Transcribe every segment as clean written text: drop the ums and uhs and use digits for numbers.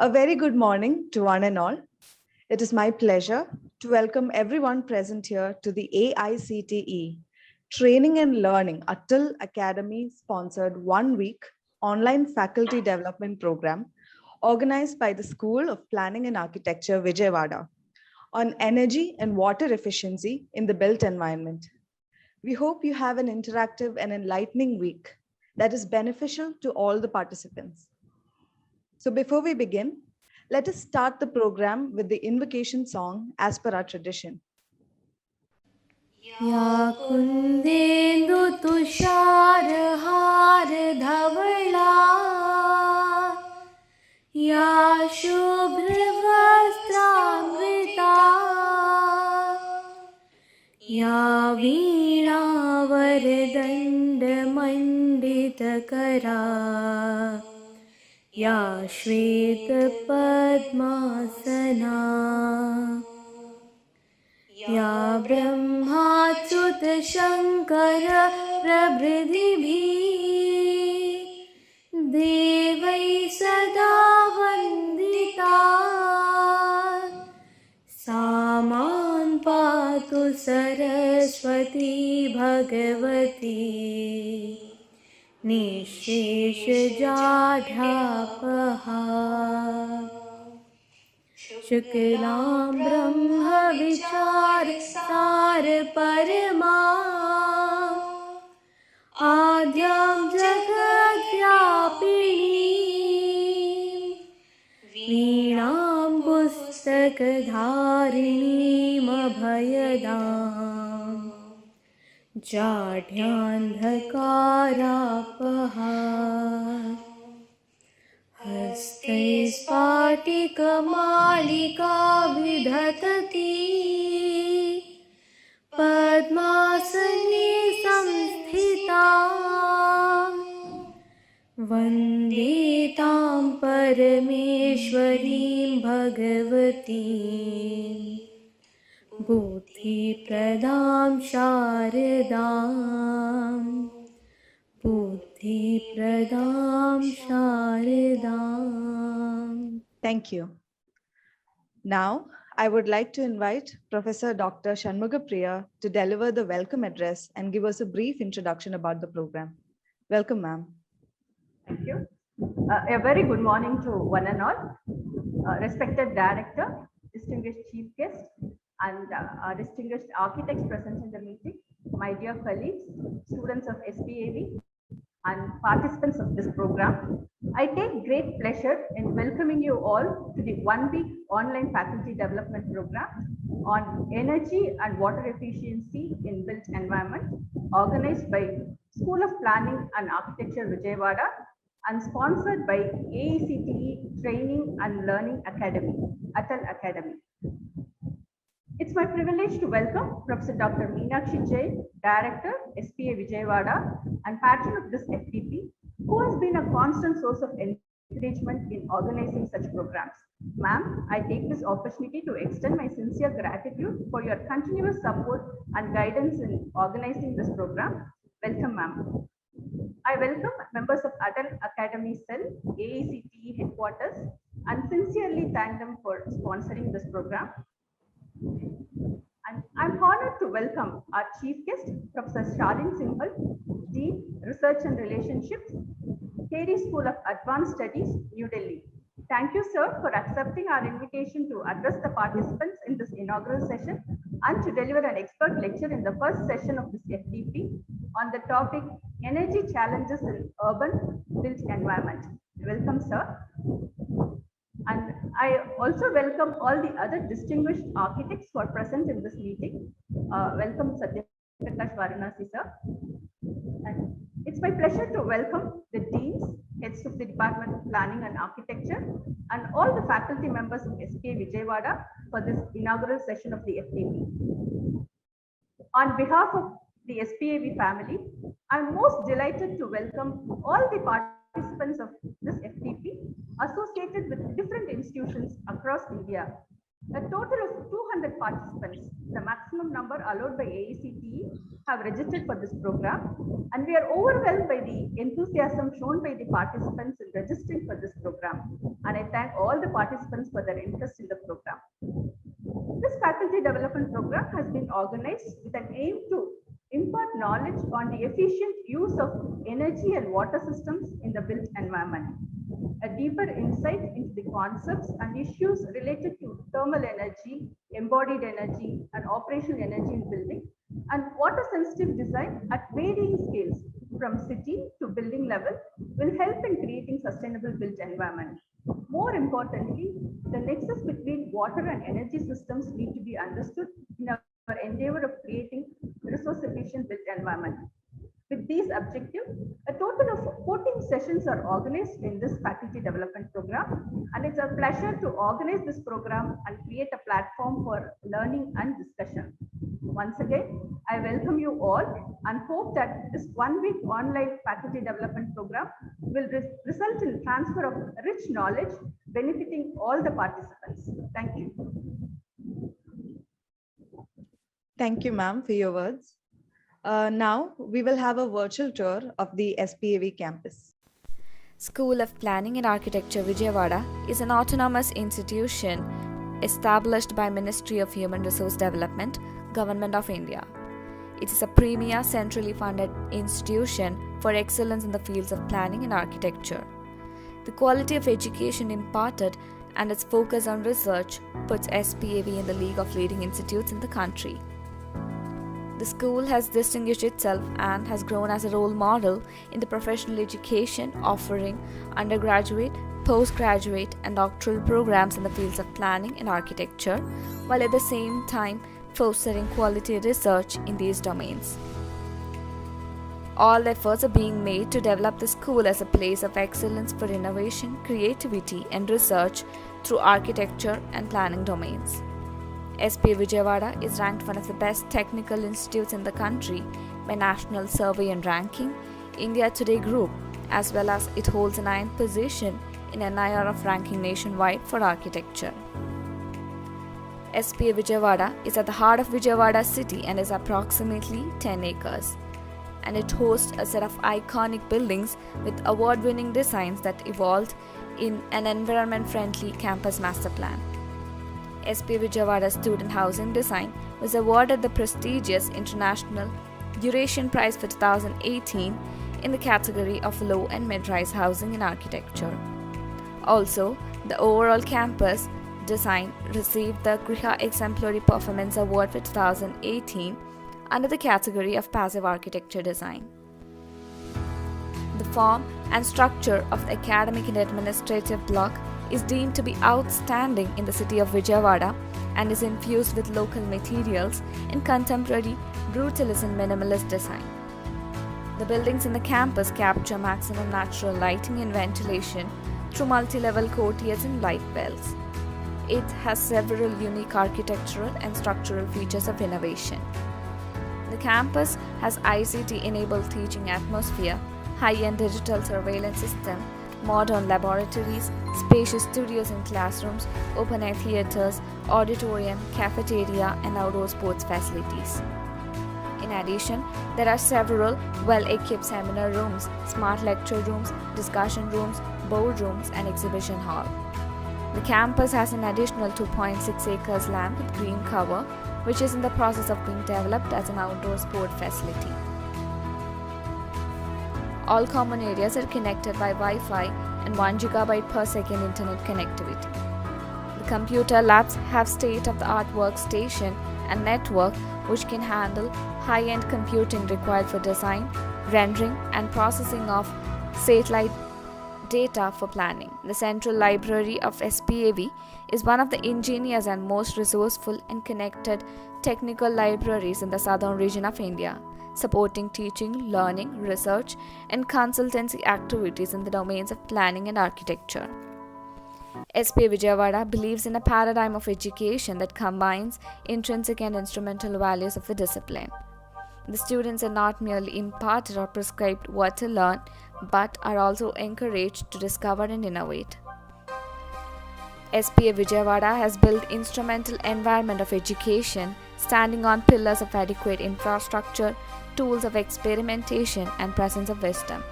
A very good morning to one and all. It is my pleasure to welcome everyone present here to the AICTE Training and Learning Atal Academy sponsored 1-week online faculty development program organized by the School of Planning and Architecture, Vijayawada, on energy and water efficiency in the built environment. We hope you have an interactive and enlightening week that is beneficial to all the participants. So before we begin, let us start the program with the invocation song as per our tradition. Ya kundendu tushar har dhawla, ya shubhra vastramrita, ya veena vardanda mandita kara, ya shweta padmasana, या ब्रह्माच्युत शंकर प्रभृतिभिः देवै सदा वन्दिता सा मां पातु सरस्वती भगवती निःशेषजाढ्यापहा शुक्लां ब्रह्म विचार सार परमा आद्यां जगद्व्यापिनी वीणां पुस्तकधारिणीमभयदां जाढ्यान्धकारापहा हस्तै स्फाटिकमालिका विधतती पद्मासने संस्थिता वन्दे तां परमेश्वरीं भगवतीं बुद्धिप्रदां शारदाम् बुद्धिप्रदां शारदाम्. Thank you. Now, I would like to invite Professor Dr. Shanmuga Priya to deliver the welcome address and give us a brief introduction about the program. Welcome, ma'am. Thank you. A very good morning to one and all. Respected director, distinguished chief guest, and distinguished architects present in the meeting, my dear colleagues, students of SPAV, and participants of this program. I take great pleasure in welcoming you all to the 1-week online faculty development program on energy and water efficiency in built environment, organized by School of Planning and Architecture, Vijayawada, and sponsored by AICTE Training and Learning Academy, Atal Academy. It's my privilege to welcome Professor Dr. Minakshi Jain, Director, SPA Vijayawada, and patron of this FDP, who has been a constant source of encouragement in organizing such programs. Ma'am, I take this opportunity to extend my sincere gratitude for your continuous support and guidance in organizing this program. Welcome, ma'am. I welcome members of Atal Academy Cell, AICTE headquarters, and sincerely thank them for sponsoring this program. And I'm honored to welcome our chief guest, Professor Shaleen Singhal, Dean, Research and Relationships, TERI School of Advanced Studies, New Delhi. Thank you, sir, for accepting our invitation to address the participants in this inaugural session and to deliver an expert lecture in the first session of this FDP on the topic Energy Challenges in Urban Built Environment. Welcome, sir. And I also welcome all the other distinguished architects who are present in this meeting. Welcome, Sathya, Prakash, Varanashi, sir. And it's my pleasure to welcome the deans, heads of the Department of Planning and Architecture, and all the faculty members of SPA Vijayawada for this inaugural session of the FDP. On behalf of the SPAV family, I'm most delighted to welcome all the participants of this FDP associated with different institutions across India. A total of 200 participants, the maximum number allowed by AICTE, have registered for this program, and we are overwhelmed by the enthusiasm shown by the participants in registering for this program. And I thank all the participants for their interest in the program. This faculty development program has been organized with an aim to impart knowledge on the efficient use of energy and water systems in the built environment, a deeper insight into the concepts and issues related to thermal energy, embodied energy, and operational energy in building, and water sensitive design at varying scales from city to building level will help in creating sustainable built environment. More importantly, the nexus between water and energy systems need to be understood in our endeavor of creating resource efficient built environment. With these objectives, a total of 14 sessions are organized in this faculty development program, and it's a pleasure to organize this program and create a platform for learning and discussion. Once again, I welcome you all and hope that this 1 week online faculty development program will result in transfer of rich knowledge benefiting all the participants. Thank you. Thank you, ma'am, for your words. Now we will have a virtual tour of the SPAV campus. School of Planning and Architecture Vijayawada is an autonomous institution established by Ministry of Human Resource Development, Government of India. It is a premier centrally funded institution for excellence in the fields of planning and architecture. The quality of education imparted and its focus on research puts SPAV in the league of leading institutes in the country. The school has distinguished itself and has grown as a role model in the professional education, offering undergraduate, postgraduate, and doctoral programs in the fields of planning and architecture, while at the same time fostering quality research in these domains. All efforts are being made to develop the school as a place of excellence for innovation, creativity, and research through architecture and planning domains. SPA Vijayawada is ranked one of the best technical institutes in the country by National Survey and Ranking, India Today Group, as well as it holds a 9th position in NIRF ranking nationwide for architecture. SPA Vijayawada is at the heart of Vijayawada city and is approximately 10 acres. And it hosts a set of iconic buildings with award-winning designs that evolved in an environment-friendly campus master plan. SPA Vijayawada Student Housing Design was awarded the prestigious International Eurasian Prize for 2018 in the category of low and mid-rise housing in architecture. Also, the overall campus design received the Griha Exemplary Performance Award for 2018 under the category of passive architecture design. The form and structure of the academic and administrative block is deemed to be outstanding in the city of Vijayawada and is infused with local materials in contemporary brutalist and minimalist design. The buildings in the campus capture maximum natural lighting and ventilation through multi-level courtyards and light bells. It has several unique architectural and structural features of innovation. The campus has ICT-enabled teaching atmosphere, high-end digital surveillance system, modern laboratories, spacious studios and classrooms, open-air theaters, auditorium, cafeteria, and outdoor sports facilities. In addition, there are several well-equipped seminar rooms, smart lecture rooms, discussion rooms, boardrooms, and exhibition hall. The campus has an additional 2.6 acres land with green cover, which is in the process of being developed as an outdoor sport facility. All common areas are connected by Wi-Fi and 1 GB per second internet connectivity. The computer labs have state-of-the-art workstation and network which can handle high-end computing required for design, rendering, and processing of satellite data for planning. The Central Library of SPAV is one of the ingenious and most resourceful and connected technical libraries in the southern region of India, supporting teaching, learning, research, and consultancy activities in the domains of planning and architecture. SPA Vijayawada believes in a paradigm of education that combines intrinsic and instrumental values of a discipline. The students are not merely imparted or prescribed what to learn, but are also encouraged to discover and innovate. SPA Vijayawada has built instrumental environment of education, standing on pillars of adequate infrastructure, tools of experimentation, and presence of wisdom.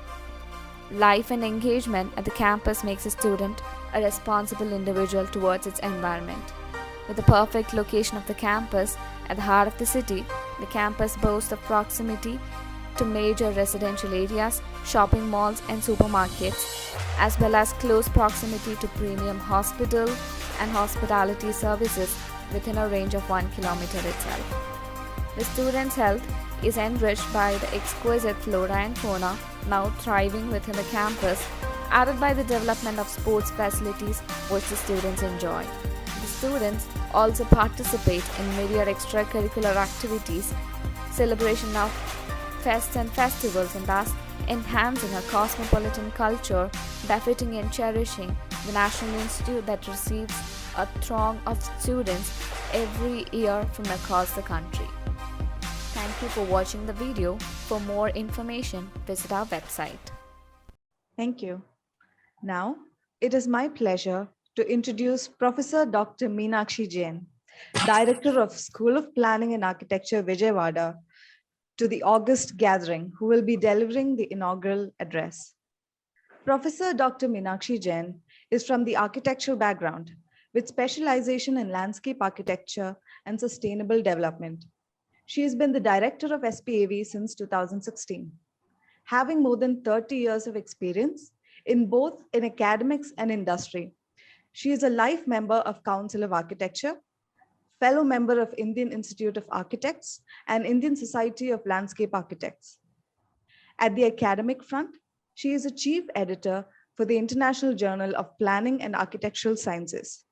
Life and engagement at the campus makes a student a responsible individual towards its environment. With the perfect location of the campus at the heart of the city, the campus boasts of proximity to major residential areas, shopping malls, and supermarkets, as well as close proximity to premium hospital and hospitality services within a range of 1 kilometer itself. The students' health is enriched by the exquisite flora and fauna now thriving within the campus, added by the development of sports facilities which the students enjoy. The students also participate in myriad extracurricular activities, celebration of fests and festivals, and thus enhancing a cosmopolitan culture befitting and cherishing the National Institute that receives a throng of students every year from across the country. Thank you for watching the video. For more information, visit our website. Thank you. Now, it is my pleasure to introduce Professor Dr. Minakshi Jain, Director of School of Planning and Architecture, Vijayawada, to the August gathering, who will be delivering the inaugural address. Professor Dr. Minakshi Jain is from the architectural background with specialization in landscape architecture and sustainable development. She has been the director of SPAV since 2016, having more than 30 years of experience in both in academics and industry. She is a life member of Council of Architecture, fellow member of Indian Institute of Architects and Indian Society of Landscape Architects. At the academic front, she is a chief editor for the International Journal of Planning and Architectural Sciences,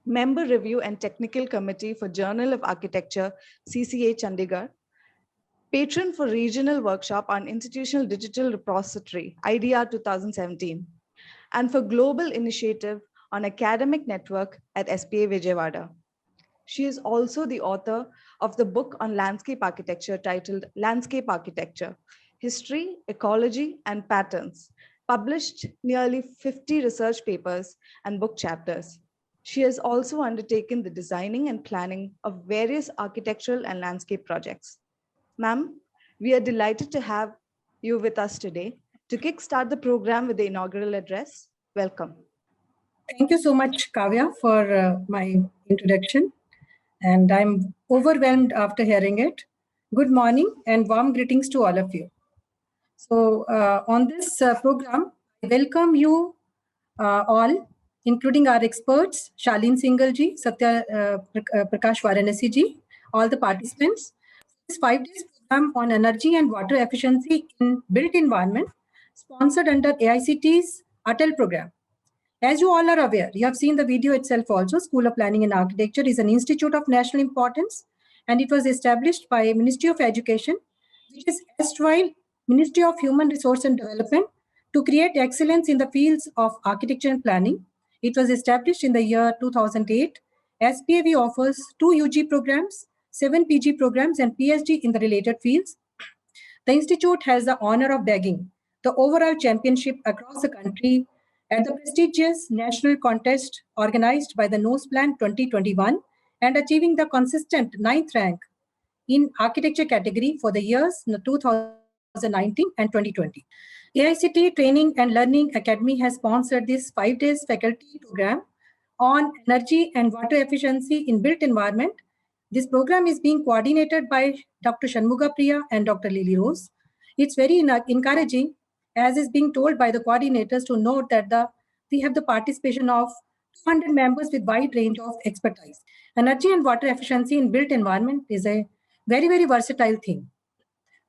member review and technical committee for Journal of Architecture, CCA Chandigarh, patron for regional workshop on institutional digital repository, IDR 2017, and for global initiative on academic network at SPA Vijayawada. She is also the author of the book on landscape architecture titled Landscape Architecture, History, Ecology, and Patterns, published nearly 50 research papers and book chapters. She has also undertaken the designing and planning of various architectural and landscape projects. Ma'am, we are delighted to have you with us today to kickstart the program with the inaugural address. Welcome. Thank you so much, Kavya, for my introduction. And I'm overwhelmed after hearing it. Good morning and warm greetings to all of you. So on this program, I welcome you all, including our experts, Shaleen Singhal ji, Sathya Prakash Varanashi ji, all the participants. This 5 days program on energy and water efficiency in built environment, sponsored under AICT's ATEL program. As you all are aware, you have seen the video itself also, School of Planning and Architecture is an institute of national importance, and it was established by Ministry of Education, which is erstwhile Ministry of Human Resource and Development, to create excellence in the fields of architecture and planning. It was established in the year 2008. SPAV offers 2 UG programs, 7 PG programs, and PhD in the related fields. The institute has the honor of bagging the overall championship across the country at the prestigious national contest organized by the Nose Plan 2021 and achieving the consistent 9th rank in architecture category for the years 2019 and 2020. AICT Training and Learning Academy has sponsored this 5 days faculty program on energy and water efficiency in built environment. This program is being coordinated by Dr. Shanmuga Priya and Dr. Lilly. It's very encouraging, as is being told by the coordinators, to note that we have the participation of 200 members with wide range of expertise. Energy and water efficiency in built environment is a very, very versatile thing.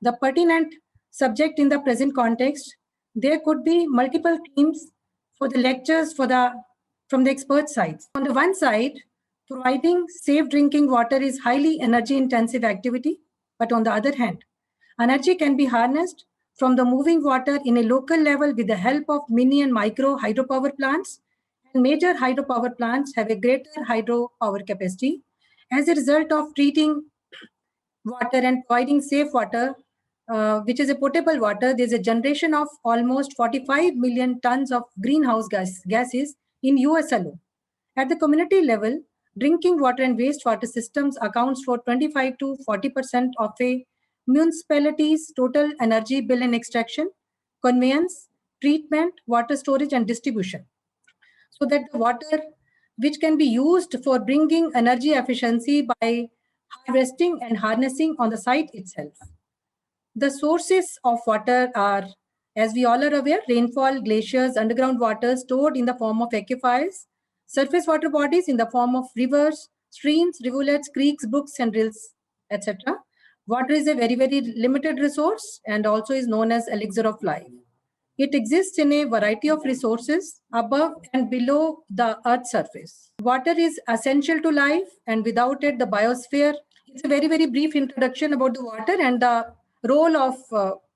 The pertinent subject in the present context, there could be multiple themes for the lectures from the expert sides. On the one side, providing safe drinking water is highly energy intensive activity, but on the other hand, energy can be harnessed from the moving water in a local level with the help of mini and micro hydropower plants, and major hydropower plants have a greater hydropower capacity. As a result of treating water and providing safe water, which is a potable water, there's a generation of almost 45 million tons of greenhouse gases in US alone. At the community level, drinking water and wastewater systems accounts for 25 to 40% of a municipality's total energy bill in extraction, conveyance, treatment, water storage, and distribution. So that the water which can be used for bringing energy efficiency by harvesting and harnessing on the site itself. The sources of water are, as we all are aware, rainfall, glaciers, underground water stored in the form of aquifers, surface water bodies in the form of rivers, streams, rivulets, creeks, brooks, and rills, etc. Water is a very, very limited resource and also is known as elixir of life. It exists in a variety of resources above and below the Earth's surface. Water is essential to life, and without it, the biosphere. It's a very, very brief introduction about the water and the role of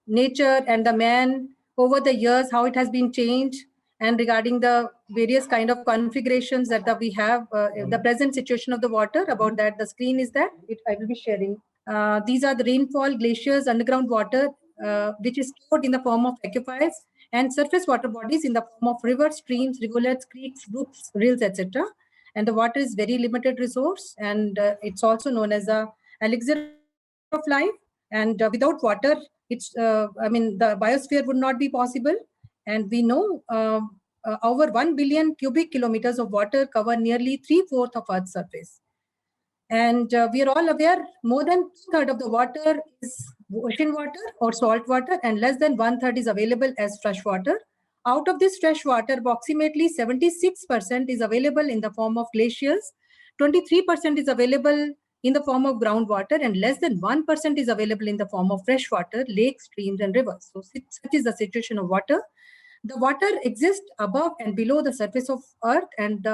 nature and the man over the years, how it has been changed, and regarding the various kind of configurations that we have, the present situation of the water. About that, the screen is that I will be sharing. These are the rainfall, glaciers, underground water, which is stored in the form of aquifers, and surface water bodies in the form of rivers, streams, rivulets, creeks, brooks, rills, etc. And the water is very limited resource, and it's also known as a elixir of life. And without water, it's the biosphere would not be possible. And we know over 1 billion cubic kilometers of water cover nearly 3/4 of Earth's surface. And we are all aware more than 2/3 of the water is ocean water or salt water, and less than 1/3 is available as fresh water. Out of this fresh water, approximately 76% is available in the form of glaciers, 23% is available in the form of groundwater, and less than 1% is available in the form of fresh water, lakes, streams, and rivers. So such is the situation of water. The water exists above and below the surface of Earth, and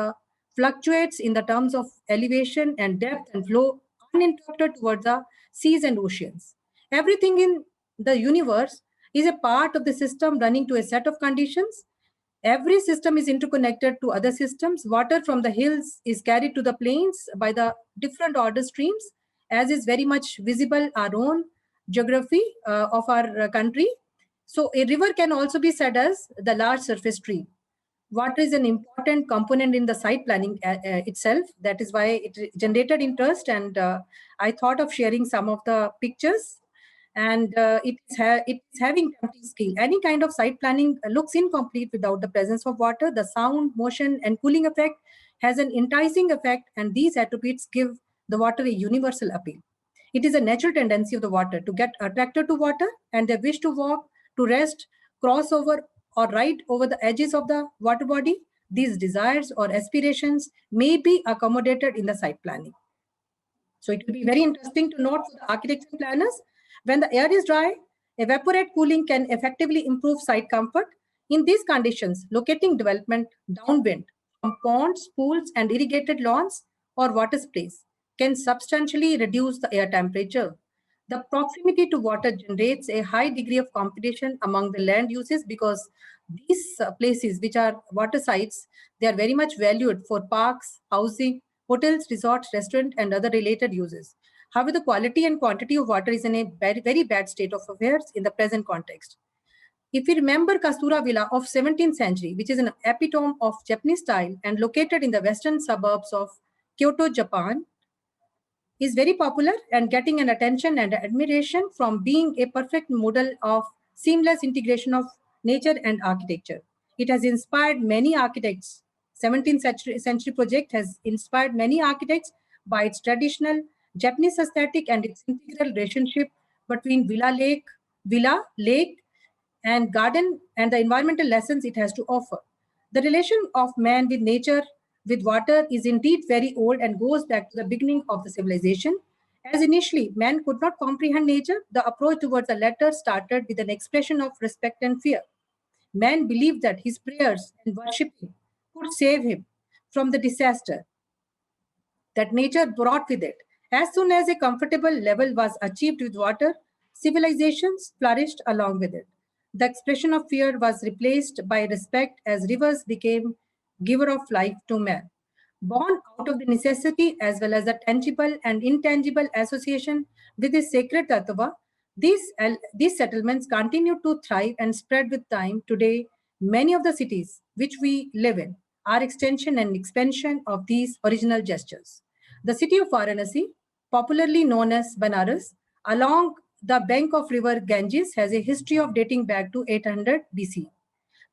fluctuates in the terms of elevation and depth and flow uninterrupted towards the seas and oceans. Everything in the universe is a part of the system running to a set of conditions. Every system is interconnected to other systems. Water from the hills is carried to the plains by the different order streams, as is very much visible our own geography of our country. So a river can also be said as the large surface stream. Water is an important component in the site planning itself. That is why it generated interest, and I thought of sharing some of the pictures. And it's having tempting scale. Any kind of site planning looks incomplete without the presence of water. The sound, motion, and cooling effect has an enticing effect, and these attributes give the water a universal appeal. It is a natural tendency of the water to get attracted to water, and they wish to walk, to rest, cross over, or ride over the edges of the water body. These desires or aspirations may be accommodated in the site planning. So it will be very interesting to note for the architects and planners, when the air is dry, evaporate cooling can effectively improve site comfort. In these conditions, locating development downwind from ponds, pools, and irrigated lawns or water sprays can substantially reduce the air temperature. The proximity to water generates a high degree of competition among the land uses, because these places which are water sites, they are very much valued for parks, housing, hotels, resorts, restaurants, and other related uses. However, the quality and quantity of water is in a very, very bad state of affairs in the present context. If we remember Kastura Villa of 17th century, which is an epitome of Japanese style and located in the western suburbs of Kyoto, Japan, is very popular and getting an attention and admiration from being a perfect model of seamless integration of nature and architecture. It has inspired many architects. 17th century project has inspired many architects by its traditional Japanese aesthetic and its integral relationship between villa, lake, and garden, and the environmental lessons it has to offer. The relation of man with nature, with water, is indeed very old and goes back to the beginning of the civilization. As initially man could not comprehend nature, the approach towards the latter started with an expression of respect and fear. Man believed that his prayers and worshipping could save him from the disaster that nature brought with it. As soon as a comfortable level was achieved with water, civilizations flourished along with it. The expression of fear was replaced by respect as rivers became giver of life to man. Born out of the necessity as well as the tangible and intangible association with the sacred tattva, these settlements continue to thrive and spread with time. Today, many of the cities which we live in are extension and expansion of these original gestures. The city of Varanasi, popularly known as Banaras, along the bank of river Ganges, has a history of dating back to 800 BC.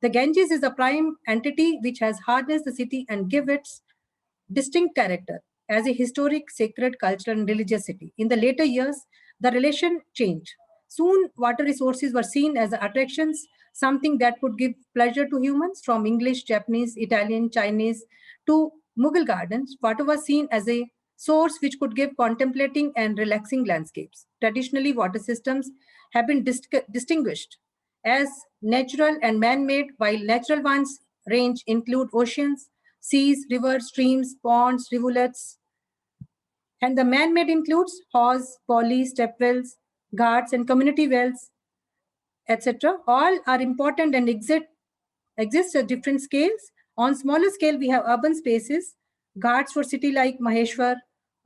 The Ganges is a prime entity which has harnessed the city and give its distinct character as a historic, sacred, cultural, and religious city. In the later years, the relation changed. Soon, water resources were seen as attractions, something that could give pleasure to humans, from English, Japanese, Italian, Chinese to Mughal gardens. Water was seen as a source which could give contemplating and relaxing landscapes. Traditionally, water systems have been distinguished as natural and man-made, while natural ones range include oceans, seas, rivers, streams, ponds, rivulets. And the man-made includes hawes, polys, step wells, ghats, and community wells, etc. All are important and exist at different scales. On smaller scale, we have urban spaces, ghats for city like Maheshwar,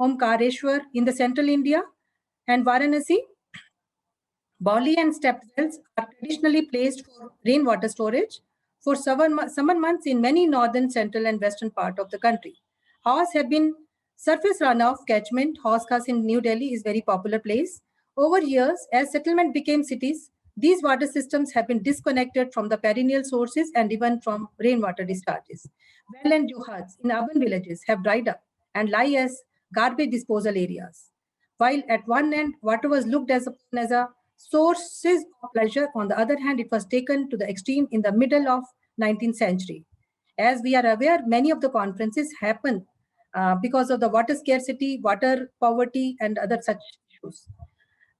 Omkareshwar in the central India, and Varanasi. Bauli and step wells are traditionally placed for rainwater storage for summer months in many northern, central, and western part of the country. Haws have been surface runoff catchment. Haws Khas in New Delhi is very popular place. Over years, as settlement became cities, these water systems have been disconnected from the perennial sources and even from rainwater discharges. Well and johats in urban villages have dried up and lie as garbage disposal areas. While at one end, water was looked as a sources of pleasure, on the other hand, it was taken to the extreme in the middle of 19th century. As we are aware, many of the conferences happen because of the water scarcity, water poverty, and other such issues.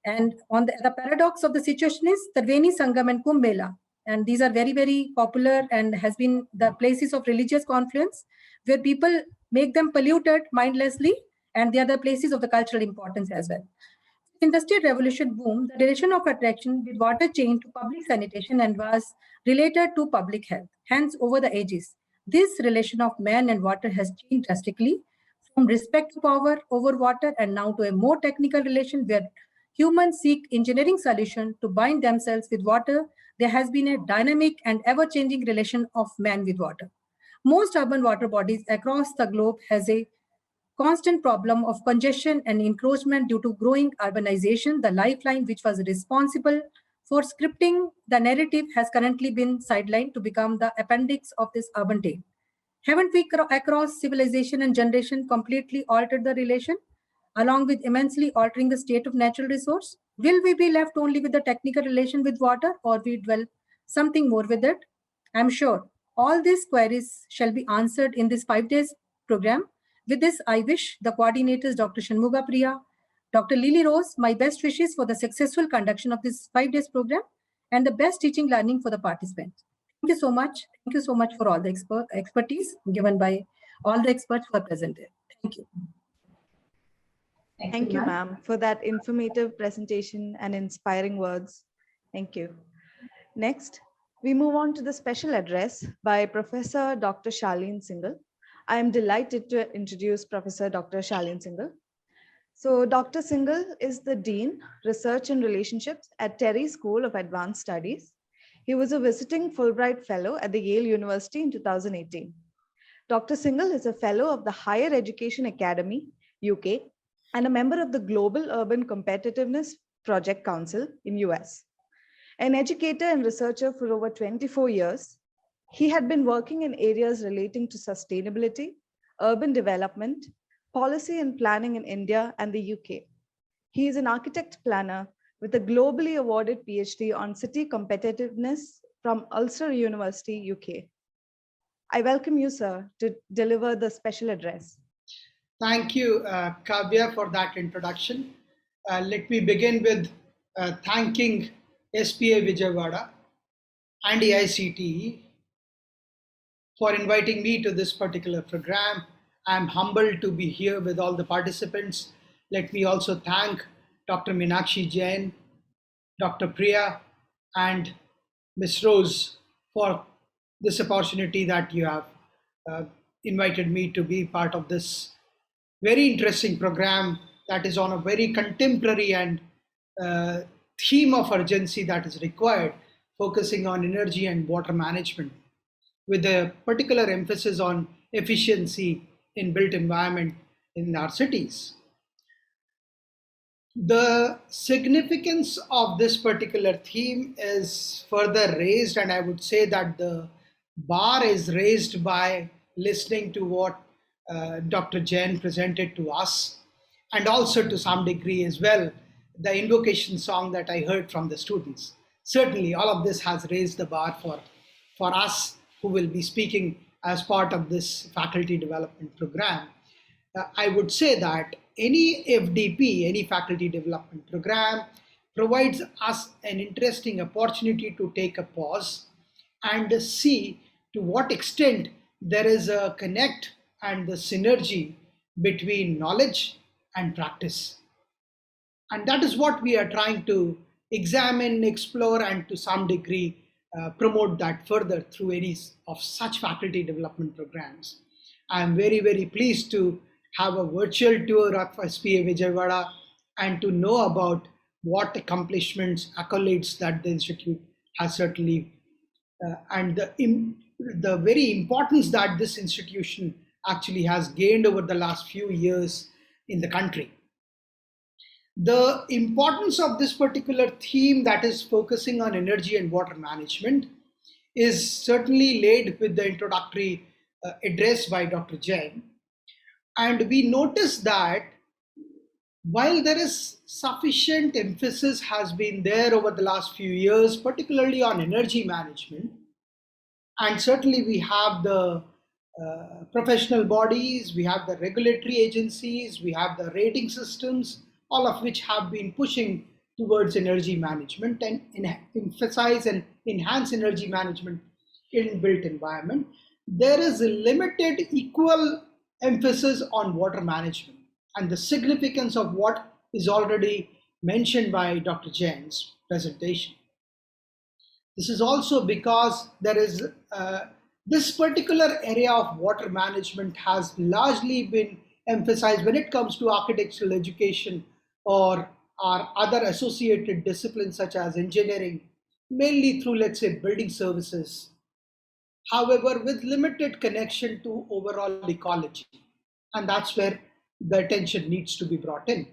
And on the paradox of the situation is Triveni Sangam and Kumbh Mela. And these are very, very popular and has been the places of religious confluence where people make them polluted mindlessly, and they are the places of the cultural importance as well. Industrial revolution boom, the relation of attraction with water changed to public sanitation and was related to public health. Hence, over the ages, this relation of man and water has changed drastically from respect to power over water and now to a more technical relation where humans seek engineering solutions to bind themselves with water. There has been a dynamic and ever-changing relation of man with water. Most urban water bodies across the globe has a constant problem of congestion and encroachment due to growing urbanization. The lifeline, which was responsible for scripting the narrative, has currently been sidelined to become the appendix of this urban tale. Haven't we across civilization and generation completely altered the relation, along with immensely altering the state of natural resource? Will we be left only with the technical relation with water, or we dwell something more with it? I'm sure all these queries shall be answered in this 5 days program. With this, I wish the coordinators, Dr. Shanmuga, Priya, Dr. Lilly Rose, my best wishes for the successful conduction of this 5 days program and the best teaching learning for the participants. Thank you so much. Thank you so much for all the expertise given by all the experts who are present here. Thank you. Thank you, ma'am, for that informative presentation and inspiring words. Thank you. Next, we move on to the special address by Professor Dr. Shaleen Singhal. I am delighted to introduce Professor Dr. Shaleen Singhal. So Dr. Singhal is the Dean, Research and Relationships at TERI School of Advanced Studies. He was a visiting Fulbright Fellow at the Yale University in 2018. Dr. Singhal is a Fellow of the Higher Education Academy, UK, and a member of the Global Urban Competitiveness Project Council in US. An educator and researcher for over 24 years, he had been working in areas relating to sustainability, urban development, policy and planning in India and the UK. He is an architect planner with a globally awarded PhD on city competitiveness from Ulster University, UK. I welcome you, sir, to deliver the special address. Thank you, Kavya, for that introduction. Let me begin with thanking SPA Vijayawada and AICTE for inviting me to this particular program. I'm humbled to be here with all the participants. Let me also thank Dr. Minakshi Jain, Dr. Priya, and Ms. Rose for this opportunity that you have invited me to be part of this very interesting program that is on a very contemporary and theme of urgency that is required, focusing on energy and water management. with a particular emphasis on efficiency in built environment in our cities. The significance of this particular theme is further raised, and I would say that the bar is raised by listening to what Dr. Jain presented to us, and also to some degree as well, the invocation song that I heard from the students. Certainly, all of this has raised the bar for us who will be speaking as part of this faculty development program. I would say that any FDP, any faculty development program, provides us an interesting opportunity to take a pause and see to what extent there is a connect and the synergy between knowledge and practice. And that is what we are trying to examine, explore, and to some degree promote that further through any of such faculty development programs. I'm very, very pleased to have a virtual tour of SPA Vijayawada and to know about what accomplishments, accolades that the institute has certainly, and the very importance that this institution actually has gained over the last few years in the country. The importance of this particular theme that is focusing on energy and water management is certainly laid with the introductory address by Dr. Jain. And we notice that while there is sufficient emphasis has been there over the last few years, particularly on energy management, and certainly we have the professional bodies, we have the regulatory agencies, we have the rating systems, all of which have been pushing towards energy management and emphasize and enhance energy management in built environment. There is a limited equal emphasis on water management and the significance of what is already mentioned by Dr. Jain's presentation. This is also because there is this particular area of water management has largely been emphasized when it comes to architectural education or our other associated disciplines such as engineering, mainly through, let's say, building services. However, with limited connection to overall ecology. And that's where the attention needs to be brought in.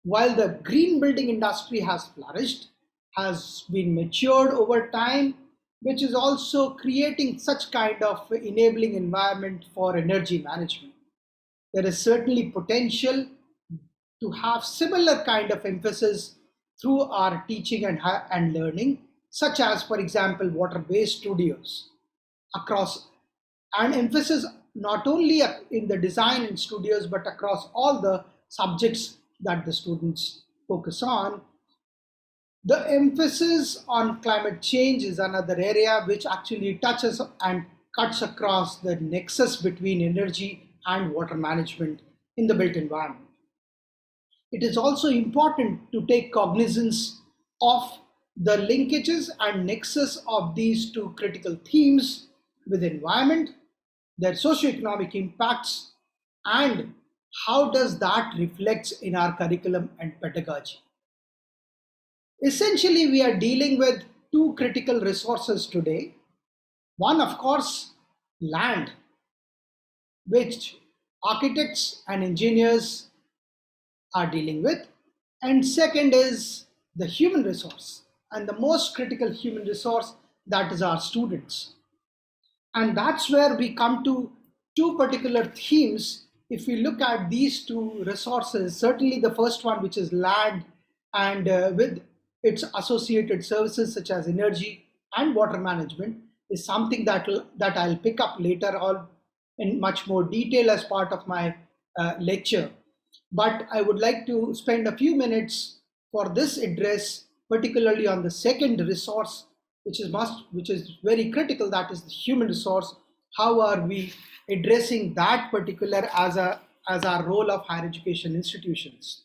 While the green building industry has flourished, has been matured over time, which is also creating such kind of enabling environment for energy management. There is certainly potential to have similar kind of emphasis through our teaching and learning, such as, for example, water-based studios across, and emphasis not only in the design in studios, but across all the subjects that the students focus on. The emphasis on climate change is another area which actually touches and cuts across the nexus between energy and water management in the built environment. It is also important to take cognizance of the linkages and nexus of these two critical themes with environment, their socioeconomic impacts, and how does that reflects in our curriculum and pedagogy. Essentially, we are dealing with two critical resources today. One, of course, land, which architects and engineers are dealing with. And second is the human resource, and the most critical human resource, that is our students. And that's where we come to two particular themes. If we look at these two resources, certainly the first one, which is land, and with its associated services such as energy and water management, is something that I'll pick up later on in much more detail as part of my lecture. But I would like to spend a few minutes for this address, particularly on the second resource, which is very critical, that is the human resource. How are we addressing that particular as our role of higher education institutions?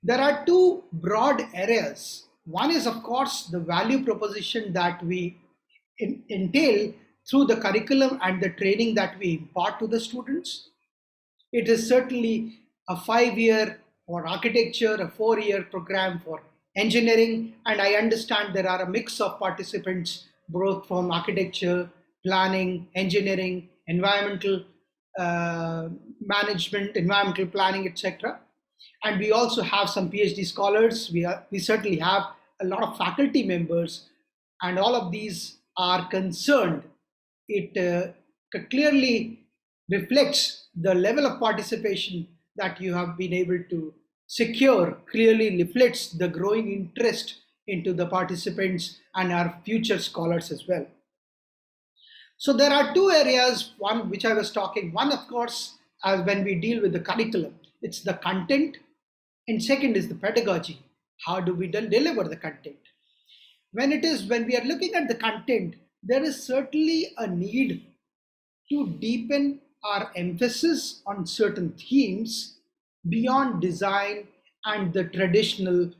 There are two broad areas. One is, of course, the value proposition that we entail through the curriculum and the training that we impart to the students. It is certainly a 5-year for architecture, a 4-year program for engineering, and I understand there are a mix of participants both from architecture, planning, engineering, environmental management, environmental planning, etc. And we also have some PhD scholars. We certainly have a lot of faculty members, and all of these are concerned. It clearly reflects the level of participation that you have been able to secure, clearly reflects the growing interest into the participants and our future scholars as well. So there are two areas, one which I was talking, one of course, as when we deal with the curriculum, it's the content, and second is the pedagogy. How do we deliver the content? When we are looking at the content, there is certainly a need to deepen our emphasis on certain themes beyond design and the traditional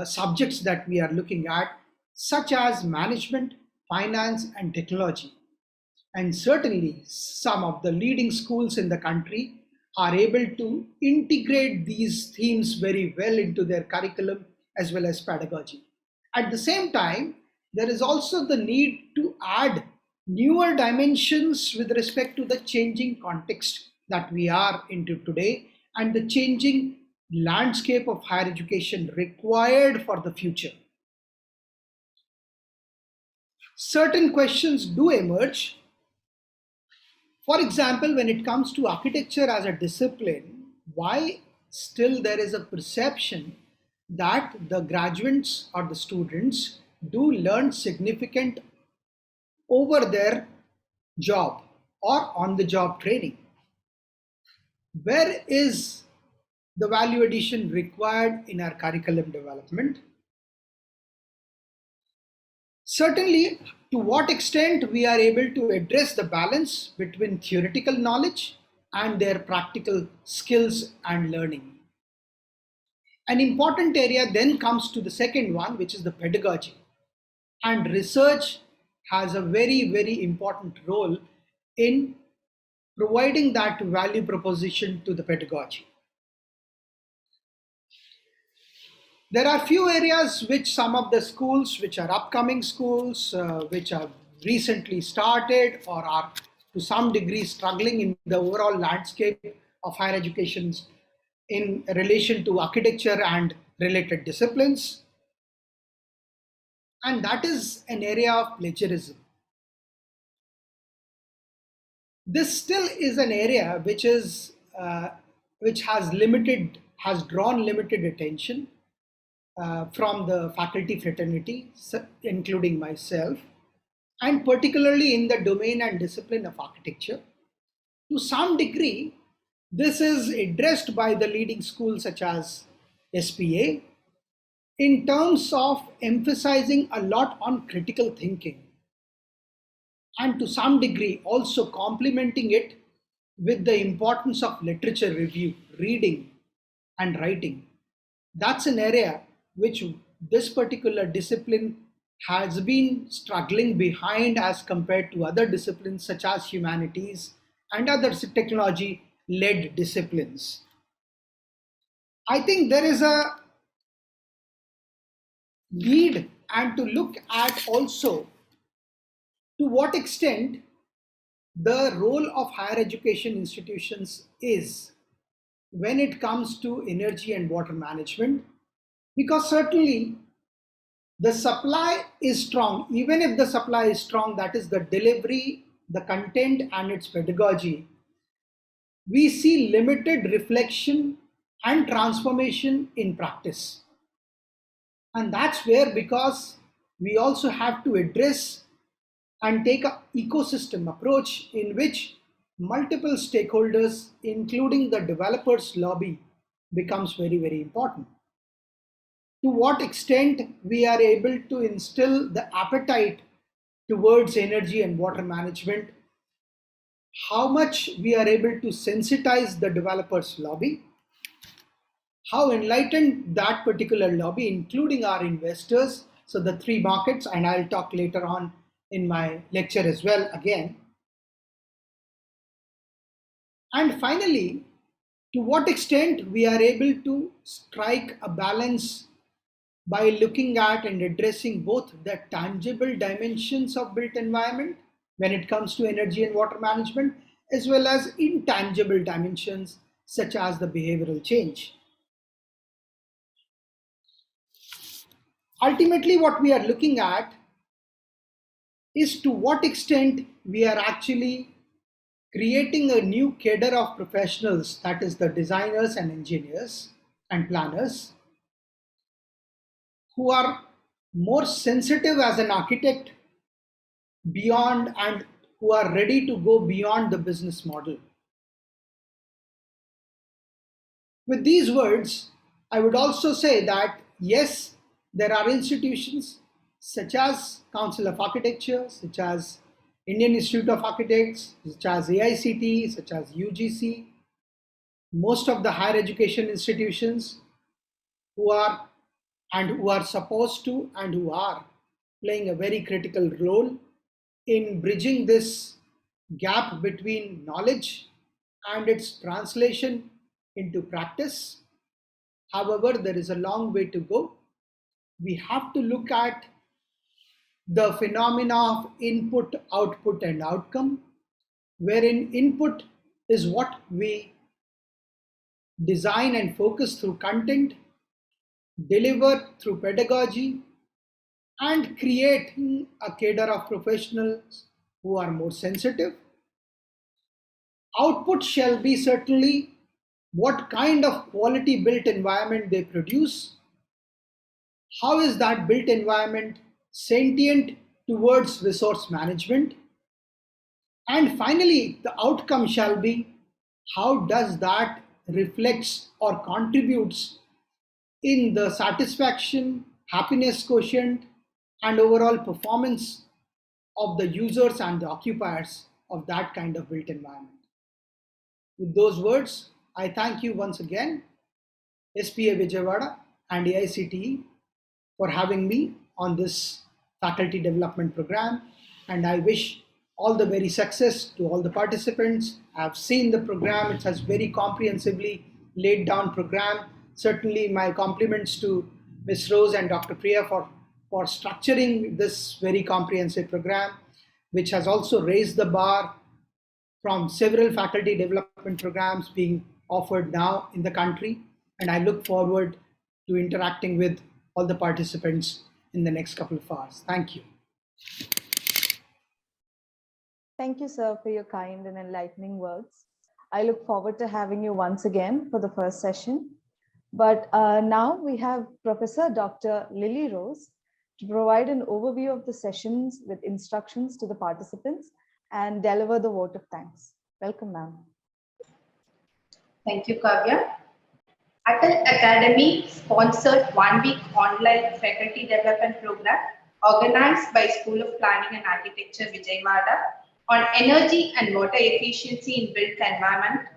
subjects that we are looking at, such as management, finance, and technology. And certainly, some of the leading schools in the country are able to integrate these themes very well into their curriculum as well as pedagogy. At the same time, there is also the need to add newer dimensions with respect to the changing context that we are into today and the changing landscape of higher education required for the future. Certain questions do emerge. For example, when it comes to architecture as a discipline, why still there is a perception that the graduates or the students do learn significant over their job or on the job training? Where is the value addition required in our curriculum development? Certainly, to what extent we are able to address the balance between theoretical knowledge and their practical skills and learning. An important area then comes to the second one, which is the pedagogy. And research has a very, very important role in providing that value proposition to the pedagogy. There are few areas which some of the schools, which are upcoming schools, which are recently started or are to some degree struggling in the overall landscape of higher education in relation to architecture and related disciplines. And that is an area of plagiarism. This still is an area which has drawn limited attention from the faculty fraternity, including myself, and particularly in the domain and discipline of architecture. To some degree, this is addressed by the leading schools such as SPA in terms of emphasizing a lot on critical thinking, and to some degree also complementing it with the importance of literature review, reading and writing. That's an area which this particular discipline has been struggling behind as compared to other disciplines such as humanities and other technology-led disciplines. I think there is a need and to look at also to what extent the role of higher education institutions is when it comes to energy and water management, because certainly the supply is strong. Even if the supply is strong, that is the delivery, the content and its pedagogy, we see limited reflection and transformation in practice. And that's where, because we also have to address and take an ecosystem approach in which multiple stakeholders, including the developers' lobby, becomes very, very important. To what extent we are able to instill the appetite towards energy and water management, how much we are able to sensitize the developers' lobby, how enlightened that particular lobby, including our investors, so the three markets, and I'll talk later on in my lecture as well again. And finally, to what extent we are able to strike a balance by looking at and addressing both the tangible dimensions of built environment when it comes to energy and water management, as well as intangible dimensions such as the behavioral change. Ultimately, what we are looking at is to what extent we are actually creating a new cadre of professionals, that is the designers and engineers and planners, who are more sensitive as an architect beyond and who are ready to go beyond the business model. With these words, I would also say that yes, there are institutions such as Council of Architecture, such as Indian Institute of Architects, such as AICTE, such as UGC, most of the higher education institutions who are supposed to and who are playing a very critical role in bridging this gap between knowledge and its translation into practice. However, there is a long way to go. We have to look at the phenomena of input, output, and outcome, wherein input is what we design and focus through content, deliver through pedagogy, and creating a cadre of professionals who are more sensitive. Output shall be certainly what kind of quality built environment they produce. How is that built environment sentient towards resource management? And finally, the outcome shall be how does that reflects or contributes in the satisfaction, happiness quotient, and overall performance of the users and the occupiers of that kind of built environment. With those words, I thank you once again, SPA Vijayawada and AICTE, for having me on this faculty development program, and I wish all the very success to all the participants. I've seen the program, it has very comprehensively laid down program. Certainly my compliments to Ms. Rose and Dr. Priya for structuring this very comprehensive program, which has also raised the bar from several faculty development programs being offered now in the country. And I look forward to interacting with all the participants in the next couple of hours. Thank you. Thank you, sir, for your kind and enlightening words. I look forward to having you once again for the first session. But now we have Professor Dr. Lilly Rose to provide an overview of the sessions with instructions to the participants and deliver the vote of thanks. Welcome, ma'am. Thank you, Kavya. Atal Academy sponsored one-week online faculty development program organized by School of Planning and Architecture, Vijayawada, on energy and water efficiency in built environment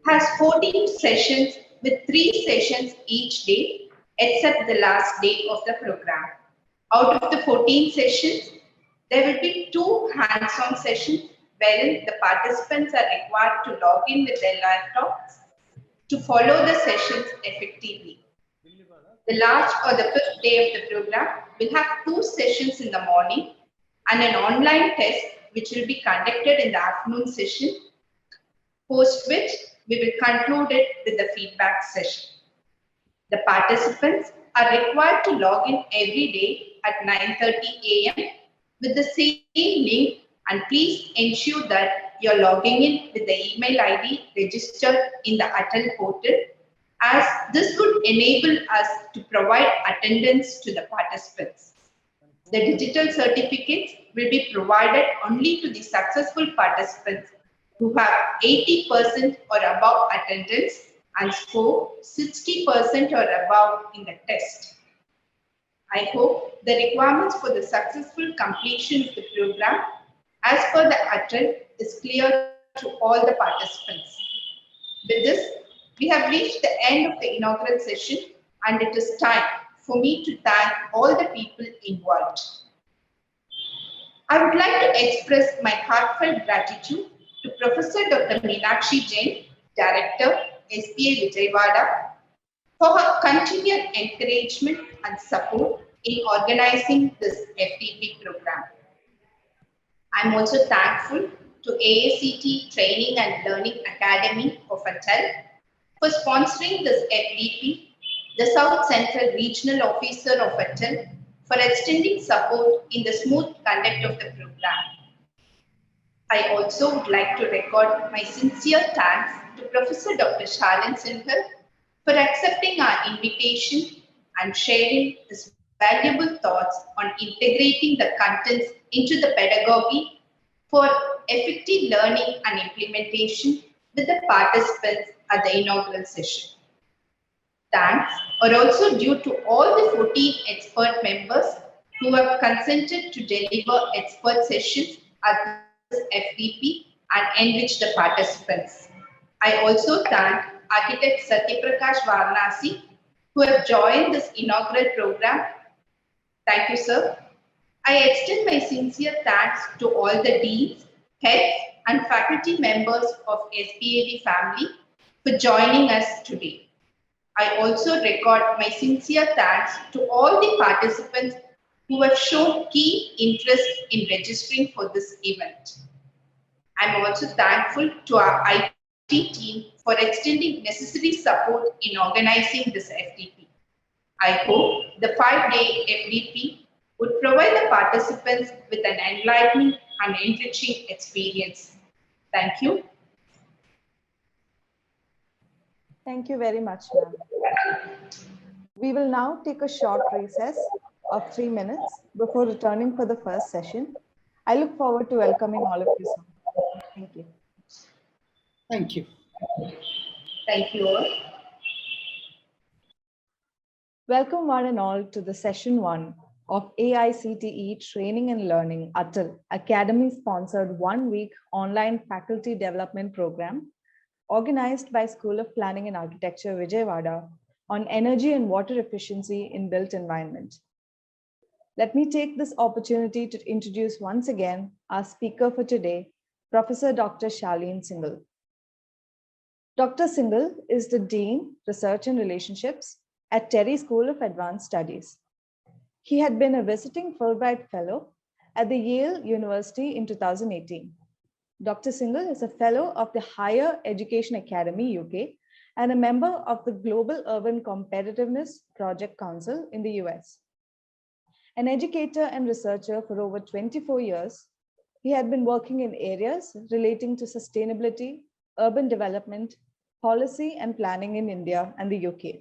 has 14 sessions with 3 sessions each day, except the last day of the program. Out of the 14 sessions, there will be 2 hands-on sessions wherein the participants are required to log in with their laptops to follow the sessions effectively. The last or the 5th day of the program will have 2 sessions in the morning and an online test which will be conducted in the afternoon session, post which we will conclude it with the feedback session. The participants are required to log in every day at 9:30 a.m. with the same link, and please ensure that you're logging in with the email ID registered in the Atal portal, as this would enable us to provide attendance to the participants. The digital certificates will be provided only to the successful participants who have 80% or above attendance and score 60% or above in the test. I hope the requirements for the successful completion of the program as per the Atal is clear to all the participants. With this, we have reached the end of the inaugural session, and it is time for me to thank all the people involved. I would like to express my heartfelt gratitude to Professor Dr. Minakshi Jain, Director, SPA Vijayawada, for her continued encouragement and support in organizing this FDP program. I'm also thankful to AICT Training and Learning Academy of Atal for sponsoring this FDP, the South Central Regional Officer of Atal for extending support in the smooth conduct of the program. I also would like to record my sincere thanks to Professor Dr. Shaleen Singhal for accepting our invitation and sharing his valuable thoughts on integrating the contents into the pedagogy for effective learning and implementation with the participants at the inaugural session. Thanks are also due to all the 14 expert members who have consented to deliver expert sessions at this FDP and enrich the participants. I also thank architect Prakash Varanashi who have joined this inaugural program. Thank you, sir. I extend my sincere thanks to all the deans, heads, and faculty members of SPAV family for joining us today. I also record my sincere thanks to all the participants who have shown keen interest in registering for this event. I'm also thankful to our IT team for extending necessary support in organizing this FDP. I hope the 5-day FDP would provide the participants with an enlightening and enriching experience. Thank you. Thank you very much, ma'am. We will now take a short recess of 3 minutes before returning for the first session. I look forward to welcoming all of you soon. Thank you. Thank you. Thank you all. Welcome one and all to the session 1 of AICTE Training and Learning Atal Academy sponsored 1-week online faculty development program organized by School of Planning and Architecture, Vijayawada on energy and water efficiency in built environment. Let me take this opportunity to introduce once again our speaker for today, Professor Dr. Shaleen Singhal. Dr. Singhal is the Dean, Research and Relationships at TERI School of Advanced Studies. He had been a visiting Fulbright Fellow at the Yale University in 2018. Dr. Singhal is a Fellow of the Higher Education Academy, UK, and a member of the Global Urban Competitiveness Project Council in the US. An educator and researcher for over 24 years, he had been working in areas relating to sustainability, urban development, policy and planning in India and the UK.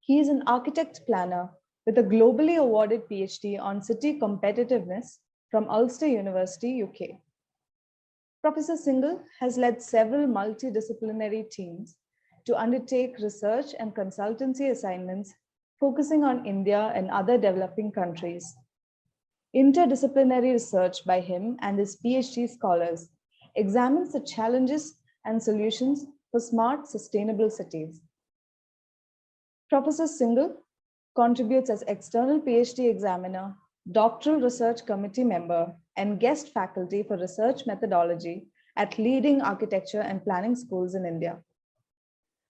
He is an architect planner with a globally awarded PhD on city competitiveness from Ulster University, UK. Professor Singhal has led several multidisciplinary teams to undertake research and consultancy assignments focusing on India and other developing countries. Interdisciplinary research by him and his PhD scholars examines the challenges and solutions for smart, sustainable cities. Professor Singhal contributes as external PhD examiner, doctoral research committee member, and guest faculty for research methodology at leading architecture and planning schools in India.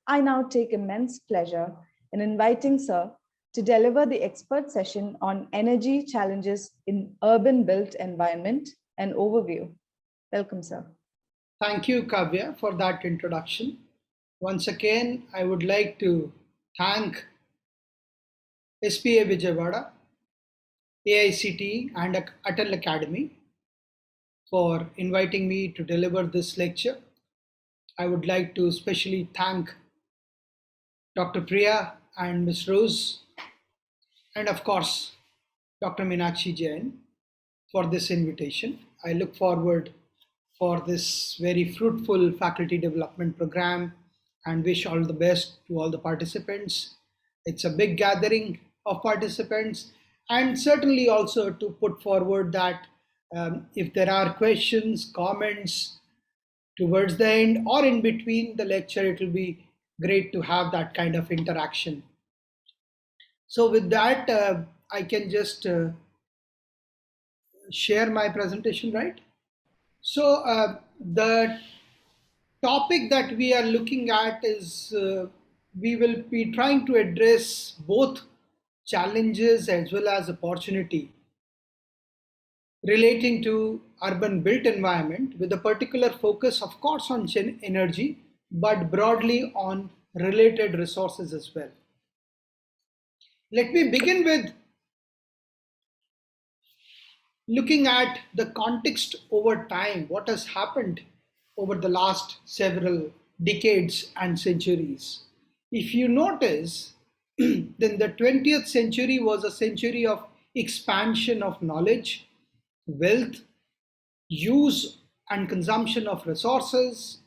I now take immense pleasure in inviting Sir to deliver the expert session on energy challenges in urban built environment and overview. Welcome, sir. Thank you, Kavya, for that introduction. Once again, I would like to thank SPA Vijayawada, AICTE and Atal Academy for inviting me to deliver this lecture. I would like to especially thank Dr. Priya and Ms. Rose, and of course, Dr. Minakshi Jain for this invitation. I look forward for this very fruitful faculty development program and wish all the best to all the participants. It's a big gathering of participants, and certainly also to put forward that if there are questions, comments towards the end or in between the lecture, it will be great to have that kind of interaction. So with that, I can just share my presentation, right? So the topic that we are looking at is we will be trying to address both challenges as well as opportunity relating to urban built environment, with a particular focus, of course, on energy, but broadly on related resources as well. Let me begin with looking at the context over time, what has happened over the last several decades and centuries. If you notice, then the 20th century was a century of expansion of knowledge, wealth, use and consumption of resources,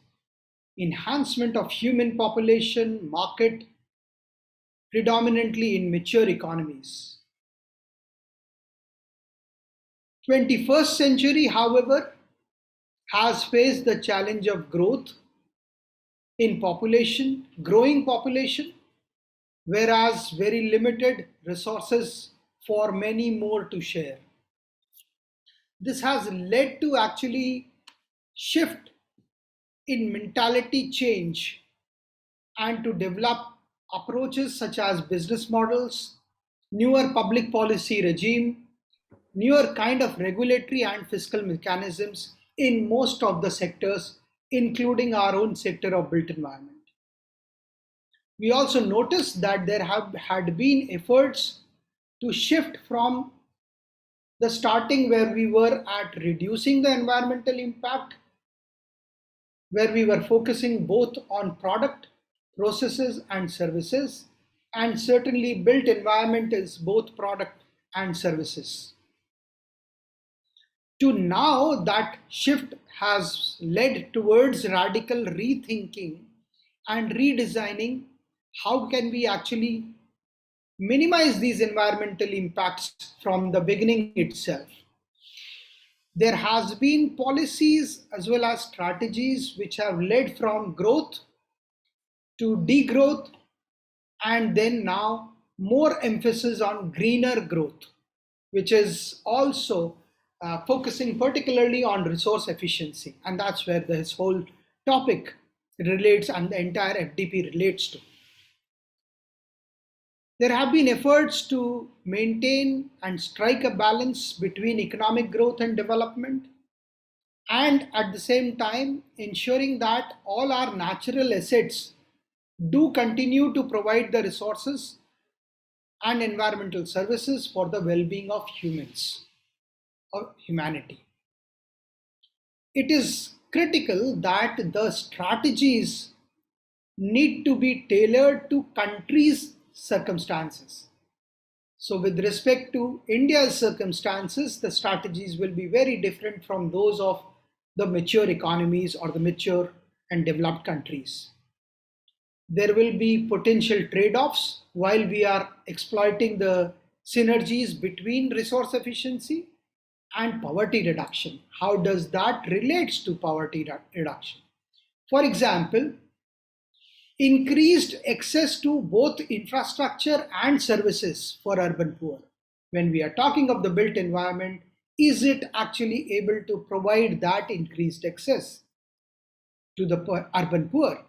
enhancement of human population, market, predominantly in mature economies. 21st century, however, has faced the challenge of growth in population, growing population, whereas very limited resources for many more to share. This has led to actually shift in mentality change and to develop approaches such as business models, newer public policy regime, newer kind of regulatory and fiscal mechanisms in most of the sectors, including our own sector of built environment. We also noticed that there had been efforts to shift from the starting where we were at reducing the environmental impact, where we were focusing both on product, processes and services, and certainly built environment is both product and services. To now that shift has led towards radical rethinking and redesigning how can we actually minimize these environmental impacts from the beginning itself. There has been policies as well as strategies which have led from growth to degrowth, and then now more emphasis on greener growth, which is also focusing particularly on resource efficiency. And that's where this whole topic relates and the entire FDP relates to. There have been efforts to maintain and strike a balance between economic growth and development, and at the same time ensuring that all our natural assets do continue to provide the resources and environmental services for the well-being of humans or humanity. It is critical that the strategies need to be tailored to countries' circumstances. So with respect to India's circumstances, the strategies will be very different from those of the mature economies or the mature and developed countries. There will be potential trade-offs while we are exploiting the synergies between resource efficiency and poverty reduction. How does that relate to poverty reduction? For example, increased access to both infrastructure and services for urban poor. When we are talking of the built environment, is it actually able to provide that increased access to the urban poor?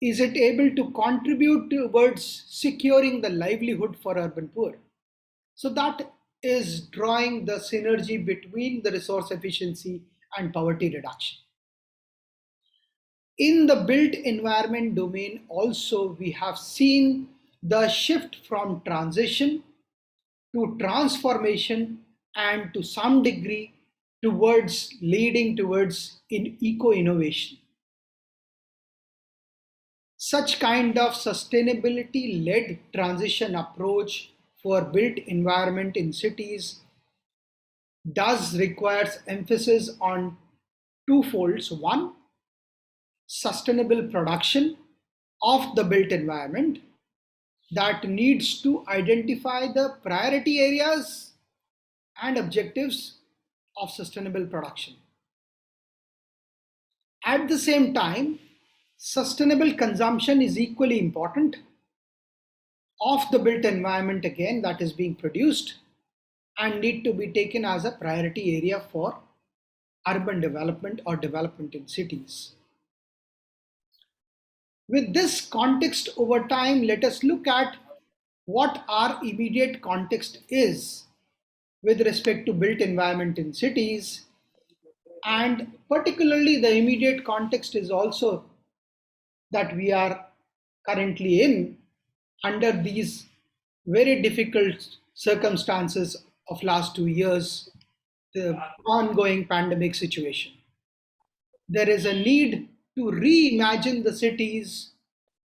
Is it able to contribute towards securing the livelihood for urban poor? So that is drawing the synergy between the resource efficiency and poverty reduction. In the built environment domain also, we have seen the shift from transition to transformation and to some degree towards leading towards eco-innovation. Such kind of sustainability-led transition approach for built environment in cities does requires emphasis on two folds. One, sustainable production of the built environment that needs to identify the priority areas and objectives of sustainable production. At the same time, sustainable consumption is equally important of the built environment again that is being produced and need to be taken as a priority area for urban development or development in cities. With this context over time, let us look at what our immediate context is with respect to built environment in cities, and particularly the immediate context is also that we are currently in under these very difficult circumstances of last 2 years, the ongoing pandemic situation. There is a need to reimagine the cities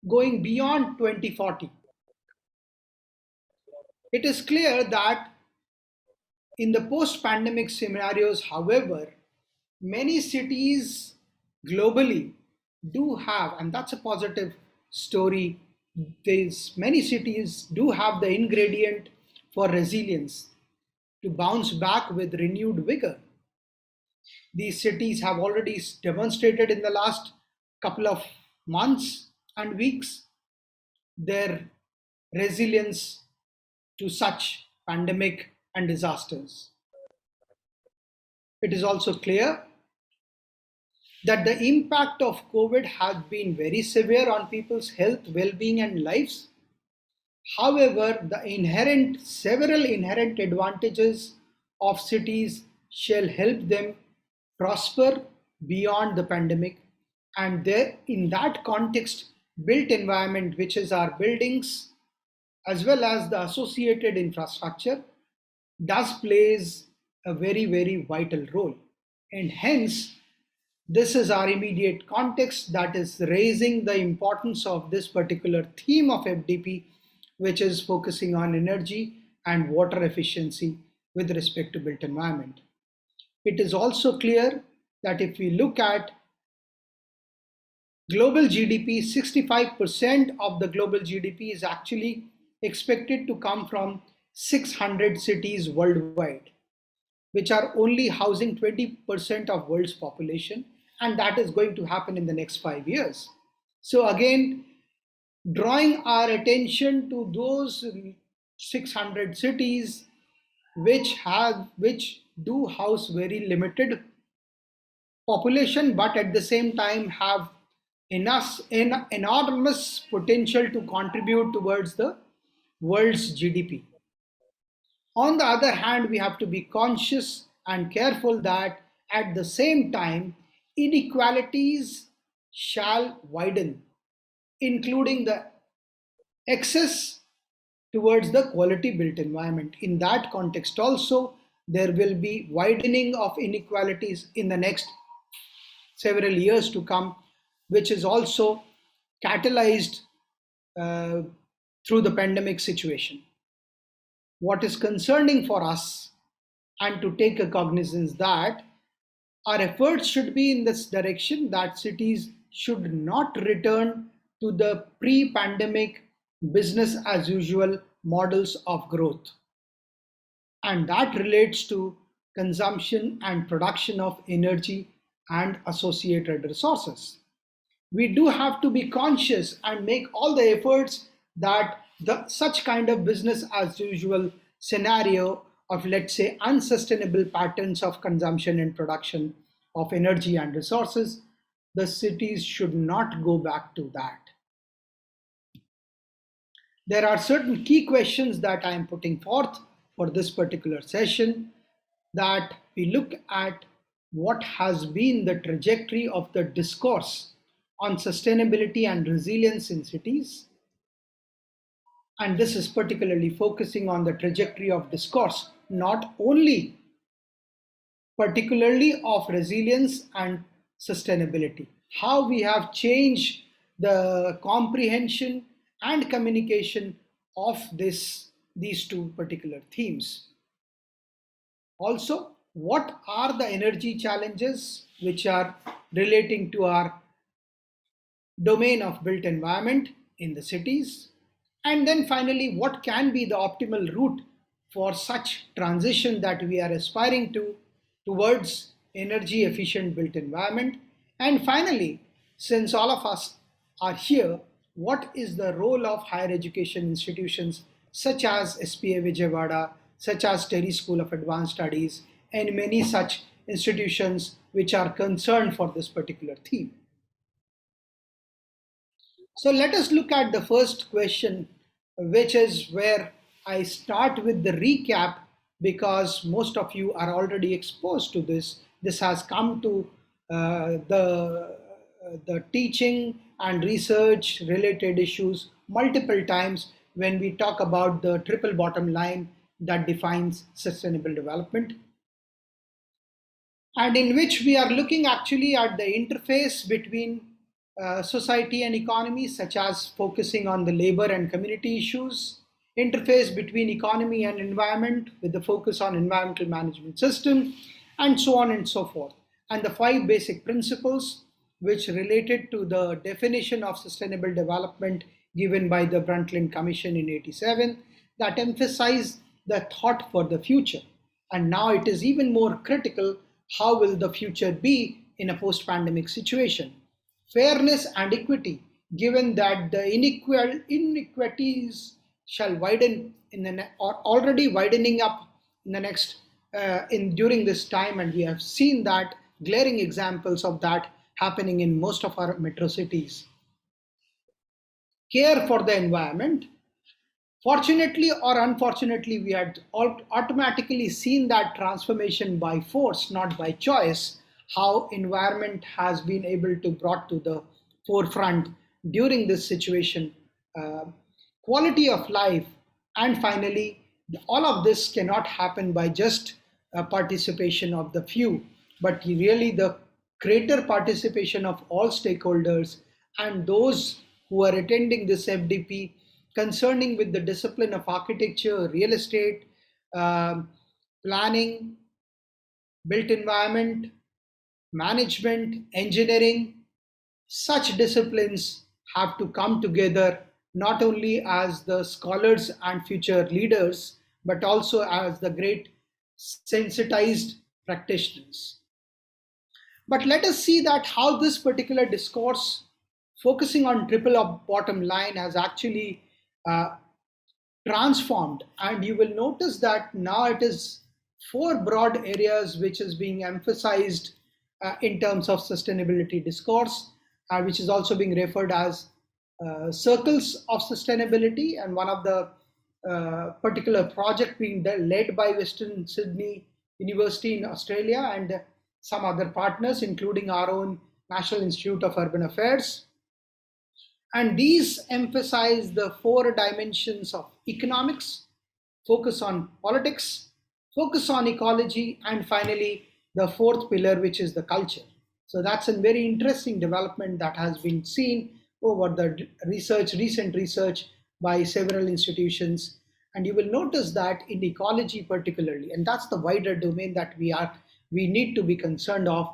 going beyond 2040. It is clear that in the post-pandemic scenarios, however, many cities globally do have, and that's a positive story, many cities do have the ingredient for resilience to bounce back with renewed vigor. These cities have already demonstrated in the last couple of months and weeks their resilience to such pandemic and disasters. It is also clear that the impact of COVID has been very severe on people's health, well-being and lives. However, several inherent advantages of cities shall help them prosper beyond the pandemic. And there, in that context, built environment, which is our buildings, as well as the associated infrastructure, does plays a very, very vital role. And hence, this is our immediate context that is raising the importance of this particular theme of FDP, which is focusing on energy and water efficiency with respect to built environment. It is also clear that if we look at global GDP, 65% of the global GDP is actually expected to come from 600 cities worldwide, which are only housing 20% of world's population, and that is going to happen in the next 5 years. So again, drawing our attention to those 600 cities which do house very limited population, but at the same time have enormous potential to contribute towards the world's GDP. On the other hand, we have to be conscious and careful that at the same time, inequalities shall widen, including the excess towards the quality built environment. In that context also, there will be widening of inequalities in the next several years to come, which is also catalyzed through the pandemic situation. What is concerning for us and to take a cognizance that our efforts should be in this direction, that cities should not return to the pre-pandemic business as usual models of growth. And that relates to consumption and production of energy and associated resources. We do have to be conscious and make all the efforts that such kind of business as usual scenario of, let's say, unsustainable patterns of consumption and production of energy and resources, the cities should not go back to that. There are certain key questions that I am putting forth for this particular session, that we look at what has been the trajectory of the discourse on sustainability and resilience in cities. And this is particularly focusing on the trajectory of discourse, not only particularly of resilience and sustainability. How we have changed the comprehension and communication of these two particular themes. Also, what are the energy challenges which are relating to our domain of built environment in the cities? And then finally, what can be the optimal route for such transition that we are aspiring to towards energy efficient built environment? And finally, since all of us are here, what is the role of higher education institutions such as SPA Vijayawada, such as TERI School of Advanced Studies, and many such institutions which are concerned for this particular theme? So let us look at the first question which is where I start with the recap because most of you are already exposed to this. This has come to the teaching and research related issues multiple times when we talk about the triple bottom line that defines sustainable development, and in which we are looking actually at the interface between society and economy, such as focusing on the labor and community issues, interface between economy and environment with the focus on environmental management system, and so on and so forth. And the 5 basic principles which related to the definition of sustainable development given by the Brundtland Commission in 87 that emphasize the thought for the future. And now it is even more critical: how will the future be in a post-pandemic situation? Fairness and equity, given that the inequalities shall widen or already widening up in the next during this time, and we have seen that glaring examples of that happening in most of our metro cities. Care for the environment. Fortunately or unfortunately, we had automatically seen that transformation by force, not by choice, how environment has been able to brought to the forefront during this situation. Quality of life, and finally, all of this cannot happen by just participation of the few, but really the greater participation of all stakeholders and those who are attending this FDP concerning with the discipline of architecture, real estate, planning, built environment, management, engineering. Such disciplines have to come together not only as the scholars and future leaders, but also as the great sensitized practitioners. But let us see that how this particular discourse focusing on triple bottom line has actually transformed, and you will notice that now it is 4 broad areas which is being emphasized in terms of sustainability discourse, which is also being referred as circles of sustainability, and one of the particular project being led by Western Sydney University in Australia and some other partners, including our own National Institute of Urban Affairs. And these emphasize the 4 dimensions of economics, focus on politics, focus on ecology, and finally the 4th pillar, which is the culture. So that's a very interesting development that has been seen over the recent research by several institutions. And you will notice that in ecology particularly, and that's the wider domain that we need to be concerned of,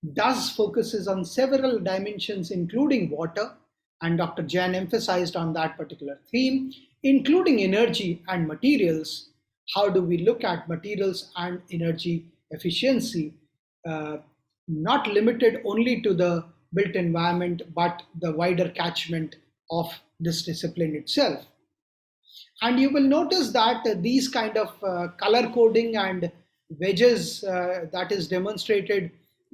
thus focuses on several dimensions, including water, and Dr. Jain emphasized on that particular theme, including energy and materials. How do we look at materials and energy efficiency, not limited only to the built environment, but the wider catchment of this discipline itself. And you will notice that these kind of color coding and wedges that is demonstrated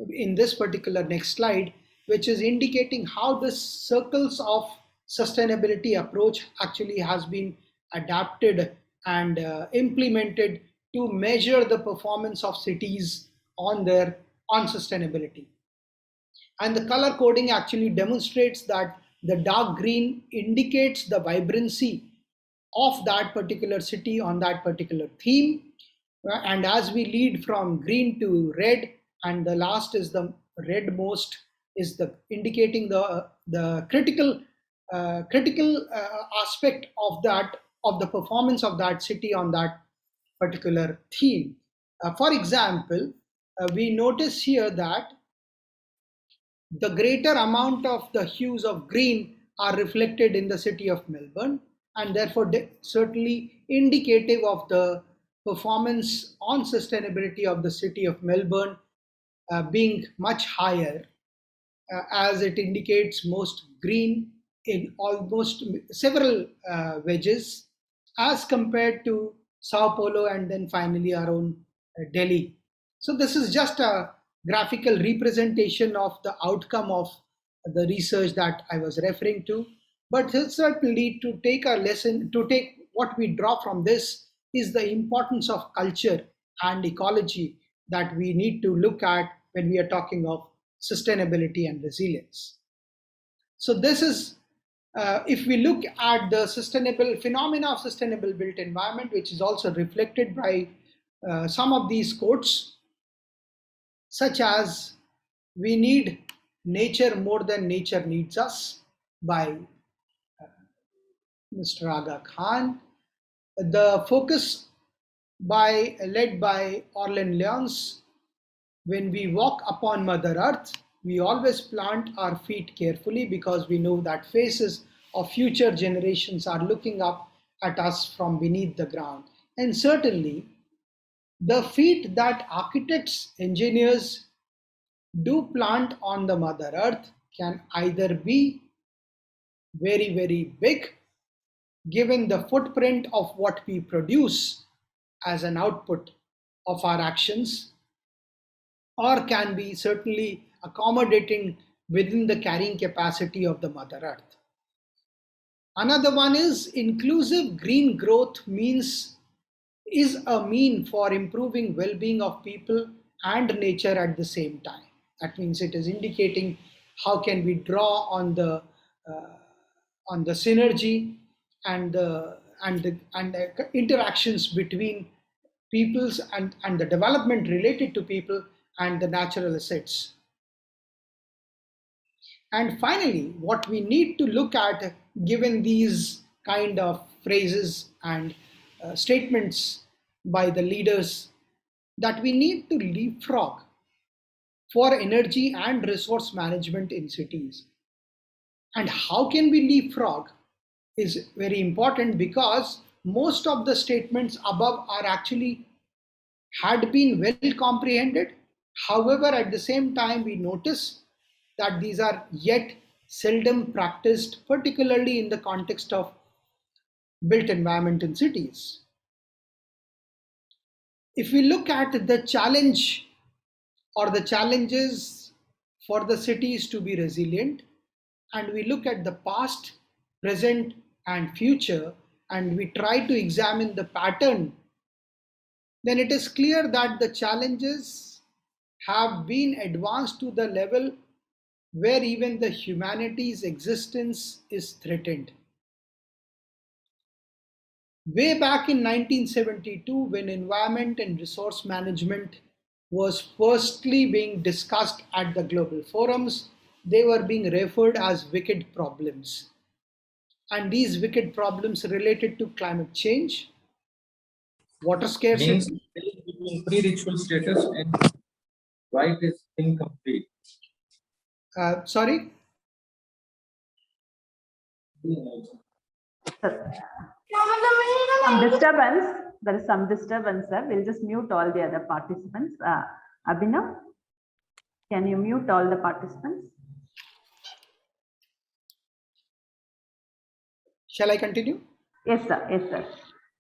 in this particular next slide, which is indicating how this circles of sustainability approach actually has been adapted and implemented to measure the performance of cities on sustainability. And the color coding actually demonstrates that the dark green indicates the vibrancy of that particular city on that particular theme. And as we lead from green to red, and the last is the red most, is the indicating the critical aspect of the performance of that city on that particular theme. For example, we notice here that the greater amount of the hues of green are reflected in the city of Melbourne, and therefore certainly indicative of the performance on sustainability of the city of Melbourne being much higher, as it indicates most green in almost several wedges as compared to Sao Paulo and then finally our own Delhi. So this is just a graphical representation of the outcome of the research that I was referring to. But certainly to take a lesson, to take what we draw from this is the importance of culture and ecology that we need to look at when we are talking of sustainability and resilience. So this is, if we look at the sustainable phenomena of sustainable built environment, which is also reflected by some of these quotes, such as we need nature more than nature needs us by Mr. Aga Khan. The focus led by Orlin Lyons, when we walk upon Mother Earth, we always plant our feet carefully because we know that faces of future generations are looking up at us from beneath the ground. And certainly, the feet that architects, engineers do plant on the Mother Earth can either be very, very big, given the footprint of what we produce as an output of our actions, or can be certainly accommodating within the carrying capacity of the Mother Earth. Another one is inclusive green growth is a mean for improving well-being of people and nature at the same time. That means it is indicating how can we draw on the synergy and the interactions between peoples and the development related to people and the natural assets. And finally, what we need to look at, given these kind of phrases and statements by the leaders, that we need to leapfrog for energy and resource management in cities. And how can we leapfrog is very important, because most of the statements above are actually had been well comprehended. However, at the same time, we notice that these are yet seldom practiced, particularly in the context of built environment in cities. If we look at the challenge or the challenges for the cities to be resilient, and we look at the past, present, and future, and we try to examine the pattern, then it is clear that the challenges have been advanced to the level where even the humanity's existence is threatened. Way back in 1972, when environment and resource management was firstly being discussed at the global forums, they were being referred as wicked problems. And these wicked problems related to climate change, water scarcity, between pre-ritual status and rite is incomplete. Sorry? Some disturbance. There is some disturbance, sir. We'll just mute all the other participants. Abhinav, can you mute all the participants? Shall I continue? Yes, sir. Yes, sir.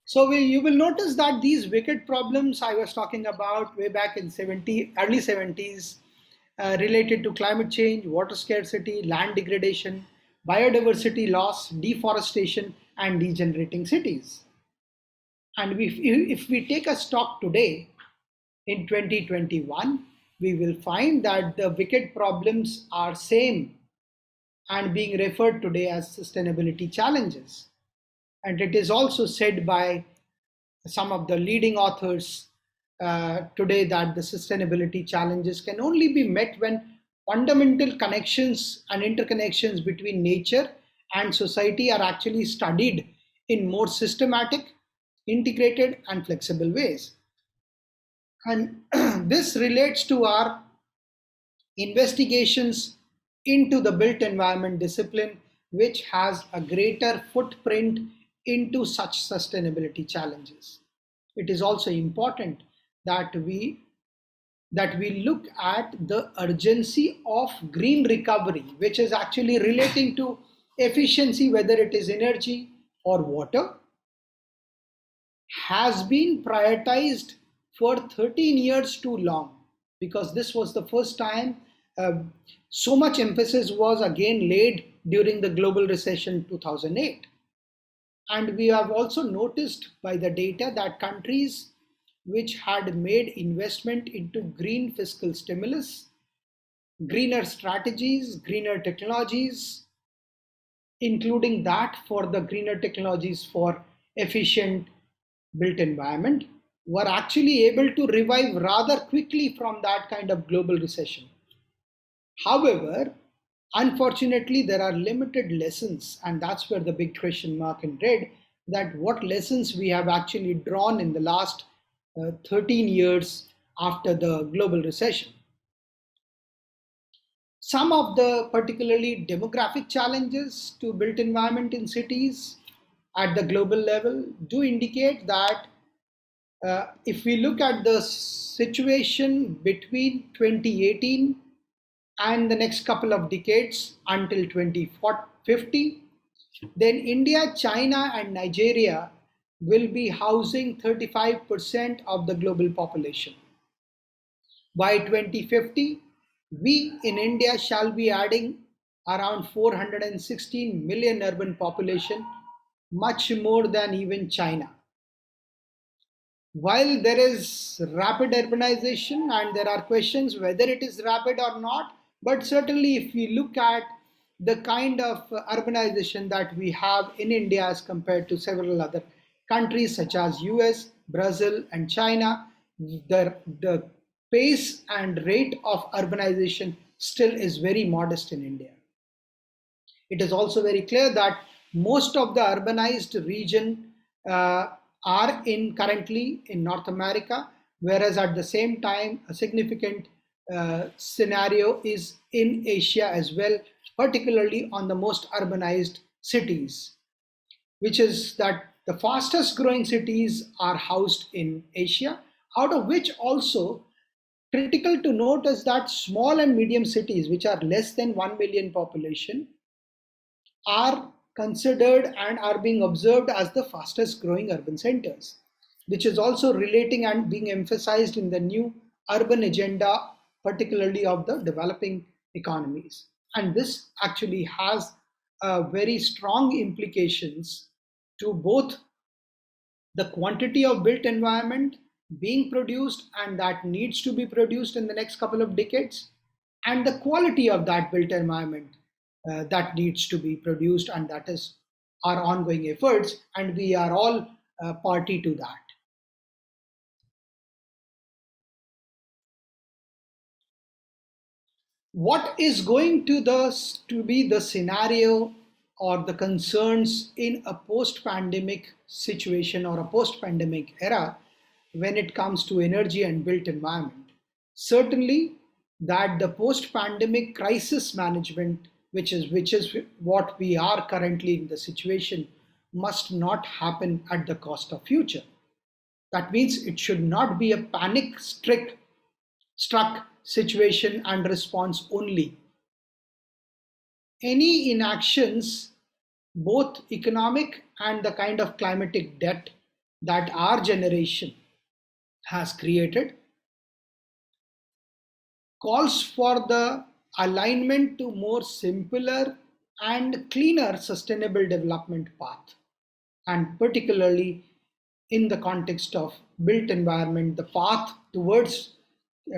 So you will notice that these wicked problems I was talking about way back in early 70s, related to climate change, water scarcity, land degradation, biodiversity loss, deforestation, and degenerating cities. And if we take a stock today, in 2021, we will find that the wicked problems are same and being referred today as sustainability challenges. And it is also said by some of the leading authors today that the sustainability challenges can only be met when fundamental connections and interconnections between nature and society are actually studied in more systematic, integrated, and flexible ways. And this relates to our investigations into the built environment discipline, which has a greater footprint into such sustainability challenges. It is also important that we look at the urgency of green recovery, which is actually relating to efficiency, whether it is energy or water, has been prioritized for 13 years too long, because this was the first time so much emphasis was again laid during the global recession 2008. And we have also noticed by the data that countries which had made investment into green fiscal stimulus, greener strategies, greener technologies, including that for the greener technologies for efficient built environment, were actually able to revive rather quickly from that kind of global recession. However, unfortunately, there are limited lessons, and that's where the big question mark in red, that what lessons we have actually drawn in the last 13 years after the global recession. Some of the particularly demographic challenges to built environment in cities at the global level do indicate that if we look at the situation between 2018 and the next couple of decades until 2050, then India, China, and Nigeria will be housing 35% of the global population. By 2050, we in India shall be adding around 416 million urban population, much more than even China. While there is rapid urbanization and there are questions whether it is rapid or not, but certainly if we look at the kind of urbanization that we have in India as compared to several other countries such as US, Brazil, and China, the pace and rate of urbanization still is very modest in India. It is also very clear that most of the urbanized region are currently in North America, whereas at the same time a significant scenario is in Asia as well, particularly on the most urbanized cities, which is that the fastest growing cities are housed in Asia, out of which also critical to note is that small and medium cities, which are less than 1 million population, are considered and are being observed as the fastest growing urban centers, which is also relating and being emphasized in the new urban agenda, particularly of the developing economies. And this actually has very strong implications to both the quantity of built environment being produced and that needs to be produced in the next couple of decades, and the quality of that built environment that needs to be produced, and that is our ongoing efforts, and we are all party to that. What is going to be the scenario or the concerns in a post-pandemic situation or a post-pandemic era when it comes to energy and built environment? Certainly that the post-pandemic crisis management, which is what we are currently in the situation, must not happen at the cost of future. That means it should not be a panic struck situation and response only. Any inactions, both economic and the kind of climatic debt that our generation has created, calls for the alignment to more simpler and cleaner sustainable development path, and particularly in the context of built environment, the path towards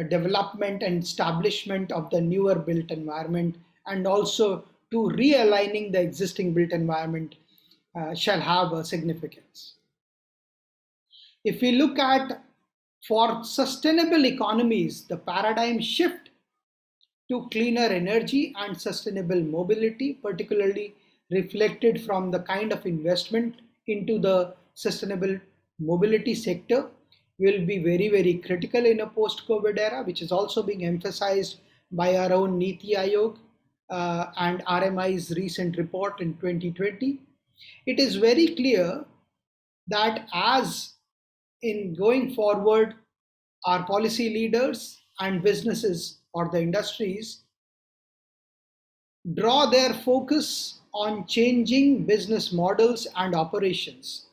development and establishment of the newer built environment, and also to realigning the existing built environment shall have a significance. If we look at, for sustainable economies, the paradigm shift to cleaner energy and sustainable mobility, particularly reflected from the kind of investment into the sustainable mobility sector, will be very, very critical in a post-COVID era, which is also being emphasized by our own Niti Aayog and RMI's recent report in 2020. It is very clear that as in going forward, our policy leaders and businesses or the industries draw their focus on changing business models and operations,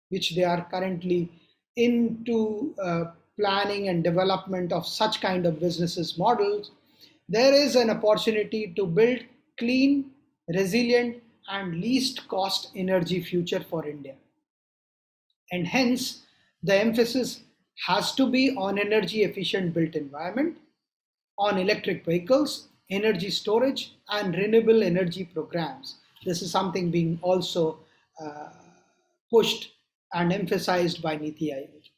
which they are currently into planning and development of such kind of businesses models, there is an opportunity to build clean, resilient, and least cost energy future for India. And hence, the emphasis has to be on energy efficient built environment, on electric vehicles, energy storage, and renewable energy programs. This is something being also pushed and emphasized by Niti Aayog.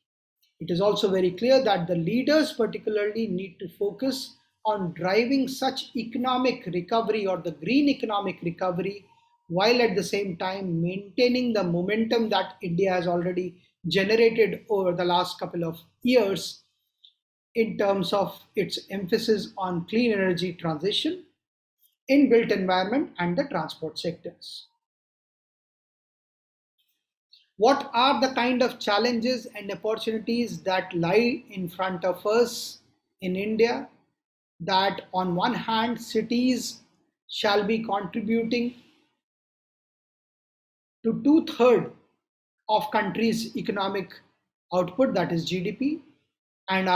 It is also very clear that the leaders particularly need to focus on driving such economic recovery or the green economic recovery, while at the same time maintaining the momentum that India has already generated over the last couple of years in terms of its emphasis on clean energy transition in built environment and the transport sectors. What are the kind of challenges and opportunities that lie in front of us in India? That on one hand, cities shall be contributing to 2/3 of country's economic output, that is GDP, and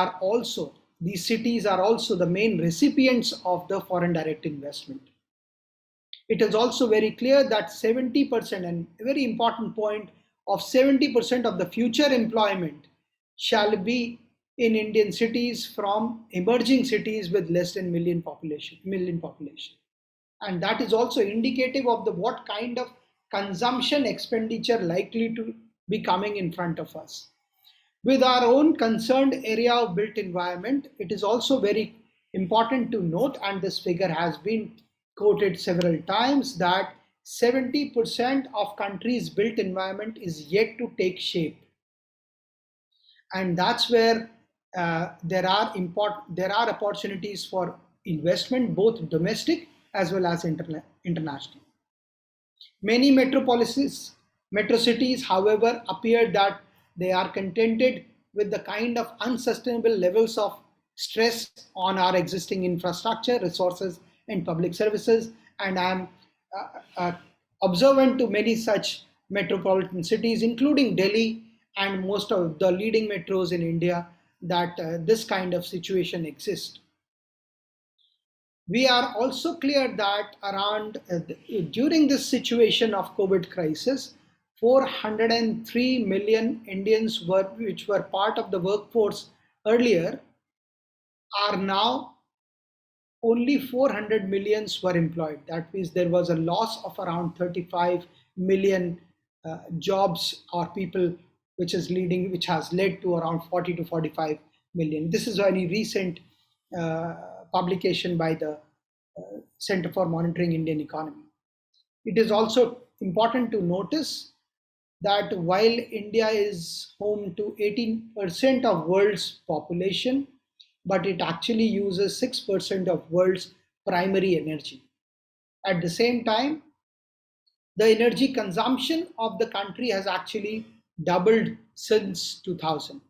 these cities are also the main recipients of the foreign direct investment. It is also very clear that 70%, and a very important point, of 70% of the future employment shall be in Indian cities from emerging cities with less than million population. And that is also indicative of what kind of consumption expenditure likely to be coming in front of us. With our own concerned area of built environment, it is also very important to note, and this figure has been quoted several times, that 70% of country's built environment is yet to take shape. And that's where there are opportunities for investment, both domestic as well as international. Many metro cities, however, appear that they are contented with the kind of unsustainable levels of stress on our existing infrastructure, resources, and public services. And I'm observant to many such metropolitan cities, including Delhi and most of the leading metros in India, that this kind of situation exists. We are also clear that during this situation of COVID crisis, 403 million Indians which were part of the workforce earlier are now only 400 millions were employed. That means there was a loss of around 35 million jobs or people, which has led to around 40 to 45 million. This is a very recent publication by the Center for Monitoring Indian Economy. It is also important to notice that while India is home to 18% of world's population, but it actually uses 6% of world's primary energy. At the same time, the energy consumption of the country has actually doubled since 2000.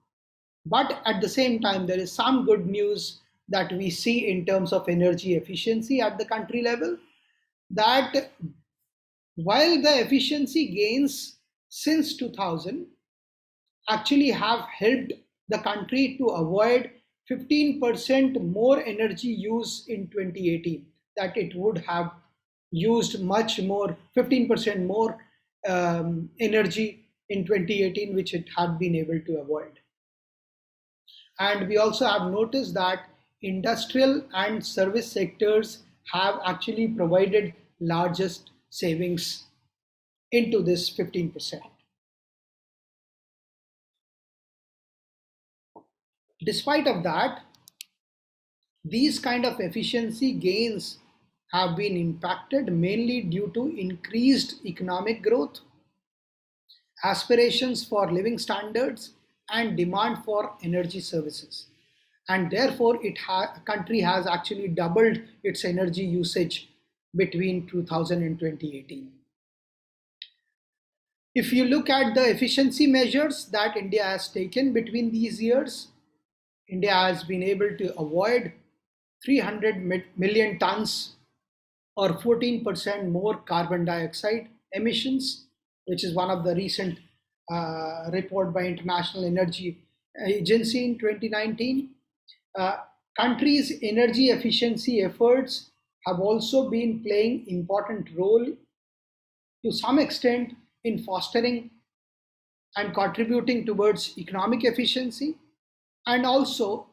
But at the same time, there is some good news that we see in terms of energy efficiency at the country level, that while the efficiency gains since 2000 actually have helped the country to avoid 15% more energy use in 2018, that it would have used much more, 15% more energy in 2018, which it had been able to avoid. And we also have noticed that industrial and service sectors have actually provided largest savings into this 15%. Despite of that, these kind of efficiency gains have been impacted mainly due to increased economic growth, aspirations for living standards, and demand for energy services. And therefore, country has actually doubled its energy usage between 2000 and 2018. If you look at the efficiency measures that India has taken between these years, India has been able to avoid 300 million tons or 14% more carbon dioxide emissions, which is one of the recent report by International Energy Agency in 2019. Countries' energy efficiency efforts have also been playing important role to some extent in fostering and contributing towards economic efficiency, and also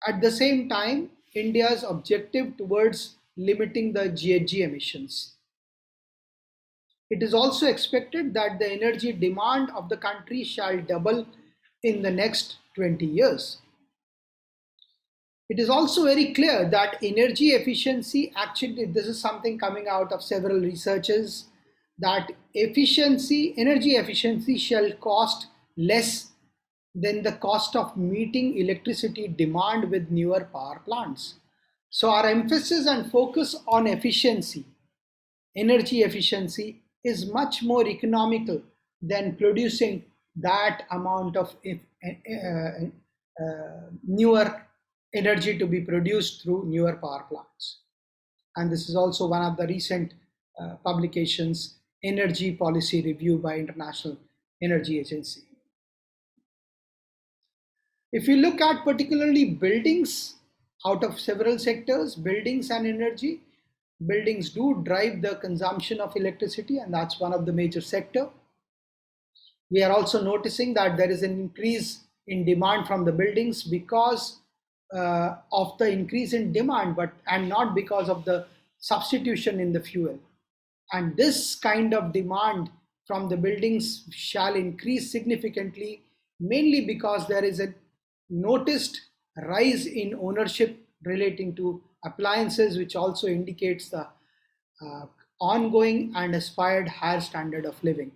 at the same time India's objective towards limiting the GHG emissions. It is also expected that the energy demand of the country shall double in the next 20 years. It is also very clear that energy efficiency, actually this is something coming out of several researches, that energy efficiency shall cost less than the cost of meeting electricity demand with newer power plants. So our emphasis and focus on efficiency, energy efficiency, is much more economical than producing that amount of newer energy to be produced through newer power plants. And this is also one of the recent publications, Energy Policy Review by International Energy Agency. If you look at particularly buildings, out of several sectors, buildings and energy, buildings do drive the consumption of electricity, and that's one of the major sector. We are also noticing that there is an increase in demand from the buildings because of the increase in demand, and not because of the substitution in the fuel. And this kind of demand from the buildings shall increase significantly, mainly because there is a noticed rise in ownership relating to appliances, which also indicates the ongoing and aspired higher standard of living.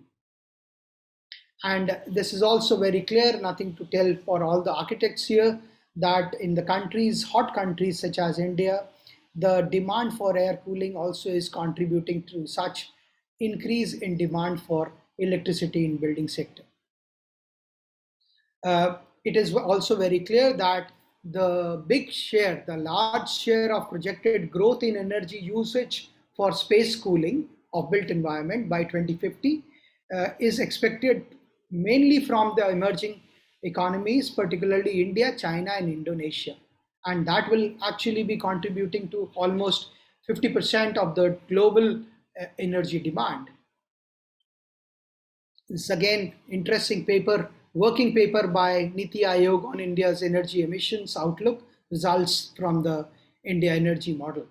And this is also very clear, nothing to tell for all the architects here, that in the countries, hot countries such as India, the demand for air cooling also is contributing to such increase in demand for electricity in building sector. It is also very clear that the large share of projected growth in energy usage for space cooling of built environment by 2050 is expected mainly from the emerging economies, particularly India, China, and Indonesia. And that will actually be contributing to almost 50% of the global energy demand. This is again interesting paper, working paper by Niti Aayog on India's energy emissions outlook, results from the India energy model.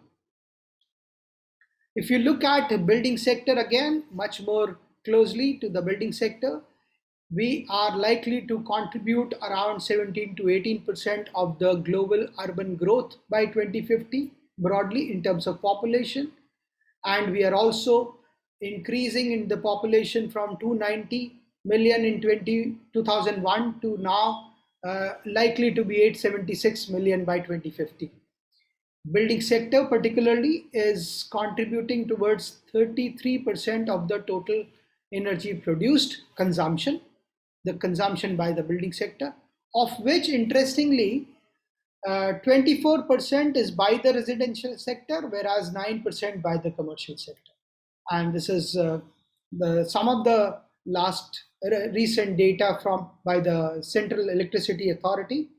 If you look at the building sector again, much more closely to the building sector, we are likely to contribute around 17 to 18% of the global urban growth by 2050, broadly in terms of population. And we are also increasing in the population from 290 million in 2001 to now likely to be 876 million by 2050. Building sector particularly is contributing towards 33% of the total energy produced consumption, the consumption by the building sector, of which interestingly 24% is by the residential sector, whereas 9% by the commercial sector. And this is some of the last recent data by the Central Electricity Authority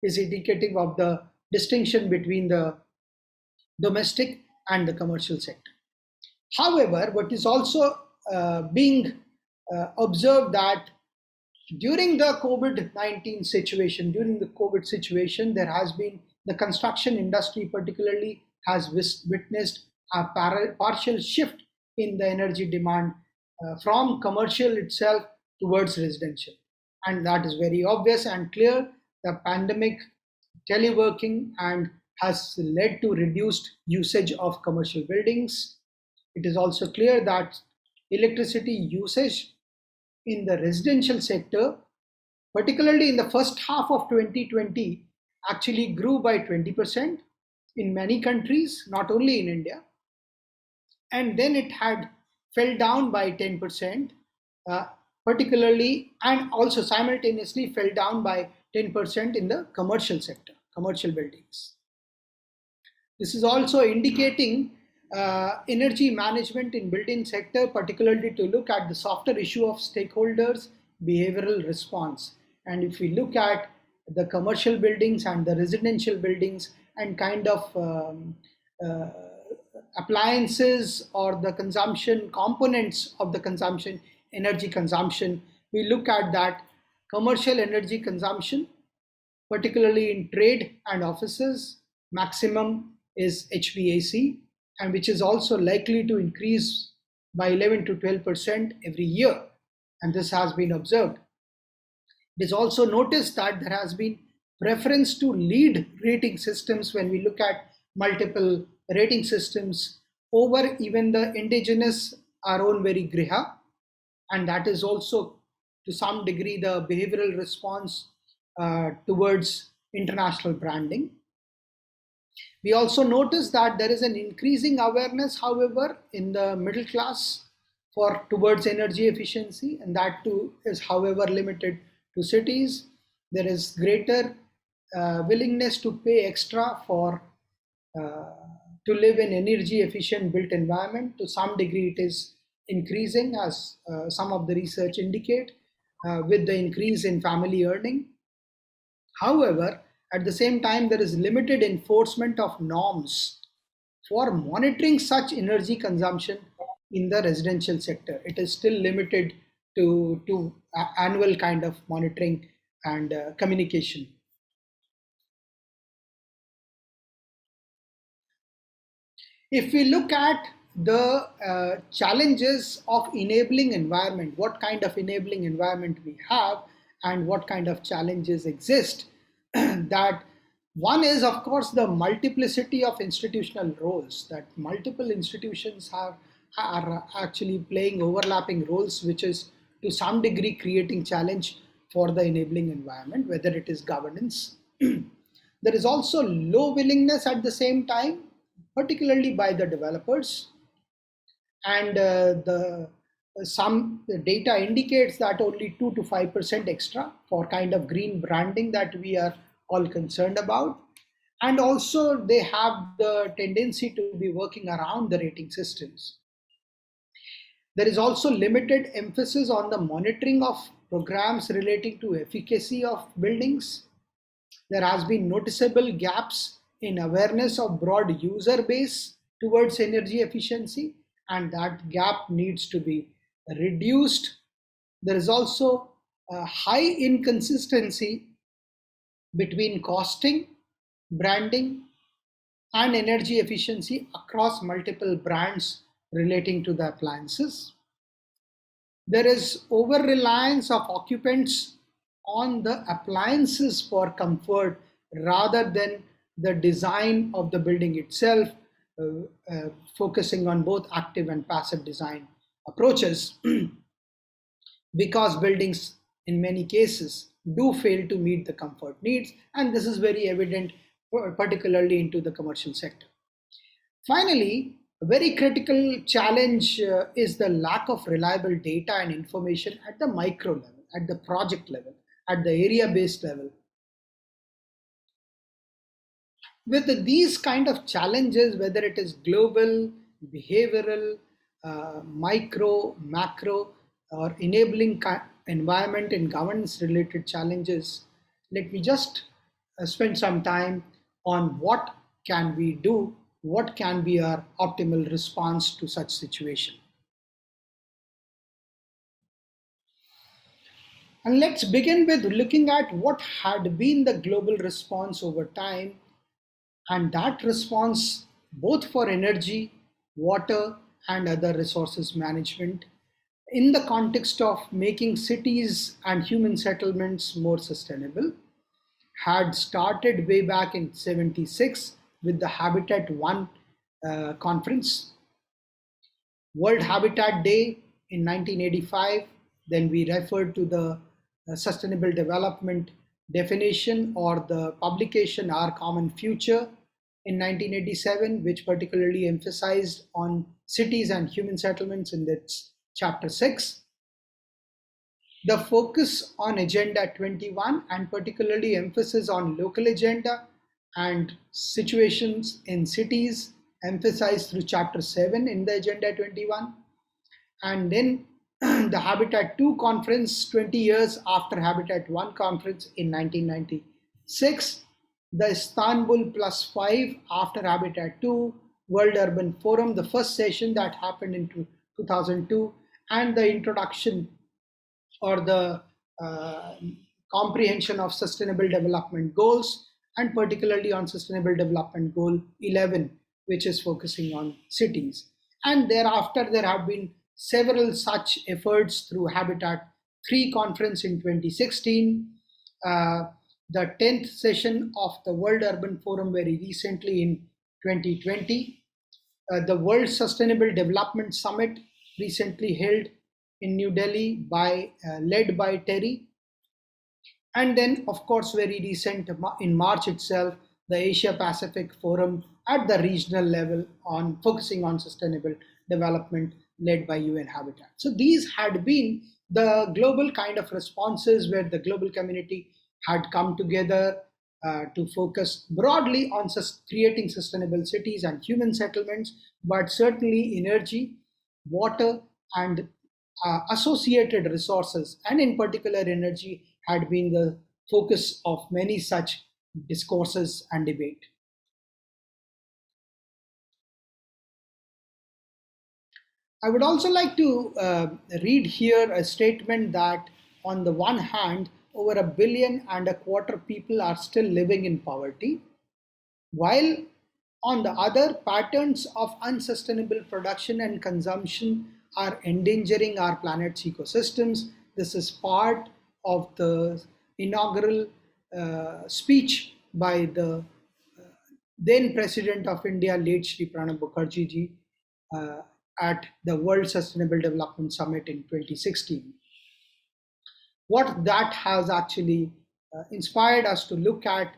is indicative of the distinction between the domestic and the commercial sector. However, what is also being observed that during the COVID-19 situation, there has been the construction industry particularly has witnessed a partial shift in the energy demand from commercial itself towards residential. And that is very obvious and clear. The pandemic, teleworking, and has led to reduced usage of commercial buildings. It is also clear that electricity usage in the residential sector, particularly in the first half of 2020, actually grew by 20% in many countries, not only in India. And then it had fell down by 10%, particularly, and also simultaneously fell down by 10% in the commercial sector, commercial buildings. This is also indicating energy management in building sector, particularly to look at the softer issue of stakeholders' behavioral response. And if we look at the commercial buildings and the residential buildings and kind of appliances or the consumption components of the consumption, energy consumption, we look at that commercial energy consumption, particularly in trade and offices, maximum is HVAC, and which is also likely to increase by 11 to 12% every year. And this has been observed. It is also noticed that there has been preference to lead rating systems when we look at multiple rating systems over even the indigenous, our own very Griha. And that is also to some degree the behavioral response towards international branding. We also notice that there is an increasing awareness, however, in the middle class towards energy efficiency, and that too is, however, limited to cities. There is greater willingness to pay extra for to live in energy efficient built environment. To some degree, it is increasing, as some of the research indicate, with the increase in family earning. However, at the same time, there is limited enforcement of norms for monitoring such energy consumption in the residential sector. It is still limited to annual kind of monitoring and communication. If we look at the challenges of enabling environment, what kind of enabling environment we have and what kind of challenges exist, that one is, of course, the multiplicity of institutional roles, that multiple institutions are actually playing overlapping roles, which is to some degree creating challenge for the enabling environment, whether it is governance. There is also low willingness at the same time, particularly by the developers, and some data indicates that only 2 to 5% extra for kind of green branding that we are all concerned about. And also they have the tendency to be working around the rating systems. There is also limited emphasis on the monitoring of programs relating to efficacy of buildings. There has been noticeable gaps in awareness of broad user base towards energy efficiency, and that gap needs to be reduced. There is also a high inconsistency between costing, branding, and energy efficiency across multiple brands relating to the appliances. There is over-reliance of occupants on the appliances for comfort rather than the design of the building itself, focusing on both active and passive design approaches, because buildings in many cases do fail to meet the comfort needs, and this is very evident particularly into the commercial sector. Finally, a very critical challenge is the lack of reliable data and information at the micro level, at the project level, at the area-based level. With these kind of challenges, whether it is global, behavioral, micro, macro, or enabling environment and governance related challenges, let me just spend some time on what can we do, what can be our optimal response to such situation. And let's begin with looking at what had been the global response over time, and that response both for energy, water, and other resources management in the context of making cities and human settlements more sustainable had started way back in 76 with the Habitat 1 conference, World Habitat Day in 1985. Then we referred to the Sustainable Development definition or the publication Our Common Future in 1987, which particularly emphasized on cities and human settlements in its chapter 6. The focus on Agenda 21 and particularly emphasis on local agenda and situations in cities emphasized through chapter 7 in the Agenda 21. And then the Habitat 2 conference 20 years after Habitat 1 conference in 1996, the Istanbul +5 after Habitat 2, World Urban Forum, the first session that happened in 2002, and the introduction or the comprehension of Sustainable Development Goals, and particularly on Sustainable Development Goal 11, which is focusing on cities. And thereafter, there have been several such efforts through Habitat 3 conference in 2016, the 10th session of the World Urban Forum very recently in 2020, the World Sustainable Development Summit recently held in New Delhi led by TERI. And then, of course, very recent in March itself, the Asia Pacific Forum at the regional level on focusing on sustainable development led by UN Habitat. So these had been the global kind of responses where the global community had come together to focus broadly on creating sustainable cities and human settlements, but certainly energy, water, and associated resources, and in particular energy, had been the focus of many such discourses and debate. I would also like to read here a statement that on the one hand, over 1.25 billion people are still living in poverty, while on the other, patterns of unsustainable production and consumption are endangering our planet's ecosystems. This is part of the inaugural speech by the then President of India, late Shri Pranab Mukherjee ji, at the World Sustainable Development Summit in 2016. What that has actually inspired us to look at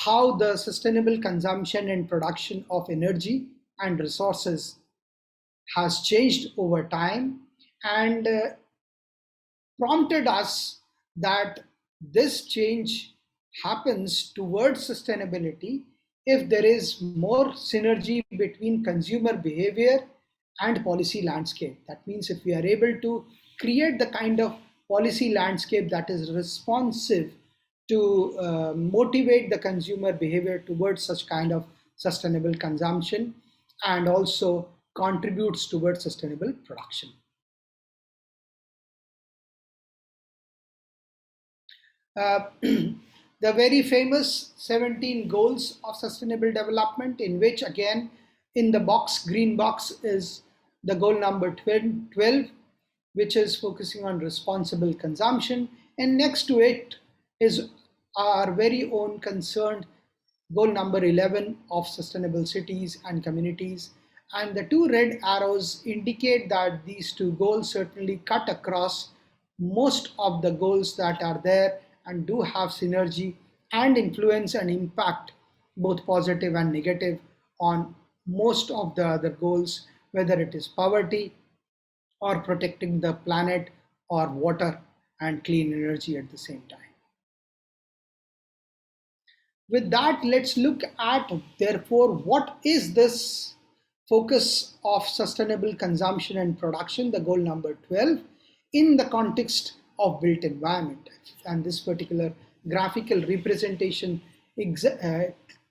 how the sustainable consumption and production of energy and resources has changed over time, and prompted us that this change happens towards sustainability if there is more synergy between consumer behavior and policy landscape. That means if we are able to create the kind of policy landscape that is responsive to motivate the consumer behavior towards such kind of sustainable consumption, and also contributes towards sustainable production. The very famous 17 goals of sustainable development, in which again in the green box is the goal number 12, which is focusing on responsible consumption, and next to it is our very own concerned goal number 11 of sustainable cities and communities. And the two red arrows indicate that these two goals certainly cut across most of the goals that are there and do have synergy and influence and impact, both positive and negative, on most of the other goals, whether it is poverty or protecting the planet or water and clean energy at the same time. With that, let's look at, therefore, what is this focus of sustainable consumption and production, the goal number 12, in the context of built environment. And this particular graphical representation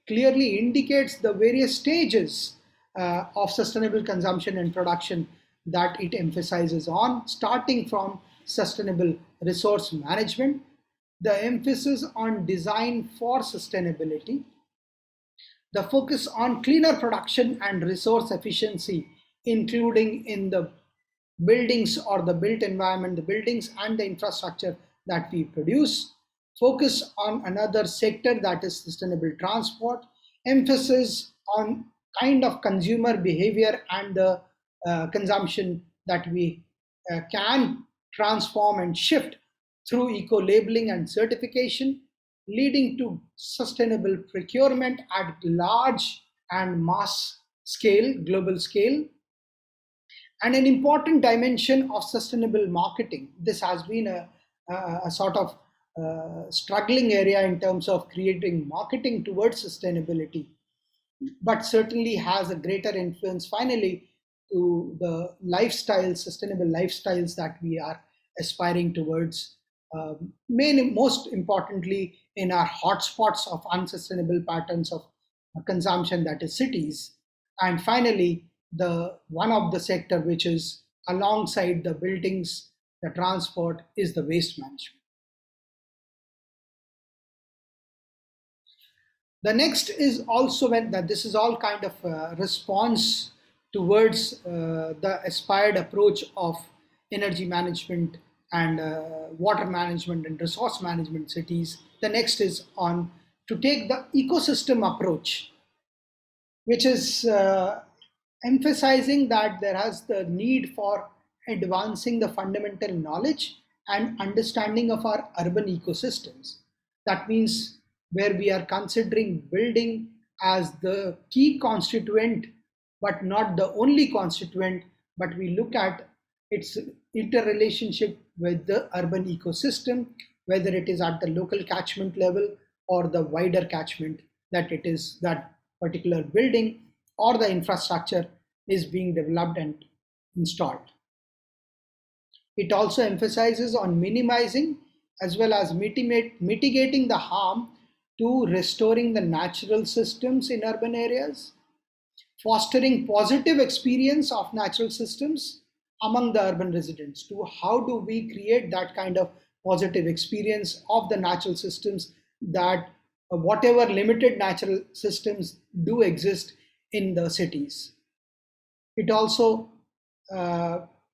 clearly indicates the various stages of sustainable consumption and production that it emphasizes on, starting from sustainable resource management, the emphasis on design for sustainability, the focus on cleaner production and resource efficiency, including in the buildings or the built environment, the buildings and the infrastructure that we produce, focus on another sector, that is sustainable transport, emphasis on kind of consumer behavior and the consumption that we can transform and shift through eco-labeling and certification, leading to sustainable procurement at large and mass scale, global scale, and an important dimension of sustainable marketing. This has been a sort of struggling area in terms of creating marketing towards sustainability, but certainly has a greater influence finally to the lifestyles, sustainable lifestyles that we are aspiring towards, most importantly in our hotspots of unsustainable patterns of consumption, that is cities. And finally, the one of the sector which is alongside the buildings, the transport, is the waste management. The next is also when that this is all kind of a response towards the aspired approach of energy management and water management and resource management cities. The next is on to take the ecosystem approach, which is emphasizing that there has the need for advancing the fundamental knowledge and understanding of our urban ecosystems. That means where we are considering building as the key constituent, but not the only constituent, but we look at its interrelationship with the urban ecosystem, whether it is at the local catchment level or the wider catchment that it is that particular building or the infrastructure is being developed and installed. It also emphasizes on minimizing as well as mitigating the harm to restoring the natural systems in urban areas, fostering positive experience of natural systems among the urban residents. To how do we create that kind of positive experience of the natural systems, that whatever limited natural systems do exist in the cities. It also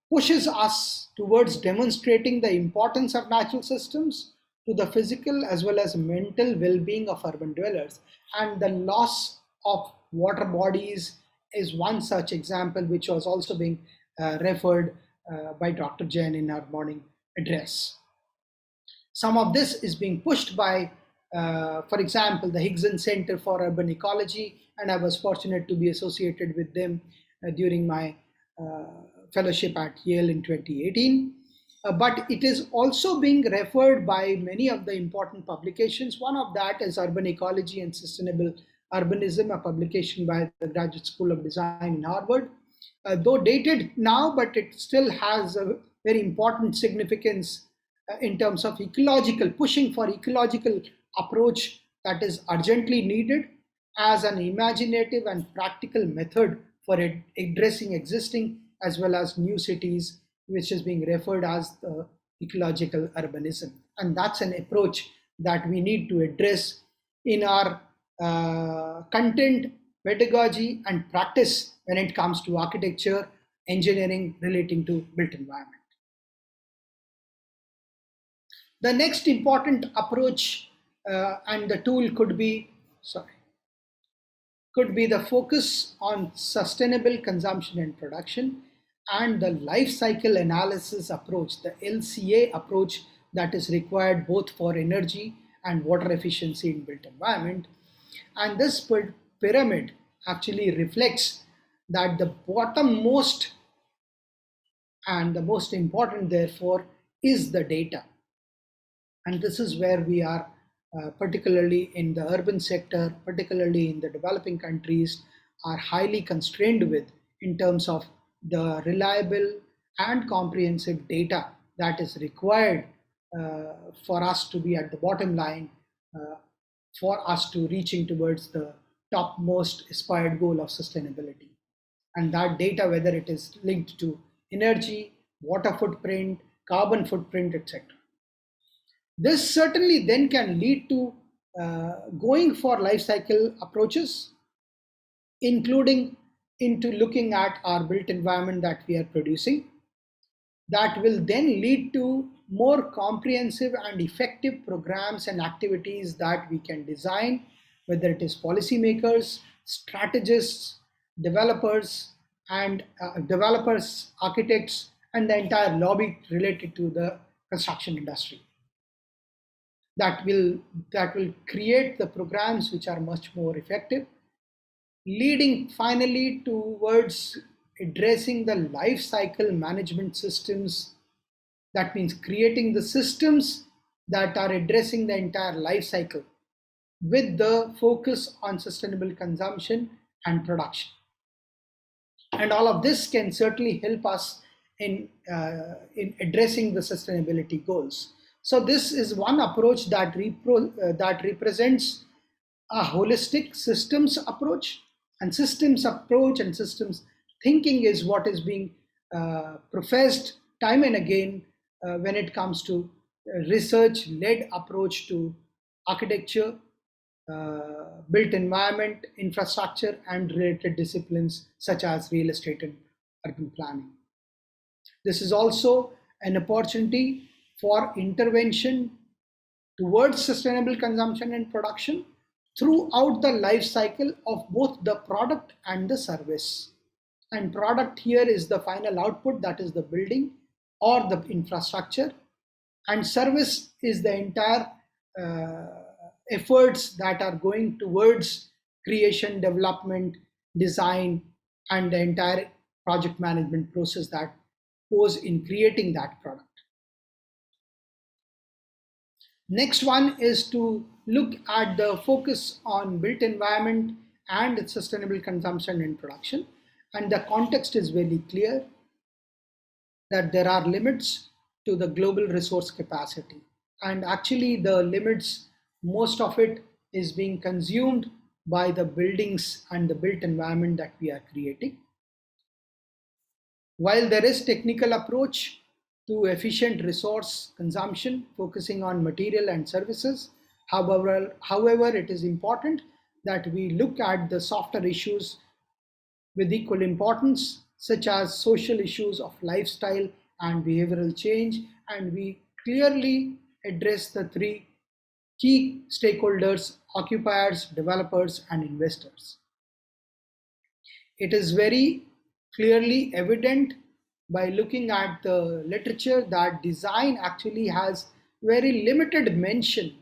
pushes us towards demonstrating the importance of natural systems to the physical as well as mental well-being of urban dwellers. And the loss of water bodies is one such example, which was also being referred by Dr. Jain in our morning address. Some of this is being pushed by, for example, the Higson Center for Urban Ecology, and I was fortunate to be associated with them during my fellowship at Yale in 2018. But it is also being referred by many of the important publications. One of that is Urban Ecology and Sustainable Urbanism, a publication by the Graduate School of Design in Harvard. Though dated now, but it still has a very important significance in terms of ecological, pushing for ecological approach that is urgently needed as an imaginative and practical method for addressing existing as well as new cities, which is being referred as the ecological urbanism. And that's an approach that we need to address in our content, pedagogy, and practice when it comes to architecture, engineering relating to built environment. The next important approach and the tool could be the focus on sustainable consumption and production, and the life cycle analysis approach, the LCA approach, that is required both for energy and water efficiency in built environment. And this pyramid actually reflects that the bottommost and the most important, therefore, is the data. And this is where we are, particularly in the urban sector, particularly in the developing countries, are highly constrained with in terms of the reliable and comprehensive data that is required for us to be at the bottom line, for us to reaching towards the topmost aspired goal of sustainability. And that data, whether it is linked to energy, water footprint, carbon footprint, etc. This certainly then can lead to going for life cycle approaches, including into looking at our built environment that we are producing. That will then lead to more comprehensive and effective programs and activities that we can design, whether it is policymakers, strategists, developers, and architects, and the entire lobby related to the construction industry. That will create the programs which are much more effective, leading finally towards addressing the life cycle management systems. That means creating the systems that are addressing the entire life cycle with the focus on sustainable consumption and production. And all of this can certainly help us in addressing the sustainability goals. So this is one approach that represents a holistic systems approach, and systems approach and systems thinking is what is being professed time and again when it comes to research-led approach to architecture, built environment, infrastructure, and related disciplines such as real estate and urban planning. This is also an opportunity for intervention towards sustainable consumption and production throughout the life cycle of both the product and the service. And product here is the final output, that is the building or the infrastructure, and service is the entire efforts that are going towards creation, development, design, and the entire project management process that goes in creating that product. Next one is to look at the focus on built environment and sustainable consumption and production. And the context is very clear that there are limits to the global resource capacity. And actually the limits, most of it is being consumed by the buildings and the built environment that we are creating. While there is technical approach to efficient resource consumption, focusing on material and services, however, it is important that we look at the softer issues with equal importance, such as social issues of lifestyle and behavioral change, and we clearly address the three key stakeholders: occupiers, developers, and investors. It is very clearly evident by looking at the literature that design actually has very limited mention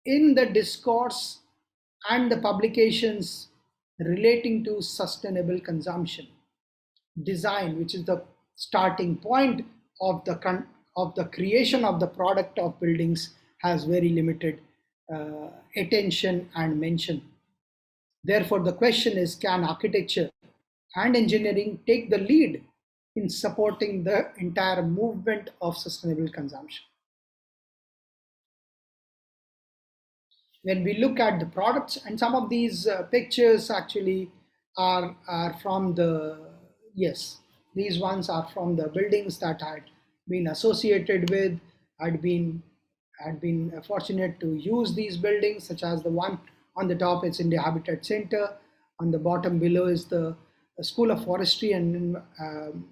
in the discourse and the publications relating to sustainable consumption. Design, which is the starting point of the creation of the product of buildings, has very limited attention and mention. Therefore, the question is, can architecture and engineering take the lead in supporting the entire movement of sustainable consumption? When we look at the products, and some of these pictures actually are from the, yes, these ones are from the buildings that I had been associated with. Had been fortunate to use these buildings, such as the one on the top, it's India Habitat Center. On the bottom below is the School of Forestry, and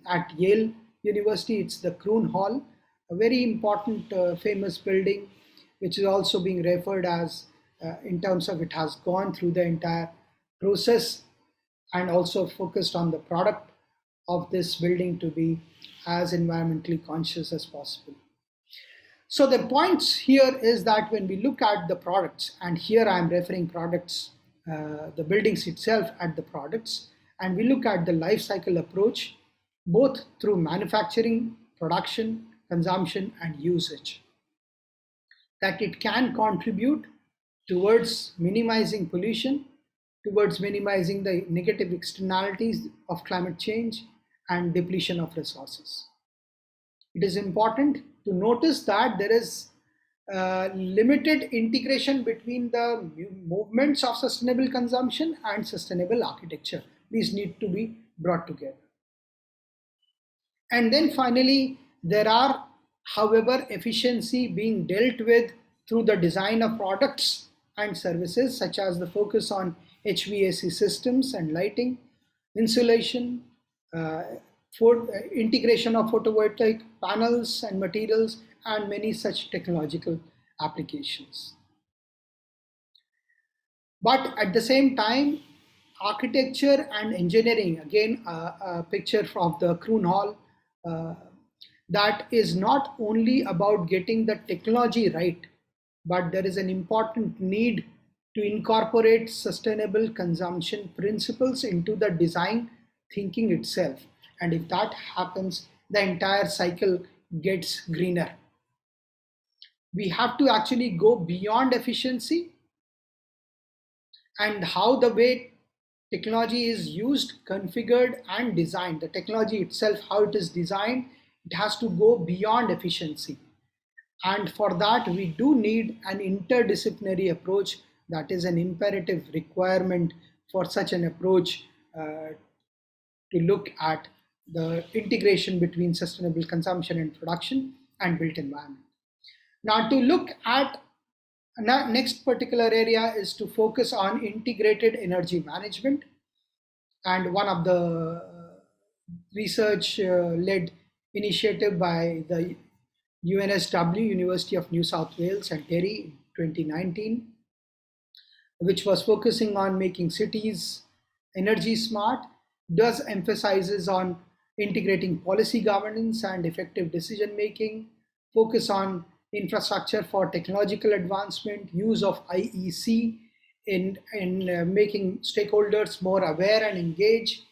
at Yale University, it's the Kroon Hall, a very important famous building, which is also being referred as, in terms of it has gone through the entire process and also focused on the product of this building to be as environmentally conscious as possible. So the points here is that when we look at the products, and here I'm referring products, the buildings itself at the products, and we look at the life cycle approach, both through manufacturing, production, consumption, and usage, that it can contribute towards minimizing pollution, towards minimizing the negative externalities of climate change and depletion of resources. It is important to notice that there is limited integration between the movements of sustainable consumption and sustainable architecture. These need to be brought together. And then finally, there are, however, efficiency being dealt with through the design of products and services, such as the focus on HVAC systems and lighting, insulation, integration of photovoltaic panels and materials, and many such technological applications. But at the same time, architecture and engineering, again a picture from the Kroon Hall, that is not only about getting the technology right, but there is an important need to incorporate sustainable consumption principles into the design thinking itself. And if that happens, the entire cycle gets greener. We have to actually go beyond efficiency, and how the way technology is used, configured, and designed. The technology itself, how it is designed, it has to go beyond efficiency. And for that, we do need an interdisciplinary approach that is an imperative requirement for such an approach to look at the integration between sustainable consumption and production and built environment. Now, to look at next particular area is to focus on integrated energy management, and one of the research led initiative by the UNSW, University of New South Wales, and TERI in 2019, which was focusing on making cities energy smart, does emphasizes on integrating policy governance and effective decision making, focus on infrastructure for technological advancement, use of IEC in making stakeholders more aware and engaged,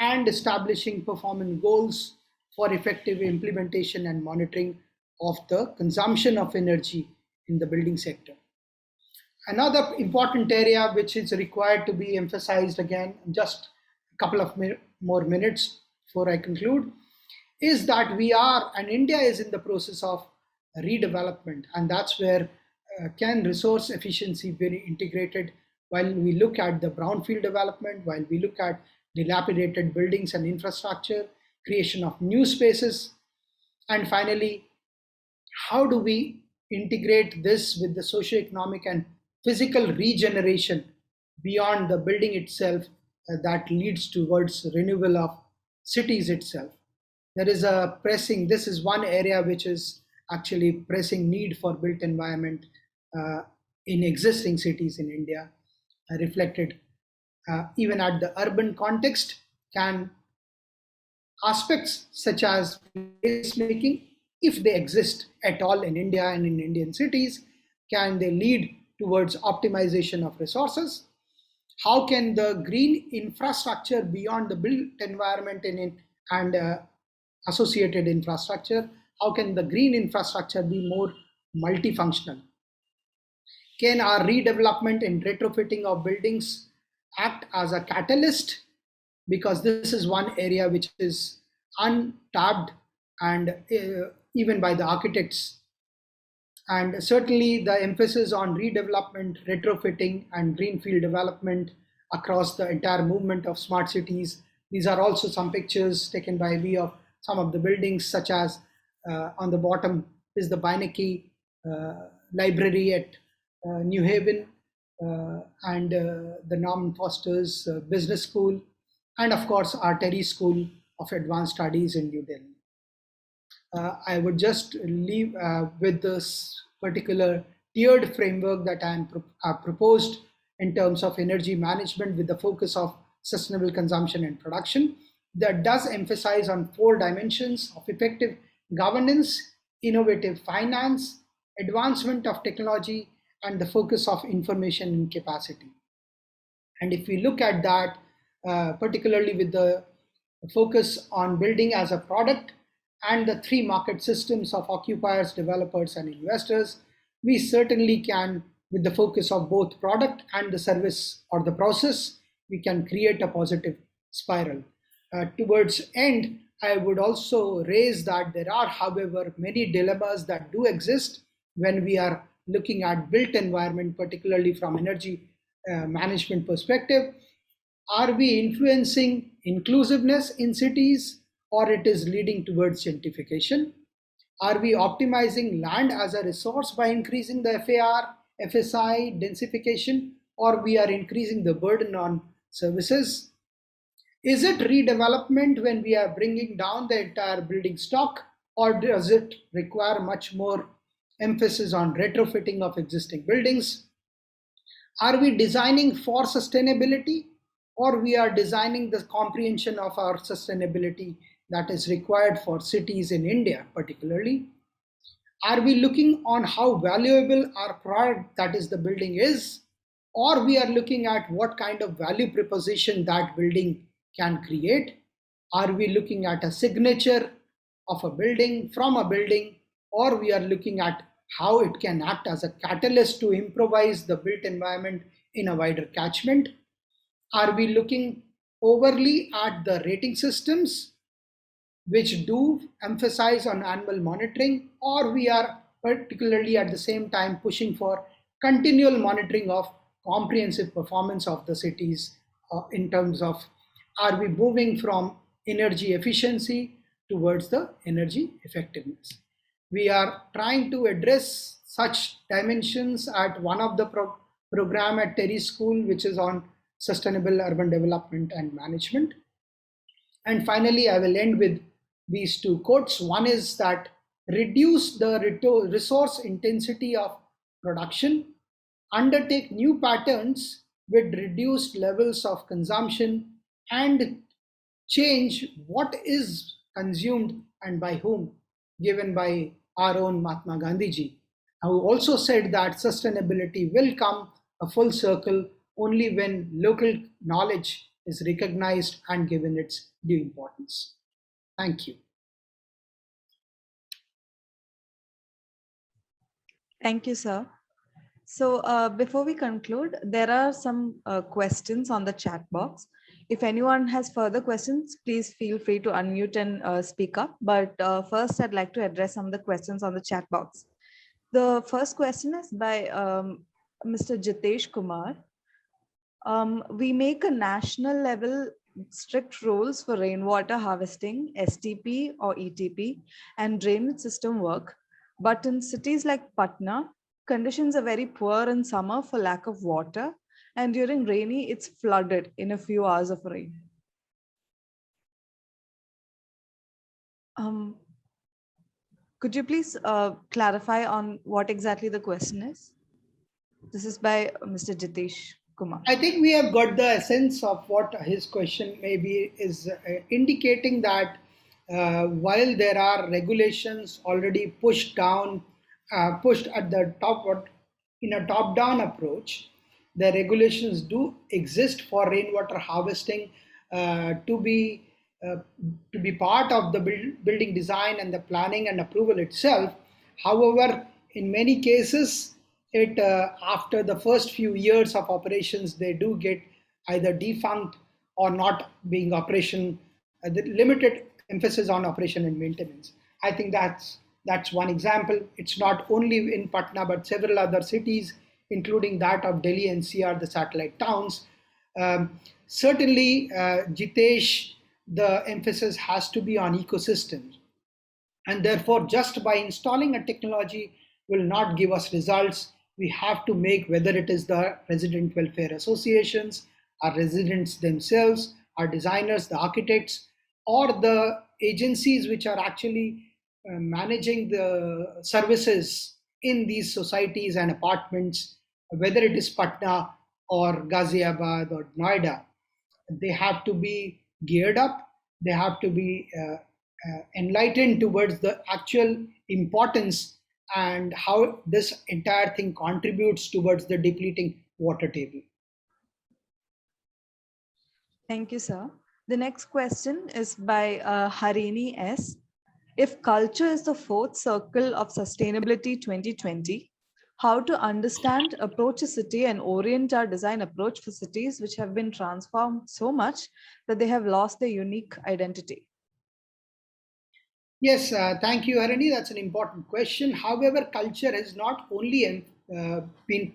and establishing performance goals for effective implementation and monitoring of the consumption of energy in the building sector. Another important area which is required to be emphasized, again, just a couple of more minutes before I conclude, is that we are, and India is in the process of redevelopment, and that's where can resource efficiency be integrated while we look at the brownfield development, while we look at dilapidated buildings and infrastructure, creation of new spaces, and finally, how do we integrate this with the socioeconomic and physical regeneration beyond the building itself that leads towards renewal of cities itself. There is a pressing, this is one area which is actually pressing need for built environment in existing cities in India, reflected even at the urban context. Can aspects such as placemaking, if they exist at all in India and in Indian cities, can they lead towards optimization of resources? How can the green infrastructure beyond the built environment and associated infrastructure, how can the green infrastructure be more multifunctional? Can our redevelopment and retrofitting of buildings act as a catalyst? Because this is one area which is untapped and even by the architects. And certainly the emphasis on redevelopment, retrofitting, and greenfield development across the entire movement of smart cities. These are also some pictures taken by me of some of the buildings, such as on the bottom is the Beinecke Library at New Haven, and the Norman Foster's Business School, and of course our TERI School of Advanced Studies in New Delhi. I would just leave with this particular tiered framework that I proposed in terms of energy management with the focus of sustainable consumption and production, that does emphasize on 4 dimensions of effective governance, innovative finance, advancement of technology, and the focus of information and capacity. And if we look at that, particularly with the focus on building as a product and the 3 market systems of occupiers, developers, and investors, we certainly can, with the focus of both product and the service or the process, we can create a positive spiral. Towards end, I would also raise that there are, however, many dilemmas that do exist when we are looking at built environment, particularly from energy management perspective. Are we influencing inclusiveness in cities, or it is leading towards gentrification? Are we optimizing land as a resource by increasing the FAR, FSI, densification, or we are increasing the burden on services? Is it redevelopment when we are bringing down the entire building stock, or does it require much more emphasis on retrofitting of existing buildings? Are we designing for sustainability, or we are designing the comprehension of our sustainability that is required for cities in India particularly? Are we looking on how valuable our product, that is the building, is, or we are looking at what kind of value proposition that building can create? Are we looking at a signature of a building from a building, or we are looking at how it can act as a catalyst to improvise the built environment in a wider catchment? Are we looking overly at the rating systems, which do emphasize on annual monitoring, or we are particularly at the same time pushing for continual monitoring of comprehensive performance of the cities in terms of, are we moving from energy efficiency towards the energy effectiveness. We are trying to address such dimensions at one of the program at TERI School, which is on sustainable urban development and management. And finally, I will end with these two quotes. One is that reduce the resource intensity of production, undertake new patterns with reduced levels of consumption, and change what is consumed and by whom, given by our own Mahatma Gandhi ji, who also said that sustainability will come a full circle only when local knowledge is recognized and given its due importance. Thank you. Thank you, sir. So before we conclude, there are some questions on the chat box. If anyone has further questions, please feel free to unmute and speak up. But first, I'd like to address some of the questions on the chat box. The first question is by Mr. Jitesh Kumar. We make a national level strict rules for rainwater harvesting, STP or ETP, and drainage system work. But in cities like Patna, conditions are very poor in summer for lack of water, and during rainy, it's flooded in a few hours of rain. Could you please clarify on what exactly the question is? This is by Mr. Jitesh Kumar. I think we have got the essence of what his question maybe is indicating that while there are regulations already pushed at the top in a top-down approach, the regulations do exist for rainwater harvesting to be part of the building design and the planning and approval itself. However, in many cases, after the first few years of operations, they do get either defunct or not being operation. The limited emphasis on operation and maintenance. I think that's one example. It's not only in Patna but several other cities, including that of Delhi NCR, the satellite towns. Certainly, Jitesh, the emphasis has to be on ecosystems, and therefore, just by installing a technology will not give us results. We have to make, whether it is the resident welfare associations, our residents themselves, our designers, the architects, or the agencies which are actually managing the services in these societies and apartments, whether it is Patna or Ghaziabad or Noida. They have to be geared up. They have to be enlightened towards the actual importance and how this entire thing contributes towards the depleting water table. Thank you, sir. The next question is by Harini S. If culture is the fourth circle of sustainability 2020, how to understand, approach a city and orient our design approach for cities which have been transformed so much that they have lost their unique identity? Yes, thank you, Harini. That's an important question. However, culture has not only been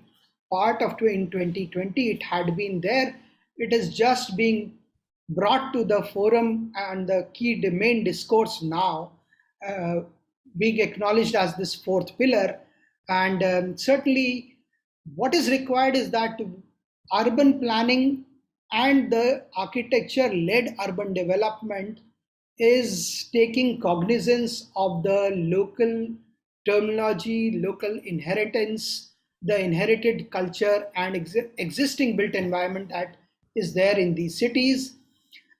part of in 2020, it had been there. It is just being brought to the forum and the key main discourse now, being acknowledged as this fourth pillar. And certainly what is required is that urban planning and the architecture-led urban development is taking cognizance of the local terminology, local inheritance, the inherited culture and existing built environment that is there in these cities,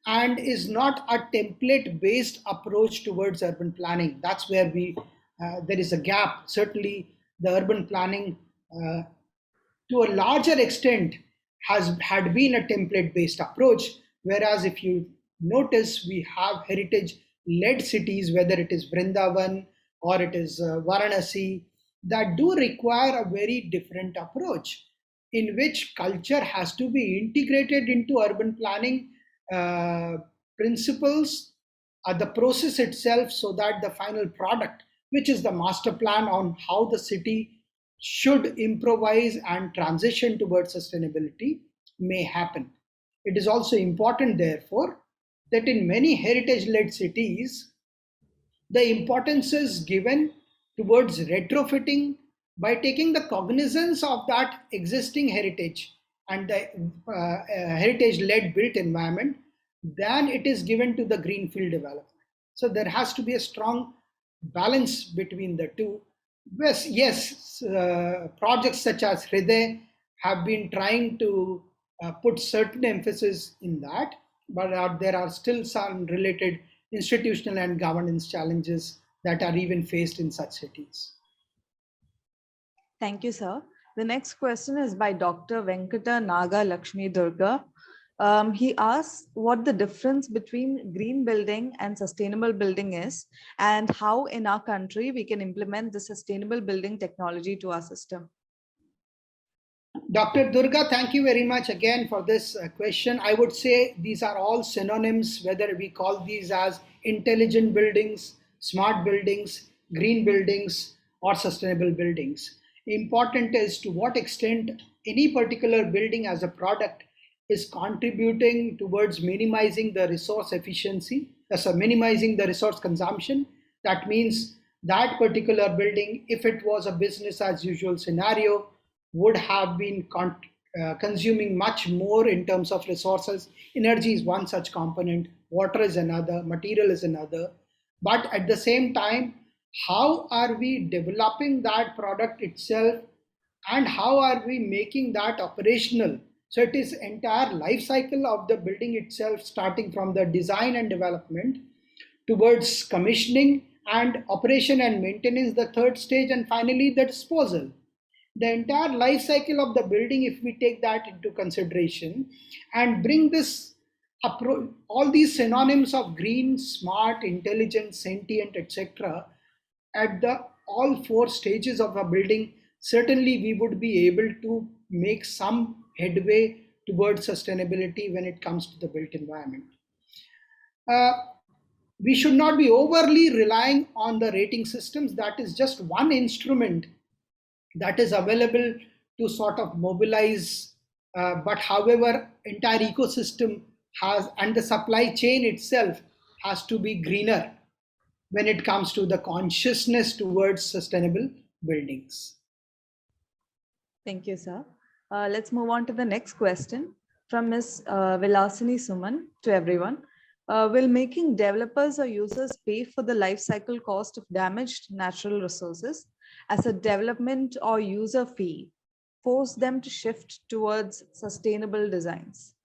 and is not a template-based approach towards urban planning. That's where there is a gap. Certainly, the urban planning, to a larger extent, had been a template-based approach. Whereas, if you notice, we have heritage-led cities, whether it is Vrindavan or it is Varanashi, that do require a very different approach, in which culture has to be integrated into urban planning principles, the process itself, so that the final product, which is the master plan on how the city should improvise and transition towards sustainability may happen. It is also important, therefore, that in many heritage-led cities, the importance is given towards retrofitting by taking the cognizance of that existing heritage and the heritage-led built environment than it is given to the greenfield development. So there has to be a strong balance between the two. Yes, projects such as Hriday have been trying to put certain emphasis in that, but there are still some related institutional and governance challenges that are even faced in such cities. Thank you, sir. The next question is by Dr. Venkata Naga Lakshmi Durga. He asks what the difference between green building and sustainable building is, and how in our country we can implement the sustainable building technology to our system. Dr. Durga, thank you very much again for this question. I would say these are all synonyms, whether we call these as intelligent buildings, smart buildings, green buildings, or sustainable buildings. Important is to what extent any particular building as a product is contributing towards minimizing the resource efficiency, minimizing the resource consumption. That means that particular building, if it was a business as usual scenario, would have been consuming much more in terms of resources. Energy is one such component, water is another, material is another. But at the same time, how are we developing that product itself and how are we making that operational? So it is entire life cycle of the building itself, starting from the design and development towards commissioning and operation and maintenance, the third stage, and finally the disposal. The entire life cycle of the building, if we take that into consideration and bring this approach, all these synonyms of green, smart, intelligent, sentient, etc., at the all four stages of a building, certainly we would be able to make some headway towards sustainability when it comes to the built environment. We should not be overly relying on the rating systems. That is just one instrument that is available to sort of mobilize, but however, entire ecosystem has, and the supply chain itself has to be greener when it comes to the consciousness towards sustainable buildings. Thank you, sir. Let's move on to the next question from Ms. Vilasini Suman to everyone. Will making developers or users pay for the life cycle cost of damaged natural resources as a development or user fee force them to shift towards sustainable designs?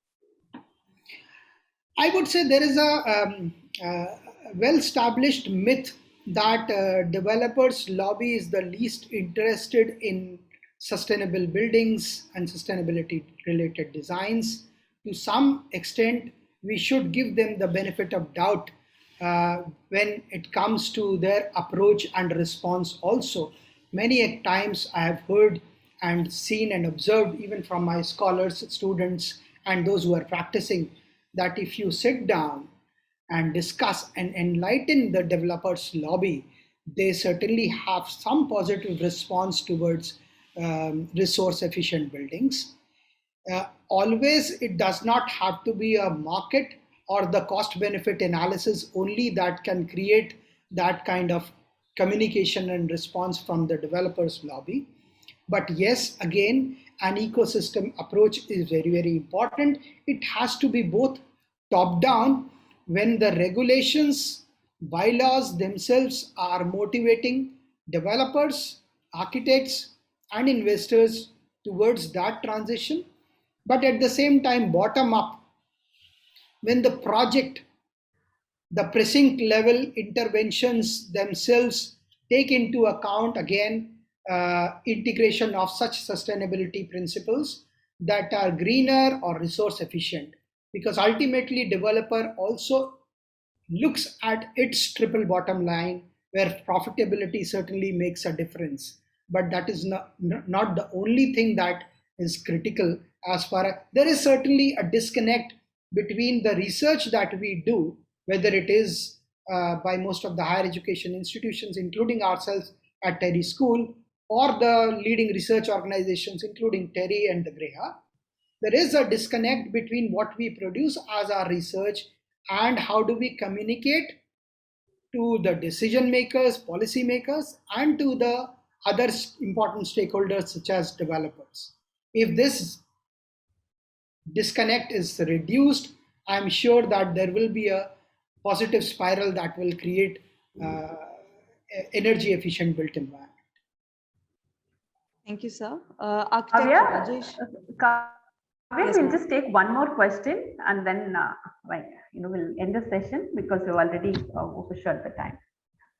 I would say there is a well-established myth that developers lobby is the least interested in sustainable buildings and sustainability related designs. To some extent, we should give them the benefit of doubt when it comes to their approach and response also. Many times I have heard and seen and observed, even from my scholars, students, and those who are practicing, that if you sit down and discuss and enlighten the developers lobby, they certainly have some positive response towards resource efficient buildings. Always it does not have to be a market or the cost benefit analysis only that can create that kind of communication and response from the developers lobby. But yes, again, an ecosystem approach is very, very important. It has to be both top down, when the regulations, bylaws themselves are motivating developers, architects, and investors towards that transition. But at the same time, bottom up, when the project, the precinct level interventions themselves take into account, again, integration of such sustainability principles that are greener or resource efficient. Because ultimately, developer also looks at its triple bottom line, where profitability certainly makes a difference. But that is not the only thing that is critical. As far as there is certainly a disconnect between the research that we do, whether it is by most of the higher education institutions, including ourselves at TERI School, or the leading research organizations, including TERI and the GREHA, there is a disconnect between what we produce as our research and how do we communicate to the decision makers, policy makers, and to the other important stakeholders such as developers. If this disconnect is reduced, I'm sure that there will be a positive spiral that will create energy efficient built environment. Thank you, sir. Architect Rajesh. Kavya, Yes, we'll ma'am. just take one more question and then we'll end the session because we've already overshot the time.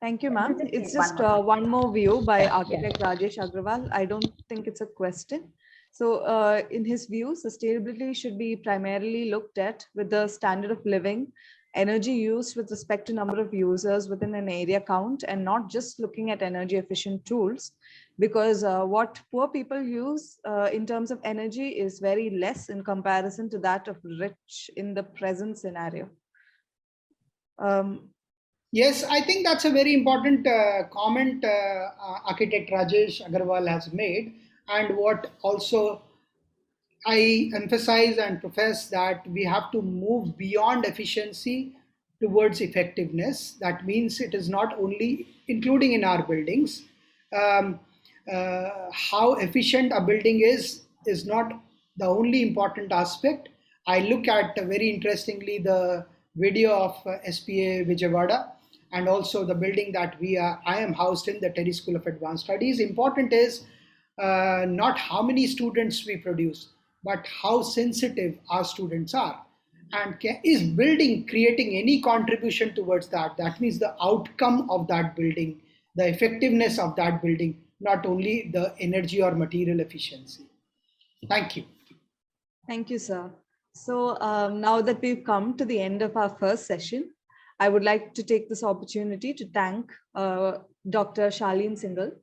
Thank you, ma'am. Just It's take one just more. one more view by Architect Rajesh Agrawal. I don't think it's a question. So in his view, sustainability should be primarily looked at with the standard of living, energy used with respect to number of users within an area count, and not just looking at energy efficient tools, because what poor people use in terms of energy is very less in comparison to that of rich in the present scenario. Yes, I think that's a very important comment Architect Rajesh Agarwal has made, and what also I emphasize and profess that we have to move beyond efficiency towards effectiveness. That means it is not only including in our buildings. How efficient a building is not the only important aspect. I look at very interestingly the video of SPA Vijayawada and also the building that I am housed in, the TERI School of Advanced Studies. Important is not how many students we produce, but how sensitive our students are. And is building creating any contribution towards that? That means the outcome of that building, the effectiveness of that building, not only the energy or material efficiency. Thank you. Thank you, sir. So now that we've come to the end of our first session, I would like to take this opportunity to thank Dr. Shaleen Singhal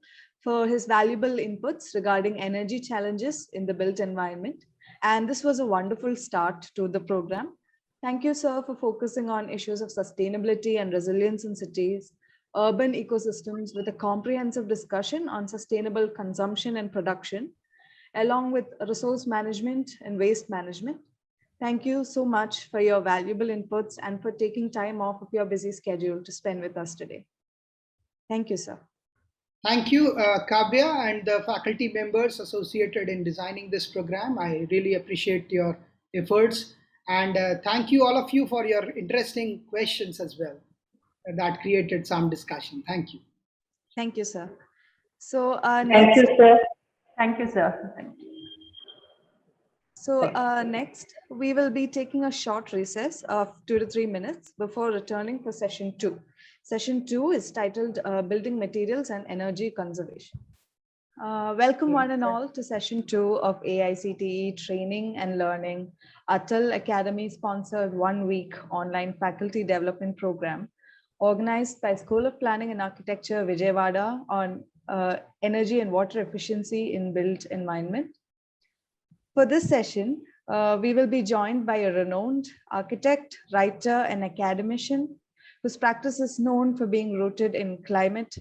for his valuable inputs regarding energy challenges in the built environment. And this was a wonderful start to the program. Thank you, sir, for focusing on issues of sustainability and resilience in cities, urban ecosystems, with a comprehensive discussion on sustainable consumption and production, along with resource management and waste management. Thank you so much for your valuable inputs and for taking time off of your busy schedule to spend with us today. Thank you, sir. Thank you, Kavya, and the faculty members associated in designing this program. I really appreciate your efforts. And thank you all of you for your interesting questions as well. That created some discussion. Thank you. Thank you, sir. So Thank you, sir. Thank you, sir. Thank you. So next, we will be taking a short recess of 2 to 3 minutes before returning for session 2. Session 2 is titled Building Materials and Energy Conservation. Welcome one and all to session 2 of AICTE Training and Learning, Atal Academy sponsored 1-week online faculty development program organized by School of Planning and Architecture, Vijayawada, on energy and water efficiency in built environment. For this session, we will be joined by a renowned architect, writer, and academician whose practice is known for being rooted in climate,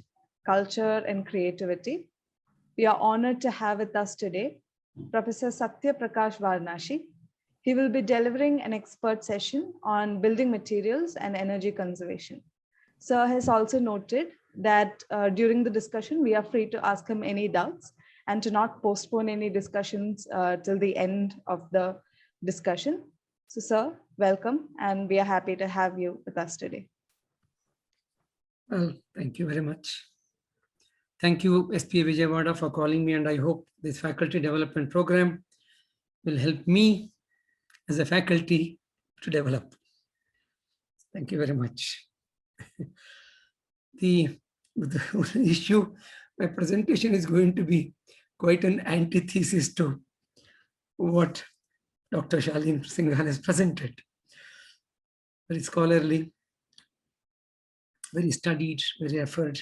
culture, and creativity. We are honored to have with us today Prof.Sathya Prakash Varanashi. He will be delivering an expert session on building materials and energy conservation. Sir has also noted that during the discussion, we are free to ask him any doubts and to not postpone any discussions till the end of the discussion. So, sir, welcome, and we are happy to have you with us today. Well, thank you very much. Thank you, SPA Vijayawada, for calling me, and I hope this faculty development program will help me as a faculty to develop. Thank you very much. The issue, my presentation is going to be quite an antithesis to what Dr. Shaleen Singhal has presented. Very scholarly, very studied, very effort,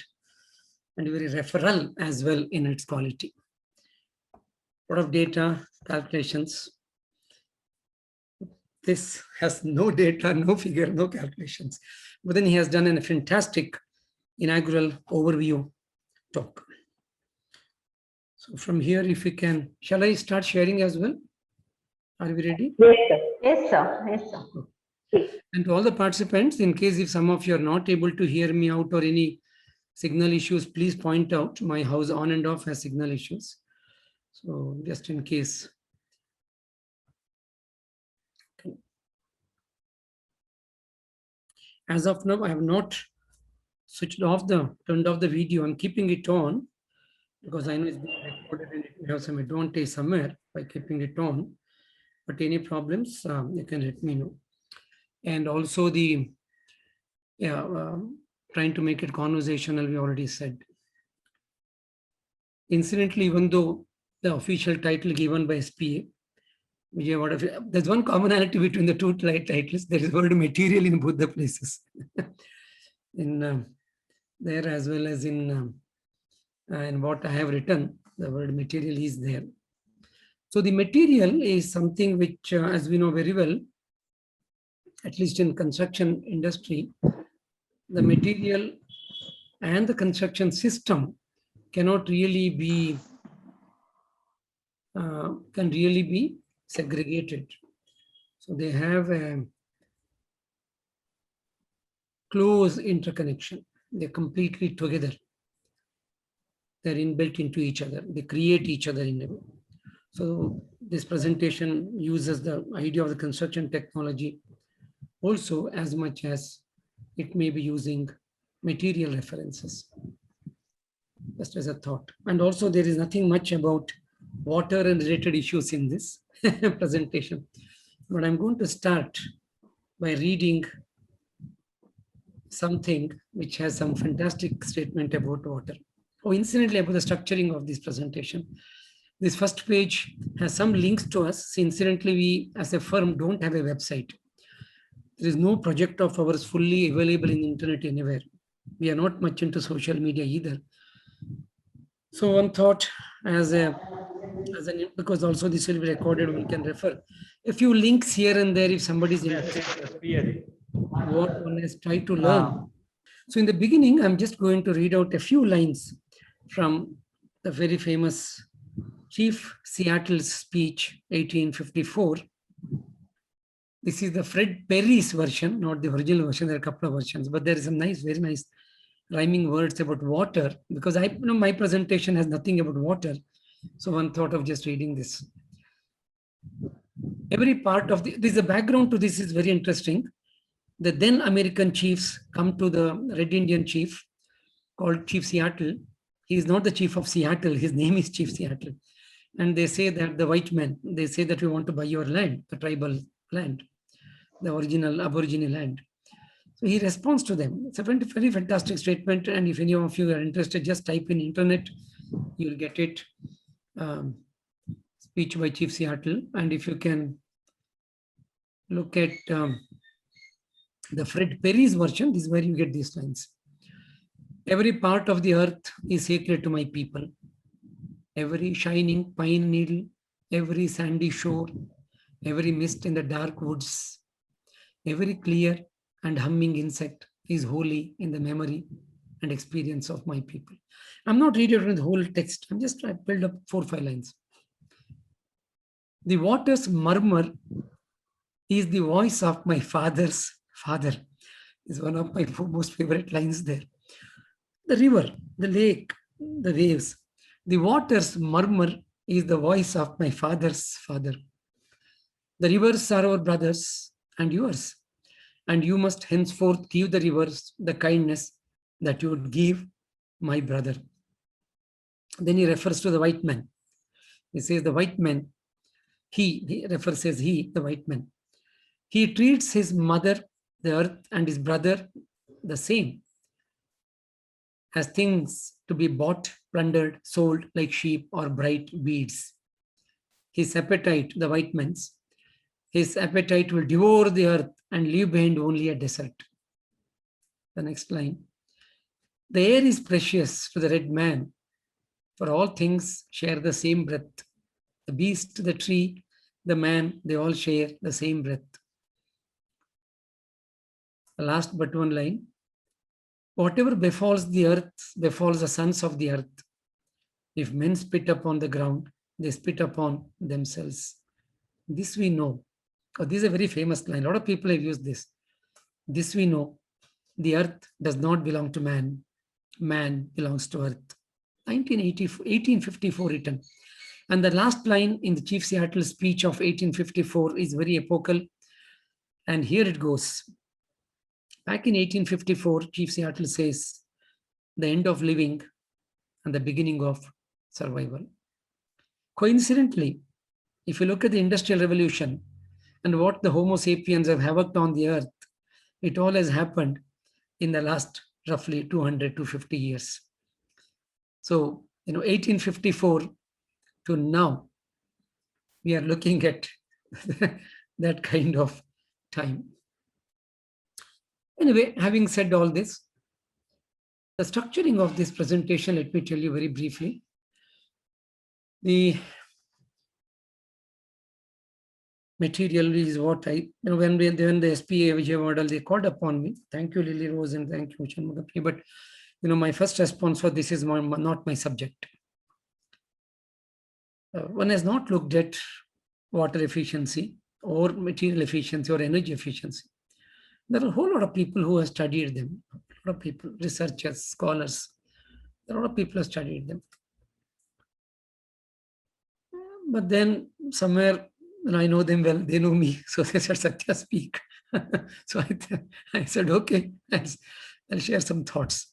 and very referral as well in its quality. A lot of data, calculations. This has no data, no figure, no calculations. But then he has done a fantastic inaugural overview talk. So from here, if we can, shall I start sharing as well? Are we ready? Yes, sir. Yes, sir. And to all the participants, in case if some of you are not able to hear me out or any signal issues, please point out. My house on and off has signal issues. So just in case. Okay. As of now, I have not turned off the video. I'm keeping it on because I know it's being recorded and it may have some advantage somewhere by keeping it on. But any problems, you can let me know. And also trying to make it conversational, we already said. Incidentally, even though the official title given by SPA, Vijayawada, there's one commonality between the two titles. There is word material in both the places. In there as well as in what I have written, the word material is there. So the material is something which, as we know very well, at least in construction industry, the material and the construction system cannot really be segregated. So they have a close interconnection. They're completely together. They're inbuilt into each other. They create each other in a way. So this presentation uses the idea of the construction technology also as much as it may be using material references, just as a thought. And also there is nothing much about water and related issues in this presentation. But I'm going to start by reading something which has some fantastic statement about water. Oh, incidentally, about the structuring of this presentation. This first page has some links to us. Incidentally, we as a firm don't have a website. There is no project of ours fully available in the internet anywhere. We are not much into social media either. So one thought because also this will be recorded, one can refer a few links here and there if somebody is interested what one has tried to learn. So in the beginning, I'm just going to read out a few lines from the very famous Chief Seattle's speech, 1854. This is the Fred Perry's version, not the original version. There are a couple of versions, but there is some nice, very nice rhyming words about water, because my presentation has nothing about water. So one thought of just reading this. Every part of this is the background to this is very interesting. The then American chiefs come to the Red Indian chief called Chief Seattle. He is not the chief of Seattle. His name is Chief Seattle. And they say that the white men, they say that we want to buy your land, the tribal land, the original Aborigine land. So he responds to them. It's a very fantastic statement. And if any of you are interested, just type in internet, you'll get it. Speech by Chief Seattle. And if you can look at the Fred Perry's version, this is where you get these lines. Every part of the earth is sacred to my people. Every shining pine needle, every sandy shore, every mist in the dark woods, every clear and humming insect is holy in the memory and experience of my people. I'm not reading the whole text. I'm just trying to build up 4 or 5 lines. The water's murmur is the voice of my father's father. Is one of my most favorite lines there. The river, the lake, the waves. The water's murmur is the voice of my father's father. The rivers are our brothers and yours. And you must henceforth give the rivers the kindness that you would give my brother. Then he refers to the white man. He says the white man, he refers as he, the white man. He treats his mother, the earth, and his brother the same, as things to be bought, plundered, sold like sheep or bright beads. His appetite, the white man's, his appetite will devour the earth and leave behind only a desert. The next line. The air is precious to the red man, for all things share the same breath. The beast, the tree, the man, they all share the same breath. The last but one line. Whatever befalls the earth befalls the sons of the earth. If men spit upon the ground, they spit upon themselves. This we know. Oh, this is a very famous line. A lot of people have used this. This we know. The earth does not belong to man. Man belongs to earth. 1854 written. And the last line in the Chief Seattle speech of 1854 is very epochal. And here it goes. Back in 1854, Chief Seattle says, the end of living and the beginning of survival. Coincidentally, if you look at the Industrial Revolution and what the Homo sapiens have havocked on the earth, it all has happened in the last roughly 200 to 50 years. So, 1854 to now, we are looking at that kind of time. Anyway, having said all this, the structuring of this presentation, let me tell you very briefly. The material is what when the SPA Vijayawada, they called upon me. Thank you, Lilly Rose, and thank you, Shanmuga. But my first response was, this is not my subject. One has not looked at water efficiency or material efficiency or energy efficiency. There are a whole lot of people who have studied them. A lot of people, researchers, scholars. There are a lot of people have studied them. But then somewhere, and I know them well, they know me. So they said, Sathya, speak. So I said, okay, I'll share some thoughts.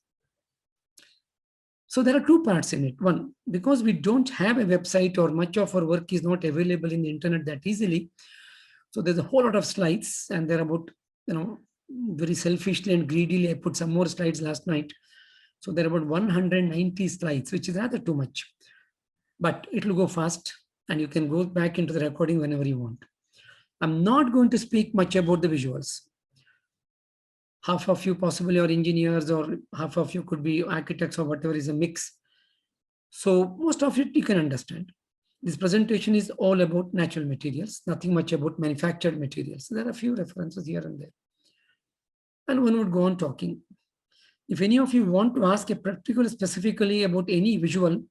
So there are two parts in it. One, because we don't have a website or much of our work is not available in the internet that easily. So there's a whole lot of slides, and they're about, very selfishly and greedily, I put some more slides last night. So there are about 190 slides, which is rather too much. But it will go fast, and you can go back into the recording whenever you want. I'm not going to speak much about the visuals. Half of you possibly are engineers, or half of you could be architects, or whatever is a mix. So most of it you can understand. This presentation is all about natural materials, nothing much about manufactured materials. There are a few references here and there. And one would go on talking. If any of you want to ask a particular specifically about any visual,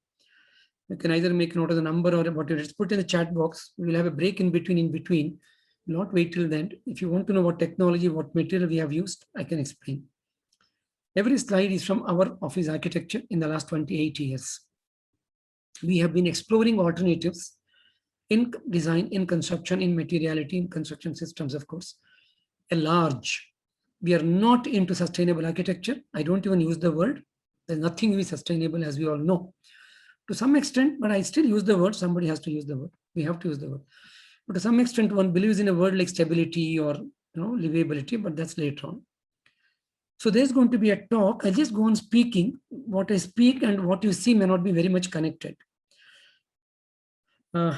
you can either make note of the number or whatever. It's put in the chat box. We will have a break in between. We'll not wait till then. If you want to know what technology, what material we have used, I can explain. Every slide is from our office architecture in the last 28 years. We have been exploring alternatives in design, in construction, in materiality, in construction systems, of course. We are not into sustainable architecture. I don't even use the word. There's nothing to be sustainable, as we all know. To some extent, but I still use the word. Somebody has to use the word. We have to use the word. But to some extent, one believes in a word like stability or livability, but that's later on. So there's going to be a talk. I'll just go on speaking. What I speak and what you see may not be very much connected.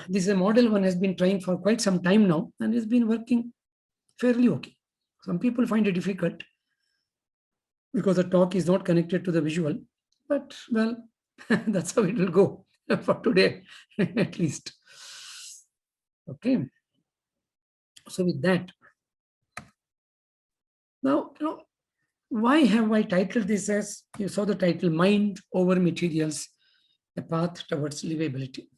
This is a model one has been trying for quite some time now, and it's been working fairly okay. Some people find it difficult because the talk is not connected to the visual, but well, that's how it will go for today, at least. Okay. So with that, now, why have I titled this as, you saw the title, Mind Over Materials, a Path Towards Livability.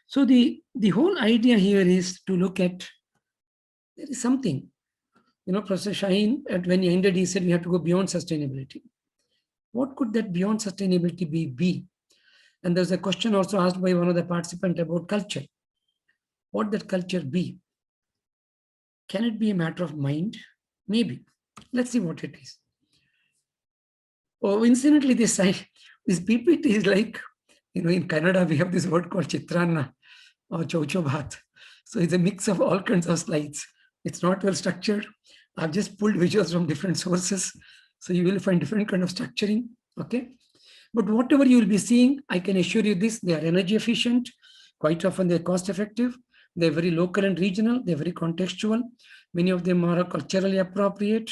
So the whole idea here is to look at, there is something, Professor Shaleen, when he ended, he said we have to go beyond sustainability. What could that beyond sustainability be? And there's a question also asked by one of the participants about culture. What that culture be? Can it be a matter of mind? Maybe. Let's see what it is. Oh, incidentally, this PPT is like, in Kannada, we have this word called Chitrana or Chocho Bhat. So it's a mix of all kinds of slides. It's not well structured. I've just pulled visuals from different sources. So you will find different kind of structuring. Okay. But whatever you will be seeing, I can assure you this, they are energy efficient. Quite often they're cost effective. They're very local and regional. They're very contextual. Many of them are culturally appropriate,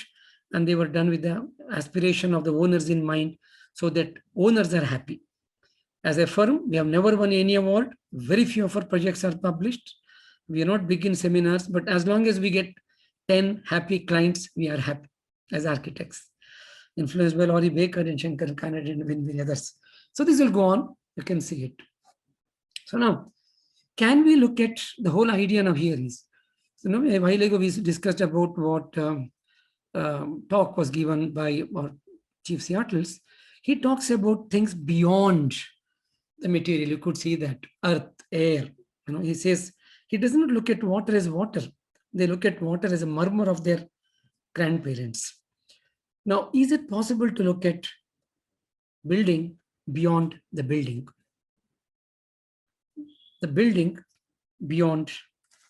and they were done with the aspiration of the owners in mind, so that owners are happy. As a firm, we have never won any award. Very few of our projects are published. We are not big in seminars, but as long as we get 10 happy clients, we are happy as architects. Influenced by Laurie Baker and Shankar Kennedy and many others. So this will go on, you can see it. So now, can we look at the whole idea now here is, so now a while ago we discussed about what talk was given by our Chief Seattle's. He talks about things beyond the material. You could see that earth, air. He says he does not look at water as water. They look at water as a murmur of their grandparents. Now, is it possible to look at building beyond the building? The building beyond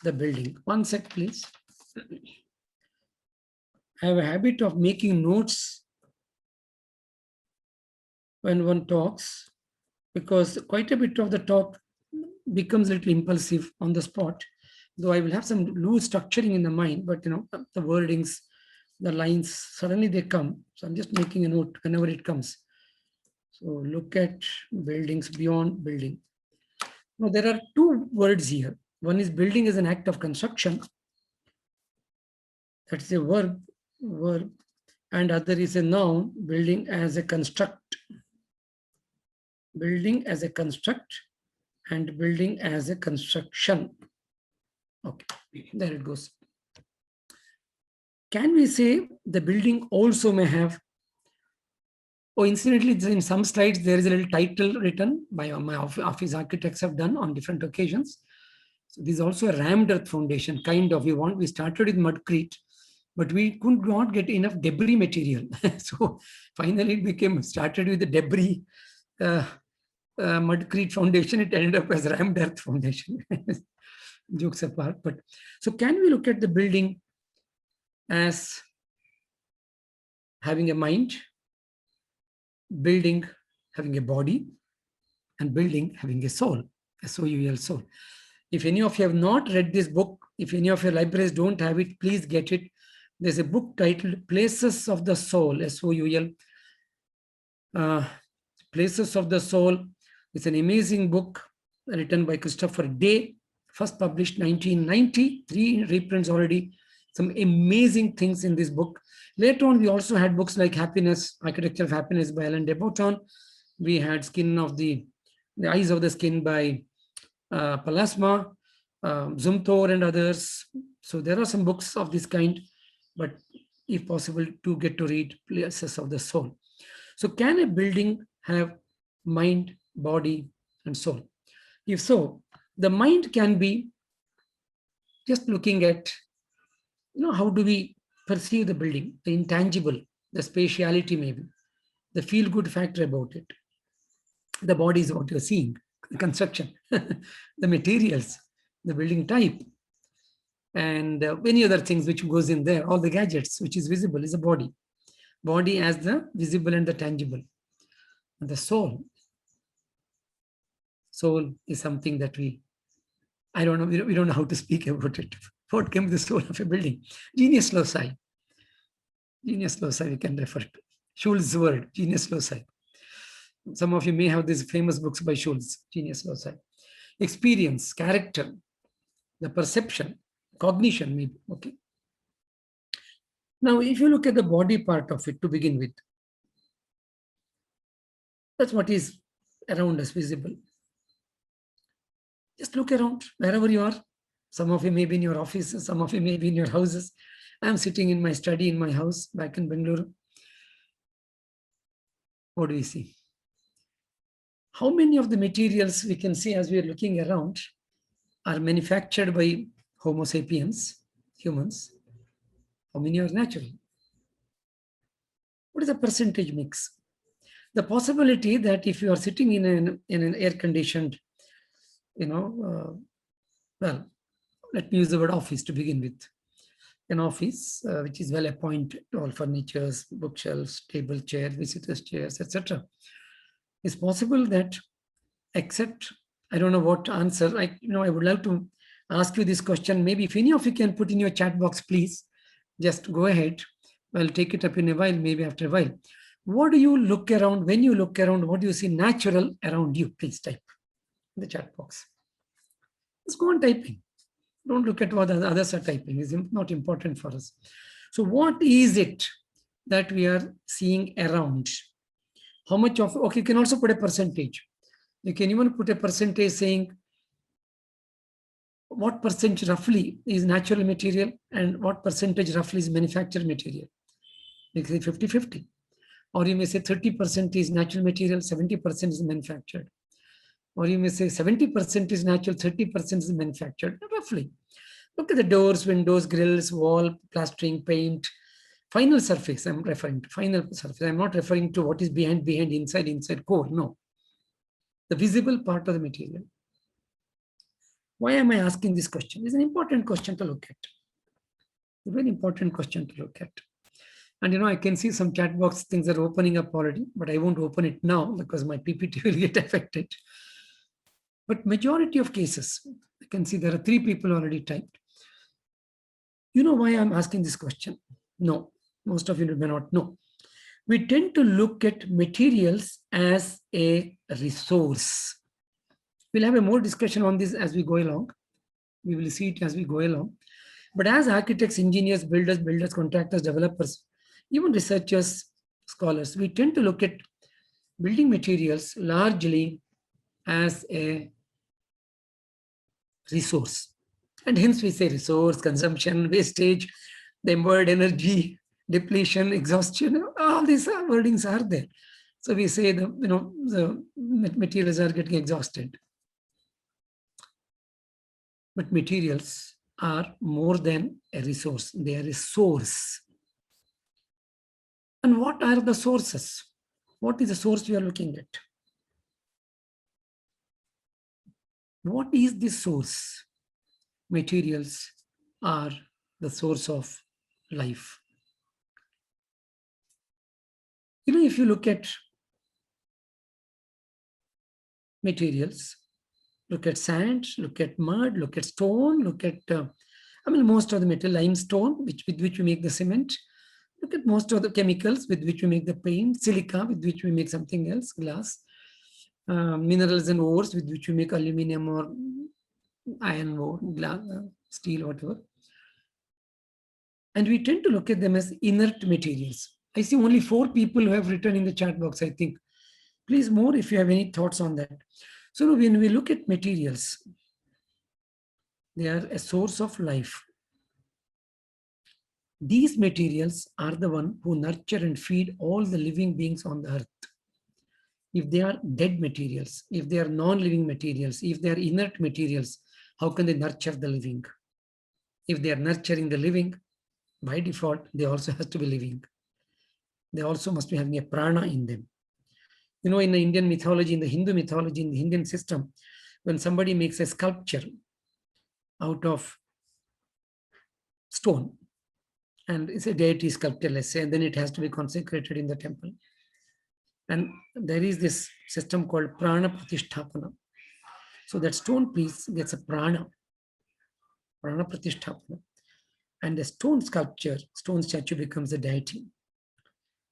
the building. One sec, please. I have a habit of making notes when one talks, because quite a bit of the talk becomes a little impulsive on the spot, though I will have some loose structuring in the mind, but the wordings, the lines, suddenly they come. So I'm just making a note whenever it comes. So look at buildings beyond building. Now there are two words here. One is building as an act of construction. That's a verb, and other is a noun, building as a construct. Building as a construct and building as a construction. Okay, there it goes. Can we say the building also may have, incidentally, in some slides, there is a little title written by my office architects have done on different occasions. So this is also a rammed earth foundation, kind of. We started with mudcrete, but we could not get enough debris material. So finally it started with the debris mudcrete foundation. It ended up as rammed earth foundation. Jokes apart. But so can we look at the building as having a mind, building having a body, and building having a soul, S-O-U-L, soul? If any of you have not read this book, if any of your libraries don't have it, please get it. There's a book titled Places of the Soul, S-O-U-L. Places of the Soul. It's an amazing book written by Christopher Day, first published 1990, 3 reprints already. Some amazing things in this book. Later on, we also had books like Happiness, Architecture of Happiness by Alan de Botton. We had The Eyes of the Skin by Palasma, Zumthor and others. So there are some books of this kind, but if possible, to get to read Places of the Soul. So can a building have mind, body, and soul? If so, the mind can be just looking at, how do we perceive the building, the intangible, the spatiality maybe, the feel-good factor about it. The body is what you're seeing, the construction, the materials, the building type, and many other things which goes in there, all the gadgets which is visible is a body. Body as the visible and the tangible. And the soul. Soul is something that we don't know, we don't know how to speak about it. What came the soul of a building? Genius loci. Genius loci we can refer to. Schulz's word, genius loci. Some of you may have these famous books by Schulz, genius loci. Experience, character, the perception, cognition maybe, okay. Now, if you look at the body part of it to begin with, that's what is around us visible. Just look around wherever you are. Some of you may be in your offices, some of you may be in your houses. I'm sitting in my study in my house back in Bengaluru. What do we see? How many of the materials we can see as we are looking around are manufactured by Homo sapiens, humans? How many are natural? What is the percentage mix? The possibility that if you are sitting in an air-conditioned, well, let me use the word office to begin with. An office which is well appointed, all furnitures, bookshelves, table, chair, visitors' chairs, etc. It's possible that, except, I don't know what to answer. I would like to ask you this question. Maybe if any of you can put in your chat box, please, just go ahead. I'll take it up in a while, maybe after a while. What do you look around? When you look around, what do you see natural around you? Please type in the chat box. Just go on typing. Don't look at what others are typing. It's not important for us. So what is it that we are seeing around? How much of, okay, you can also put a percentage. You can even put a percentage saying what percentage roughly is natural material and what percentage roughly is manufactured material. You can say 50-50. Or you may say 30% is natural material, 70% is manufactured. Or you may say 70% is natural, 30% is manufactured, roughly. Look at the doors, windows, grills, wall, plastering, paint, final surface. I'm referring to final surface. I'm not referring to what is behind, inside core. No. The visible part of the material. Why am I asking this question? It's an important question to look at. A very important question to look at. And I can see some chat box things are opening up already, but I won't open it now because my PPT will get affected. But majority of cases, I can see there are 3 people already typed. You know why I'm asking this question? No, most of you may not know. We tend to look at materials as a resource. We'll have a more discussion on this as we go along. We will see it as we go along. But as architects, engineers, builders, contractors, developers, even researchers, scholars, we tend to look at building materials largely as a resource. And hence we say resource, consumption, wastage, the embodied energy, depletion, exhaustion, all these wordings are there. So we say the materials are getting exhausted. But materials are more than a resource. They are a source. And what are the sources? What is the source we are looking at? What is the source? Materials are the source of life. If you look at materials, look at sand, look at mud, look at stone, look at, most of the material, limestone, with which we make the cement. Look at most of the chemicals with which we make the paint, silica, with which we make something else, glass, minerals and ores with which we make aluminum or iron ore, glass, steel, whatever. And we tend to look at them as inert materials. I see only 4 people who have written in the chat box, I think. Please more if you have any thoughts on that. So when we look at materials, they are a source of life. These materials are the one who nurture and feed all the living beings on the earth. If they are dead materials, if they are non-living materials, if they are inert materials, how can they nurture the living? If they are nurturing the living, by default, they also have to be living. They also must be having a prana in them. In the Indian mythology, in the Hindu mythology, in the Indian system, when somebody makes a sculpture out of stone, and it's a deity sculpture, let's say, and then it has to be consecrated in the temple. And there is this system called prana pratisthapana. So that stone piece gets a prana pratisthapana. And the stone sculpture, stone statue becomes a deity.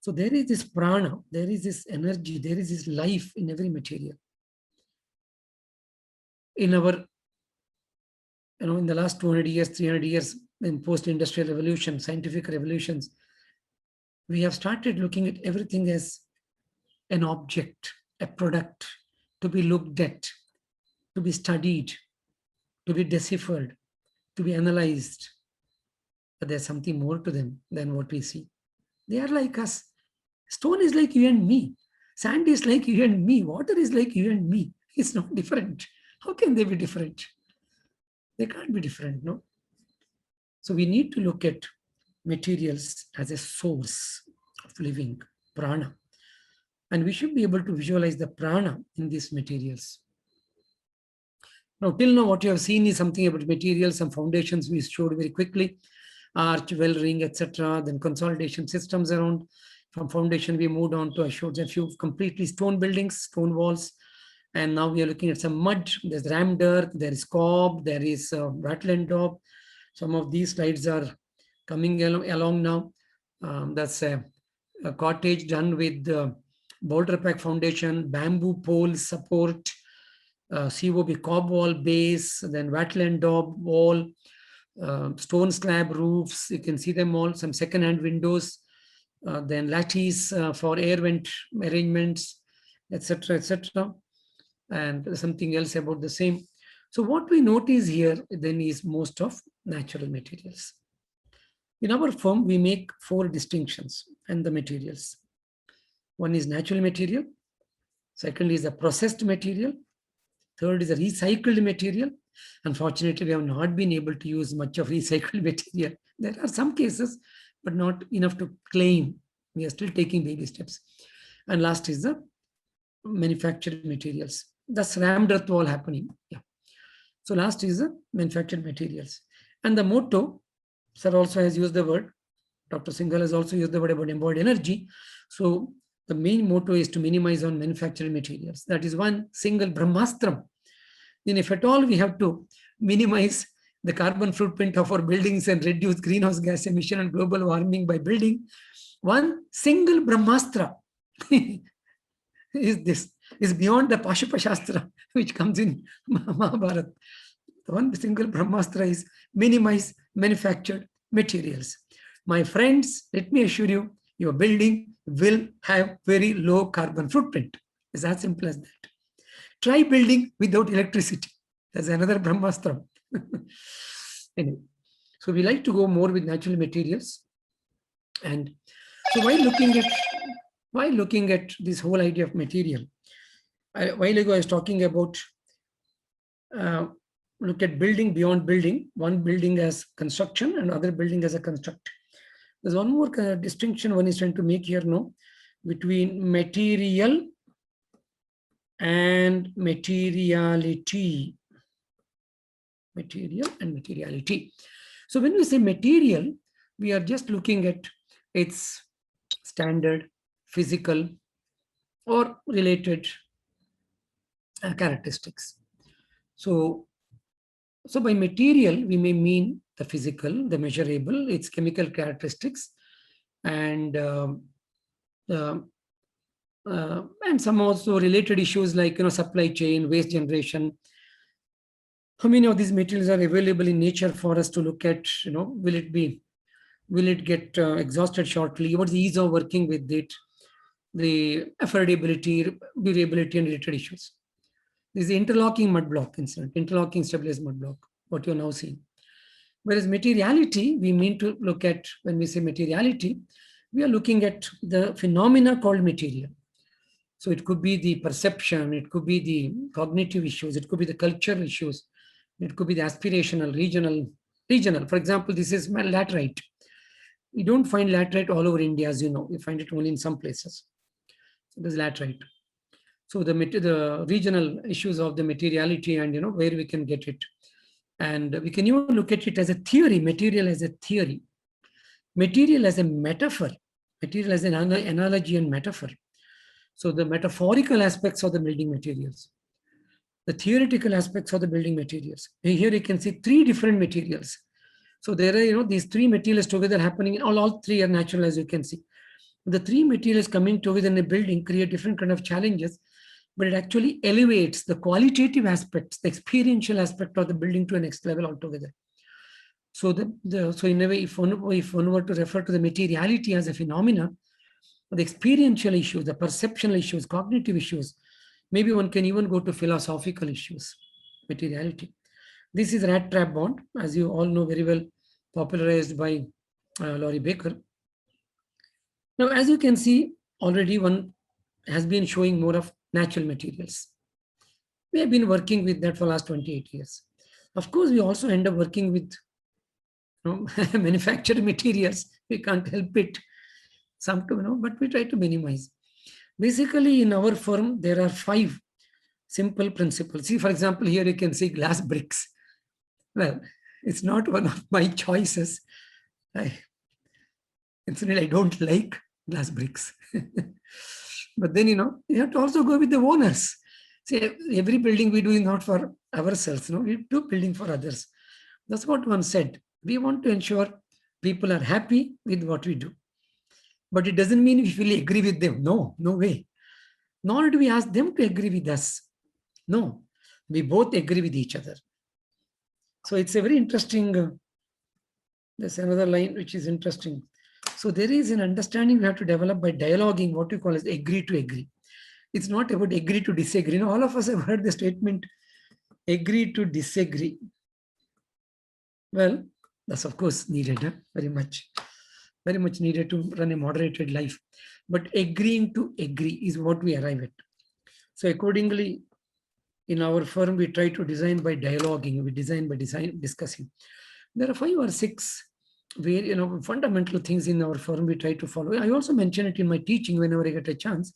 So there is this prana, there is this energy, there is this life in every material. In our, in the last 200 years, 300 years, in post-industrial revolution, scientific revolutions, we have started looking at everything as an object, a product to be looked at, to be studied, to be deciphered, to be analyzed. But there's something more to them than what we see. They are like us. Stone is like you and me. Sand is like you and me. Water is like you and me. It's not different. How can they be different? They can't be different, no? So we need to look at materials as a source of living, prana. And we should be able to visualize the prana in these materials. Now, till now, what you have seen is something about materials, some foundations we showed very quickly, arch, well ring, etc. Then consolidation systems around. From foundation, we moved on to, I showed a few completely stone buildings, stone walls. And now we are looking at some mud. There's rammed earth, there is cob, there is wattle and daub. Some of these slides are coming along now. That's a cottage done with boulder pack foundation, bamboo poles support, COB cob wall base, then wattle and daub wall, stone slab roofs. You can see them all, some second-hand windows, then lattice for air vent arrangements, etc., etc., and something else about the same. So what we notice here then is most of natural materials. In our firm, we make 4 distinctions and the materials. One is natural material, second is a processed material, third is a recycled material. Unfortunately, we have not been able to use much of recycled material. There are some cases, but not enough to claim. We are still taking baby steps. And last is the manufactured materials. That's rammed earth wall happening. Yeah. So last is the manufactured materials. And the motto, sir also has used the word, Dr. Singhal has also used the word about embodied energy. So the main motto is to minimize on manufactured materials. That is one single Brahmastram. Then if at all we have to minimize the carbon footprint of our buildings and reduce greenhouse gas emission and global warming by building, one single Brahmastra is beyond the Pashupa Shastra, which comes in Mahabharata. The one single Brahmastra is minimize manufactured materials. My friends, let me assure you, your building will have very low carbon footprint. It's as simple as that. Try building without electricity. That's another Brahmastra. Anyway, so we like to go more with natural materials. And so while looking at this whole idea of material, a while ago I was talking about look at building beyond building, one building as construction and other building as a construct. There's one more distinction one is trying to make here now between material and materiality. Material and materiality. So when we say material, we are just looking at its standard, physical, or related characteristics. So by material, we may mean the physical, the measurable, its chemical characteristics, and some also related issues like supply chain, waste generation. How many of these materials are available in nature for us to look at? Will it get exhausted shortly? What's the ease of working with it? The affordability, durability, and related issues. This is the interlocking mud block incident, interlocking stabilized mud block, what you're now seeing. Whereas materiality, we mean to look at, when we say materiality, we are looking at the phenomena called material. So it could be the perception, it could be the cognitive issues, it could be the cultural issues, it could be the aspirational, regional. For example, this is laterite. We don't find laterite all over India, as you know. We find it only in some places. So there's laterite. So the regional issues of the materiality and where we can get it. And we can even look at it as a theory, material as a theory. Material as a metaphor, material as an analogy and metaphor. So the metaphorical aspects of the building materials, the theoretical aspects of the building materials. Here you can see 3 different materials. So there are, these 3 materials together happening. All 3 are natural, as you can see. The 3 materials coming together in a building create different kind of challenges, but it actually elevates the qualitative aspects, the experiential aspect of the building to a next level altogether. So so in a way, if one were to refer to the materiality as a phenomena, the experiential issues, the perceptual issues, cognitive issues, maybe one can even go to philosophical issues, materiality. This is rat trap bond, as you all know very well, popularized by Laurie Baker. Now, as you can see, already one has been showing more of natural materials. We have been working with that for the last 28 years. Of course, we also end up working with manufactured materials. We can't help it. But we try to minimize. Basically, in our firm, there are 5 simple principles. See, for example, here you can see glass bricks. Well, it's not one of my choices. Incidentally, I don't like glass bricks. But then, you have to also go with the owners. See, every building we do is not for ourselves. We do building for others. That's what one said. We want to ensure people are happy with what we do. But it doesn't mean we fully agree with them. No way. Nor do we ask them to agree with us. No, we both agree with each other. So it's a very interesting, there's another line which is interesting. So there is an understanding we have to develop by dialoguing, what we call as agree to agree. It's not about agree to disagree. You know, all of us have heard the statement, agree to disagree. Well, that's of course needed, very much needed to run a moderated life. But agreeing to agree is what we arrive at. So accordingly, in our firm, we try to design by dialoguing, we design by discussing. There are 5 or 6 where, you know, fundamental things in our firm we try to follow. I also mention it in my teaching whenever I get a chance.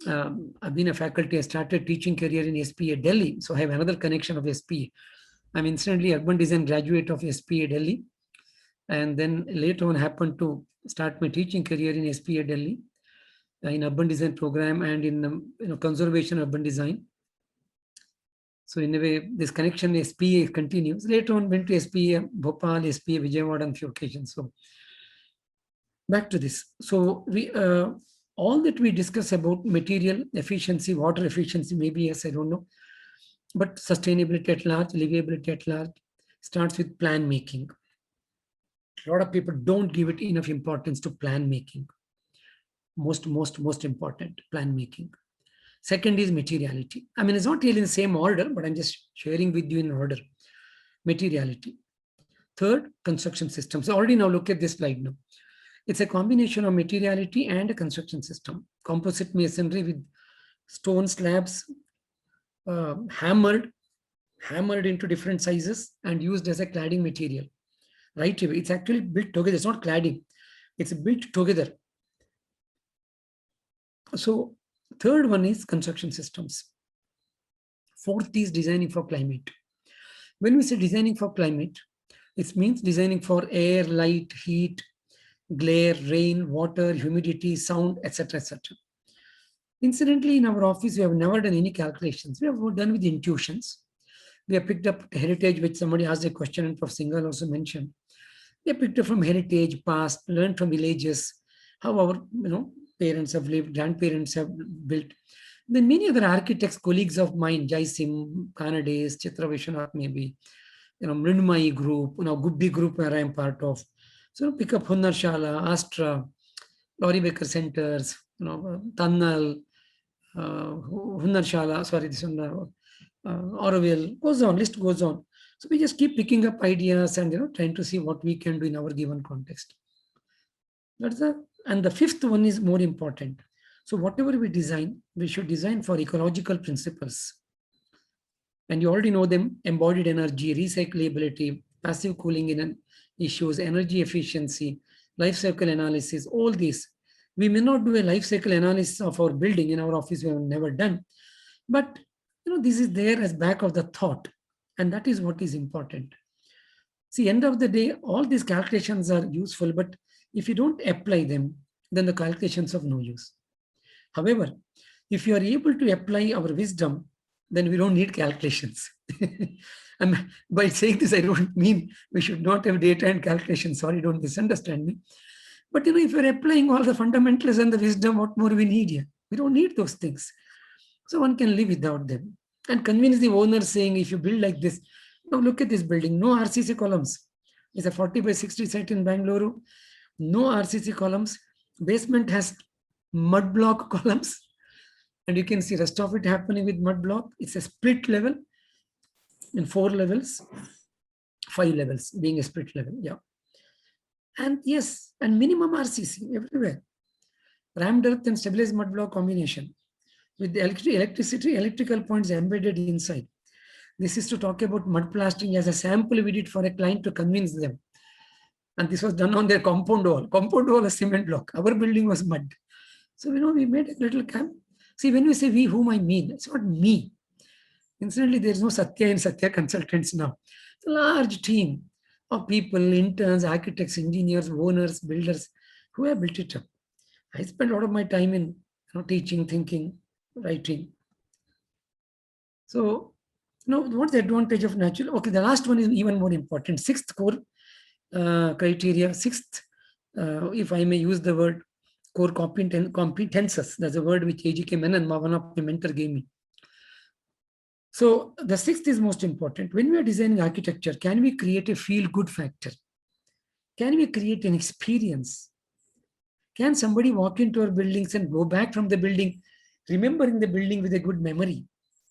I've been a faculty. I started teaching career in SPA Delhi, so I have another connection of SPA. I'm incidentally urban design graduate of SPA Delhi, and then later on happened to start my teaching career in SPA Delhi in urban design program and in conservation urban design. So in a way, this connection SPA continues. Later on, went to SPA Bhopal, SPA Vijayawada on few occasions. So back to this. So we all that we discuss about material efficiency, water efficiency, maybe yes, I don't know, but sustainability at large, livability at large, starts with plan making. A lot of people don't give it enough importance to plan making. Most important, plan making. Second is materiality. I mean, it's not really in the same order, but I'm just sharing with you in order. Materiality. Third, construction systems. So already now look at this slide now. It's a combination of materiality and a construction system. Composite masonry with stone slabs, hammered into different sizes and used as a cladding material. Right away, it's actually built together. It's not cladding. It's built together. So third one is construction systems. Fourth is designing for climate. When we say designing for climate, it means designing for air, light, heat, glare, rain, water, humidity, sound, etc., etc. Incidentally, in our office, we have never done any calculations. We have done with intuitions. We have picked up heritage, which somebody asked a question and Prof. Singhal also mentioned. We have picked up from heritage, past, learned from villages, how our parents have lived, grandparents have built. Then many other architects, colleagues of mine, Jaisim, Kanades, Chitra Vishwanath, maybe, Mrindmai group, Gubbi group where I am part of. So pick up Hunnarshala, Astra, Lorry Baker Centers, Tannal, Hunnarshala, sorry, this one, Orville, goes on, list goes on. So we just keep picking up ideas and trying to see what we can do in our given context. And the fifth one is more important. So whatever we design, we should design for ecological principles. And you already know them: embodied energy, recyclability, passive cooling in issues, energy efficiency, life cycle analysis, all these. We may not do a life cycle analysis of our building in our office, we have never done. But this is there as back of the thought. And that is what is important. See, end of the day, all these calculations are useful, but if you don't apply them, then the calculations of no use. However, if you are able to apply our wisdom, then we don't need calculations. And by saying this, I don't mean we should not have data and calculations. Sorry, don't misunderstand me. But if you're applying all the fundamentals and the wisdom, what more we need here? We don't need those things. So one can live without them. And convince the owner saying, if you build like this, now look at this building, no RCC columns. It's a 40 by 60 site in Bengaluru. No RCC columns. Basement has mud block columns. And you can see rest of it happening with mud block. It's a split level in 4 levels, 5 levels being a split level. Yeah. And yes, and minimum RCC everywhere. Rammed earth and stabilized mud block combination with the electrical points embedded inside. This is to talk about mud plastering as a sample we did for a client to convince them. And this was done on their compound wall. Compound wall is cement block. Our building was mud. So, we made a little camp. See, when we say we, whom I mean, it's not me. Incidentally, there is no Sathya in Sathya Consultants now. It's a large team of people, interns, architects, engineers, owners, builders, who have built it up. I spend a lot of my time in teaching, thinking, writing. So, what's the advantage of natural? Okay, the last one is even more important. 6th core criteria. 6th, if I may use the word, core competences. That's a word which A.G.K. Menon, one of my mentor, gave me. So the 6th is most important. When we are designing architecture, can we create a feel-good factor? Can we create an experience? Can somebody walk into our buildings and go back from the building, remembering the building with a good memory,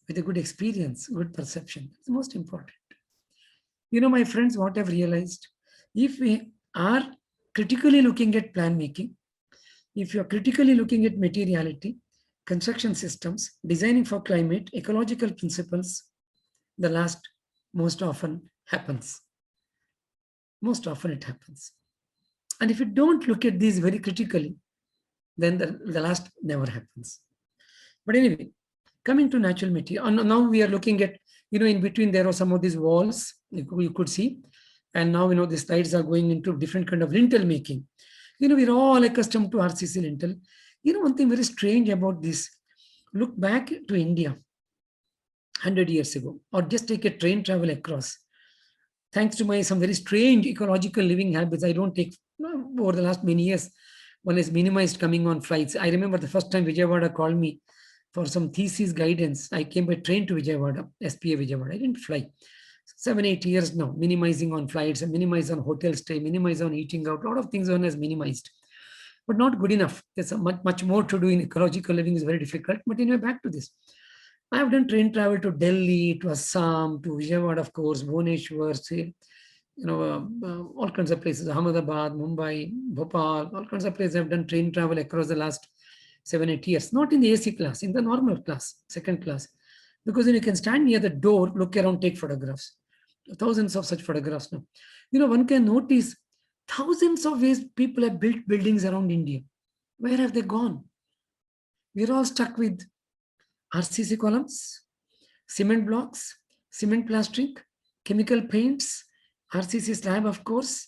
with a good experience, good perception? It's the most important. You know, my friends, what I've realized, if we are critically looking at plan making, if you're critically looking at materiality, construction systems, designing for climate, ecological principles, the last most often happens. Most often it happens. And if you don't look at these very critically, then the last never happens. But anyway, coming to natural material, now we are looking at, in between there are some of these walls you could see. And now, the slides are going into different kind of lintel making. We're all accustomed to RCC lintel. One thing very strange about this, look back to India 100 years ago, or just take a train travel across. Thanks to some very strange ecological living habits, I don't take, over the last many years, one has minimized coming on flights. I remember the first time Vijayawada called me for some thesis guidance. I came by train to Vijayawada, SPA Vijayawada. I didn't fly. 7-8 years now, minimizing on flights and minimize on hotel stay, minimize on eating out. A lot of things one has minimized, but not good enough. There's much more to do in ecological living is very difficult. But anyway, back to this. I have done train travel to Delhi, to Assam, to Vijayawada, of course, Bhubaneswar, all kinds of places, Ahmedabad, Mumbai, Bhopal, all kinds of places. I've done train travel across the last 7-8 years, not in the AC class, in the normal class, second class. Because then you can stand near the door, look around, take photographs. Thousands of such photographs now. One can notice thousands of ways people have built buildings around India. Where have they gone? We're all stuck with RCC columns, cement blocks, cement plastering, chemical paints, RCC slab, of course,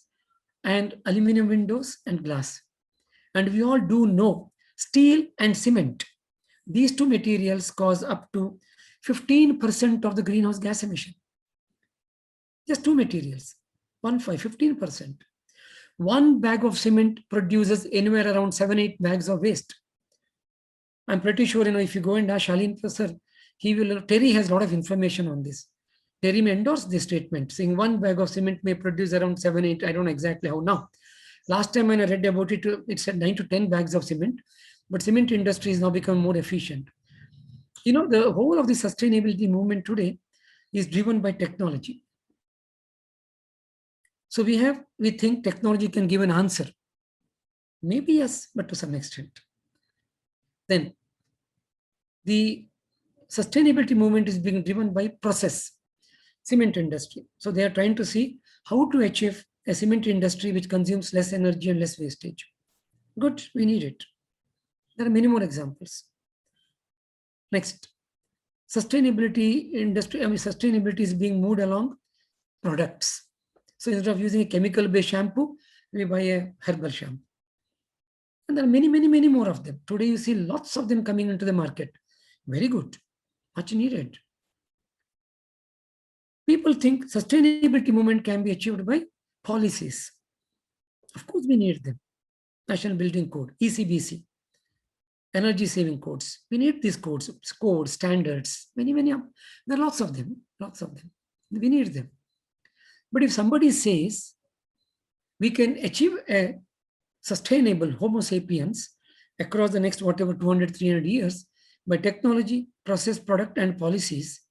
and aluminum windows and glass. And we all do know steel and cement, these two materials cause up to 15% of the greenhouse gas emission. Just two materials, 15%. One bag of cement produces anywhere around 7-8 bags of waste. I'm pretty sure, if you go and ask Shaleen sir, TERI has a lot of information on this. TERI may endorse this statement, saying one bag of cement may produce around 7-8, I don't know exactly how now. Last time when I read about it, it said 9 to 10 bags of cement, but cement industry is now become more efficient. The whole of the sustainability movement today is driven by technology. So we think technology can give an answer. Maybe yes, but to some extent. Then the sustainability movement is being driven by process, cement industry. So they are trying to see how to achieve a cement industry which consumes less energy and less wastage. Good, we need it. There are many more examples. Next, sustainability industry, sustainability is being moved along products. So instead of using a chemical-based shampoo, we buy a herbal shampoo. And there are many, many, many more of them. Today you see lots of them coming into the market. Very good, much needed. People think sustainability movement can be achieved by policies. Of course we need them. National Building Code, ECBC, energy saving codes. We need these codes, standards, many, there are lots of them. We need them. But if somebody says we can achieve a sustainable Homo sapiens across the next 200, 300 years by technology, process, product, and policies,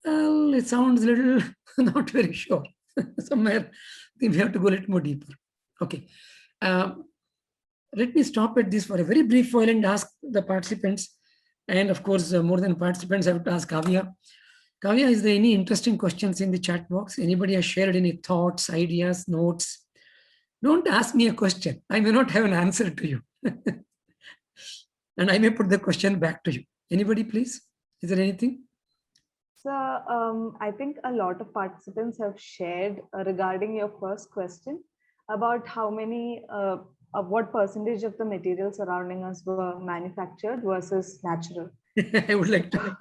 well, it sounds a little not very sure. Somewhere we have to go a little more deeper. Okay. Let me stop at this for a very brief while and ask the participants. And of course, more than participants, I have to ask Kavya. Kavya, is there any interesting questions in the chat box? Anybody has shared any thoughts, ideas, notes? Don't ask me a question. I may not have an answer to you. And I may put the question back to you. Anybody, please? Is there anything? So I think a lot of participants have shared regarding your first question about how many, what percentage of the materials surrounding us were manufactured versus natural. I would like to.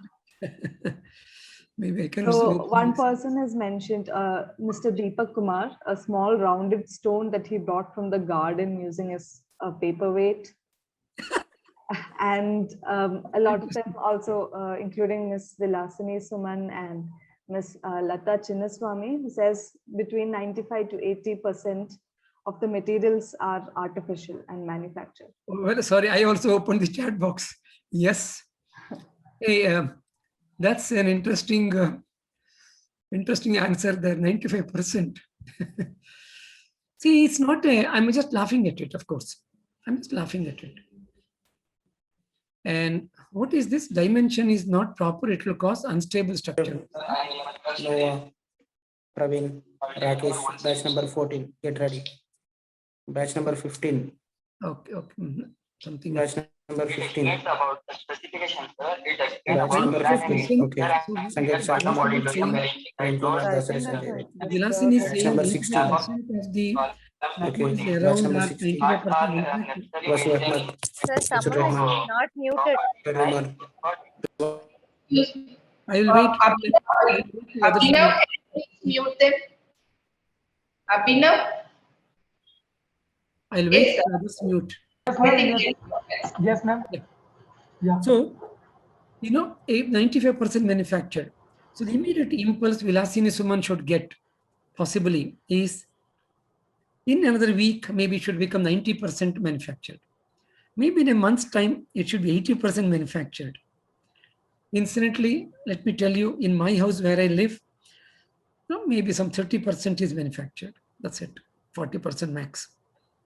Maybe I can. So one person has mentioned Mr. Deepak Kumar, a small rounded stone that he brought from the garden using as a paperweight. And a lot of them also, including Ms. Vilasini Suman and Ms. Lata Chinnaswamy, who says between 95 to 80% of the materials are artificial and manufactured? Well, sorry, I also opened the chat box. Yes. Hey, that's an interesting answer there, 95%. See, it's not I'm just laughing at it, of course. I'm just laughing at it. And what is this? Dimension is not proper, it will cause unstable structure. Noah, Praveen, Rakesh, batch number 14, get ready. Batch number 15. Okay, okay. Something. Batch number 15. About the specification, sir, it Batch number 15. Okay. Sangeet Shaleen and Kumar Dasari. Vilasin is saying number 16% of the okay. Batch number 16. Wasu Ahmad. Sir, someone is not muted. Rahman. I will wait. Abhinav, mute them. Abhinav? I'll wait for others mute. Yes, ma'am. Yeah. So, you know, 95% manufactured. So the immediate impulse Vilasini Suman should get, possibly, is in another week, maybe it should become 90% manufactured. Maybe in a month's time, it should be 80% manufactured. Incidentally, let me tell you, in my house where I live, maybe some 30% is manufactured. That's it, 40% max.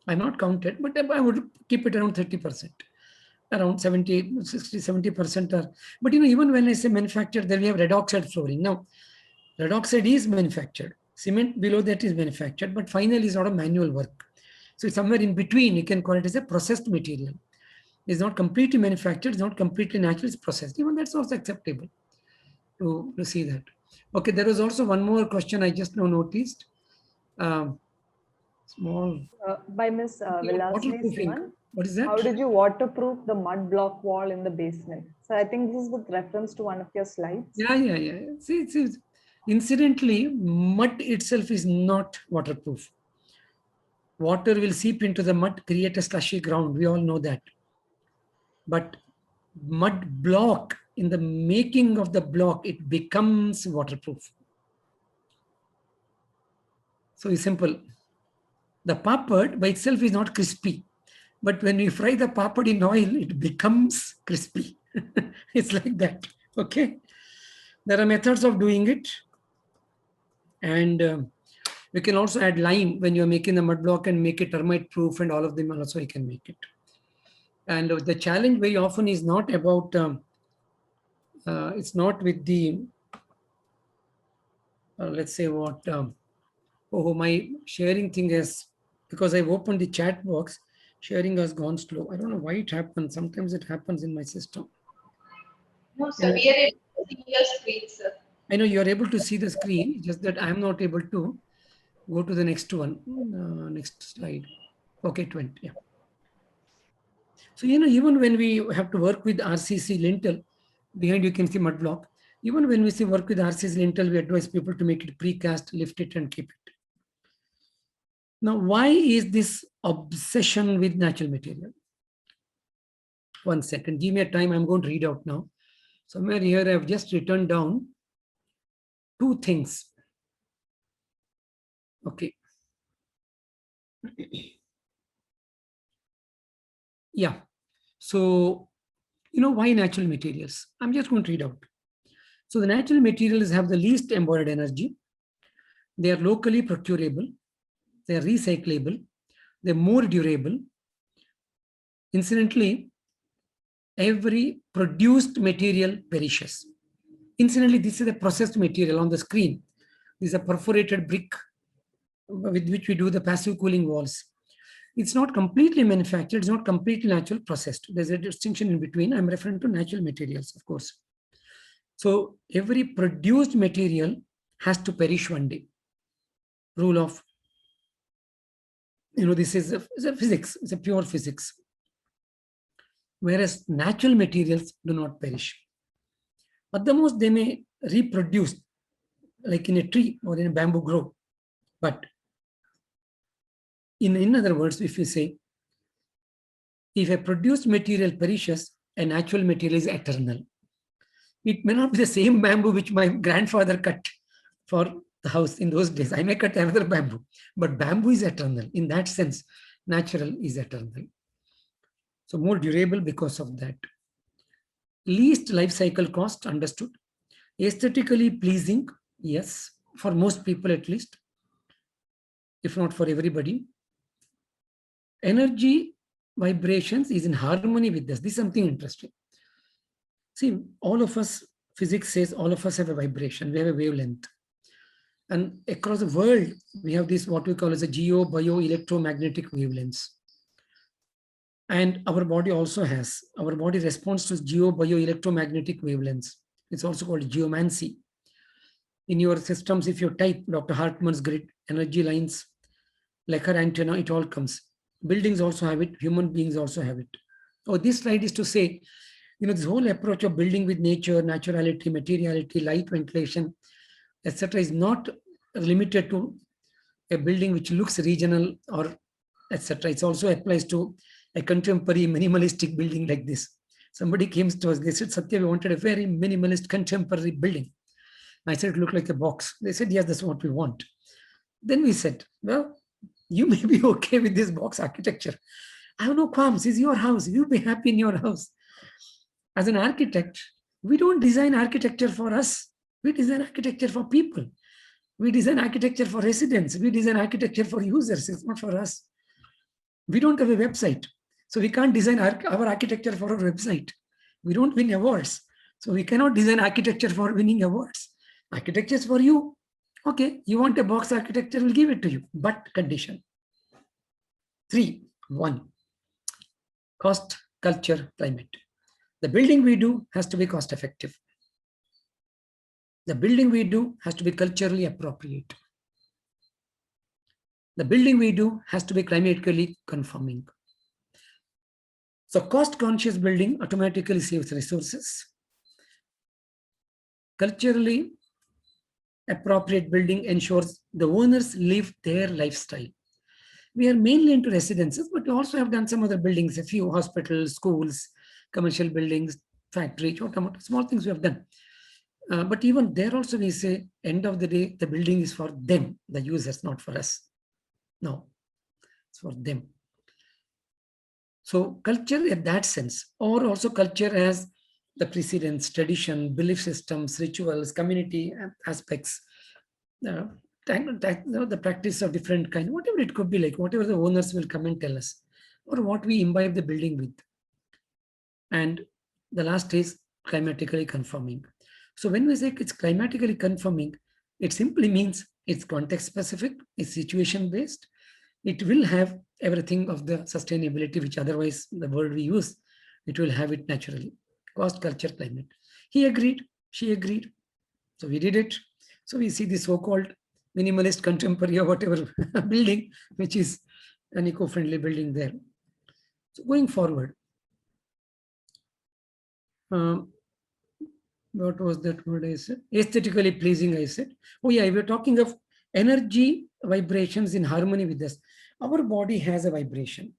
I'm not counted, but I would keep it around 30%, around 70, 60, 70% are. But you know, even when I say manufactured, then we have red oxide flooring. Now, red oxide is manufactured. Cement below that is manufactured, but finally is not a manual work. So it's somewhere in between. You can call it as a processed material. It's not completely manufactured, it's not completely natural, it's processed. Even that's also acceptable to see that. Okay, there was also one more question I just now noticed. Small. By Ms. Vilasini Suman, what is that? How did you waterproof the mud block wall in the basement? So I think this is with reference to one of your slides. Yeah. See, incidentally, mud itself is not waterproof. Water will seep into the mud, create a slushy ground. We all know that. But mud block, in the making of the block, it becomes waterproof. So it's simple. The papad by itself is not crispy. But when we fry the papad in oil, it becomes crispy. It's like that. Okay. There are methods of doing it. And we can also add lime when you're making the mud block and make it termite proof, and all of them also you can make it. And the challenge very often is not about, it's not with the, let's say what, oh, my sharing thing is, because I've opened the chat box, sharing has gone slow. I don't know why it happens. Sometimes it happens in my system. No, sir, we are able to see your screen, sir. I know you are able to see the screen, just that I am not able to go to the next one. Next slide. Okay, 20. Yeah. So, you know, even when we have to work with RCC lintel, behind you can see mud block. Even when we say work with RCC lintel, we advise people to make it precast, lift it and keep it. Now, why is this obsession with natural material? 1 second, give me a time. I'm going to read out now. Somewhere here, I've just written down 2 things. Okay. Yeah. So, you know, why natural materials? I'm just going to read out. So the natural materials have the least embodied energy. They are locally procurable. They are recyclable. They're more durable. Incidentally, every produced material perishes. Incidentally, this is a processed material on the screen. This is a perforated brick with which we do the passive cooling walls. It's not completely manufactured. It's not completely natural processed. There's a distinction in between. I'm referring to natural materials, of course. So every produced material has to perish one day. Rule of, you know, this is a physics. It's a pure physics. Whereas natural materials do not perish. At the most, they may reproduce, like in a tree or in a bamboo grove. But in other words, if you say, if a produced material perishes, a natural material is eternal. It may not be the same bamboo which my grandfather cut for the house in those days. I may cut another bamboo, but bamboo is eternal. In that sense, natural is eternal. So more durable because of that. Least life cycle cost, understood. Aesthetically pleasing, yes, for most people at least, if not for everybody. Energy vibrations is in harmony with this. This is something interesting. See, all of us, physics says all of us have a vibration, we have a wavelength. And across the world, we have this, what we call as a geo, bio, electromagnetic wavelengths. And our body also has, our body responds to geo, bio, electromagnetic wavelengths. It's also called geomancy. In your systems, if you type Dr. Hartman's grid, energy lines, like her antenna, it all comes. Buildings also have it, human beings also have it. Oh, this slide is to say, this whole approach of building with nature, naturality, materiality, light, ventilation, etc. is not limited to a building which looks regional or etc. It also applies to a contemporary minimalistic building like this. Somebody came to us, they said, Sathya, we wanted a very minimalist contemporary building. I said, it looked like a box. They said, yes, that's what we want. Then we said, well, you may be okay with this box architecture. I have no qualms. It's your house. You'll be happy in your house. As an architect, we don't design architecture for us. We design architecture for people. We design architecture for residents. We design architecture for users. It's not for us. We don't have a website. So we can't design our architecture for our website. We don't win awards. So we cannot design architecture for winning awards. Architecture is for you. Okay, you want a box architecture, we'll give it to you. But condition. 3, 1. Cost, culture, climate. The building we do has to be cost effective. The building we do has to be culturally appropriate. The building we do has to be climatically conforming. So cost conscious building automatically saves resources. Culturally appropriate building ensures the owners live their lifestyle. We are mainly into residences, but we also have done some other buildings, a few hospitals, schools, commercial buildings, factory, small things we have done. But even there also we say, end of the day, the building is for them, the users, not for us. No, it's for them. So culture in that sense, or also culture as the precedents, tradition, belief systems, rituals, community aspects, the practice of different kinds, whatever it could be like, whatever the owners will come and tell us, or what we imbibe the building with. And the last is climatically conforming. So when we say it's climatically conforming, it simply means it's context specific, it's situation based. It will have everything of the sustainability, which otherwise the word we use, it will have it naturally. Cost, culture, climate. He agreed, she agreed. So we did it. So we see the so-called minimalist contemporary or whatever building, which is an eco-friendly building there. So going forward, what was that word I said? Aesthetically pleasing, I said. Oh yeah, we're talking of energy vibrations in harmony with us. Our body has a vibration.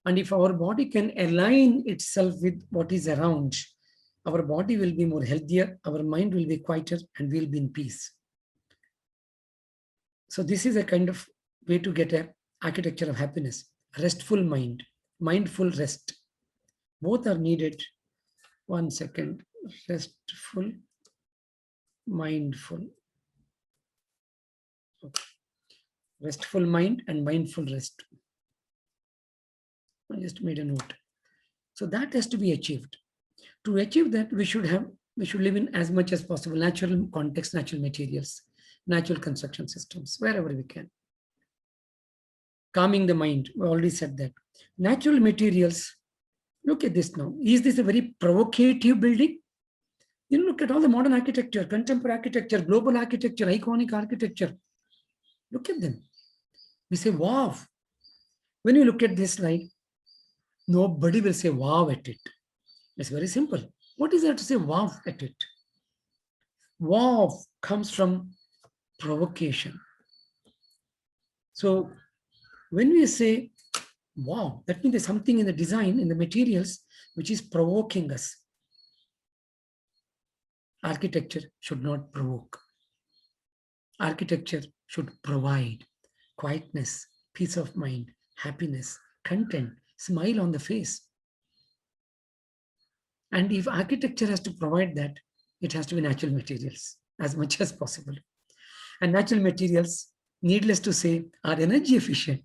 And if our body can align itself with what is around, our body will be more healthier, our mind will be quieter, and we'll be in peace. So this is a kind of way to get an architecture of happiness. Restful mind, mindful rest. Both are needed. 1 second. Restful, mindful. Okay. Restful mind and mindful rest. I just made a note. So that has to be achieved. To achieve that, we should live in as much as possible natural context, natural materials, natural construction systems, wherever we can. Calming the mind, we already said that. Natural materials, look at this now. Is this a very provocative building? You look at all the modern architecture, contemporary architecture, global architecture, iconic architecture. Look at them. We say, wow. When you look at this slide, nobody will say wow at it. It's very simple. What is there to say wow at it? Wow comes from provocation. So when we say wow, that means there's something in the design, in the materials, which is provoking us. Architecture should not provoke. architecture should provide quietness, peace of mind, happiness, content, smile on the face. And if architecture has to provide that, it has to be natural materials as much as possible. And natural materials, needless to say, are energy efficient,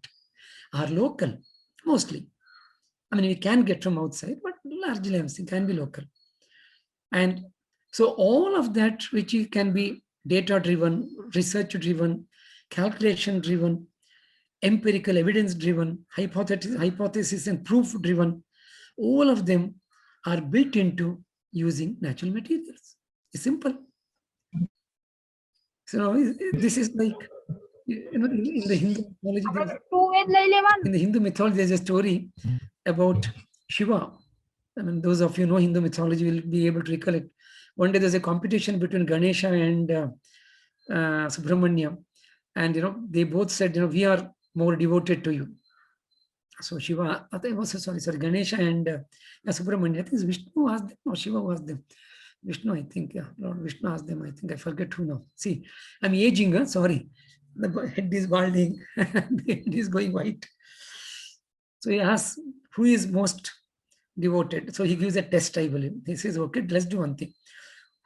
are local, mostly. I mean, we can get from outside, but largely I'm saying can be local. And so all of that, which can be data-driven, research-driven, calculation-driven, empirical evidence-driven, hypothesis and proof-driven, all of them are built into using natural materials. It's simple. So this is like, in the Hindu mythology, there's a story about Shiva. I mean, those of you know Hindu mythology will be able to recollect. One day there's a competition between Ganesha and Subramanya, and they both said, we are more devoted to you. So Shiva, Ganesha and Subramanya, I think Vishnu asked them or Shiva asked them. Vishnu, I think, yeah, Lord Vishnu asked them. I think I forget who now. See, I'm aging. Sorry, the head is balding, the head is going white. So he asks, who is most devoted? So he gives a test, I believe. He says, okay, let's do one thing.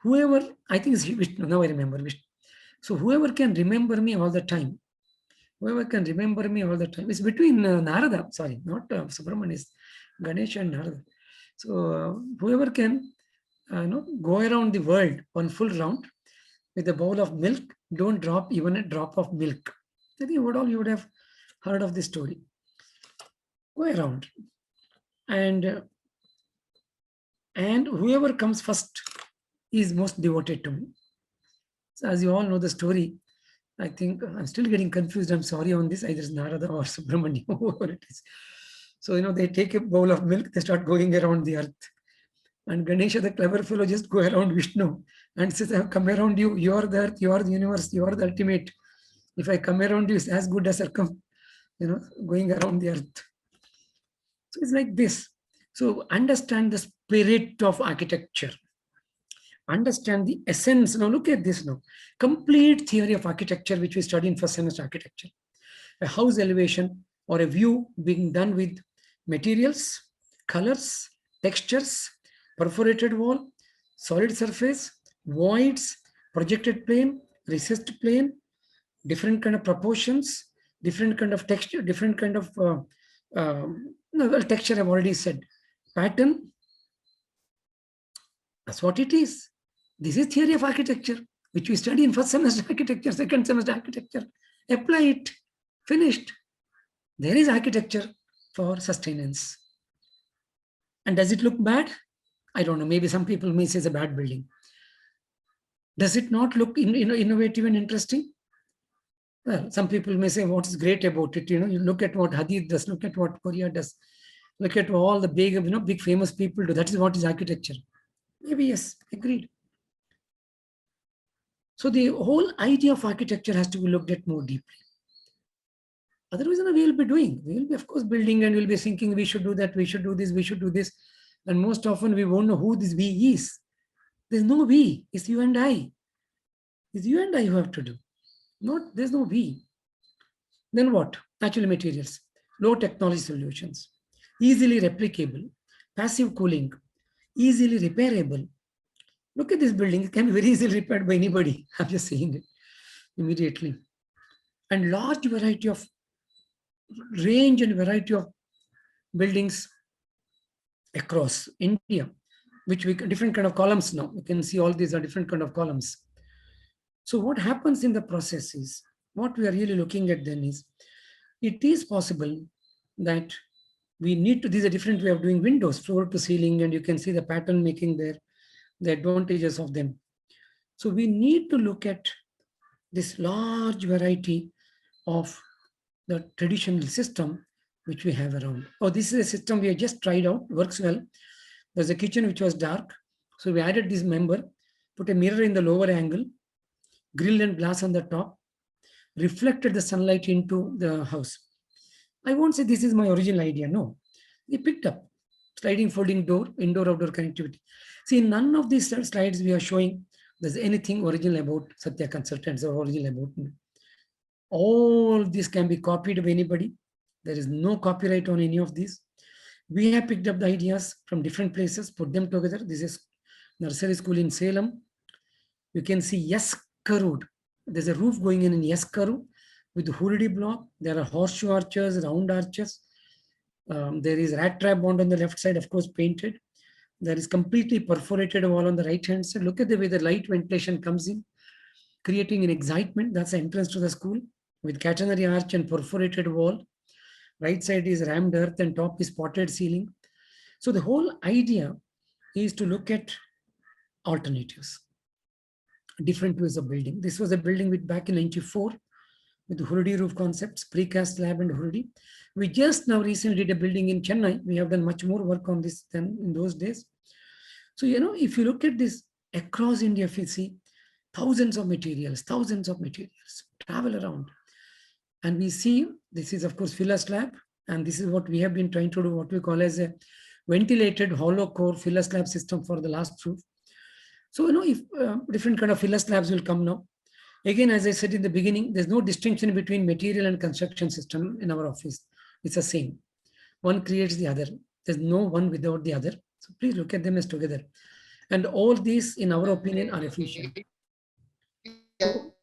Whoever, I think it's Vishnu, now I remember Vishnu. So whoever can remember me all the time, it's between Narada, sorry, not Subramanya, it's Ganesha and Narada. So whoever can go around the world one full round with a bowl of milk, don't drop even a drop of milk. I think what all you would have heard of this story. Go around. And whoever comes first is most devoted to me. So as you all know the story, I think I'm still getting confused. I'm sorry on this. Either it's Narada or Subramanya, whoever it is. So, they take a bowl of milk, they start going around the earth. And Ganesha, the clever fellow, just go around Vishnu and says, I have come around you. You are the earth, you are the universe, you are the ultimate. If I come around you, it's as good as I come, going around the earth. So it's like this. So understand the spirit of architecture. Understand the essence. Now look at this now. Complete theory of architecture, which we study in first semester architecture. A house elevation or a view being done with materials, colors, textures, perforated wall, solid surface, voids, projected plane, recessed plane, different kind of proportions, different kind of texture, different kind of texture I've already said. Pattern, that's what it is. This is theory of architecture, which we study in first semester architecture, second semester architecture. Apply it, finished. There is architecture for sustenance. And does it look bad? I don't know. Maybe some people may say it's a bad building. Does it not look innovative and interesting? Well, some people may say, what is great about it? You look at what Hadid does, look at what Korea does, look at all the big famous people do. That is what is architecture. Maybe yes, agreed. So the whole idea of architecture has to be looked at more deeply. Otherwise, we will be doing. We will be, of course, building and we'll be thinking we should do that, we should do this, we should do this. And most often we won't know who this we is. There's no we, it's you and I. It's you and I who have to do. There's no we. Then what? Natural materials, low technology solutions, easily replicable, passive cooling, easily repairable. Look at this building. It can be very easily repaired by anybody. I'm just saying it immediately. And large variety of range and variety of buildings across India, which we different kind of columns now. You can see all these are different kind of columns. So what happens in the process is, what we are really looking at then is, it is possible that we need to, these are different way of doing windows, floor to ceiling, and you can see the pattern making there, the advantages of them. So we need to look at this large variety of the traditional system which we have around. Oh, this is a system we have just tried out, works well. There's a kitchen which was dark. So we added this member, put a mirror in the lower angle, grill and glass on the top, reflected the sunlight into the house. I won't say this is my original idea, no. We picked up sliding folding door, indoor-outdoor connectivity. See, none of these slides we are showing there's anything original about Sathya Consultants or original about me. All this can be copied of anybody. There is no copyright on any of these. We have picked up the ideas from different places, put them together. This is nursery school in Salem. You can see Yeskarud. There's a roof going in Yeskaru with the Hurdi block. There are horseshoe arches, round arches. There is rat trap bond on the left side, of course, painted. There is completely perforated wall on the right hand side. Look at the way the light ventilation comes in, creating an excitement. That's the entrance to the school with catenary arch and perforated wall. Right side is rammed earth and top is potted ceiling. So the whole idea is to look at alternatives, different ways of building. This was a building with back in 94 with the Hurdi roof concepts, precast slab and Hurdi. We just now recently did a building in Chennai. We have done much more work on this than in those days. So, if you look at this across India, if you see thousands of materials travel around. And we see, this is of course filler slab. And this is what we have been trying to do, what we call as a ventilated hollow core filler slab system for the last roof. So, if different kind of filler slabs will come now. Again, as I said in the beginning, there's no distinction between material and construction system in our office. It's the same. One creates the other. There's no one without the other. So please look at them as together. And all these, in our opinion, are efficient. So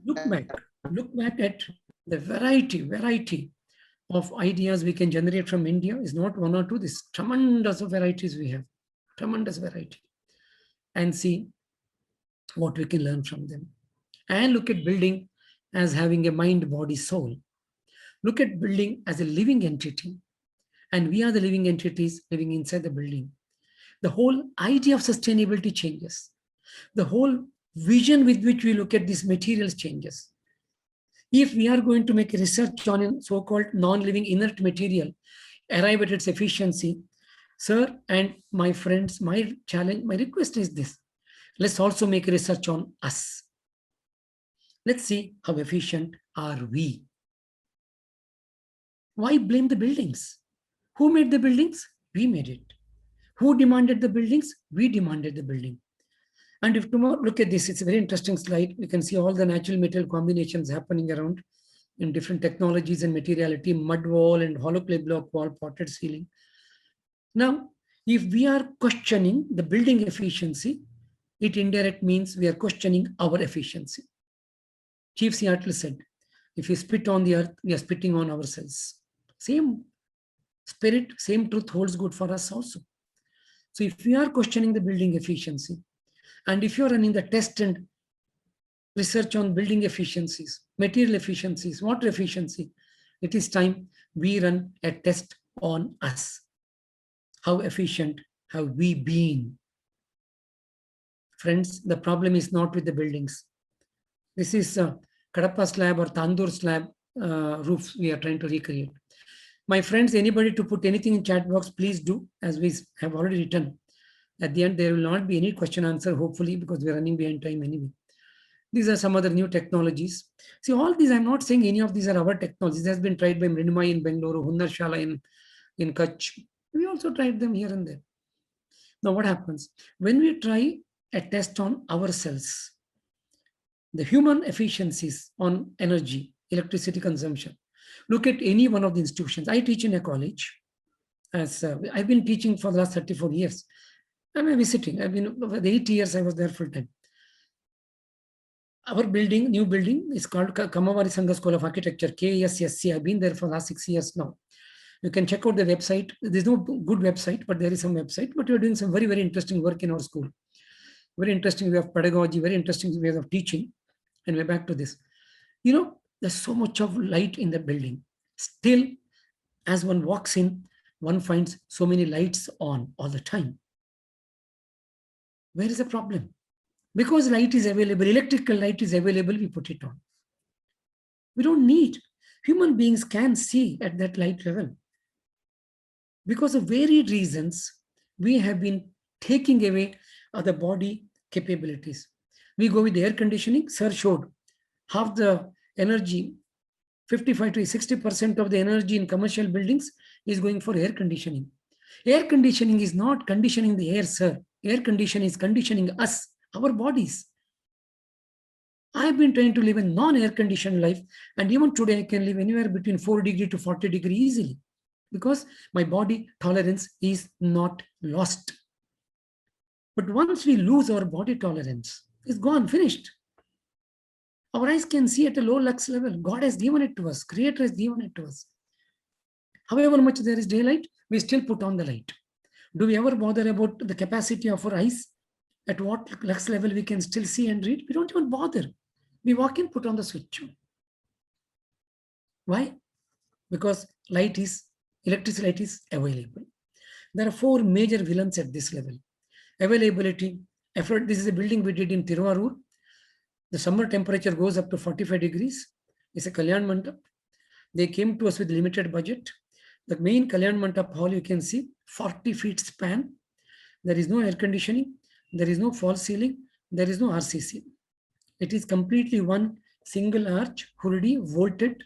look back at the variety of ideas we can generate from India. Is not one or two. This tremendous of varieties we have. Tremendous variety. And see what we can learn from them. And look at building as having a mind, body, soul. Look at building as a living entity. And we are the living entities living inside the building. The whole idea of sustainability changes. The whole vision with which we look at these materials changes. If we are going to make a research on a so-called non-living inert material, arrive at its efficiency, sir and my friends, my challenge, my request is this. Let's also make a research on us. Let's see how efficient are we. Why blame the buildings? Who made the buildings? We made it. Who demanded the buildings? We demanded the building. And if tomorrow, look at this, it's a very interesting slide. You can see all the natural material combinations happening around in different technologies and materiality, mud wall and hollow clay block wall, potted ceiling. Now, if we are questioning the building efficiency, it indirect means we are questioning our efficiency. Chief Seattle said, if we spit on the earth, we are spitting on ourselves. Same spirit, same truth holds good for us also. So if we are questioning the building efficiency, and if you're running the test and research on building efficiencies, material efficiencies, water efficiency, it is time we run a test on us. How efficient have we been? Friends, the problem is not with the buildings. This is a Kadapa slab or Tandoor slab roof we are trying to recreate. My friends, anybody to put anything in chat box, please do, as we have already written. At the end, there will not be any question answer, hopefully, because we're running behind time anyway. These are some other new technologies. See, all these, I'm not saying any of these are our technologies. This has been tried by Mrinmai in Bengaluru, Hunnarshalla in Kutch. We also tried them here and there. Now, what happens? When we try a test on ourselves, the human efficiencies on energy, electricity consumption, look at any one of the institutions. I teach in a college. I've been teaching for the last 34 years. I'm visiting. I've been, for the 8 years I was there full time. Our building, new building, is called Kamavari Sangha School of Architecture, KSSC. I've been there for the last 6 years now. You can check out the website. There's no good website, but there is some website. But we're doing some very, very interesting work in our school. Very interesting way of pedagogy, very interesting ways of teaching. And we're back to this. There's so much of light in the building. Still, as one walks in, one finds so many lights on all the time. Where is the problem? Because light is available, electrical light is available, we put it on. We don't need. Human beings can see at that light level. Because of varied reasons, we have been taking away the body capabilities. We go with air conditioning. Sir showed half the energy, 55 to 60% of the energy in commercial buildings is going for air conditioning. Air conditioning is not conditioning the air, sir. Air conditioning is conditioning us, our bodies. I've been trying to live a non-air conditioned life, and even today I can live anywhere between 4 degrees to 40 degrees easily, because my body tolerance is not lost. But once we lose our body tolerance, it's gone, finished. Our eyes can see at a low lux level. God has given it to us. Creator has given it to us. However much there is daylight, we still put on the light. Do we ever bother about the capacity of our eyes? At what lux level we can still see and read? We don't even bother. We walk in, put on the switch. Why? Because electricity light is available. There are 4 major villains at this level. Availability, effort. This is a building we did in Tiruvallur. The summer temperature goes up to 45 degrees. It's a Kalyan Mandap. They came to us with limited budget. The main Kalyan Mandap hall, you can see 40 feet span. There is no air conditioning. There is no false ceiling. There is no RCC. It is completely one single arch, hurdi, vaulted,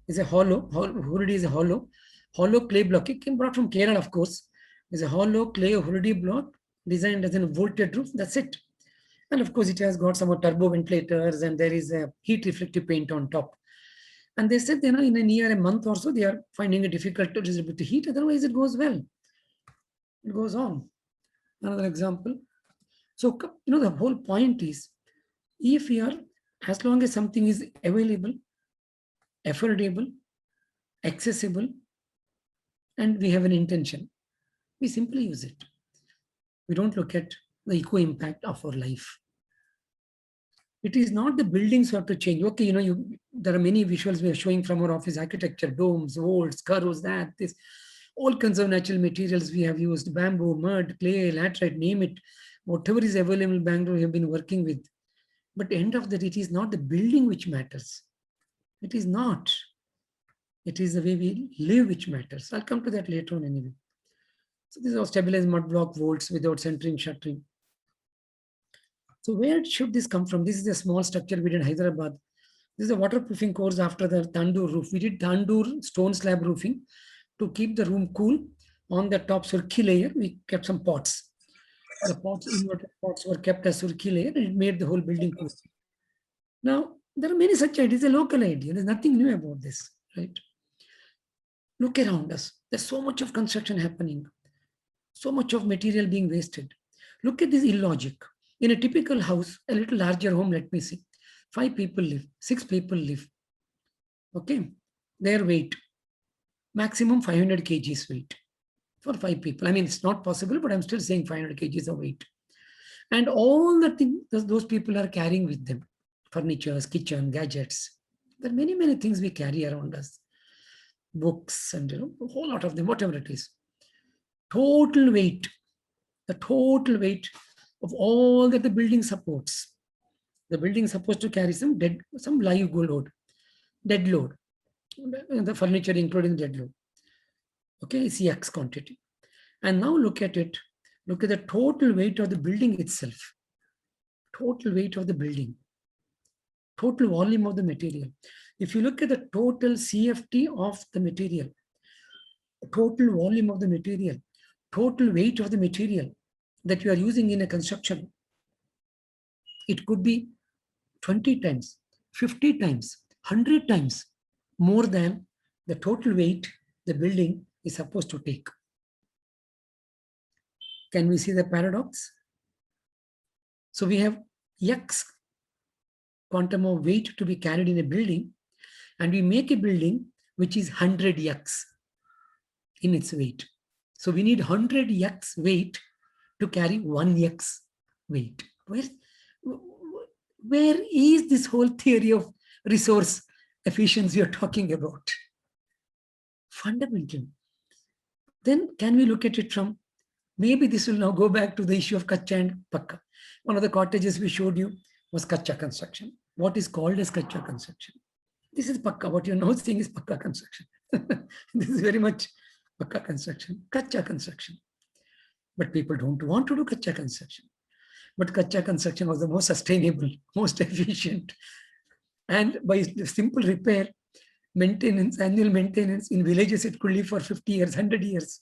is a hollow. Hurdi is a hollow clay block. It came brought from Kerala, of course. It's a hollow clay hurdi block designed as a vaulted roof. That's it. And of course, it has got some turbo ventilators, and there is a heat reflective paint on top. And they said, in a near a month or so, they are finding it difficult to distribute the heat. Otherwise, it goes well. It goes on. Another example. So, the whole point is, if we are, as long as something is available, affordable, accessible, and we have an intention, we simply use it. We don't look at the eco impact of our life. It is not the buildings who have to change. Okay, there are many visuals we are showing from our office: architecture, domes, vaults, curves, this, all kinds of natural materials we have used: bamboo, mud, clay, laterite, name it. Whatever is available in Bangalore, we have been working with. But at the end of the day, it is not the building which matters. It is not. It is the way we live which matters. I'll come to that later on anyway. So these are stabilized mud block vaults without centering, shuttering. So where should this come from? This is a small structure we did in Hyderabad. This is a waterproofing course after the tandoor roof. We did tandoor stone slab roofing to keep the room cool. On the top surki layer, we kept some pots. The inverted pots were kept as surki layer, and it made the whole building cool. Now, there are many such ideas. It's a local idea. There's nothing new about this, right? Look around us. There's so much of construction happening. So much of material being wasted. Look at this illogic. In a typical house, a little larger home, let me see, 5 people live, 6 people live. Okay, their weight, maximum 500 kgs weight for 5 people. I mean, it's not possible, but I'm still saying 500 kgs of weight. And all the things those people are carrying with them, furniture, kitchen, gadgets. There are many, many things we carry around us. Books and a whole lot of them, whatever it is. Total weight, the total weight of all that the building supports. The building is supposed to carry some live load, dead load. The furniture including dead load. Okay, it's X quantity. And now look at it. Look at the total weight of the building itself. Total weight of the building. Total volume of the material. If you look at the total CFT of the material, total volume of the material, total weight of the material that you are using in a construction, it could be 20 times, 50 times, 100 times more than the total weight the building is supposed to take. Can we see the paradox? So we have X quantum of weight to be carried in a building, and we make a building which is 100 X in its weight. So we need 100 X weight to carry 1 X weight. Where is this whole theory of resource efficiency you're talking about? Fundamental. Then can we look at it from, maybe this will now go back to the issue of kacha and pakka. One of the cottages we showed you was kacha construction. What is called as kacha construction? This is pakka. What you're now seeing is pakka construction. This is very much pakka construction, kacha construction. But people don't want to do kacha construction. But kacha construction was the most sustainable, most efficient. And by simple repair, maintenance, annual maintenance, in villages it could live for 50 years, 100 years.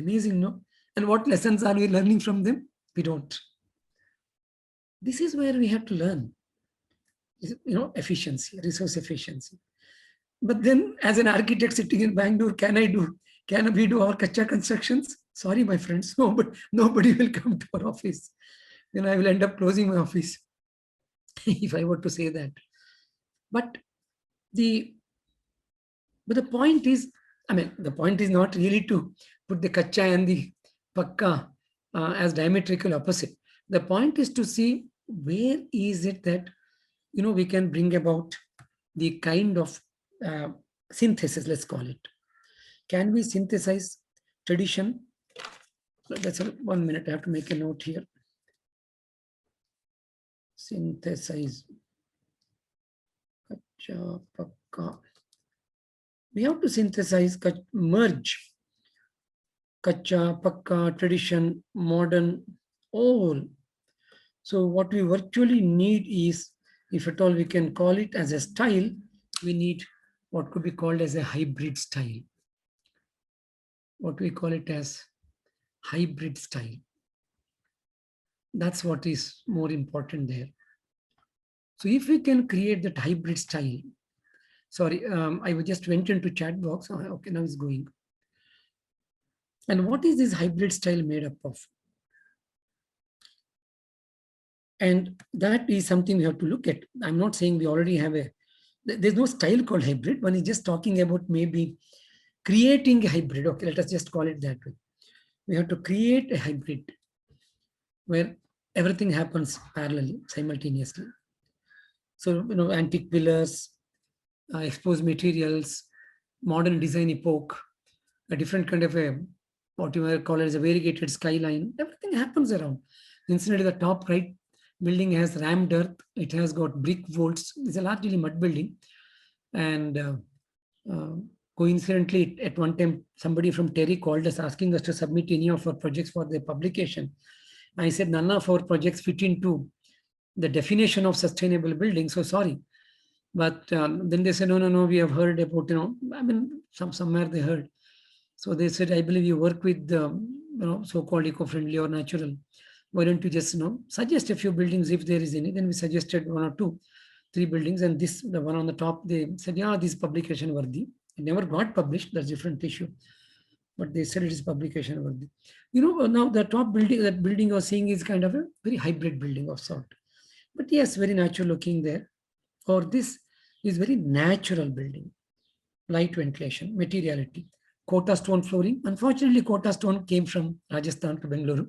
Amazing, no? And what lessons are we learning from them? We don't. This is where we have to learn. efficiency, resource efficiency. But then as an architect sitting in Bangalore, can we do our kacha constructions? Sorry, my friends, nobody will come to our office. Then I will end up closing my office if I were to say that. But the point is, the point is not really to put the kacha and the pakka as diametrical opposite. The point is to see where is it that we can bring about the kind of synthesis, let's call it. Can we synthesize tradition? That's 1 minute. I have to make a note here. Synthesize. Kacha, pakka. We have to synthesize, merge kacha, pakka, tradition, modern, all. So what we virtually need is, if at all we can call it as a style, we need what could be called as a hybrid style. What we call it as hybrid style. That's what is more important there. So if we can create that hybrid style, sorry, I just went into chat box. Okay, now it's going. And what is this hybrid style made up of? And that is something we have to look at. I'm not saying we already have there's no style called hybrid. One is just talking about maybe creating a hybrid. Okay, let us just call it that way. We have to create a hybrid where everything happens parallelly, simultaneously. So, antique pillars, exposed materials, modern design epoch, a different kind of what you might call it as a variegated skyline, everything happens around. Incidentally, the top right building has rammed earth. It has got brick vaults. It's a largely mud building. And coincidentally, at one time, somebody from TERI called us asking us to submit any of our projects for their publication. I said, none of our projects fit into the definition of sustainable building. So sorry. But then they said, no, we have heard about, somewhere they heard. So they said, I believe you work with, so-called eco-friendly or natural. Why don't you just, suggest a few buildings if there is any? Then we suggested 1 or 2, 3 buildings. And the one on the top, they said, yeah, this publication worthy. It never got published. That's a different issue. But they said it is publication worthy. Now the top building, that building you're seeing is kind of a very hybrid building of sort. But yes, very natural looking there. Or this is very natural building. Light ventilation, materiality, Kota stone flooring. Unfortunately, Kota stone came from Rajasthan to Bengaluru.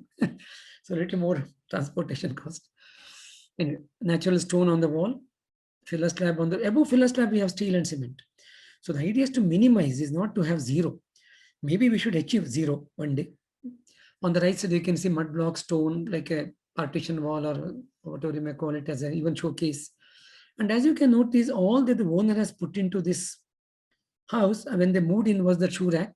So a little more transportation cost. Anyway, natural stone on the wall, filler slab on the, above filler slab, we have steel and cement. So the idea is to minimize, is not to have zero. Maybe we should achieve 0 one day. On the right side, you can see mud block stone, like a partition wall or whatever you may call it, as an even showcase. And as you can notice, all that the owner has put into this house when they moved in was the shoe rack.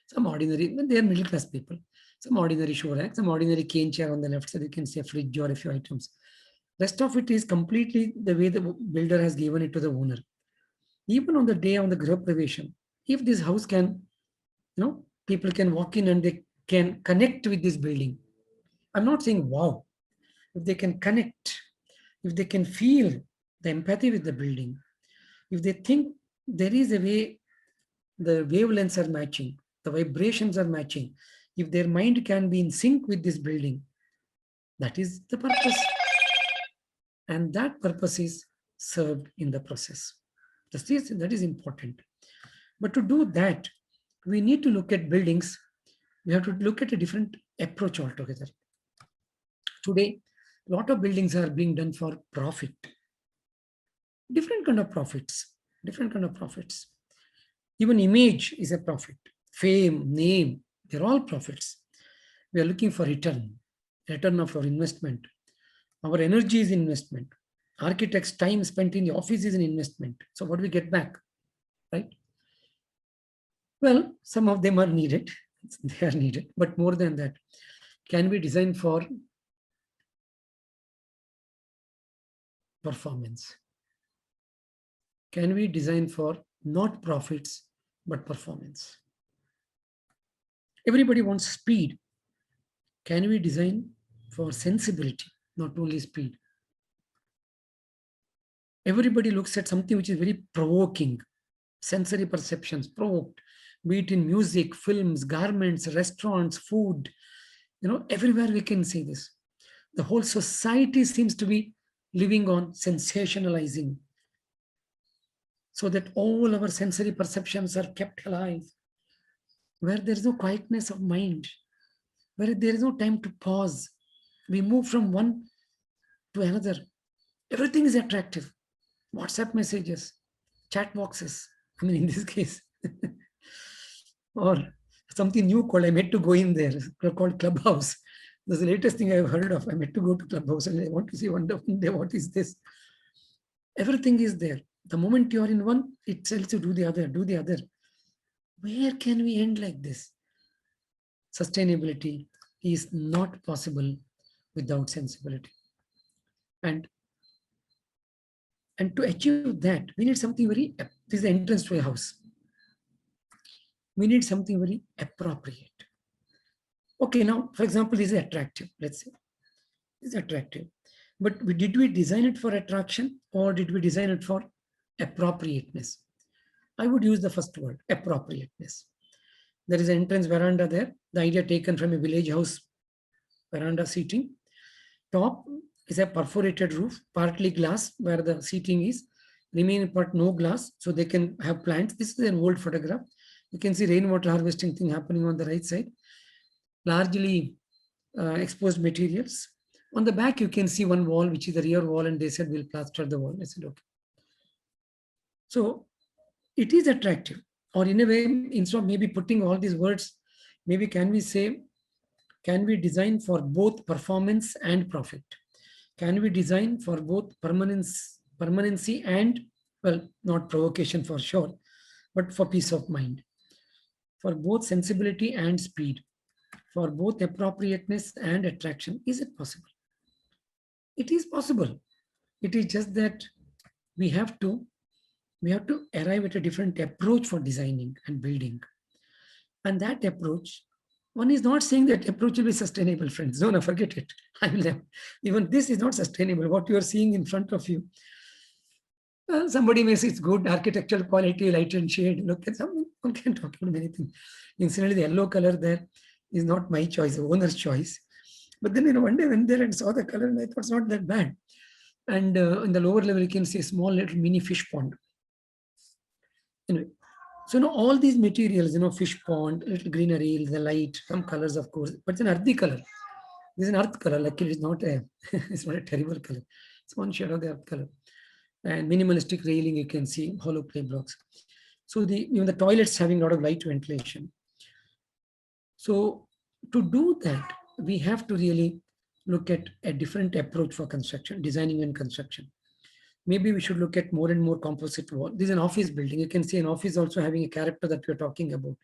Some ordinary, they are middle class people. Some ordinary shoe rack, some ordinary cane chair on the left side. You can see a fridge or a few items. Rest of it is completely the way the builder has given it to the owner. Even on the day on the Griha Pravesham, if this house can, people can walk in and they can connect with this building. I'm not saying wow. If they can connect, if they can feel the empathy with the building, if they think there is a way the wavelengths are matching, the vibrations are matching, if their mind can be in sync with this building, that is the purpose. And that purpose is served in the process. That is important. But to do that, we need to look at buildings. We have to look at a different approach altogether. Today, a lot of buildings are being done for profit. Different kind of profits. Even image is a profit. Fame, name, they're all profits. We are looking for return of our investment. Our energy is investment. Architects' time spent in the office is an investment. So what do we get back, right? Well, some of them are needed. They are needed. But more than that, can we design for performance? Can we design for not profits, but performance? Everybody wants speed. Can we design for sensibility, not only speed? Everybody looks at something which is very provoking. Sensory perceptions provoked, be it in music, films, garments, restaurants, food. Everywhere we can see this. The whole society seems to be living on sensationalizing, so that all our sensory perceptions are kept alive, where there is no quietness of mind, where there is no time to pause. We move from one to another. Everything is attractive. WhatsApp messages, chat boxes, in this case, or something new called, I meant to go in there, called Clubhouse. That's the latest thing I've heard of. I meant to go to Clubhouse and I want to see one day, what is this? Everything is there. The moment you are in one, it tells you do the other, do the other. Where can we end like this? Sustainability is not possible without sensibility. And to achieve that, we need something very, this is the entrance to a house. We need something very appropriate. Okay, now, for example, this is attractive, let's say. It's attractive. But did we design it for attraction or did we design it for appropriateness? I would use the first word, appropriateness. There is an entrance veranda there. The idea taken from a village house veranda seating. Top is a perforated roof, partly glass where the seating is. Remaining part no glass, so they can have plants. This is an old photograph. You can see rainwater harvesting thing happening on the right side. Largely exposed materials. On the back, you can see one wall, which is the rear wall, and they said we'll plaster the wall. I said, okay. So it is attractive. Or in a way, instead of maybe putting all these words, maybe can we say, can we design for both performance and profit? Can we design for both permanency and, well, not provocation for sure, but for peace of mind, for both sensibility and speed, for both appropriateness and attraction? Is it possible? It is possible. It is just that we have to arrive at a different approach for designing and building. And that approach, one is not saying that approach will be sustainable, friends. No, forget it. I will have, even this is not sustainable. What you are seeing in front of you, somebody may say it's good architectural quality, light and shade. Look at something, one can talk about anything. Incidentally, the yellow color there is not my choice, the owner's choice. But then, one day I went there and saw the color and I thought it's not that bad. And in the lower level, you can see a small little mini fish pond. Anyway, so all these materials, fish pond, little greenery, the light, some colors, of course, but it's an earthy color. This is an earth color. Luckily, it's not a terrible color. It's one shade of the earth color. And minimalistic railing, you can see hollow clay blocks. So even the toilets having a lot of light ventilation. So to do that, we have to really look at a different approach for construction, designing and construction. Maybe we should look at more and more composite wall. This is an office building. You can see an office also having a character that we're talking about.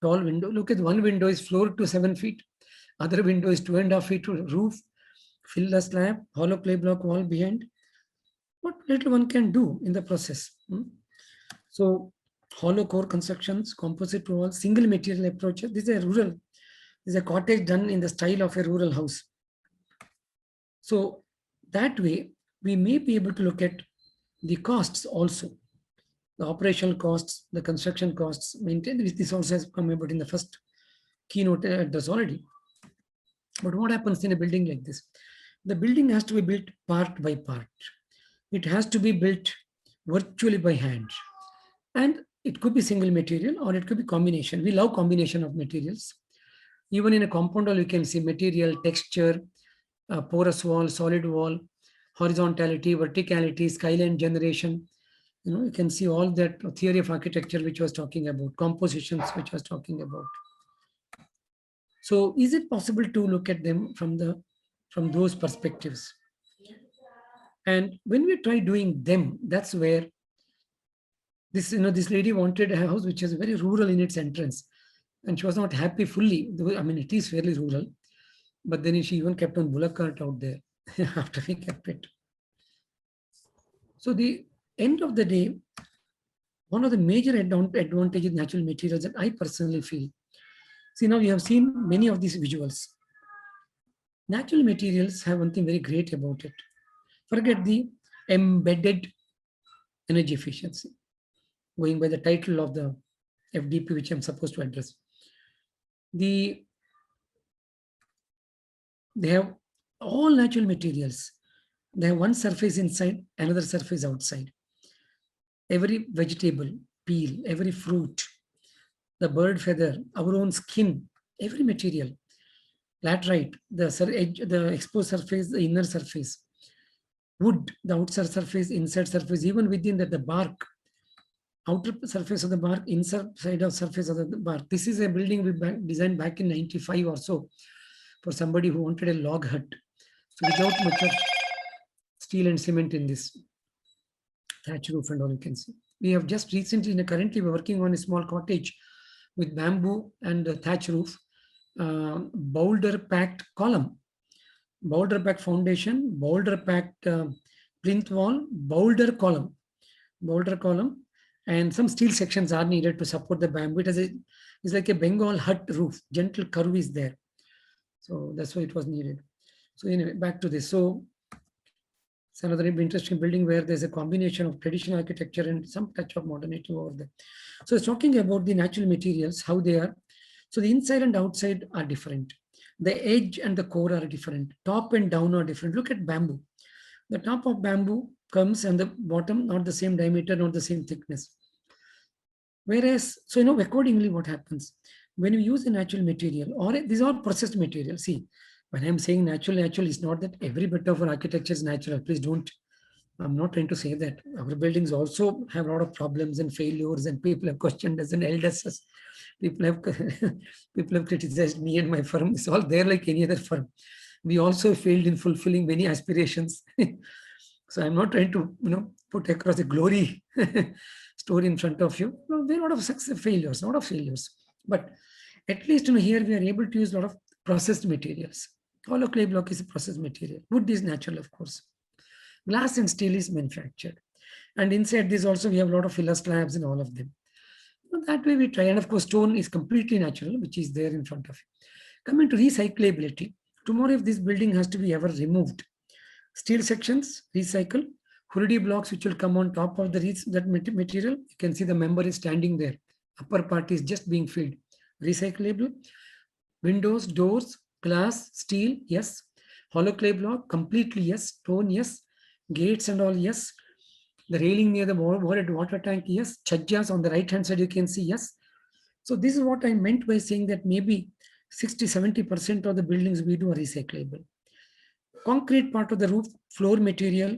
Tall window. Look at one window is floor to 7 feet. Other window is 2.5 feet to roof. Fill the slab, hollow clay block wall behind. What little one can do in the process. So hollow core constructions, composite walls, single material approaches. This is a rural. This is a cottage done in the style of a rural house. So that way, we may be able to look at the costs also, the operational costs, the construction costs, maintenance. This also has come about in the first keynote address already. But what happens in a building like this? The building has to be built part by part. It has to be built virtually by hand. And it could be single material or it could be combination. We love combination of materials. Even in a compound wall, you can see material, texture, porous wall, solid wall, horizontality, verticality, skyline generation. You can see all that theory of architecture which was talking about, compositions which was talking about. So is it possible to look at them from those perspectives? And when we try doing them, that's where this, this lady wanted a house which is very rural in its entrance. And she was not happy fully. It is fairly rural. But then she even kept on bullock cart out there after we kept it. So the end of the day, one of the major advantages of natural materials that I personally feel. See, now you have seen many of these visuals. Natural materials have one thing very great about it. Forget the embedded energy efficiency, going by the title of the FDP, which I'm supposed to address. They have all natural materials. They have one surface inside, another surface outside. Every vegetable, peel, every fruit, the bird feather, our own skin, every material. Laterite, the exposed surface, the inner surface. Wood, the outside surface, inside surface, even within that, the bark, outer surface of the bark, inside of surface of the bark. This is a building we designed back in 95 or so for somebody who wanted a log hut. So without much of steel and cement in this thatch roof and all, you can see. We have just recently, currently we're working on a small cottage with bamboo and thatch roof, boulder packed column, boulder packed foundation, boulder packed plinth wall, boulder column, and some steel sections are needed to support the bamboo. It's like a Bengal hut roof, gentle curve is there. So that's why it was needed. So anyway, back to this. So it's another interesting building where there's a combination of traditional architecture and some touch of modernity over there. So it's talking about the natural materials, how they are. So the inside and outside are different. The edge and the core are different. Top and down are different. Look at bamboo. The top of bamboo comes and the bottom not the same diameter, not the same thickness. Whereas, so accordingly what happens when you use a natural material, or these are processed materials. See, when I'm saying natural is not that every bit of our architecture is natural. Please don't. I'm not trying to say that. Our buildings also have a lot of problems and failures, and people have questioned us and held us. People have criticized me and my firm. It's all there like any other firm. We also failed in fulfilling many aspirations. So I'm not trying to put across a glory story in front of you. There are a lot of success, failures, a lot of failures. But at least here we are able to use a lot of processed materials. Hollow clay block is a processed material. Wood is natural, of course. Glass and steel is manufactured. And inside this also we have a lot of filler slabs and all of them. That way we try. And of course, stone is completely natural, which is there in front of you. Coming to recyclability. Tomorrow, if this building has to be ever removed, steel sections, recycle, Hurdi blocks, which will come on top of that material. You can see the member is standing there. Upper part is just being filled. Recyclable. Windows, doors, glass, steel, yes. Hollow clay block, completely yes. Stone, yes. Gates and all, yes. The railing near the water tank, yes. Chajjas on the right hand side, you can see, yes. So this is what I meant by saying that maybe 60-70% of the buildings we do are recyclable. Concrete part of the roof, floor material,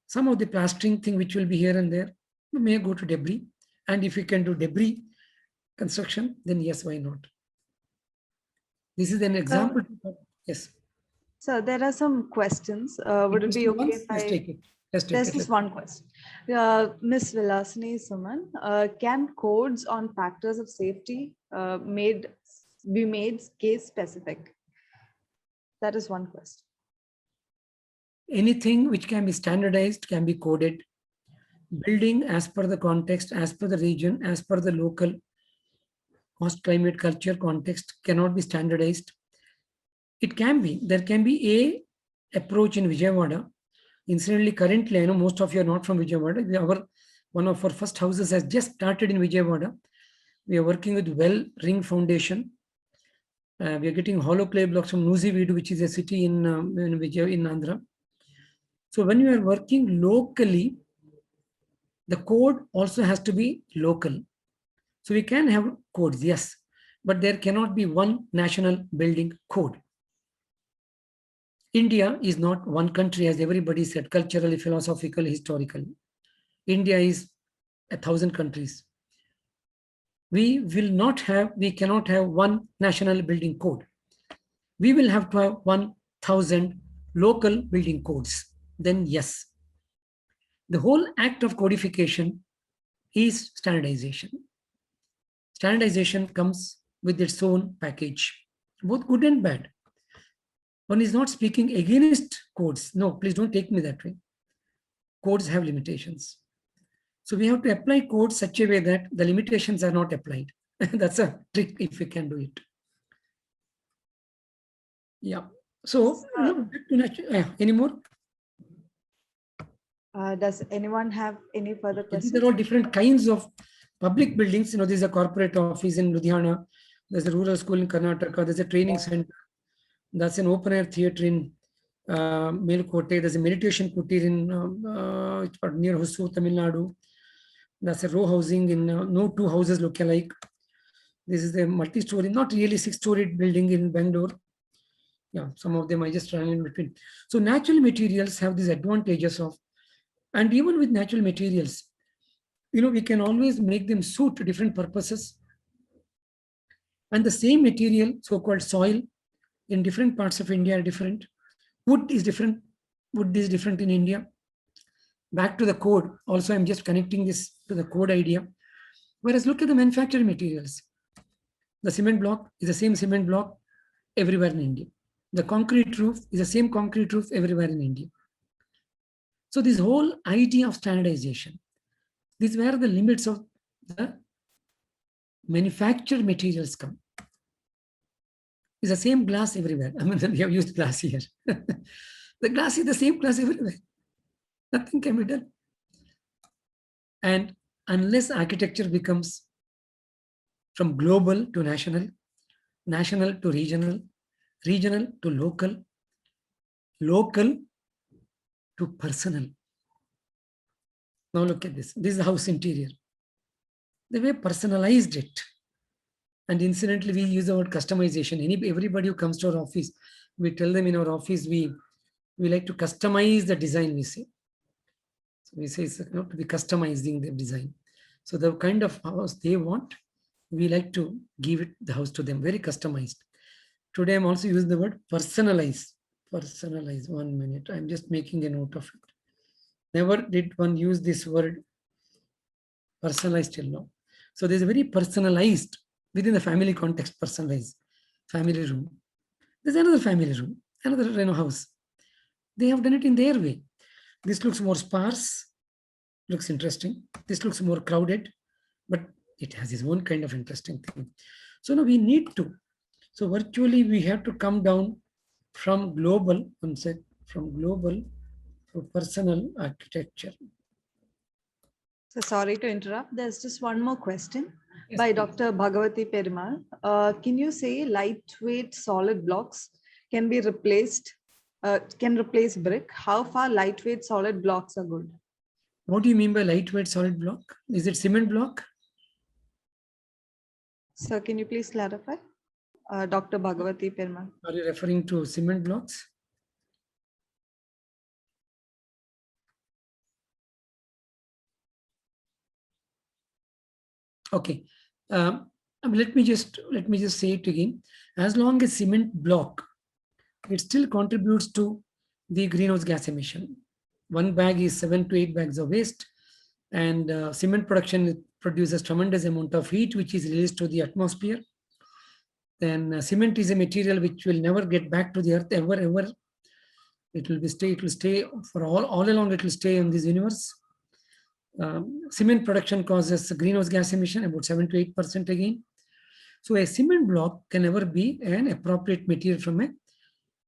some of the plastering thing which will be here and there, we may go to debris. And if you can do debris construction, then yes, why not? This is an example. Yes. So there are some questions. Would it be okay if Let's take it. There's just one question. Ms. Vilasini Suman, can codes on factors of safety be made case specific? That is one question. Anything which can be standardized can be coded. Building as per the context, as per the region, as per the local cost, climate, culture, context cannot be standardized. It can be. There can be a approach in Vijayawada. Incidentally, currently, I know most of you are not from Vijayawada. One of our first houses has just started in Vijayawada. We are working with well ring foundation. We are getting hollow clay blocks from Nuziveedu, which is a city in Andhra. So when you are working locally, the code also has to be local. So we can have codes, yes, but there cannot be one national building code. India is not one country, as everybody said, culturally, philosophically, historically. India is 1,000 countries. We cannot have one national building code. We will have to have 1,000 local building codes. Then yes. The whole act of codification is standardization. Standardization comes with its own package, both good and bad. One is not speaking against codes. No, please don't take me that way. Codes have limitations. So we have to apply codes such a way that the limitations are not applied. That's a trick if we can do it. Yeah. So, any more? Does anyone have any further questions? These are all different kinds of public buildings. You know, there's a corporate office in Ludhiana. There's a rural school in Karnataka. There's a training center. That's an open air theatre in Melkote. There's a meditation kutir in near Hosur, Tamil Nadu. That's a row housing in no two houses look alike. This is a multi-story, not really 6-storied building in Bengaluru. Yeah, some of them I just ran in between. So natural materials have these advantages of, and even with natural materials, you know, we can always make them suit different purposes. And the same material, so-called soil, in different parts of India are different. Wood is different. Wood is different in India. Back to the code. Also, I'm just connecting this to the code idea. Whereas look at the manufacturing materials. The cement block is the same cement block everywhere in India. The concrete roof is the same concrete roof everywhere in India. So this whole idea of standardization, this is where the limits of the manufactured materials come. It's the same glass everywhere. I mean, we have used glass here. The glass is the same glass everywhere. Nothing can be done. And unless architecture becomes from global to national, national to regional, regional to local, local to personal. Now look at this. This is the house interior. The way personalized it. And incidentally, we use the word customization. Everybody who comes to our office, we tell them in our office, we like to customize the design, we say. So we say it's, you know, to be customizing the design. So the kind of house they want, we like to give it the house to them, very customized. Today, I'm also using the word personalize. Personalize, 1 minute. I'm just making a note of it. Never did one use this word personalized till now. So there's a very personalized, within the family context, personalized family room. There's another family room, another house. They have done it in their way. This looks more sparse, looks interesting. This looks more crowded, but it has its own kind of interesting thing. So now we need to. So virtually we have to come down from global, from global to personal architecture. So sorry to interrupt. There's just one more question by Dr. Bhagavati Perimal. Can you say lightweight solid blocks can be replaced, can replace brick? How far lightweight solid blocks are good? What do you mean by lightweight solid block? Is it cement block? Sir, can you please clarify? Dr. Bhagavati Perimal. Are you referring to cement blocks? Okay. Let me just say it again. As long as cement block, it still contributes to the greenhouse gas emission. One bag is 7 to 8 bags of waste, and cement production produces tremendous amount of heat, which is released to the atmosphere. Then cement is a material which will never get back to the earth ever. It will stay for all along. It will stay in this universe. Cement production causes greenhouse gas emission about 7 to 8% again. So a cement block can never be an appropriate material from a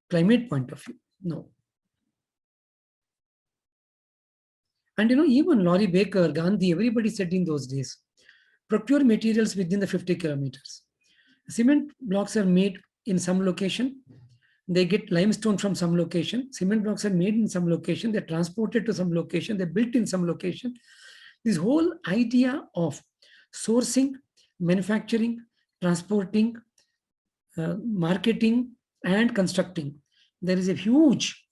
climate point of view. No. And you know, even Laurie Baker, Gandhi, everybody said in those days, procure materials within the 50 kilometers. Cement blocks are made in some location. They get limestone from some location. Cement blocks are made in some location. They're transported to some location. They're built in some location. This whole idea of sourcing, manufacturing, transporting, marketing, and constructing. There is a huge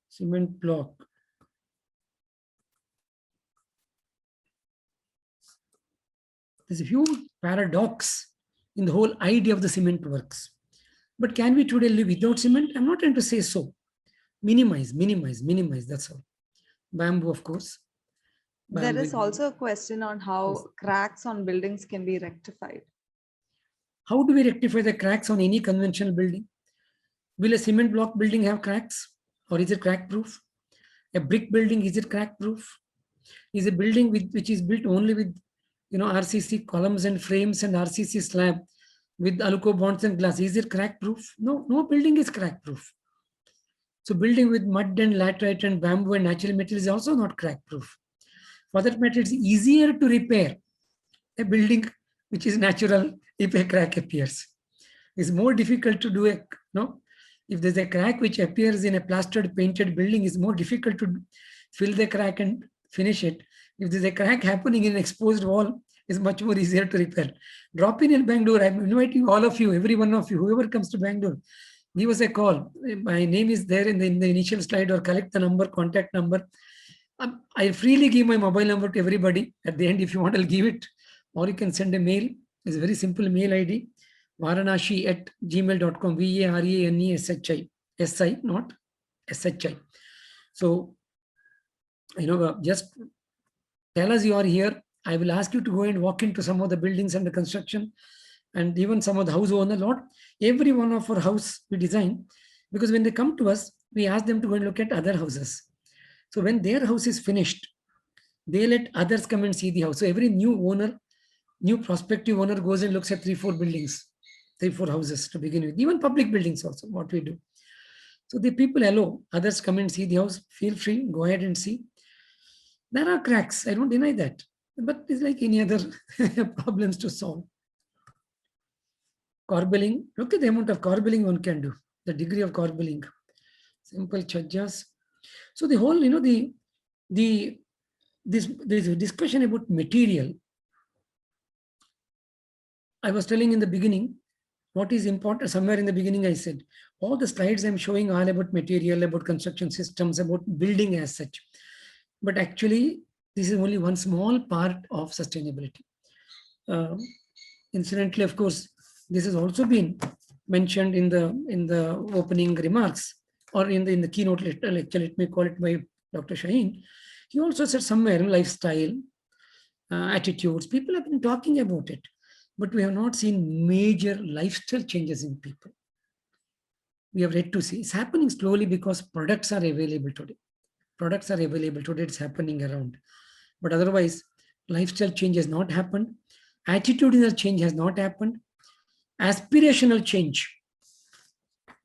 cement block. There's a huge paradox in the whole idea of the cement works. But can we today live without cement? I'm not trying to say so. Minimize, that's all. Bamboo, of course. There is also a question on how cracks on buildings can be rectified. How do we rectify the cracks on any conventional building? Will a cement block building have cracks, or is it crack proof? A brick building, is it crack proof? Is a building which is built only with, you know, RCC columns and frames and RCC slab with aluco bonds and glass, is it crack proof? No building is crack proof. So building with mud and laterite and bamboo and natural material is also not crack proof. For that matter, it's easier to repair a building which is natural if a crack appears. It's more difficult to do if there's a crack which appears in a plastered painted building, it's more difficult to fill the crack and finish it. If there's a crack happening in an exposed wall, it's much more easier to repair. Drop in Bangalore. I'm inviting all of you, every one of you, whoever comes to Bangalore, give us a call. My name is there in the initial slide, or collect the number, contact number. I freely give my mobile number to everybody. At the end, if you want, I'll give it. Or you can send a mail. It's a very simple mail ID. Varanashi@gmail.com. VARANESHI. SI, not SHI. So, just tell us you are here. I will ask you to go and walk into some of the buildings and the construction, and even some of the house owner. Not every one of our house we design, because when they come to us, we ask them to go and look at other houses. So when their house is finished, they let others come and see the house. So every new prospective owner goes and looks at 3-4 buildings, 3-4 houses to begin with, even public buildings also, what we do. So the people allow others come and see the house. Feel free, go ahead and see. There are cracks, I don't deny that, but it's like any other problems to solve. Corbelling, look at the amount of corbelling one can do, the degree of corbelling. Simple chajjas. So the whole, this discussion about material. I was telling in the beginning, what is important, somewhere in the beginning I said, all the slides I'm showing are about material, about construction systems, about building as such. But actually, this is only one small part of sustainability. Incidentally, of course, this has also been mentioned in the opening remarks, or in the keynote lecture, let me call it, by Dr. Shaleen. He also said somewhere lifestyle, attitudes. People have been talking about it, but we have not seen major lifestyle changes in people. We have yet to see. It's happening slowly because products are available today. Products are available today, it's happening around. But otherwise, lifestyle change has not happened. Attitudinal change has not happened. Aspirational change.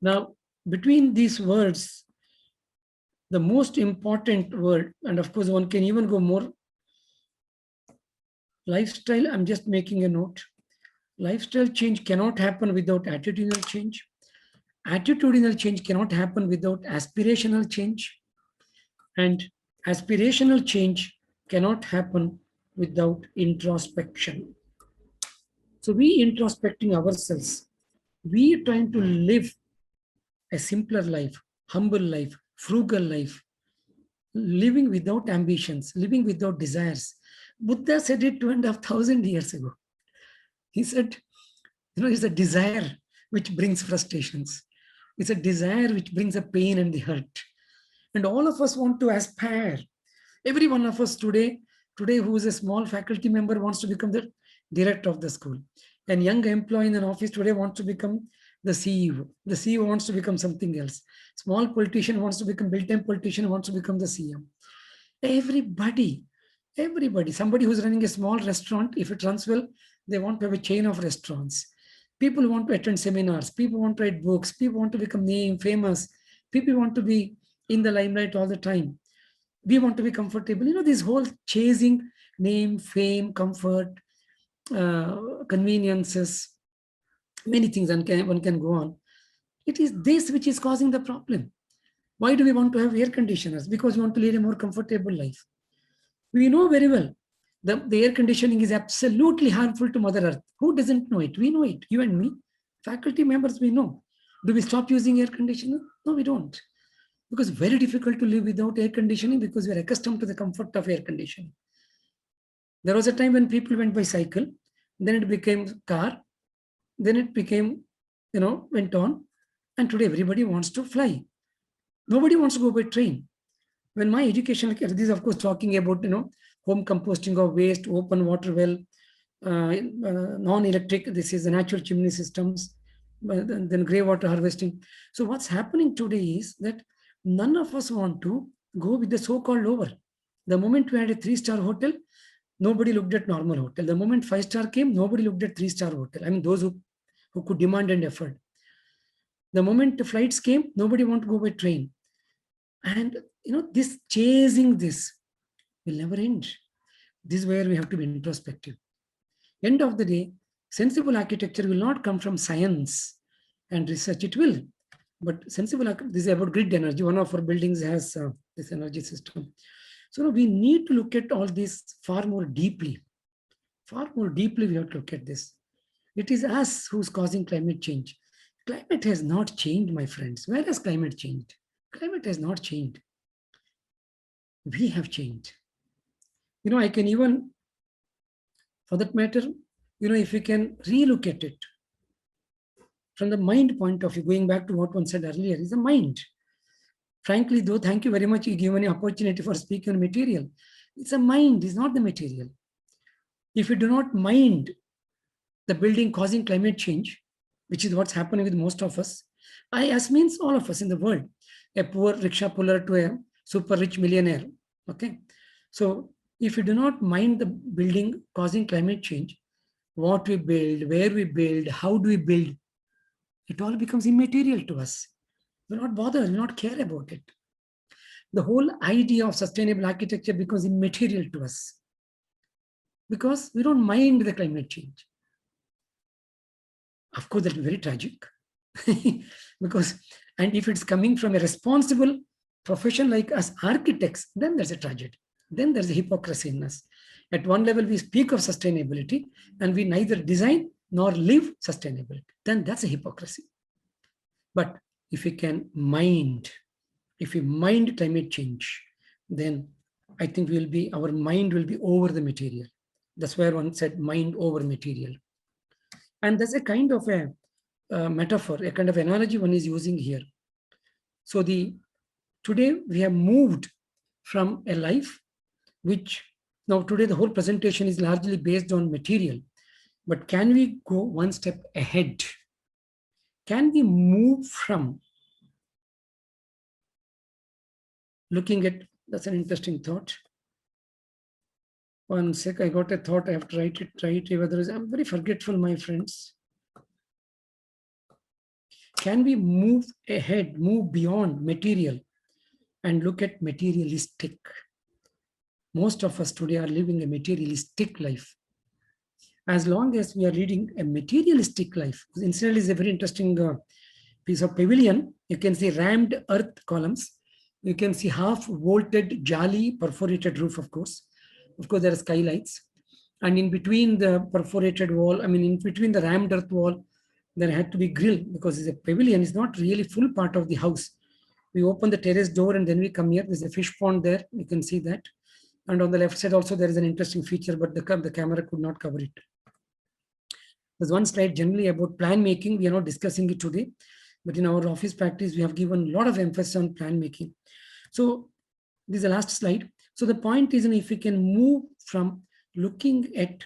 Now, between these words, the most important word, and of course one can even go more, lifestyle, I'm just making a note. Lifestyle change cannot happen without attitudinal change. Attitudinal change cannot happen without aspirational change. And aspirational change cannot happen without introspection. So we introspecting ourselves. We are trying to live a simpler life, humble life, frugal life, living without ambitions, living without desires. Buddha said it 2,500 years ago. He said, it's a desire which brings frustrations. It's a desire which brings a pain and the hurt. And all of us want to aspire. Every one of us today who is a small faculty member wants to become the director of the school. And young employee in an office today wants to become the CEO. The CEO wants to become something else. Small politician wants to become, built-time politician wants to become the CM. Everybody, somebody who's running a small restaurant, if it runs well, they want to have a chain of restaurants. People want to attend seminars. People want to write books. People want to become famous. People want to be in the limelight all the time. We want to be comfortable. This whole chasing name, fame, comfort, conveniences, many things one can go on. It is this which is causing the problem. Why do we want to have air conditioners? Because we want to lead a more comfortable life. We know very well the air conditioning is absolutely harmful to Mother Earth. Who doesn't know it? We know it. You and me, faculty members, we know. Do we stop using air conditioner? No, we don't. Because it's very difficult to live without air conditioning because we are accustomed to the comfort of air conditioning. There was a time when people went by cycle, then it became car, then it became, went on, and today everybody wants to fly. Nobody wants to go by train. When my education, this is of course talking about, home composting of waste, open water well, non-electric, this is the natural chimney systems, then grey water harvesting. So what's happening today is that none of us want to go with the so-called lower. The moment we had a 3-star hotel, nobody looked at normal hotel. The moment 5-star came, nobody looked at 3-star hotel. I mean, those who could demand and afford. The moment the flights came, nobody wanted to go by train. And this chasing this will never end. This is where we have to be introspective. End of the day, sensible architecture will not come from science and research. It will, but sensible, this is about grid energy. One of our buildings has this energy system. So we need to look at all this far more deeply. Far more deeply we have to look at this. It is us who's causing climate change. Climate has not changed, my friends. Where has climate changed? Climate has not changed. We have changed. I can even, for that matter, if we can relook at it from the mind point of view, going back to what one said earlier, is the mind. Frankly, though, thank you very much. You give me an opportunity for speaking on material. It's a mind, it's not the material. If you do not mind the building causing climate change, which is what's happening with most of us, us means all of us in the world, a poor rickshaw puller to a super rich millionaire. Okay. So if you do not mind the building causing climate change, what we build, where we build, how do we build, it all becomes immaterial to us. We'll not bother, we'll not care about it. The whole idea of sustainable architecture becomes immaterial to us because we don't mind the climate change. Of course, that will be very tragic and if it's coming from a responsible profession like us architects, then there's a tragedy. Then there's a hypocrisy in us. At one level, we speak of sustainability and we neither design nor live sustainability. Then that's a hypocrisy. But if we can mind, if we mind climate change, then I think our mind will be over the material. That's where one said mind over material. And that's a kind of a metaphor, a kind of analogy one is using here. So today we have moved from a life which, now today the whole presentation is largely based on material, but can we go one step ahead? Can we move from looking at, that's an interesting thought. One sec, I got a thought, I have to write it. I'm very forgetful, my friends. Can we move ahead, move beyond material and look at materialistic? Most of us today are living a materialistic life. As long as we are leading a materialistic life, incidentally, is a very interesting piece of pavilion. You can see rammed earth columns. You can see half vaulted jali perforated roof, of course. Of course, there are skylights. And in between the perforated wall, in between the rammed earth wall, there had to be grill because it's a pavilion. It's not really full part of the house. We open the terrace door and then we come here. There's a fish pond there. You can see that. And on the left side also, there is an interesting feature, but the camera could not cover it. There's one slide generally about plan making. We are not discussing it today, but in our office practice, we have given a lot of emphasis on plan making. So this is the last slide. So the point is, if we can move from looking at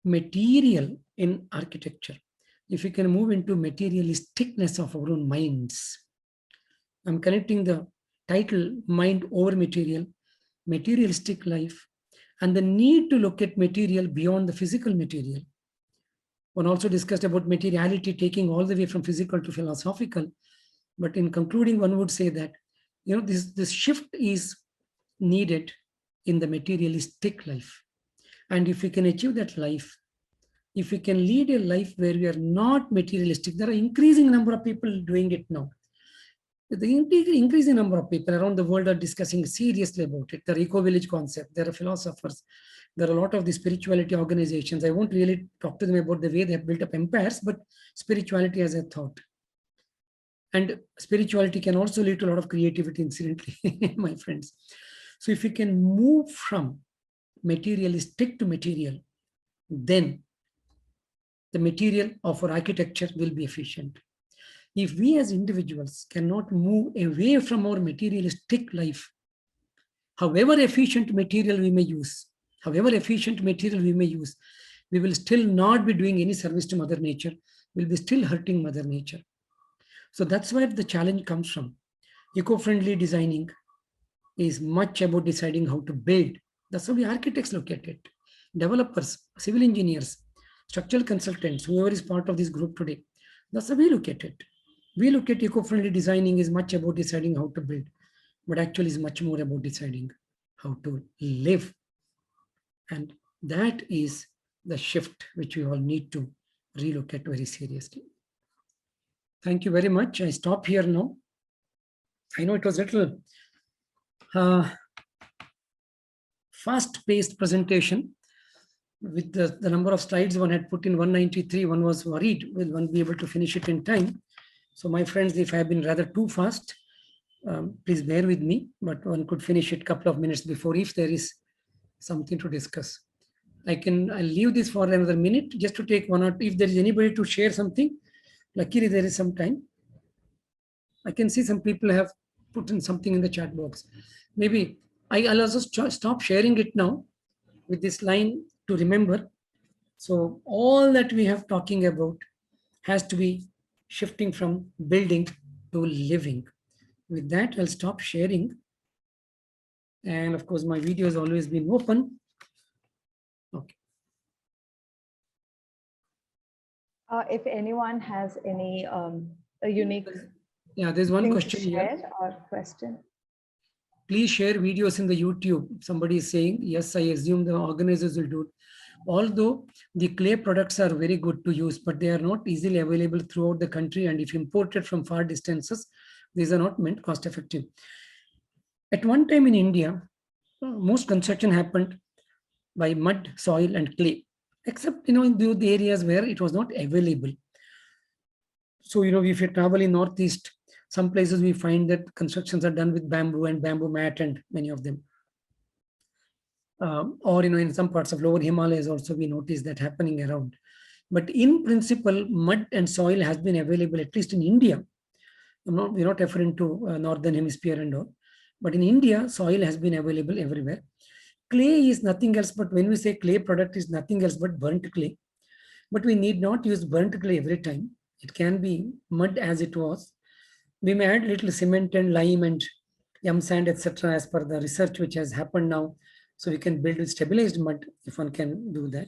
material in architecture, if we can move into materialisticness of our own minds. I'm connecting the title, Mind Over Material, Materialistic Life, and the need to look at material beyond the physical material. One also discussed about materiality taking all the way from physical to philosophical. But in concluding, one would say that, this shift is needed in the materialistic life. And if we can achieve that life, if we can lead a life where we are not materialistic, there are increasing number of people doing it now. The increasing number of people around the world are discussing seriously about it. The eco-village concept, there are philosophers, there are a lot of the spirituality organizations. I won't really talk to them about the way they have built up empires, but spirituality as a thought. And spirituality can also lead to a lot of creativity, incidentally, my friends. So if we can move from materialistic to material, then the material of our architecture will be efficient. If we as individuals cannot move away from our materialistic life, however efficient material we may use, we will still not be doing any service to Mother Nature. We'll be still hurting Mother Nature. So that's where the challenge comes from. Eco-friendly designing is much about deciding how to build. That's how we architects look at it. Developers, civil engineers, structural consultants, whoever is part of this group today, that's how we look at it. We look at eco-friendly designing is much about deciding how to build. but actually is much more about deciding how to live. And that is the shift which we all need to relook at very seriously. Thank you very much. I stop here now. I know it was a little fast-paced presentation. With the number of slides one had put in 193, one was worried will one be able to finish it in time. So my friends, if I have been rather too fast, please bear with me, but one could finish it a couple of minutes before if there is something to discuss. I'll leave this for another minute just to take one or two. If there is anybody to share something, luckily there is some time. I can see some people have put in something in the chat box. Maybe I'll also stop sharing it now with this line to remember. So all that we have talking about has to be shifting from building to living. With that, I'll stop sharing. And of course, my video has always been open. Okay. If anyone has any a unique there's one question share here. Or question. Please share videos in the YouTube. Somebody is saying, yes, I assume the organizers will do it. Although the clay products are very good to use, but they are not easily available throughout the country. And if imported from far distances, these are not meant cost effective. At one time in India, most construction happened by mud, soil, and clay, except in the areas where it was not available. So if you travel in Northeast, some places we find that constructions are done with bamboo and bamboo mat, and many of them. Or in some parts of lower Himalayas also we notice that happening around. But in principle, mud and soil has been available, at least in India. We're not referring to Northern Hemisphere and all. But in India, soil has been available everywhere. Clay is nothing else, but when we say clay product is nothing else but burnt clay. But we need not use burnt clay every time. It can be mud as it was. We may add little cement and lime and yam sand, etc. as per the research which has happened now. So we can build with stabilized mud if one can do that.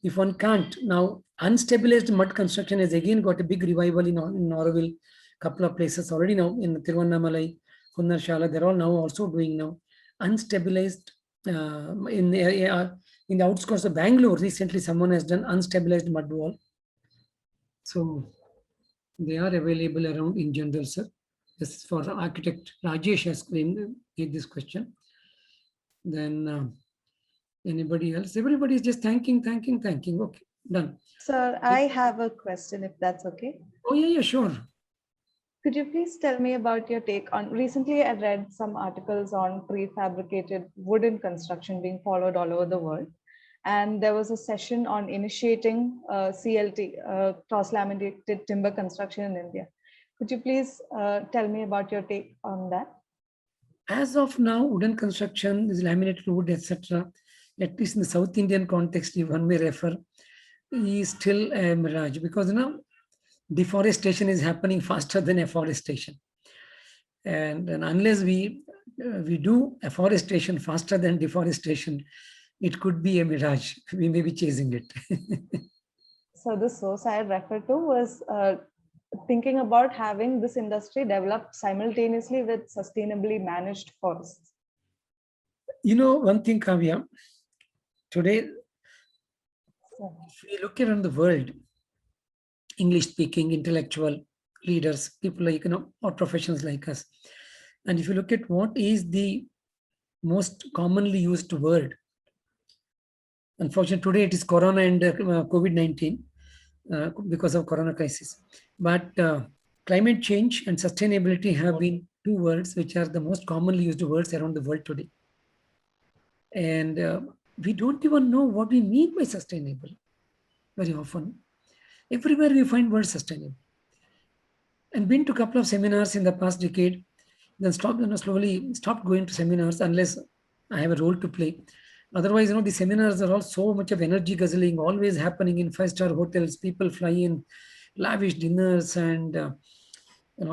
If one can't, now unstabilized mud construction has again got a big revival in Auroville, couple of places already now in Tiruvannamalai, Hunnarshala, they're all now also doing now. Unstabilized in the outskirts of Bangalore, recently someone has done unstabilized mud wall. So they are available around in general, sir. This is for the architect Rajesh has claimed this question. Then anybody else? Everybody is just thanking. Okay, done. Sir, I have a question if that's okay. Oh yeah, sure. Could you please tell me about your take on, recently I read some articles on prefabricated wooden construction being followed all over the world. And there was a session on initiating CLT, cross-laminated timber construction in India. Could you please tell me about your take on that? As of now, wooden construction is laminated wood, etc. At least in the South Indian context, if one may refer, is still a mirage because deforestation is happening faster than afforestation. And unless we do afforestation faster than deforestation, it could be a mirage. We may be chasing it. So the source I referred to was thinking about having this industry develop simultaneously with sustainably managed forests. One thing, Kavya, today, if we look around the world, English-speaking intellectual leaders, people like, or professionals like us, and if you look at what is the most commonly used word, unfortunately today it is Corona and COVID-19 because of Corona crisis. But climate change and sustainability have been two words which are the most commonly used words around the world today. And we don't even know what we mean by sustainable very often. Everywhere we find word sustainable. And been to a couple of seminars in the past decade, then slowly stopped going to seminars unless I have a role to play. Otherwise, the seminars are all so much of energy guzzling, always happening in 5-star hotels. People fly in, lavish dinners and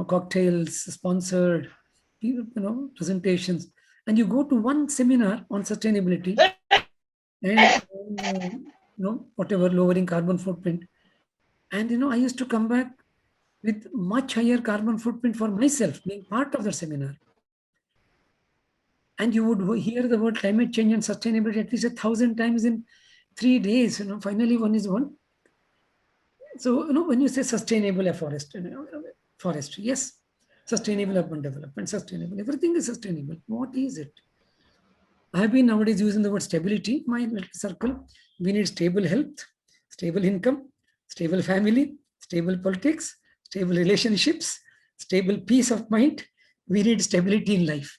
cocktails, sponsored, presentations. And you go to one seminar on sustainability and whatever, lowering carbon footprint. And I used to come back with much higher carbon footprint for myself, being part of the seminar. And you would hear the word climate change and sustainability at least 1,000 times in 3 days. Finally, one is one. So, when you say sustainable forestry, yes, sustainable urban development, sustainable, everything is sustainable. What is it? I have been nowadays using the word stability, my little circle. We need stable health, stable income, stable family, stable politics, stable relationships, stable peace of mind. We need stability in life.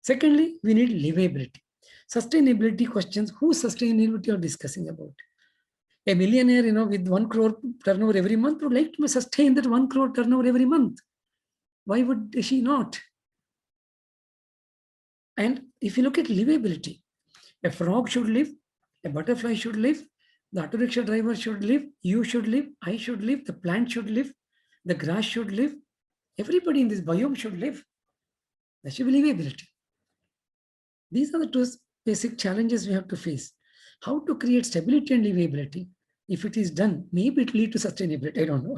Secondly, we need livability. Sustainability questions, whose sustainability are discussing about? A millionaire, with 1 crore turnover every month would like to sustain that 1 crore turnover every month. Why would she not? And if you look at livability, a frog should live, a butterfly should live, the auto rickshaw driver should live, you should live, I should live, the plant should live, the grass should live, everybody in this biome should live. There should be livability. These are the two basic challenges we have to face. How to create stability and livability? If it is done, maybe it will lead to sustainability. I don't know.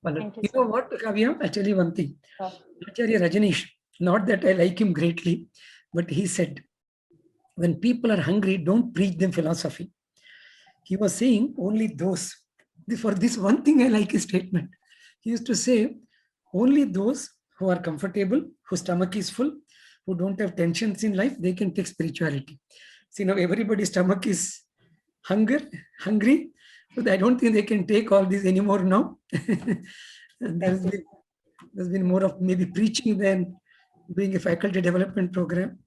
Well, you know what, Kavya? I'll tell you one thing. Acharya Rajneesh, not that I like him greatly, but he said, when people are hungry, don't preach them philosophy. He was saying only those. For this one thing, I like his statement. He used to say, only those who are comfortable, whose stomach is full, who don't have tensions in life, they can take spirituality. See, now everybody's stomach is hungry. So I don't think they can take all this anymore now. there's been more of maybe preaching than doing a faculty development program.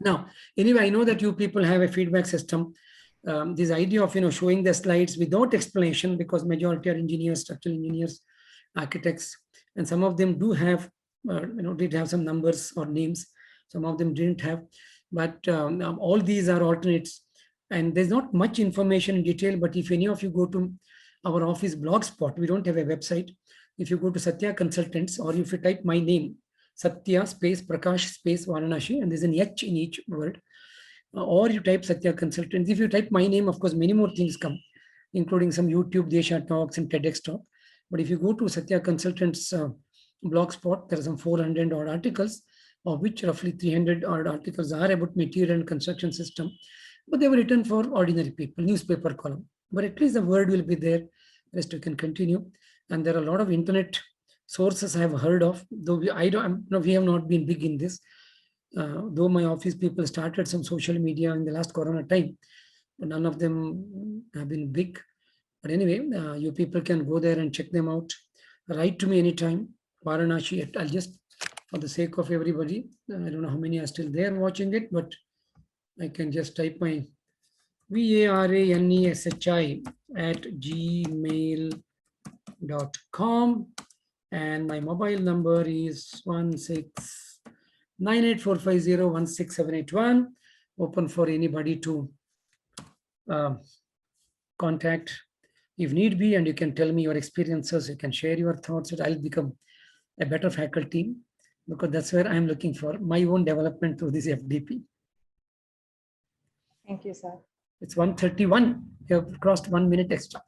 Now, anyway, I know that you people have a feedback system. This idea of showing the slides without explanation, because majority are engineers, structural engineers, architects, and some of them do have did have some numbers or names. Some of them didn't have, but all these are alternates, and there's not much information in detail. But if any of you go to our office blogspot, we don't have a website. If you go to Sathya Consultants, or if you type my name, Sathya space Prakash space Varanashi, and there's an H in each word, or you type Sathya Consultants. If you type my name, of course, many more things come, including some YouTube Desha talks and TEDx talk. But if you go to Sathya Consultants blogspot, there are some 400 odd articles, of which roughly 300 odd articles are about material and construction system. But they were written for ordinary people, newspaper column. But at least the word will be there. Rest you can continue. And there are a lot of internet sources I have heard of, though we have not been big in this. Though my office people started some social media in the last Corona time, but none of them have been big. But anyway, you people can go there and check them out. Write to me anytime. Varanashi, I'll just, for the sake of everybody, I don't know how many are still there watching it, but I can just type my varaneshi@gmail.com, and my mobile number is 169845016781. Open for anybody to contact if need be, and you can tell me your experiences. You can share your thoughts. I'll become a better faculty, because that's where I'm looking for my own development through this FDP. Thank you, sir. It's 1:31. You have crossed 1 minute extra.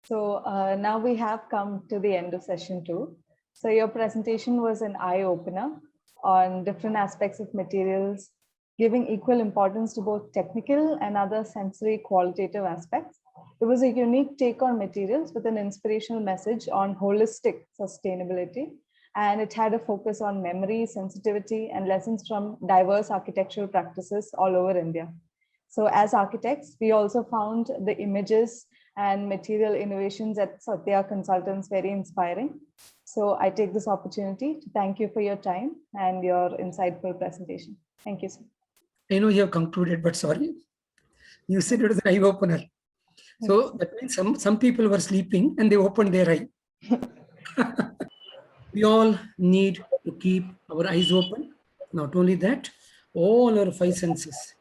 So now we have come to the end of session 2. So your presentation was an eye-opener on different aspects of materials, giving equal importance to both technical and other sensory qualitative aspects. It was a unique take on materials with an inspirational message on holistic sustainability, and it had a focus on memory, sensitivity, and lessons from diverse architectural practices all over India. So as architects, we also found the images and material innovations at Sathya Consultants very inspiring. So I take this opportunity to thank you for your time and your insightful presentation. Thank you, sir. I know you have concluded, but sorry. You said it was an eye-opener. So that means some people were sleeping and they opened their eye. We all need to keep our eyes open. Not only that, all our 5 senses.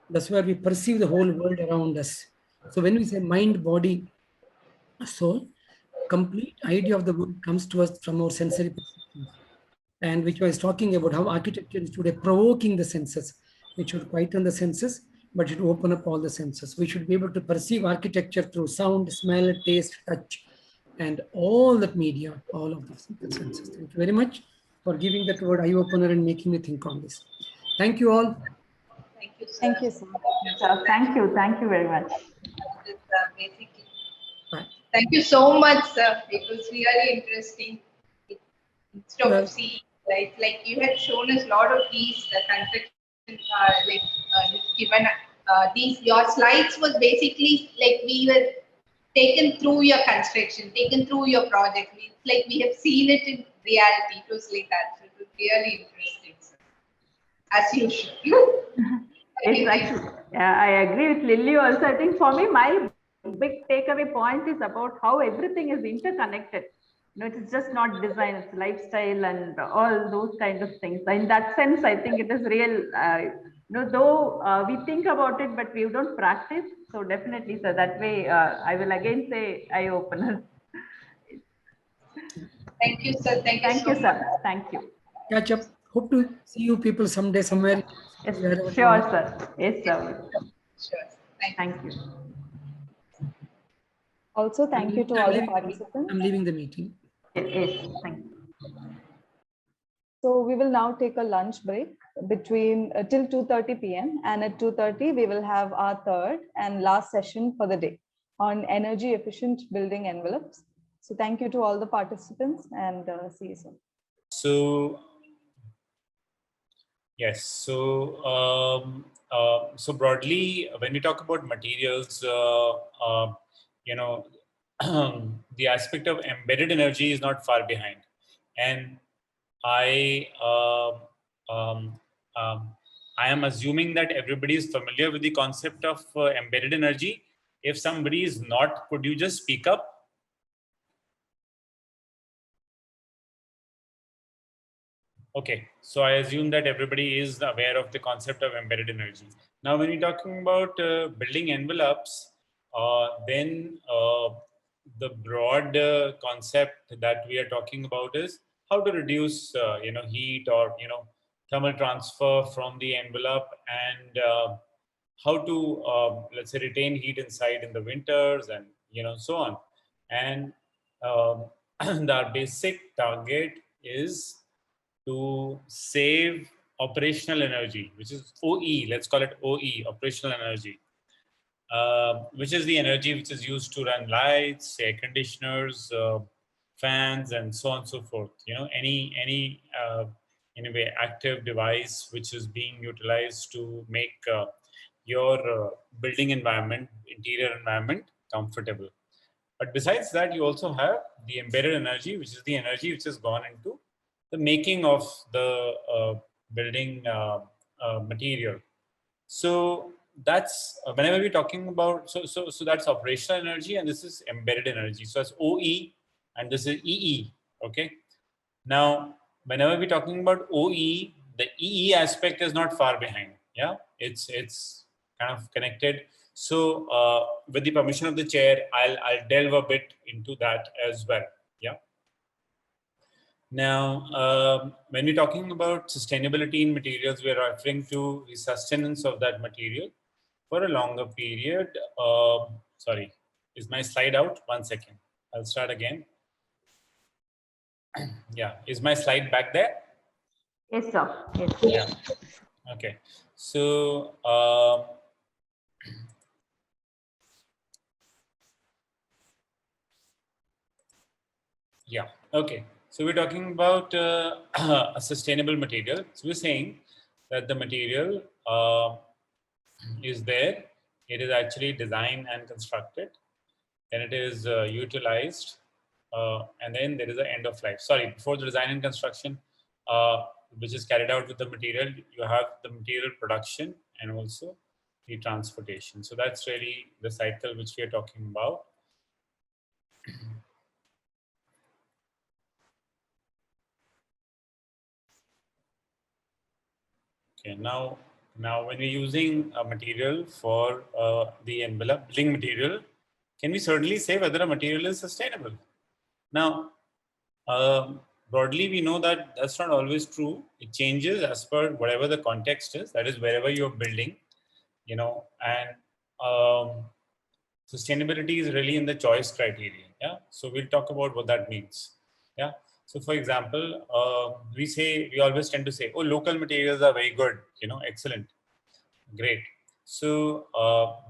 That's where we perceive the whole world around us. So when we say mind, body, soul, complete idea of the world comes to us from our sensory perceptions. And which was talking about how architecture is today provoking the senses. It should quieten the senses, but it should open up all the senses. We should be able to perceive architecture through sound, smell, taste, touch. and all that media, all of these senses. Thank you very much for giving that word eye-opener and making me think on this. Thank you all. Thank you, sir. Thank you, sir. So thank you. Thank you very much. Basically. Bye. Thank you so much, sir. It was really interesting. Instead of seeing, like you had shown us a lot of these construction, given these, your slides was basically like we were taken through your construction, taken through your project. It's like we have seen it in reality. It was like that. So it was really interesting, sir. As usual. It's actually, I agree with Lilly also. I think for me, my big takeaway point is about how everything is interconnected. You know, it's just not design, it's lifestyle and all those kind of things. In that sense, I think it is real, though we think about it, but we don't practice. So definitely, sir, that way, I will again say eye-opener. Thank you, sir. Thank you, Thank you, sir. Thank you. Catch up. Hope to see you people someday, somewhere. Yes, sure, sir. Yes, sir. Sure. Thank you. Also, thank you to all the participants. I'm leaving the meeting. Yes, thank you. So we will now take a lunch break between till 2:30 p.m. and at 2:30 we will have our third and last session for the day on energy efficient building envelopes. So thank you to all the participants and see you soon. So yes, so so broadly, when we talk about materials, you know, the aspect of embedded energy is not far behind, and I am assuming that everybody is familiar with the concept of embedded energy. If somebody is not, could you just speak up? Okay, so I assume that everybody is aware of the concept of embedded energy. Now, when you're talking about building envelopes, then the broad concept that we are talking about is how to reduce, heat or thermal transfer from the envelope, and how to let's say retain heat inside in the winters, and so on. And the basic target is to save operational energy, which is OE. Let's call it OE, operational energy, which is the energy which is used to run lights, air conditioners, fans, and so on and so forth. Any in a way active device which is being utilized to make your building environment, interior environment, comfortable. But besides that, you also have the embedded energy, which is the energy which has gone into the making of the building material. So that's whenever we're talking about, so that's operational energy, and this is embedded energy. So that's OE, and this is EE. Okay. Now, whenever we're talking about OE, the EE aspect is not far behind. Yeah, it's kind of connected. So, with the permission of the chair, I'll delve a bit into that as well. Yeah. Now, when we're talking about sustainability in materials, we're referring to the sustenance of that material for a longer period. Sorry, is my slide out? 1 second. I'll start again. Yeah, is my slide back there? Yes, sir. Yes. Yeah. Okay. So, yeah. Okay. So we're talking about a sustainable material. So we're saying that the material is there. It is actually designed and constructed. Then it is utilized. And then there is an end of life. Sorry, before the design and construction, which is carried out with the material, you have the material production and also the transportation. So that's really the cycle which we are talking about. Okay, now when we're using a material for the envelope, building material, can we certainly say whether a material is sustainable? Now, broadly, we know that that's not always true. It changes as per whatever the context is, that is wherever you're building, and sustainability is really in the choice criteria. Yeah. So we'll talk about what that means. Yeah. So for example, we always tend to say, oh, local materials are very good, excellent, great. So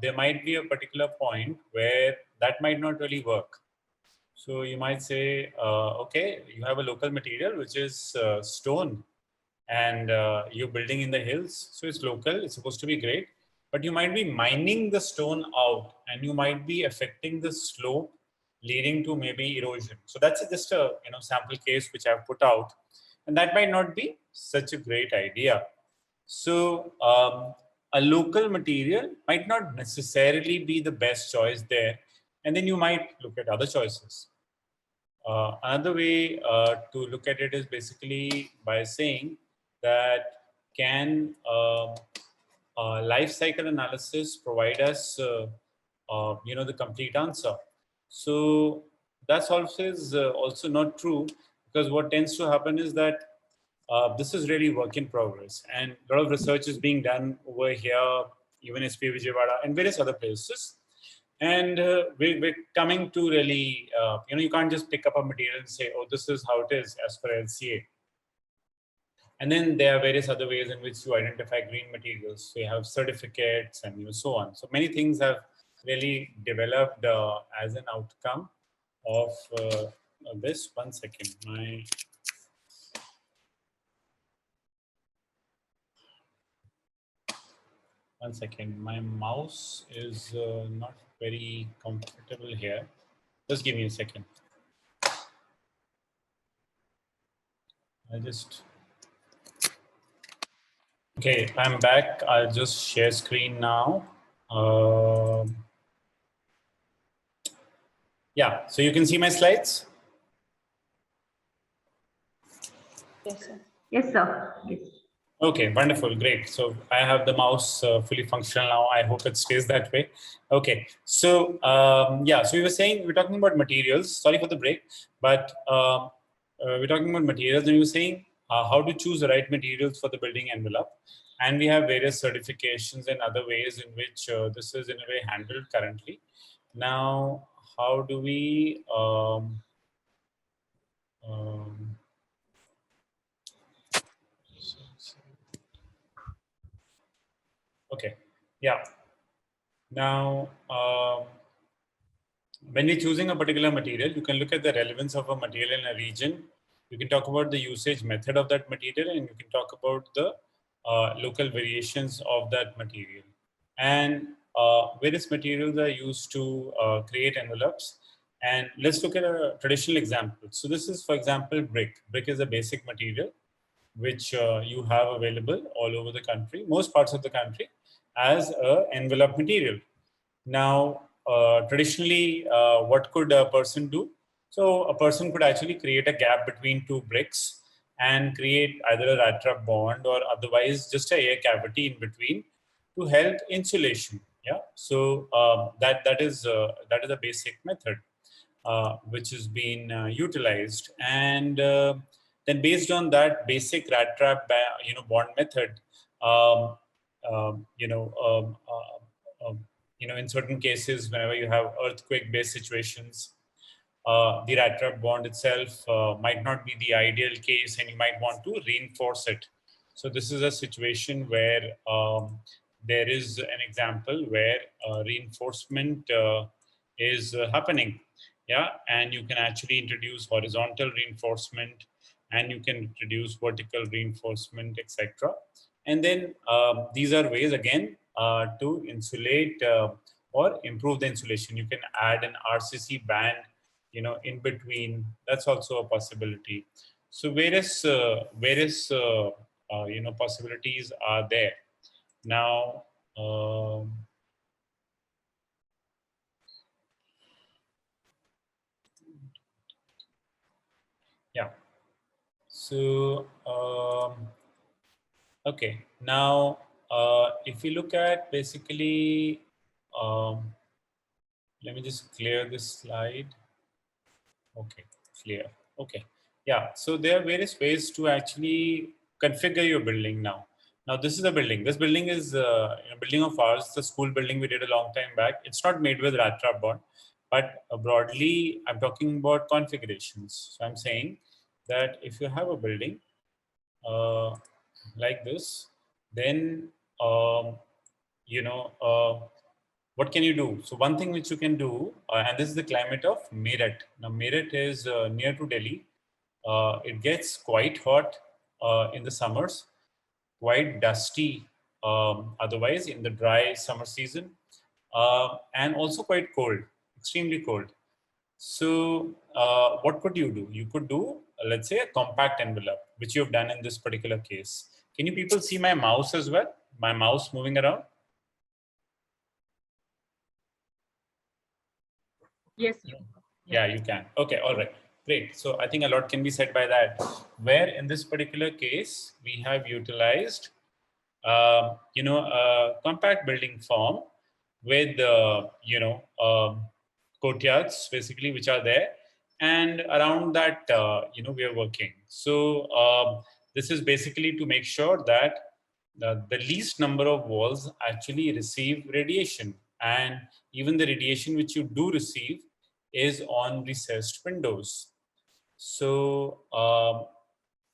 there might be a particular point where that might not really work. So you might say, okay, you have a local material, which is stone, and you're building in the hills. So it's local, it's supposed to be great, but you might be mining the stone out and you might be affecting the slope, leading to maybe erosion. So that's just a sample case which I've put out, and that might not be such a great idea. So a local material might not necessarily be the best choice there, and then you might look at other choices. Another way to look at it is basically by saying that can life cycle analysis provide us the complete answer. So that's also not true, because what tends to happen is that this is really work in progress, and a lot of research is being done over here, even SPAV Vijayawada and various other places. And we're coming to really, you can't just pick up a material and say, oh, this is how it is as per LCA. And then there are various other ways in which you identify green materials. So you have certificates and so on. So many things have really developed as an outcome of this. 1 second. One second, my mouse is not very comfortable here. Just give me a second. Okay, I'm back. I'll just share screen now. Yeah, so you can see my slides? Yes, sir. Yes, sir. Yes. Okay, wonderful, great. So I have the mouse fully functional now. I hope it stays that way. Okay, so yeah, so we're talking about materials. Sorry for the break, but we're talking about materials, and you were saying how to choose the right materials for the building envelope. And we have various certifications and other ways in which this is in a way handled currently. Now, how do we okay, yeah. Now, when you're choosing a particular material, you can look at the relevance of a material in a region. You can talk about the usage method of that material, and you can talk about the local variations of that material. And various materials are used to create envelopes. And let's look at a traditional example. So this is, for example, brick. Brick is a basic material which you have available all over the country, most parts of the country, as an envelope material. Now, traditionally, what could a person do? So a person could actually create a gap between two bricks and create either a rat trap bond or otherwise just a air cavity in between to help insulation. Yeah. So that is a basic method which has been utilized, and then based on that basic rat trap bond method, in certain cases, whenever you have earthquake-based situations, the rat trap bond itself might not be the ideal case, and you might want to reinforce it. So this is a situation where there is an example where reinforcement is happening. Yeah, and you can actually introduce horizontal reinforcement, and you can introduce vertical reinforcement, etc. And then these are ways again to insulate or improve the insulation. You can add an RCC band, in between. That's also a possibility. So various possibilities are there. Now, yeah. So okay. Now, if you look at basically, let me just clear this slide. Okay, clear. Okay, yeah. So there are various ways to actually configure your building now. Now this is a building. This building is a building of ours. It's a school building we did a long time back. It's not made with rat trap bond, but broadly I'm talking about configurations. So I'm saying that if you have a building like this, then what can you do? So one thing which you can do, and this is the climate of Meerut. Now Meerut is near to Delhi. It gets quite hot in the summers, quite dusty otherwise in the dry summer season, and also quite cold, extremely cold. So what could you do? You could do, let's say, a compact envelope, which you have done in this particular case. Can you people see my mouse as well? My mouse moving around? Yes. Yeah, you can. Okay, all right, great. So I think a lot can be said by that. Where in this particular case, we have utilized, a compact building form with, courtyards, basically, which are there. And around that, we are working. So this is basically to make sure that the least number of walls actually receive radiation. And even the radiation which you do receive is on recessed windows. So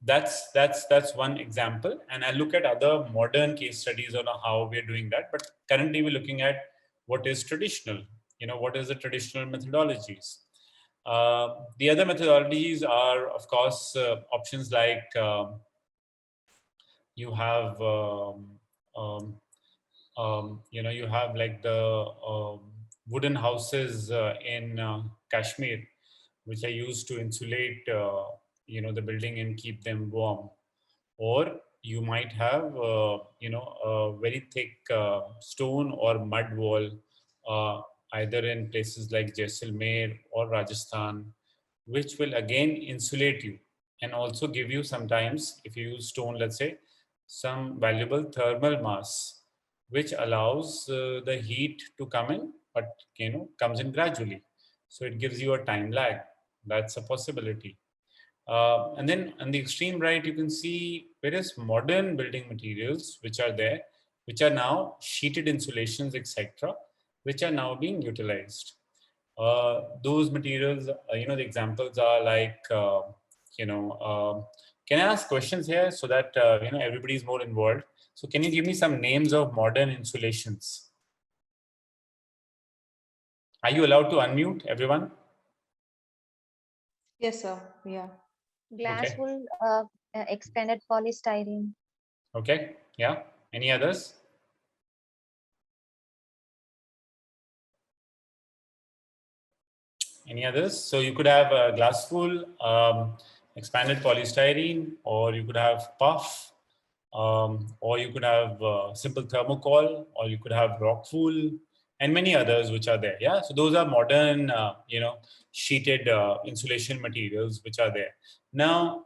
that's one example, and I'll look at other modern case studies on how we're doing that. But currently we're looking at what is traditional, what is the traditional methodologies. The other methodologies are, of course, options like you have you have like the wooden houses in Kashmir, which are used to insulate the building and keep them warm. Or you might have a very thick stone or mud wall, either in places like Jaisalmer or Rajasthan, which will again insulate you and also give you sometimes, if you use stone, let's say, some valuable thermal mass, which allows the heat to come in, but comes in gradually. So it gives you a time lag. That's a possibility. And then on the extreme right, you can see various modern building materials which are there, which are now sheeted insulations, etc., which are now being utilized. Those materials, the examples are like, can I ask questions here so that everybody is more involved? So can you give me some names of modern insulations? Are you allowed to unmute, everyone? Yes, sir. Yeah. Glass wool, expanded polystyrene. Okay. Yeah. Any others? Any others? So you could have glass wool, expanded polystyrene, or you could have puff, or you could have simple thermocol, or you could have rock wool, and many others which are there. Yeah. So those are modern, sheeted insulation materials which are there. Now,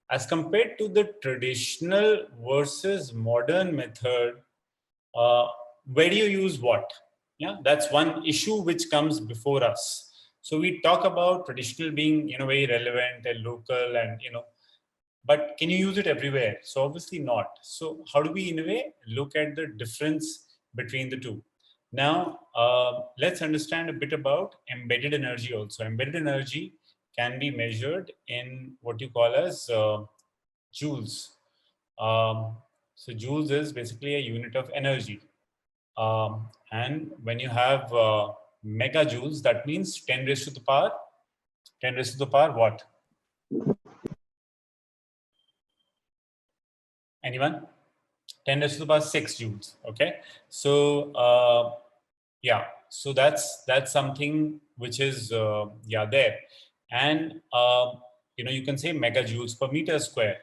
as compared to the traditional versus modern method, where do you use what? Yeah, that's one issue which comes before us. So we talk about traditional being, very relevant and local, and but can you use it everywhere? So obviously not. So how do we, in a way, look at the difference between the two? Now, let's understand a bit about embedded energy also. Embedded energy can be measured in what you call as joules. So joules is basically a unit of energy. And when you have megajoules, that means 10 raised to the power, 10 raised to the power what? Anyone? 10 raised to the power 6 joules. Okay. So yeah, so that's something which is there. And you can say megajoules per meter square.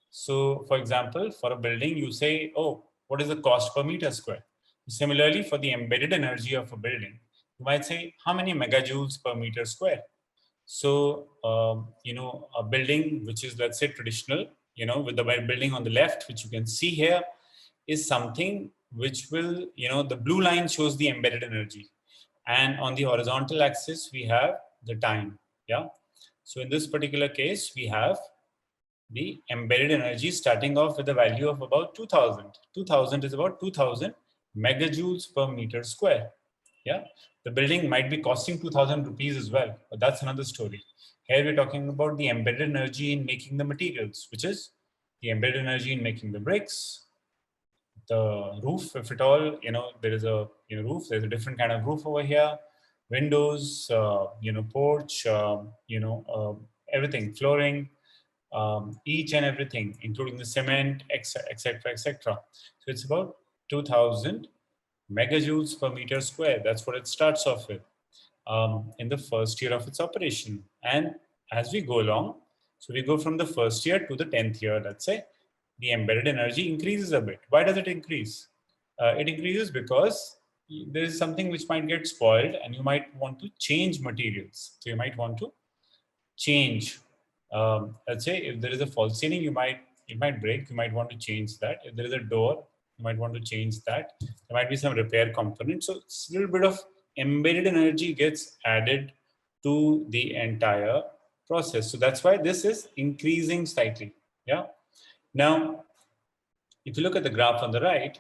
So for example, for a building, you say, oh, what is the cost per meter square? Similarly, for the embedded energy of a building, you might say, how many megajoules per meter square? So, a building which is, let's say, traditional, with the building on the left, which you can see here, is something which will, the blue line shows the embedded energy. And on the horizontal axis, we have the time. Yeah. So in this particular case, we have the embedded energy starting off with a value of about 2000. 2000 is about 2000 megajoules per meter square. Yeah, the building might be costing 2000 rupees as well, but that's another story. Here we're talking about the embedded energy in making the materials, which is the embedded energy in making the bricks, the roof, if at all, there is a roof, there's a different kind of roof over here, windows, porch, everything, flooring, each and everything, including the cement, etc., etc. So it's about 2000 megajoules per meter square. That's what it starts off with in the first year of its operation. And as we go along, so we go from the first year to the 10th year, let's say, the embedded energy increases a bit. Why does it increase? It increases because there is something which might get spoiled and you might want to change materials. So you might want to change. Let's say if there is a false ceiling, it might break. You might want to change that. If there is a door, you might want to change that. There might be some repair component. So it's a little bit of embedded energy gets added to the entire process. So that's why this is increasing slightly. Yeah. Now, if you look at the graph on the right,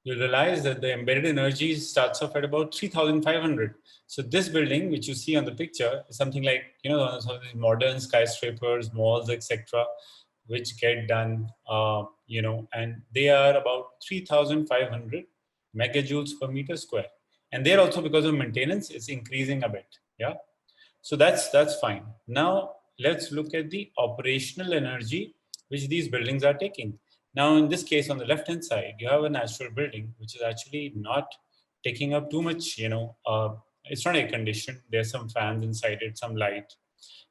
you'll realize that the embedded energy starts off at about 3,500. So this building, which you see on the picture, is something like, some of these modern skyscrapers, malls, etc., which get done, and they are about 3,500 megajoules per meter square. And there also, because of maintenance, it's increasing a bit. Yeah. So that's fine. Now let's look at the operational energy which these buildings are taking. Now in this case, on the left hand side, you have a natural building which is actually not taking up too much. It's not air conditioned. There's some fans inside it, some light.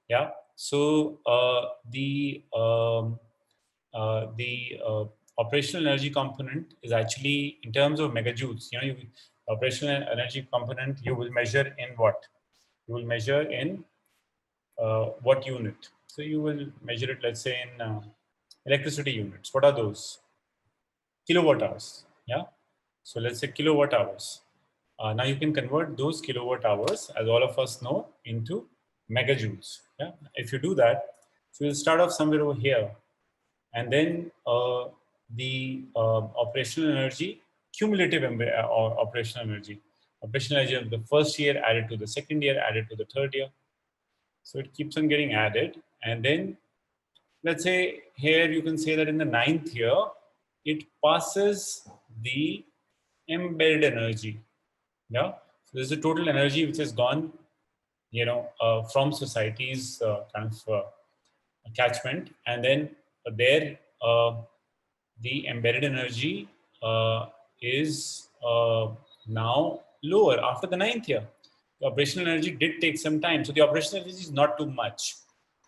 Yeah. So the operational energy component is actually in terms of megajoules. Operational energy component you will measure in what? You will measure in what unit? So you will measure it, let's say, in electricity units. What are those? Kilowatt hours. Yeah. So let's say kilowatt hours. Now you can convert those kilowatt hours, as all of us know, into megajoules. Yeah. If you do that, so we'll start off somewhere over here, and then the operational energy, cumulative operational energy. Operational energy of the first year added to the second year, added to the third year. So it keeps on getting added. And then let's say here you can say that in the 9th year, it passes the embedded energy. Yeah. So there's a total energy which has gone, from society's kind of catchment. And then there, the embedded energy is now lower after the 9th year. The operational energy did take some time. So the operational energy is not too much.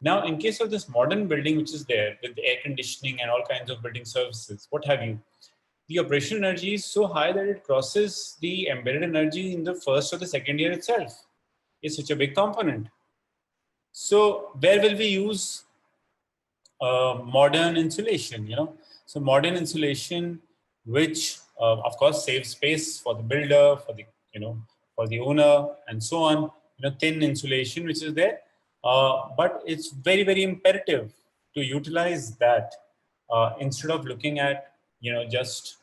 Now, in case of this modern building, which is there with the air conditioning and all kinds of building services, what have you, the operational energy is so high that it crosses the embedded energy in the first or the second year itself. It's such a big component. So where will we use modern insulation? So modern insulation, which of course saves space for the builder, for the for the owner, and so on. Thin insulation which is there, but it's very, very imperative to utilize that instead of looking at just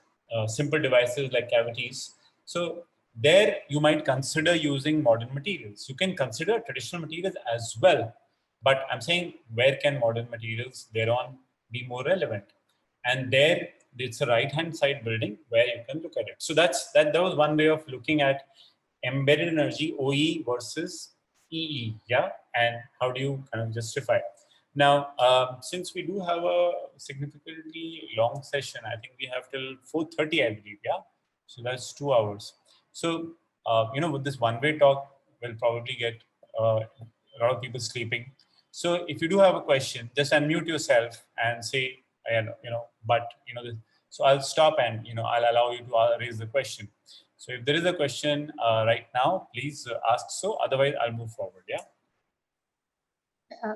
simple devices like cavities. So there you might consider using modern materials. You can consider traditional materials as well, but I'm saying where can modern materials thereon be more relevant? And there it's a right-hand side building where you can look at it. So that was one way of looking at embedded energy, OE versus EE, yeah? And how do you kind of justify it? Now, since we do have a significantly long session, I think we have till 4:30, I believe, yeah? So that's 2 hours. So, with this one-way talk, we'll probably get a lot of people sleeping. So if you do have a question, just unmute yourself and say, so I'll stop and, I'll allow you to raise the question. So if there is a question right now, please ask so. Otherwise, I'll move forward. Yeah.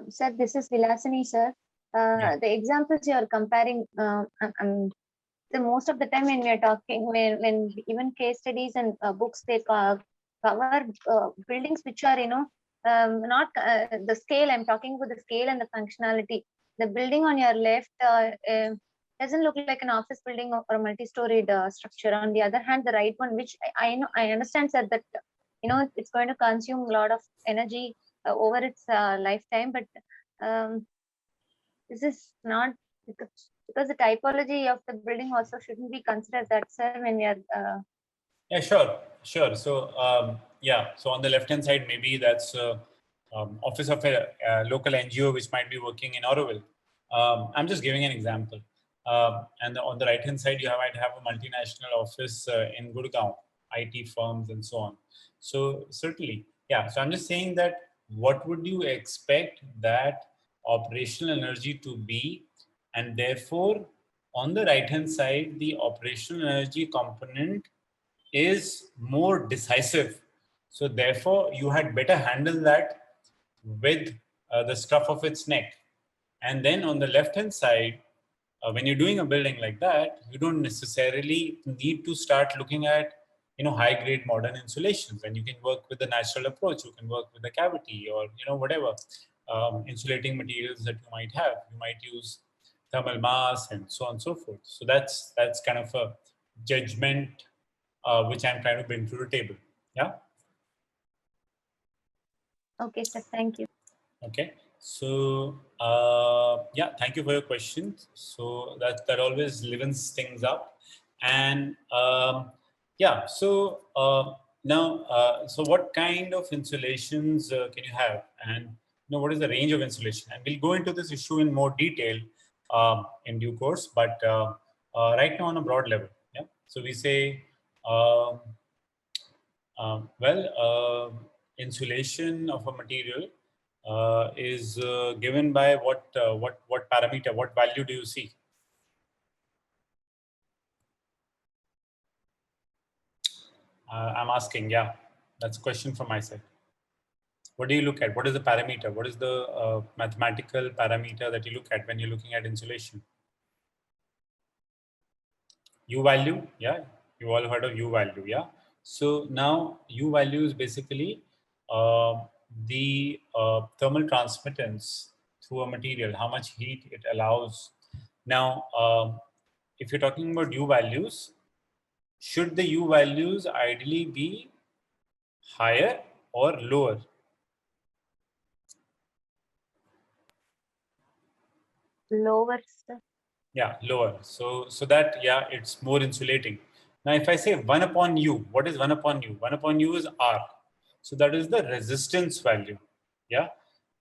Sir, this is Vilasini, sir. The examples you are comparing, the most of the time when we are talking, when even case studies and books, they cover buildings which are, not the scale. I'm talking about the scale and the functionality. the building on your left doesn't look like an office building or a multi-storied structure. On the other hand, the right one, which I know, I understand, sir, that it's going to consume a lot of energy over its lifetime, but this is not because the typology of the building also shouldn't be considered that, sir, when we are. Yeah, sure. So yeah, so on the left-hand side, maybe that's office of a local NGO which might be working in Inaugural. I'm just giving an example. And on the right-hand side, you might have a multinational office in Gurgaon, IT firms and so on. So certainly, yeah. So I'm just saying that what would you expect that operational energy to be, and therefore on the right-hand side, the operational energy component is more decisive. So therefore, you had better handle that with the scruff of its neck. And then on the left-hand side, when you're doing a building like that, you don't necessarily need to start looking at high-grade modern insulations, and you can work with the natural approach. You can work with the cavity or whatever insulating materials that you might have. You might use thermal mass and so on and so forth. So that's kind of a judgment which I'm trying to bring to the table. Yeah. Okay, sir. Thank you. Okay. So yeah, thank you for your questions. So that always livens things up. And yeah, so now, so what kind of insulations can you have, and what is the range of insulation? And we'll go into this issue in more detail in due course. But right now, on a broad level, yeah. So we say. Insulation of a material is given by what parameter, what value do you see? I'm asking, yeah, that's a question from my side. What do you look at? What is the parameter? What is the mathematical parameter that you look at when you're looking at insulation? U value, yeah, you all heard of U value, yeah. So now U value is basically the thermal transmittance through a material, how much heat it allows. Now, if you're talking about U values, should the U values ideally be higher or lower? Lower, sir. Yeah, lower. So that, yeah, it's more insulating. Now, if I say 1 upon U, what is 1 upon U? 1 upon U is R. So that is the resistance value. Yeah.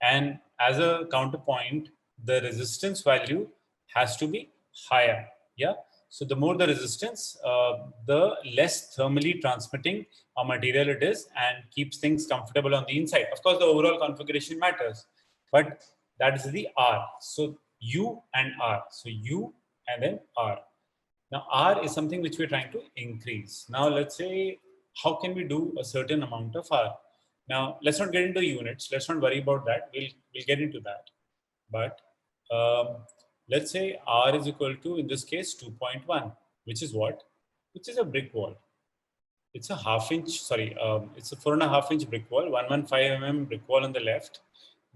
And as a counterpoint, the resistance value has to be higher. Yeah. So the more the resistance, the less thermally transmitting a material it is, and keeps things comfortable on the inside. Of course, the overall configuration matters, but that is the R. So U and R. So U and then R. Now, R is something which we're trying to increase. Now, let's say, how can we do a certain amount of R? Now, let's not get into units. Let's not worry about that. We'll get into that. But let's say R is equal to, in this case, 2.1, which is what? Which is a brick wall. It's a half-inch, sorry, it's a 4.5-inch brick wall, 115 mm brick wall on the left.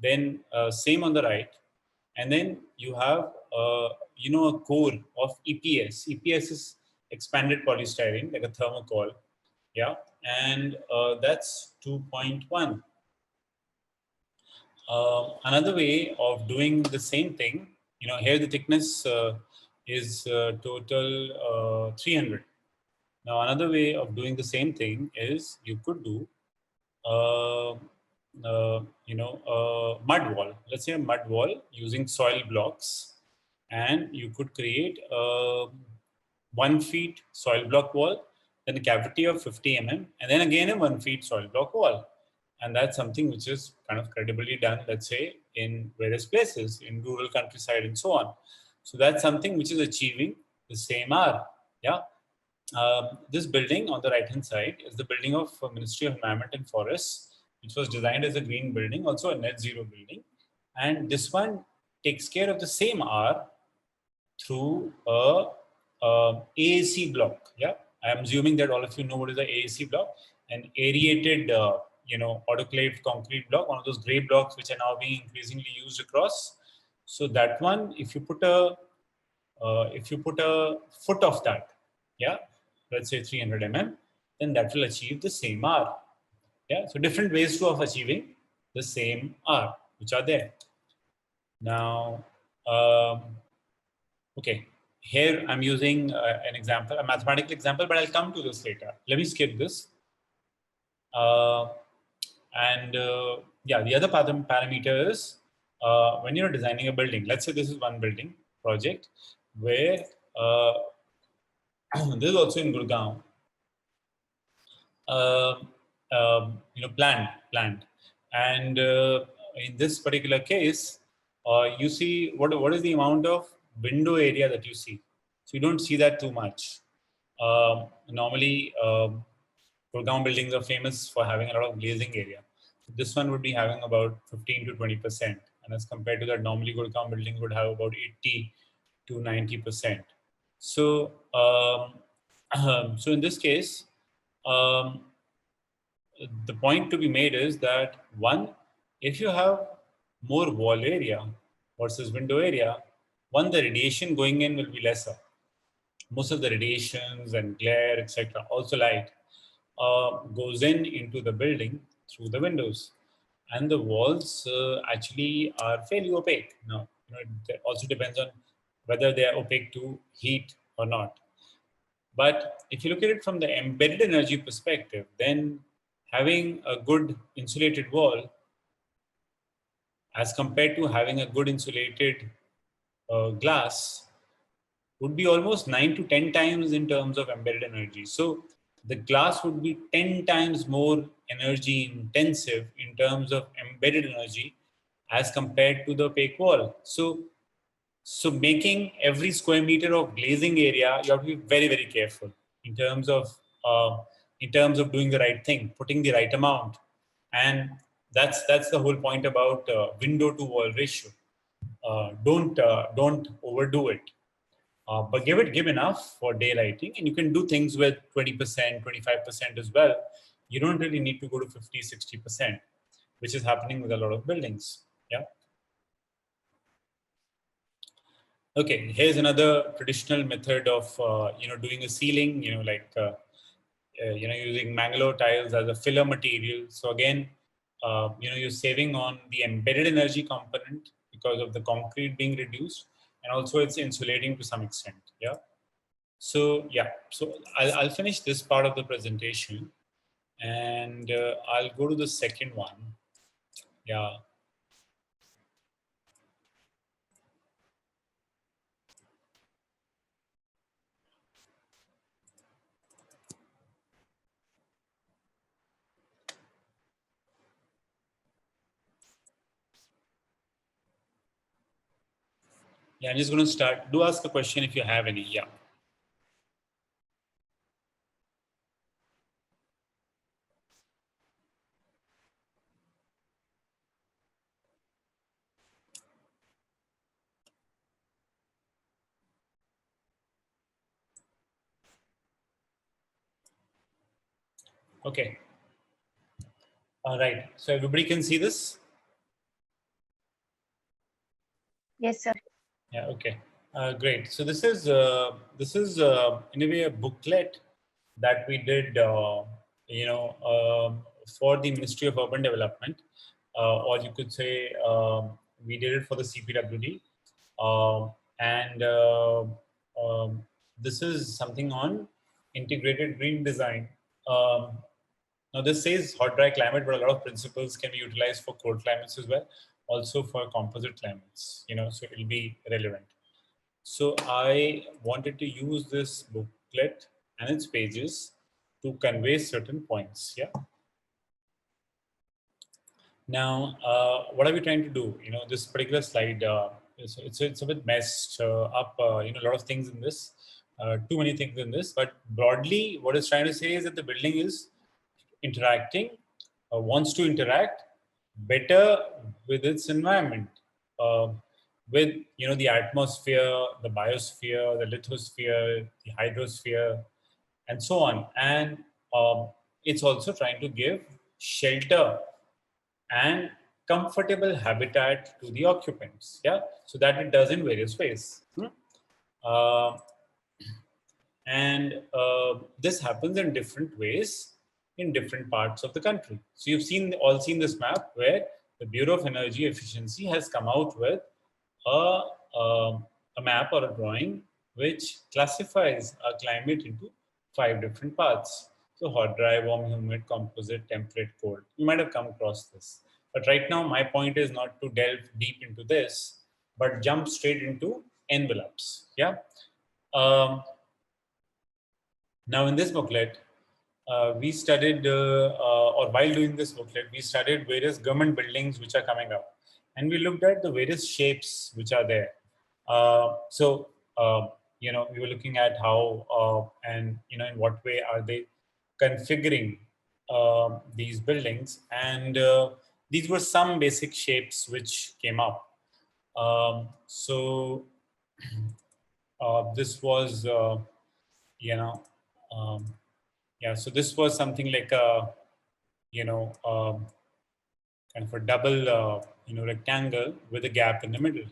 Then same on the right. And then you have, a core of EPS. EPS is expanded polystyrene, like a thermocol. Yeah. And that's 2.1. Another way of doing the same thing, here the thickness is total 300. Now, another way of doing the same thing is you could do, mud wall. Let's say a mud wall using soil blocks, and you could create a 1 feet soil block wall, then a cavity of 50 mm, and then again a 1 feet soil block wall. And that's something which is kind of credibly done, let's say, in various places, in rural countryside and so on. So that's something which is achieving the same R. Yeah. This building on the right-hand side is the building of Ministry of Environment and Forests, which was designed as a green building, also a net zero building. And this one takes care of the same R through a AAC block. Yeah, I'm assuming that all of you know what is the AAC block, an aerated, autoclaved concrete block, one of those gray blocks which are now being increasingly used across. So that one, if you put a foot of that, yeah, let's say 300 mm, then that will achieve the same R. Yeah, so different ways of achieving the same R, which are there. Now, okay, here I'm using an example, a mathematical example, but I'll come to this later. Let me skip this. Yeah, the other parameter is when you're designing a building. Let's say this is one building project where this is also in Gurgaon. Planned, and in this particular case, you see what is the amount of window area that you see. So you don't see that too much. Normally, Gurgaon buildings are famous for having a lot of glazing area. This one would be having about 15 to 20%, and as compared to that, normally Gurgaon buildings would have about 80 to 90%. So, so in this case, the point to be made is that one, if you have more wall area versus window area, one, the radiation going in will be lesser. Most of the radiations and glare, etc., also light, goes into the building through the windows, and the walls actually are fairly opaque. Now, it also depends on whether they are opaque to heat or not. But if you look at it from the embedded energy perspective, then having a good insulated wall as compared to having a good insulated glass would be almost 9 to 10 times in terms of embedded energy. So the glass would be 10 times more energy intensive in terms of embedded energy as compared to the opaque wall. So making every square meter of glazing area, you have to be very, very careful in terms of doing the right thing, putting the right amount, and that's the whole point about window to wall ratio. Don't overdo it, but give enough for daylighting, and you can do things with 20%, 25% as well. You don't really need to go to 50, 60%, which is happening with a lot of buildings. Yeah. Okay, here's another traditional method of doing a ceiling. Using Mangalore tiles as a filler material. So again, you're saving on the embedded energy component because of the concrete being reduced, and also it's insulating to some extent. Yeah. So yeah, so I'll finish this part of the presentation, and I'll go to the second one. Yeah. Yeah, I'm just going to start. Do ask a question if you have any. Yeah. Okay. All right. So everybody can see this? Yes, sir. Yeah. Okay. Great. So this is in a way a booklet that we did, for the Ministry of Urban Development, or you could say we did it for the CPWD, and this is something on integrated green design. Now this says hot dry climate, but a lot of principles can be utilized for cold climates as well, also for composite climates. So it will be relevant. So I wanted to use this booklet and its pages to convey certain points. Yeah. Now, what are we trying to do? This particular slide, it's a bit messed up. A lot of things in this, too many things in this. But broadly, what it's trying to say is that the building is interacting, wants to interact better with its environment, with the atmosphere, the biosphere, the lithosphere, the hydrosphere, and so on. And it's also trying to give shelter and comfortable habitat to the occupants. Yeah, so that it does in various ways. And this happens in different ways in different parts of the country. So you've all seen this map where the Bureau of Energy Efficiency has come out with a, a map or a drawing which classifies our climate into 5 different parts. So hot, dry, warm, humid, composite, temperate, cold. You might have come across this. But right now, my point is not to delve deep into this, but jump straight into envelopes. Yeah. Now, in this booklet, we studied, or while doing this booklet, we studied various government buildings which are coming up. And we looked at the various shapes which are there. We were looking at how and, in what way are they configuring these buildings. And these were some basic shapes which came up. This was, so this was something like a, kind of a double, rectangle with a gap in the middle.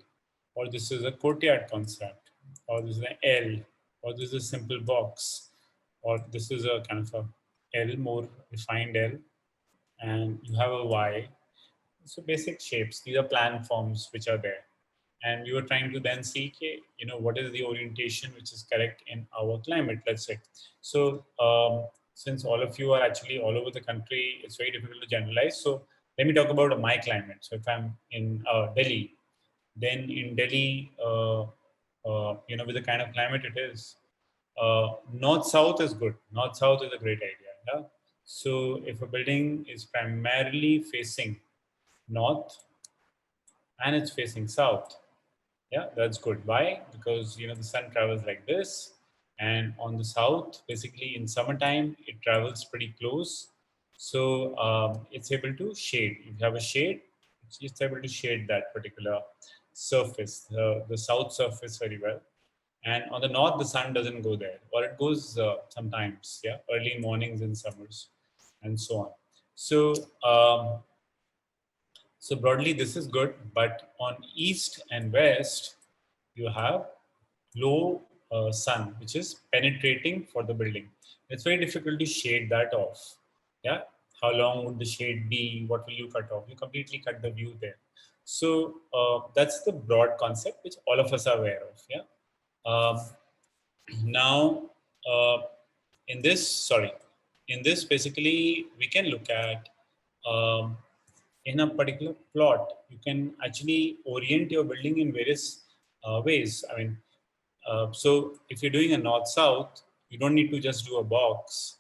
Or this is a courtyard concept, or this is an L, or this is a simple box, or this is a kind of a L, more refined L, and you have a Y. So basic shapes, these are plan forms which are there. And you are trying to then see, what is the orientation which is correct in our climate, let's say. So since all of you are actually all over the country, it's very difficult to generalize. So let me talk about my climate. So if I'm in Delhi, then in Delhi, with the kind of climate it is, north-south is good. North-south is a great idea. Yeah? So if a building is primarily facing north and it's facing south, yeah, that's good. Why? Because, the sun travels like this, and on the south, basically in summertime, it travels pretty close. So it's able to shade. If you have a shade, it's able to shade that particular surface, the south surface very well. And on the north, the sun doesn't go there, or it goes sometimes, yeah, early mornings in summers, and so on. So broadly, this is good, but on east and west, you have low sun, which is penetrating for the building. It's very difficult to shade that off. Yeah, how long would the shade be? What will you cut off? You completely cut the view there. So that's the broad concept which all of us are aware of. Yeah. Now, in this basically we can look at. In a particular plot, you can actually orient your building in various ways. I mean, so if you're doing a north-south, you don't need to just do a box,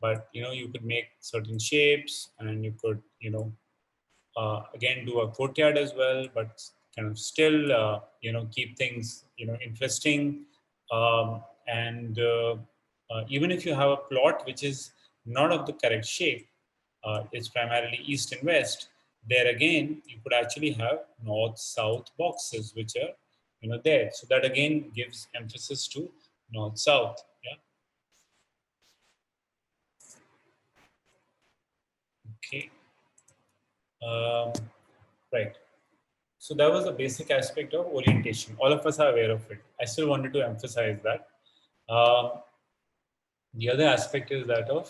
but you could make certain shapes, and you could again do a courtyard as well, but kind of still keep things interesting. And even if you have a plot which is not of the correct shape, it's primarily east and west, there again you could actually have north-south boxes which are there. So that again gives emphasis to north-south. Yeah. Okay. Right. So that was the basic aspect of orientation. All of us are aware of it. I still wanted to emphasize that. The other aspect is that of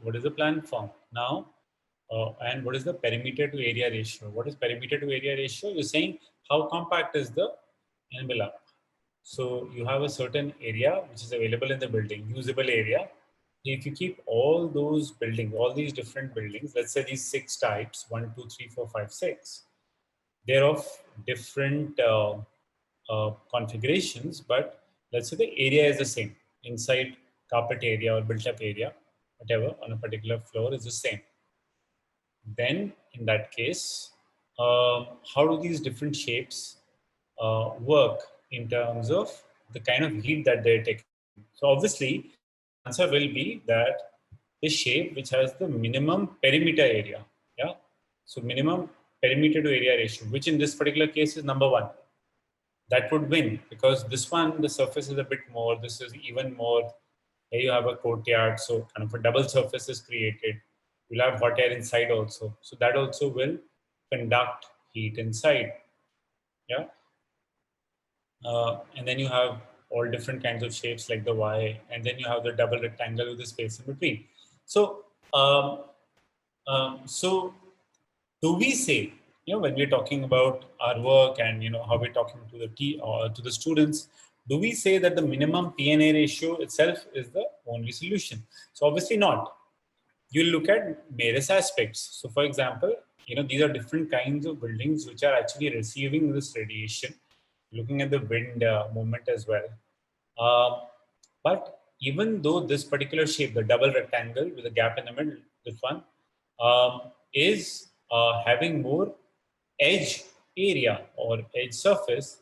what is the plan form now, and what is the perimeter to area ratio. What is perimeter to area ratio? You're saying how compact is the envelope. So you have a certain area which is available in the building, usable area. If you keep all those buildings, all these different buildings, let's say these 6 types, 1, 2, 3, 4, 5, 6, they're of different configurations, but let's say the area is the same. Inside carpet area or built up area, whatever, on a particular floor is the same. Then in that case, how do these different shapes work in terms of the kind of heat that they're taking? So obviously, the answer will be that the shape which has the minimum perimeter area. Yeah. So minimum perimeter to area ratio, which in this particular case is number 1. That would win, because this one, the surface is a bit more, this is even more. Here you have a courtyard, so kind of a double surface is created. You'll have hot air inside also. So that also will conduct heat inside. Yeah. And then you have all different kinds of shapes like the Y, and then you have the double rectangle with the space in between. So, so do we say, when we're talking about our work and how we're talking to to the students, do we say that the minimum P&A ratio itself is the only solution? So obviously not. You look at various aspects. So for example, these are different kinds of buildings which are actually receiving this radiation, looking at the wind movement as well. But even though this particular shape, the double rectangle with a gap in the middle, this one, is having more edge area or edge surface,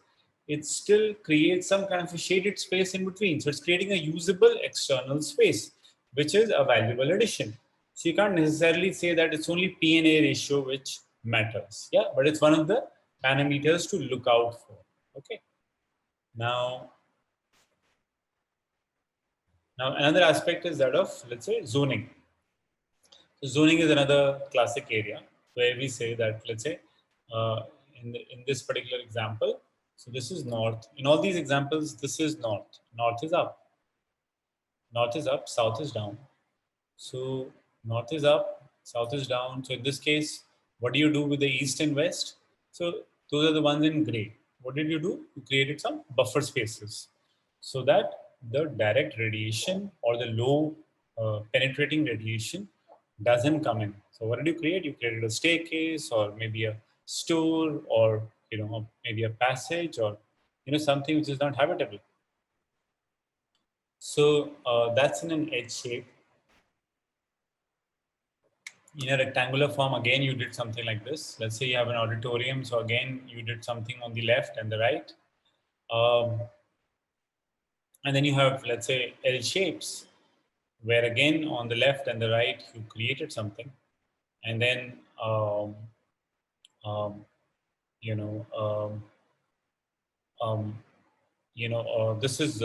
it still creates some kind of a shaded space in between. So it's creating a usable external space, which is a valuable addition. So you can't necessarily say that it's only P&A ratio which matters. Yeah, but it's one of the parameters to look out for. Okay. Now another aspect is that of, let's say, zoning. So zoning is another classic area where we say that, let's say, in this particular example, so this is north. In all these examples, this is north. North is up. North is up, south is down. So north is up, south is down. So in this case, what do you do with the east and west? So those are the ones in gray. What did you do? You created some buffer spaces so that the direct radiation or the low penetrating radiation doesn't come in. So what did you create? You created a staircase or maybe a store or maybe a passage or something which is not habitable. So that's in an edge shape. In a rectangular form, again, you did something like this. Let's say you have an auditorium. So again, you did something on the left and the right. And then you have, let's say, L shapes, where again, on the left and the right, you created something. And then, this is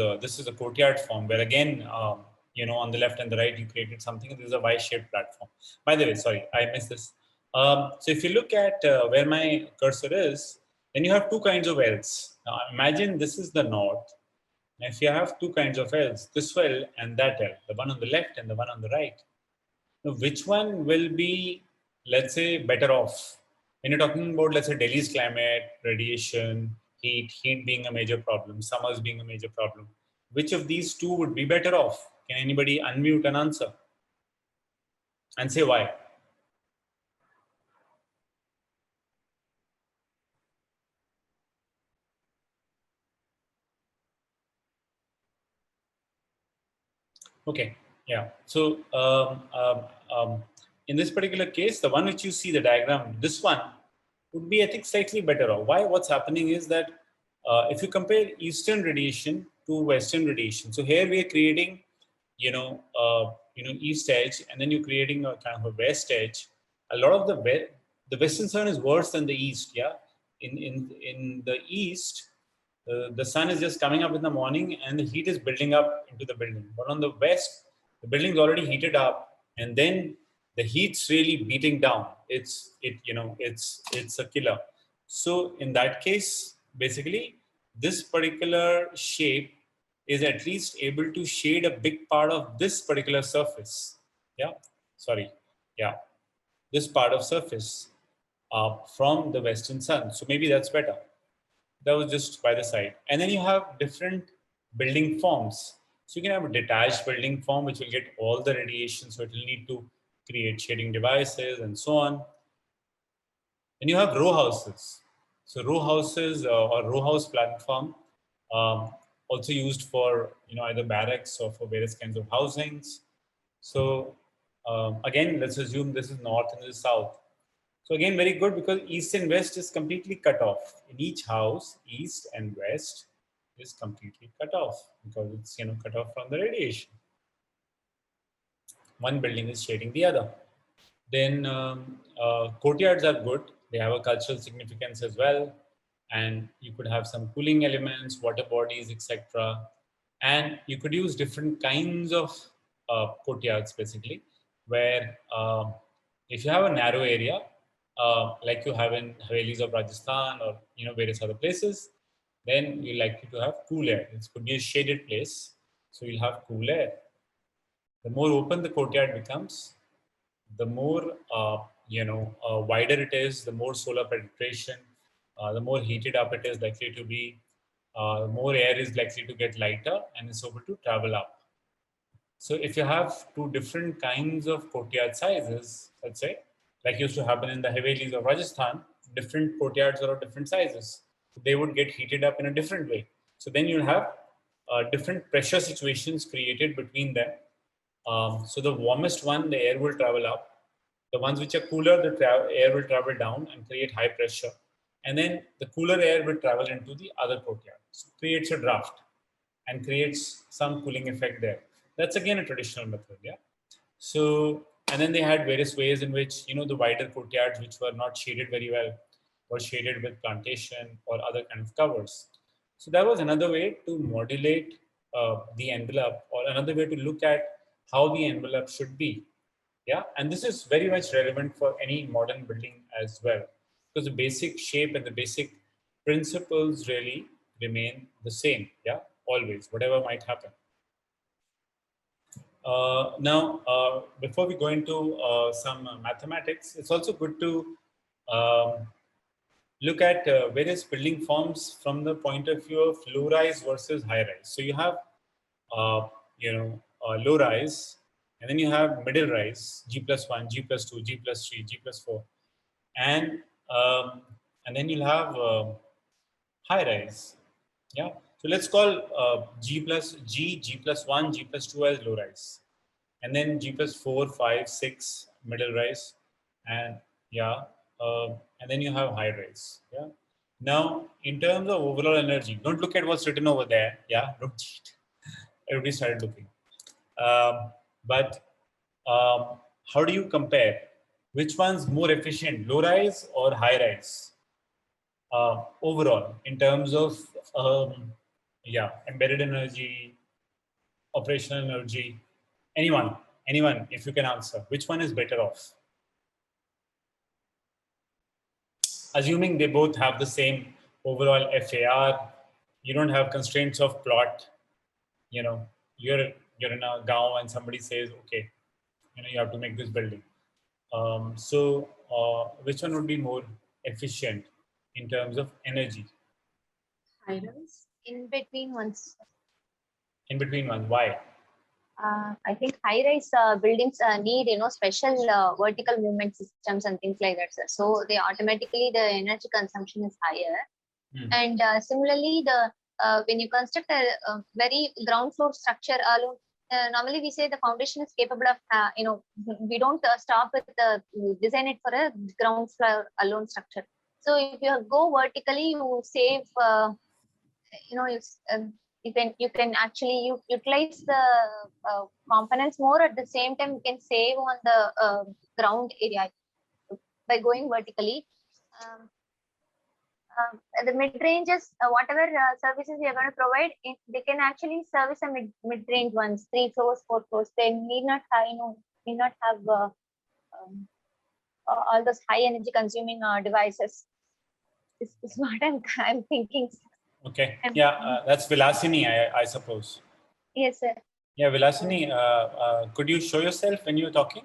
a courtyard form, where again, on the left and the right, you created something. This is a Y-shaped platform. By the way, sorry, I missed this. So if you look at where my cursor is, then you have two kinds of L's. Now imagine this is the north. Now if you have two kinds of L's, this L and that L, the one on the left and the one on the right. Now which one will be, let's say, better off? When you're talking about, let's say, Delhi's climate, radiation, heat being a major problem, summers being a major problem, which of these two would be better off? Can anybody unmute and answer? And say why? Okay, yeah. So in this particular case, the one which you see the diagram, this one would be, I think, slightly better off. Why? What's happening is that if you compare Eastern radiation to Western radiation, so here we are creating, East edge, and then you're creating a kind of a West edge. A lot of the Western sun is worse than the East. Yeah, in the East, the sun is just coming up in the morning and the heat is building up into the building. But on the West, the building is already heated up, and then the heat's really beating down. It's a killer. So in that case, basically, this particular shape is at least able to shade a big part of this particular surface. Yeah, sorry. Yeah, this part of surface from the Western sun. So maybe that's better. That was just by the side. And then you have different building forms. So you can have a detached building form, which will get all the radiation. So it will need to create shading devices and so on. And you have row houses. So row houses or row house platform, also used for either barracks or for various kinds of housings. So again, let's assume this is north and this is south. So again, very good, because east and west is completely cut off. In each house, east and west is completely cut off because it's cut off from the radiation. One building is shading the other. Then courtyards are good. They have a cultural significance as well. And you could have some cooling elements, water bodies, etc. And you could use different kinds of courtyards, basically, where if you have a narrow area, like you have in Havelis of Rajasthan or various other places, then you're likely to have cool air. It could be a shaded place, so you'll have cool air. The more open the courtyard becomes, the more wider it is, the more solar penetration, the more heated up it is likely to be, the more air is likely to get lighter and is able to travel up. So if you have two different kinds of courtyard sizes, let's say, like used to happen in the Havelis of Rajasthan, different courtyards are of different sizes. They would get heated up in a different way. So then you'll have different pressure situations created between them. So the warmest one, the air will travel up. The ones which are cooler, the air will travel down and create high pressure. And then the cooler air will travel into the other courtyard. So it creates a draft and creates some cooling effect there. That's again a traditional method, yeah. So, and then they had various ways in which, the wider courtyards which were not shaded very well were shaded with plantation or other kind of covers. So that was another way to modulate the envelope, or another way to look at how the envelope should be. Yeah, and this is very much relevant for any modern building as well, because the basic shape and the basic principles really remain the same. Yeah, always, whatever might happen. Now, before we go into some mathematics, it's also good to look at various building forms from the point of view of low-rise versus high-rise. So you have, low-rise, and then you have middle-rise, G+1, G+2, G+3, G+4, and then you'll have high-rise. Yeah. So let's call G+1, G+2 as low-rise, and then G+4, 5, 6 middle-rise, and and then you have high-rise. Yeah. Now, in terms of overall energy, don't look at what's written over there. Yeah, don't cheat. Everybody started looking. But how do you compare? Which one's more efficient, low-rise or high-rise? Overall, in terms of embedded energy, operational energy. Anyone, if you can answer, which one is better off? Assuming they both have the same overall FAR, you don't have constraints of plot. You're in a gaon and somebody says, okay, you have to make this building. So which one would be more efficient in terms of energy? High-rise. In between ones. In between one, why? I think high-rise buildings need special vertical movement systems and things like that, sir. So they automatically the energy consumption is higher. And similarly, the when you construct a very ground floor structure alone, normally we say the foundation is capable of we don't stop with the design it for a ground floor alone structure. So if you go vertically, you save you can actually utilize the components more. At the same time, you can save on the ground area by going vertically. The mid-ranges, whatever services we are going to provide, they can actually service a mid-range ones, 3 floors, 4 floors. They need not have all those high energy consuming devices. This is what I'm thinking. Okay. Yeah, that's Vilasini, I suppose. Yes, sir. Yeah, Vilasini, could you show yourself when you're talking?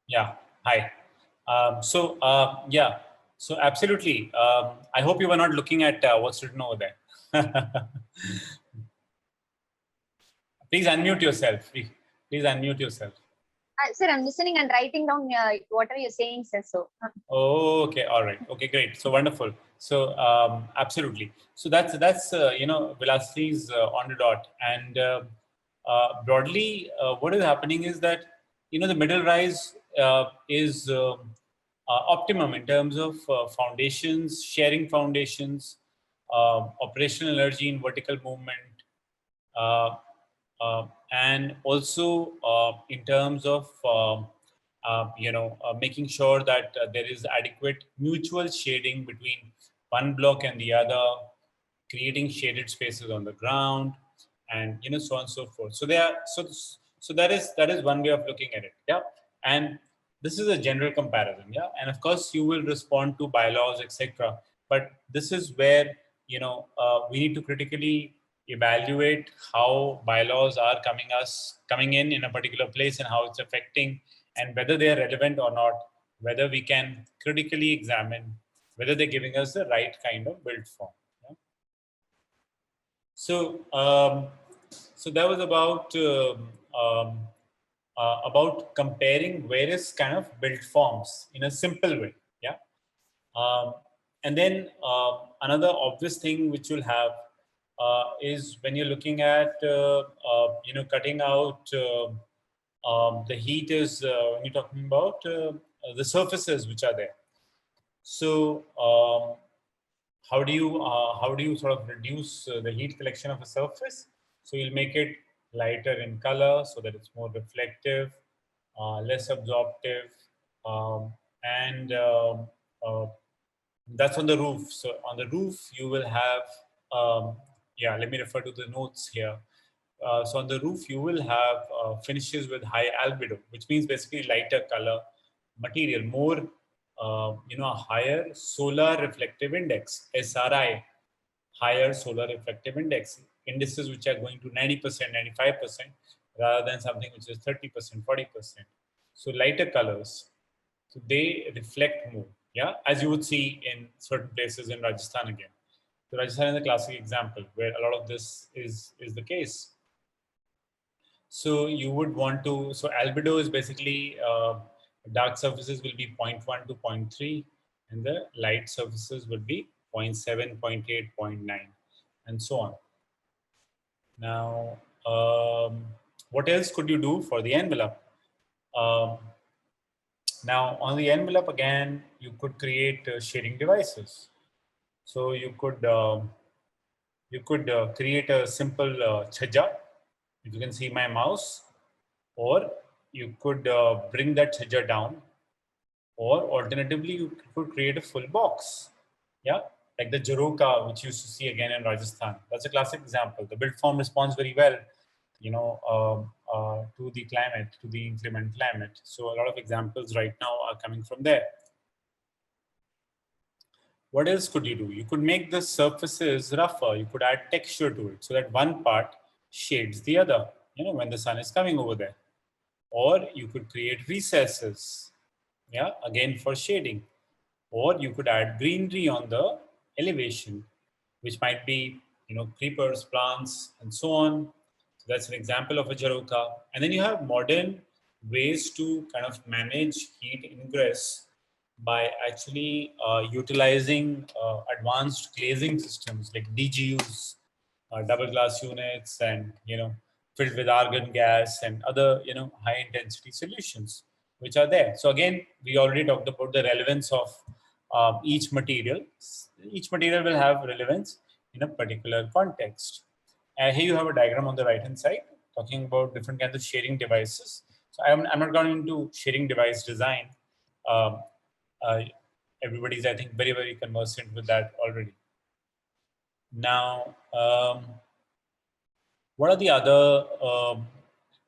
Yeah. Hi. So absolutely. I hope you were not looking at what's written over there. Please unmute yourself. Please unmute yourself. Sir, I'm listening and writing down whatever you're saying, sir. So. Oh, okay. All right. Okay, great. So wonderful. So absolutely. So that's Vilasini's on the dot. And broadly, what is happening is that the middle rise is optimum in terms of foundations, sharing foundations, operational energy in vertical movement, and also in terms of making sure that there is adequate mutual shading between one block and the other, creating shaded spaces on the ground, and so on and so forth. So they are so that is one way of looking at it. Yeah, and This is a general comparison, yeah. And of course, you will respond to bylaws, etc. But this is where we need to critically evaluate how bylaws are coming in a particular place and how it's affecting, and whether they are relevant or not. Whether we can critically examine whether they're giving us the right kind of build form. Yeah? So that was about comparing various kind of build forms in a simple way. Yeah. And then another obvious thing which you'll have is when you're looking at cutting out the heat is when you're talking about the surfaces which are there. So how do you sort of reduce the heat collection of a surface? So you'll make it lighter in color so that it's more reflective, less absorptive, and that's on the roof. So on the roof you will have let me refer to the notes here. So on the roof you will have finishes with high albedo, which means basically lighter color material, more a higher solar reflective index, SRI, higher solar reflective index, indices which are going to 90%, 95%, rather than something which is 30%, 40%. So lighter colors, so they reflect more, yeah, as you would see in certain places in Rajasthan again. So Rajasthan is a classic example where a lot of this is the case. So you would want to, so albedo is basically dark surfaces will be 0.1 to 0.3 and the light surfaces would be 0.7, 0.8, 0.9 and so on. Now, what else could you do for the envelope? Now on the envelope again, you could create shading devices. So you could create a simple chhaja, if you can see my mouse, or you could bring that chhaja down, or alternatively you could create a full box, yeah, like the Jaroka which you used to see again in Rajasthan. That's a classic example. The build form responds very well, to the climate, to the inclement climate. So a lot of examples right now are coming from there. What else could you do? You could make the surfaces rougher. You could add texture to it so that one part shades the other, when the sun is coming over there. Or you could create recesses, yeah, again for shading. Or you could add greenery on the elevation, which might be, creepers, plants, and so on. So that's an example of a Jaroka. And then you have modern ways to kind of manage heat ingress by actually utilizing advanced glazing systems like DGUs, double glass units, and filled with argon gas and other high intensity solutions which are there. So again, we already talked about the relevance of each material. Each material will have relevance in a particular context. And here you have a diagram on the right hand side talking about different kinds of shading devices. So I'm not going into shading device design. Everybody's, I think, very, very conversant with that already. Now, what are the other,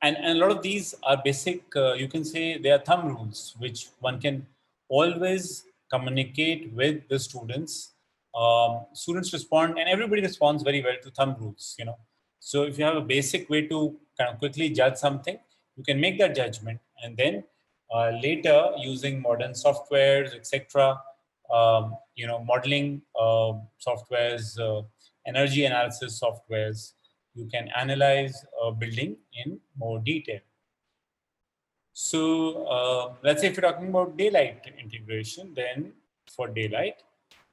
and a lot of these are basic, you can say they are thumb rules, which one can always communicate with the students. Students respond, and everybody responds very well to thumb rules, So if you have a basic way to kind of quickly judge something, you can make that judgment, and then later using modern softwares, etc., modeling softwares, energy analysis softwares, you can analyze a building in more detail. So let's say if you're talking about daylight integration, then for daylight,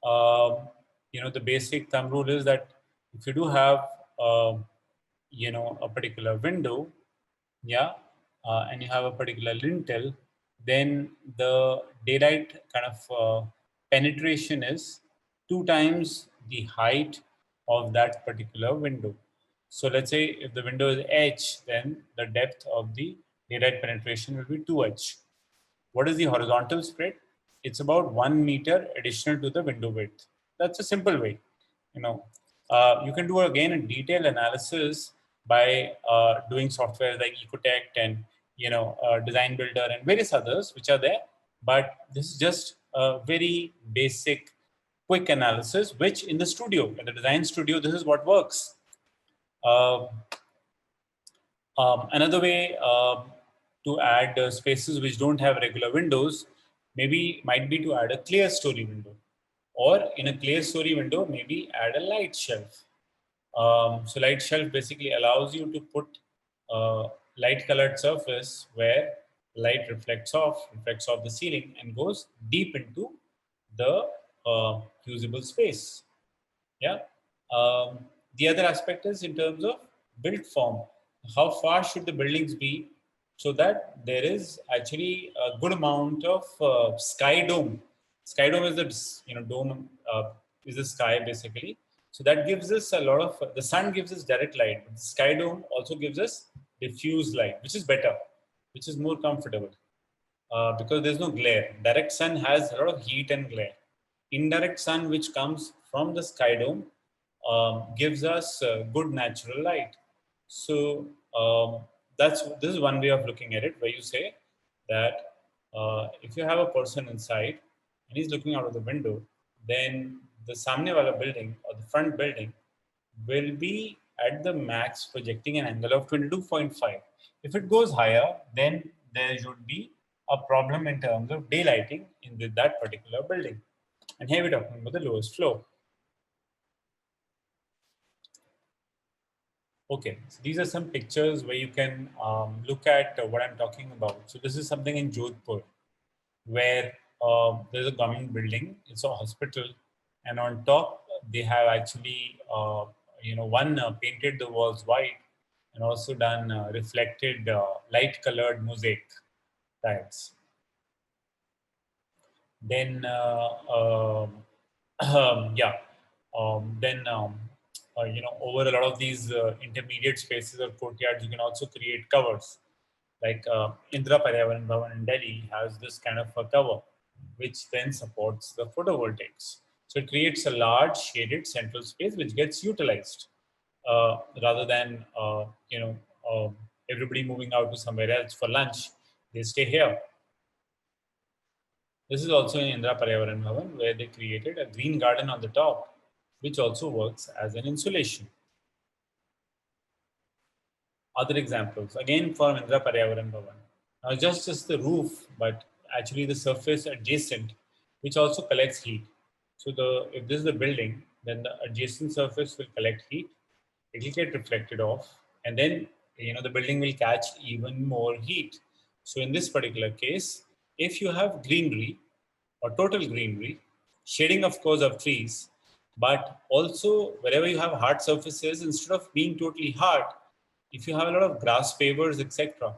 the basic thumb rule is that if you do have, a particular window, yeah, and you have a particular lintel, then the daylight kind of penetration is 2 times the height of that particular window. So let's say if the window is H, then the depth of the daylight penetration will be 2H. What is the horizontal spread? It's about 1 meter additional to the window width. That's a simple way. You can do again a detailed analysis by doing software like Ecotect and Design Builder and various others which are there. But this is just a very basic, quick analysis, which in the studio, in the design studio, this is what works. Another way to add spaces which don't have regular windows might be to add a clear story window, or in a clear story window, maybe add a light shelf. So light shelf basically allows you to put light colored surface where light reflects off the ceiling and goes deep into the usable space. Yeah. The other aspect is in terms of built form. How far should the buildings be so that there is actually a good amount of sky dome. Sky dome is the dome is the sky basically. So that gives us a lot of the sun gives us direct light. But the sky dome also gives us diffuse light, which is better, which is more comfortable because there's no glare. Direct sun has a lot of heat and glare. Indirect sun, which comes from the sky dome, gives us good natural light. So this is one way of looking at it, where you say that if you have a person inside and he's looking out of the window, then the samne wala building or the front building will be at the max projecting an angle of 22.5. If it goes higher, then there should be a problem in terms of daylighting in that particular building. And here we're talking about the lowest floor. Okay, so these are some pictures where you can look at what I'm talking about. So this is something in Jodhpur, where there's a government building. It's a hospital, and on top they have actually, one painted the walls white, and also done reflected light-colored mosaic tiles. Then, over a lot of these intermediate spaces or courtyards, you can also create covers. Like Indra Paryavan Bhavan in Delhi has this kind of a cover, which then supports the photovoltaics. So it creates a large shaded central space which gets utilized rather than everybody moving out to somewhere else for lunch. They stay here. This is also in Indra Paryavan Bhavan, where they created a green garden on the top, which also works as an insulation. Other examples, again from Indra Paryavan Bhavan. Now, just the roof, but actually the surface adjacent, which also collects heat. So if this is the building, then the adjacent surface will collect heat. It will get reflected off, and then the building will catch even more heat. So in this particular case, if you have greenery or total greenery, shading of course of trees, but also wherever you have hard surfaces, instead of being totally hard, if you have a lot of grass pavers, etc.,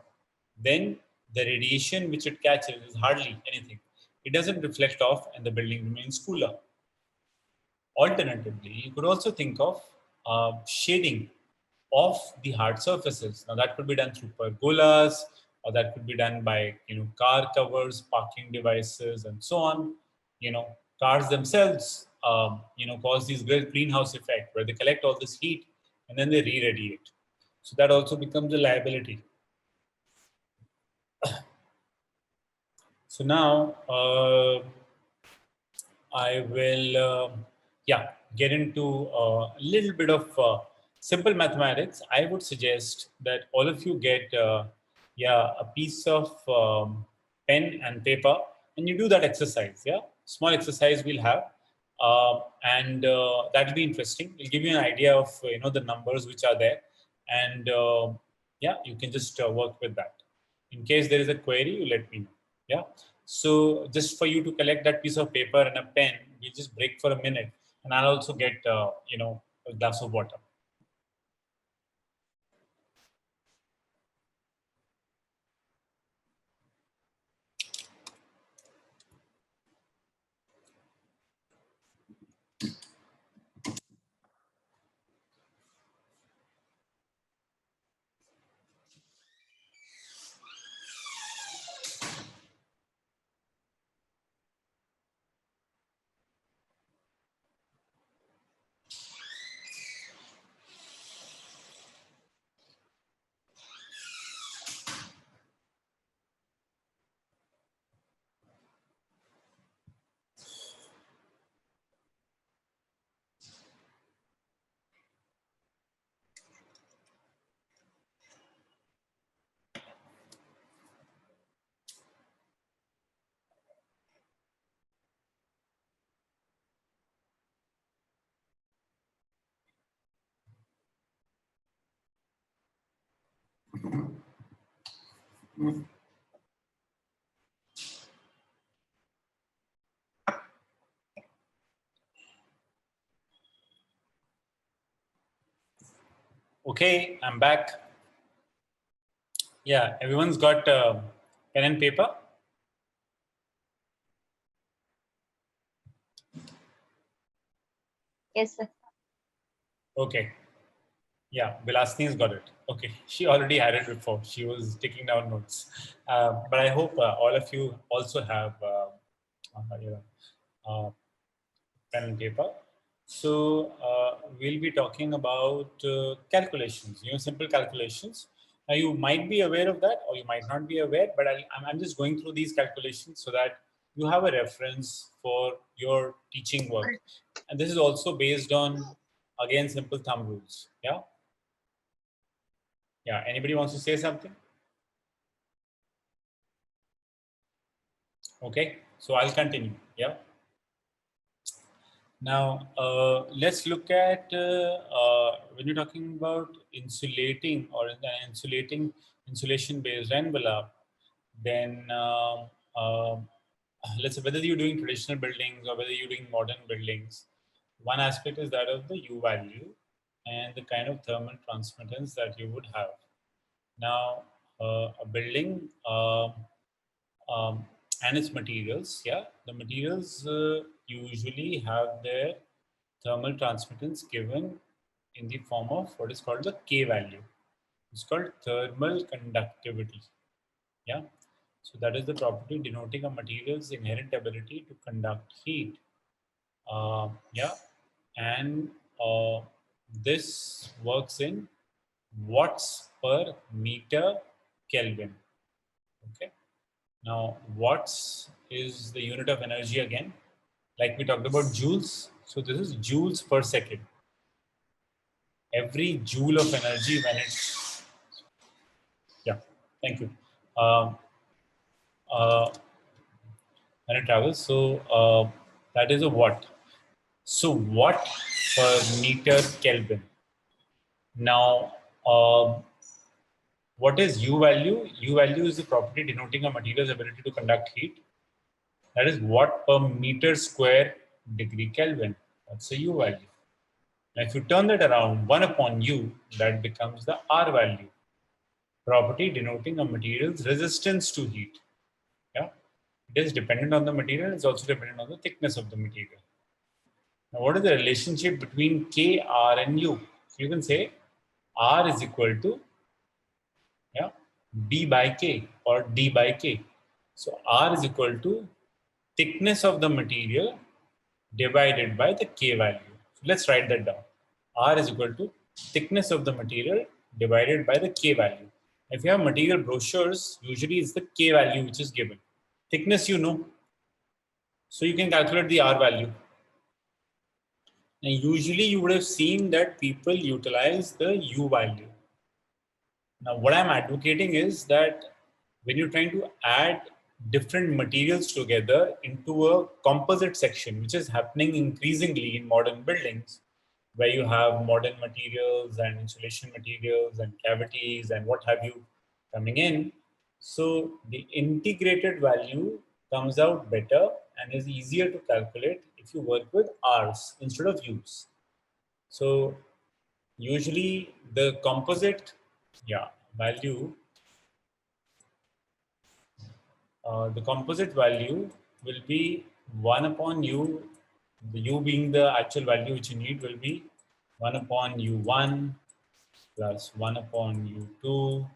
then the radiation which it catches is hardly anything. It doesn't reflect off and the building remains cooler. Alternatively, you could also think of shading of the hard surfaces. Now that could be done through pergolas, or that could be done by car covers, parking devices, and so on. Cars themselves cause these great greenhouse effect where they collect all this heat and then they re-radiate. So that also becomes a liability. So now I will get into a little bit of simple mathematics. I would suggest that all of you get a piece of pen and paper, and you do that exercise. Yeah, small exercise we'll have, and that'll be interesting. It'll give you an idea of the numbers which are there, and you can just work with that. In case there is a query, you let me know. Yeah. So just for you to collect that piece of paper and a pen, we'll just break for a minute, and I'll also get a glass of water. Okay, I'm back. Yeah, everyone's got pen and paper. Yes, sir. Okay. Yeah, Vilasini's got it. Okay, she already had it before. She was taking down notes. But I hope all of you also have pen and paper. So we'll be talking about calculations, simple calculations. Now you might be aware of that or you might not be aware, but I'm just going through these calculations so that you have a reference for your teaching work. And this is also based on, again, simple thumb rules. Yeah. Yeah. Anybody wants to say something? Okay. So I'll continue. Yeah. Now, let's look at when you're talking about insulating or an insulation-based envelope, then let's say whether you're doing traditional buildings or whether you're doing modern buildings, one aspect is that of the U value and the kind of thermal transmittance that you would have. Now, a building and its materials, the materials usually have their thermal transmittance given in the form of what is called the K value. It's called thermal conductivity. Yeah. So that is the property denoting a material's inherent ability to conduct heat. And this works in watts per meter Kelvin. Okay. Now, watts is the unit of energy again. Like we talked about joules. So this is joules per second. Every joule of energy when it's, thank you. When it travels, so that is a watt. So watt per meter Kelvin. Now, what is U value? U value is the property denoting a material's ability to conduct heat. That is watt per meter square degree Kelvin. That's a U value. Now, if you turn that around, 1 upon U, that becomes the R value. Property denoting a material's resistance to heat. Yeah, it is dependent on the material. It's also dependent on the thickness of the material. Now, what is the relationship between K, R, and U? So you can say R is equal to B by K or D by K. So R is equal to thickness of the material divided by the K value. So let's write that down. R is equal to thickness of the material divided by the K value. If you have material brochures, usually it's the K value which is given. Thickness you know. So you can calculate the R value. And usually you would have seen that people utilize the U value. Now what I'm advocating is that when you're trying to add different materials together into a composite section, which is happening increasingly in modern buildings, where you have modern materials and insulation materials and cavities and what have you coming in. So the integrated value comes out better and is easier to calculate if you work with R's instead of U's. So usually the composite value, the composite value will be 1 upon U, the U being the actual value which you need will be 1 upon U1 plus 1 upon U2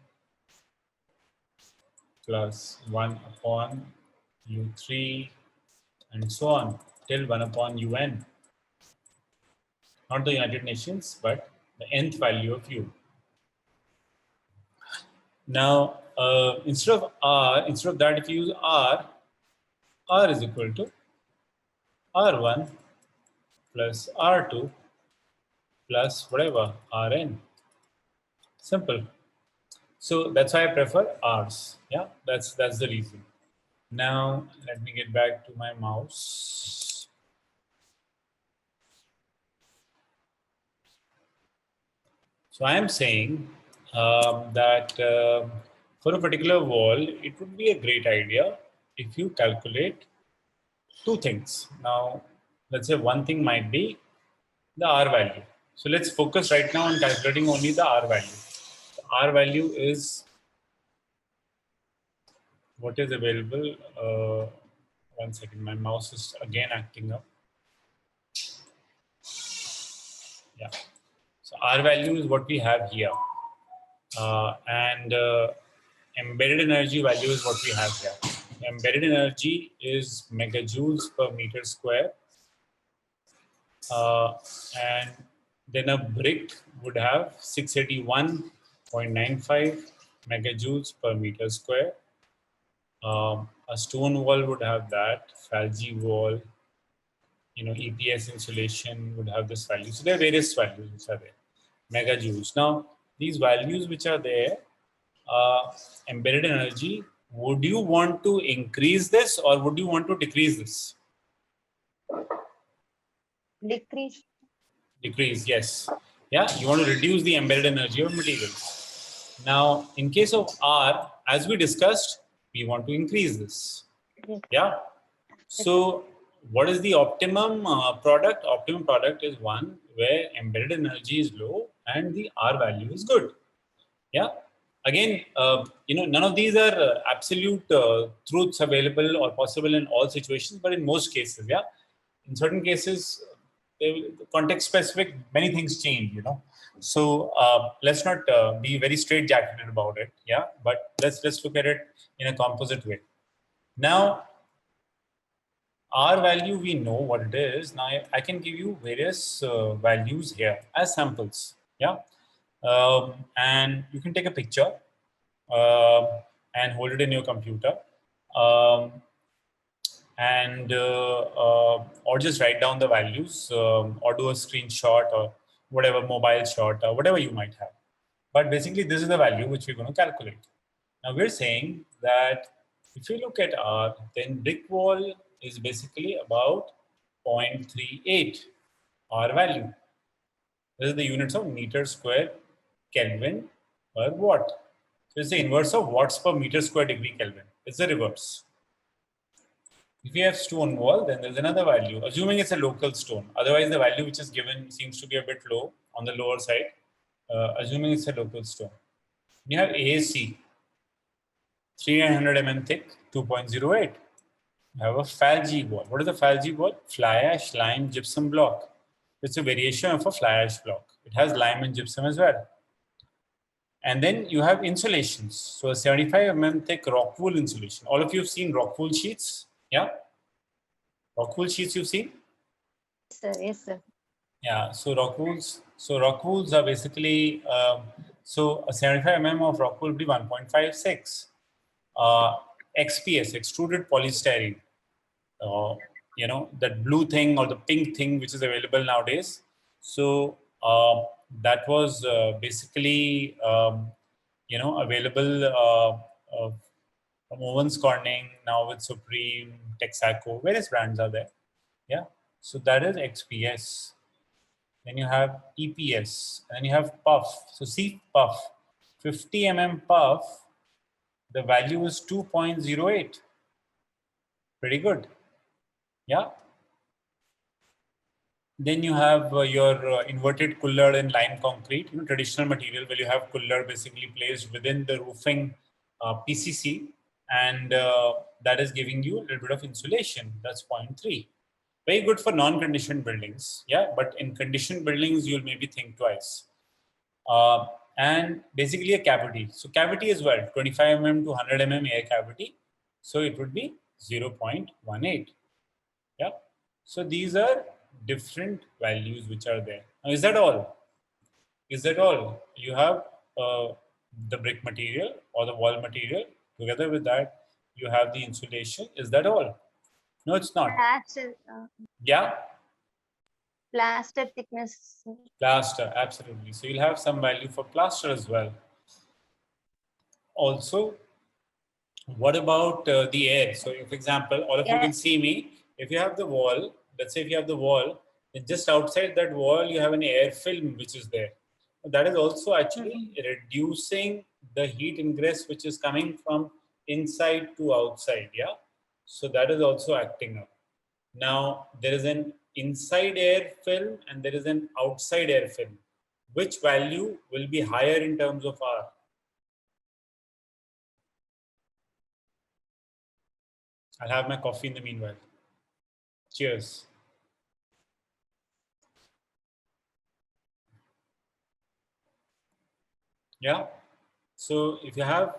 plus 1 upon U3 and so on till 1 upon UN. Not the United Nations, but the nth value of U. Now, instead of that, if you use R is equal to R1 plus R2 plus whatever, Rn. Simple. So that's why I prefer R's. Yeah, that's the reason. Now, let me get back to my mouse. So I am saying that for a particular wall, it would be a great idea if you calculate two things. Now, let's say one thing might be the R value. So let's focus right now on calculating only the R value. The R value is what is available. One second, my mouse is again acting up. Yeah. So R value is what we have here. And embedded energy value is what we have here. Embedded energy is megajoules per meter square. And then a brick would have 681.95 megajoules per meter square. A stone wall would have that, Falgi wall, EPS insulation would have this value. So there are various values which are there, megajoules. Now, these values which are there, embedded energy, would you want to increase this or would you want to decrease this? Decrease. Decrease, yes. Yeah, you want to reduce the embedded energy of materials. Now, in case of R, as we discussed, we want to increase this. Yeah. So, what is the optimum product? Optimum product is one where embedded energy is low and the R value is good. Yeah. Again, none of these are absolute truths available or possible in all situations, but in most cases, yeah. In certain cases, context specific, many things change, So let's not be very straitjacketed about it, yeah. But let's look at it in a composite way. Now, R value, we know what it is. Now I can give you various values here as samples, yeah. And you can take a picture and hold it in your computer, or just write down the values, or do a screenshot or whatever, mobile shot or whatever you might have. But basically, this is the value which we're going to calculate. Now we're saying that if you look at R, then brick wall is basically about 0.38 R value. This is the units of meter square Kelvin per watt. So it's the inverse of watts per meter square degree Kelvin. It's the reverse. If you have stone wall, then there's another value, assuming it's a local stone. Otherwise, the value which is given seems to be a bit low on the lower side, assuming it's a local stone. You have AAC, 300 mm thick, 2.08. You have a Falgi wall. What is a Falgi wall? Fly ash, lime, gypsum block. It's a variation of a fly ash block. It has lime and gypsum as well. And then you have insulations. So a 75 mm thick rock wool insulation. All of you have seen rock wool sheets? Yeah? Rock wool sheets you've seen? Yes, sir. Yes, sir. Yeah, so rock wools are basically, so a 75 mm of rock wool will be 1.56. XPS, extruded polystyrene. That blue thing or the pink thing which is available nowadays. So that was basically, available from Owens Corning, now with Supreme, Texaco, various brands are there. Yeah. So that is XPS. Then you have EPS, and then you have puff. So see puff, 50 mm puff, the value is 2.08. Pretty good. Yeah. Then you have your inverted Coulard and lime concrete, traditional material where you have Coulard basically placed within the roofing PCC, and that is giving you a little bit of insulation. That's 0.3. Very good for non-conditioned buildings, yeah. But in conditioned buildings, you'll maybe think twice. And basically a cavity. So cavity as well, 25 mm to 100 mm air cavity. So it would be 0.18. Yeah. So these are different values which are there. Now, is that all? Is that all? You have the brick material or the wall material. Together with that, you have the insulation. Is that all? No, it's not. Plaster. Yeah. Plaster thickness. Plaster, absolutely. So you'll have some value for plaster as well. Also, what about the air? So, for example, all of you can see me. If you have the wall, let's say if you have the wall, then just outside that wall, you have an air film which is there. that is also actually reducing the heat ingress which is coming from inside to outside. Yeah, so that is also acting up. Now there is an inside air film and there is an outside air film. Which value will be higher in terms of R? I'll have my coffee in the meanwhile. Cheers. Yeah. So if you have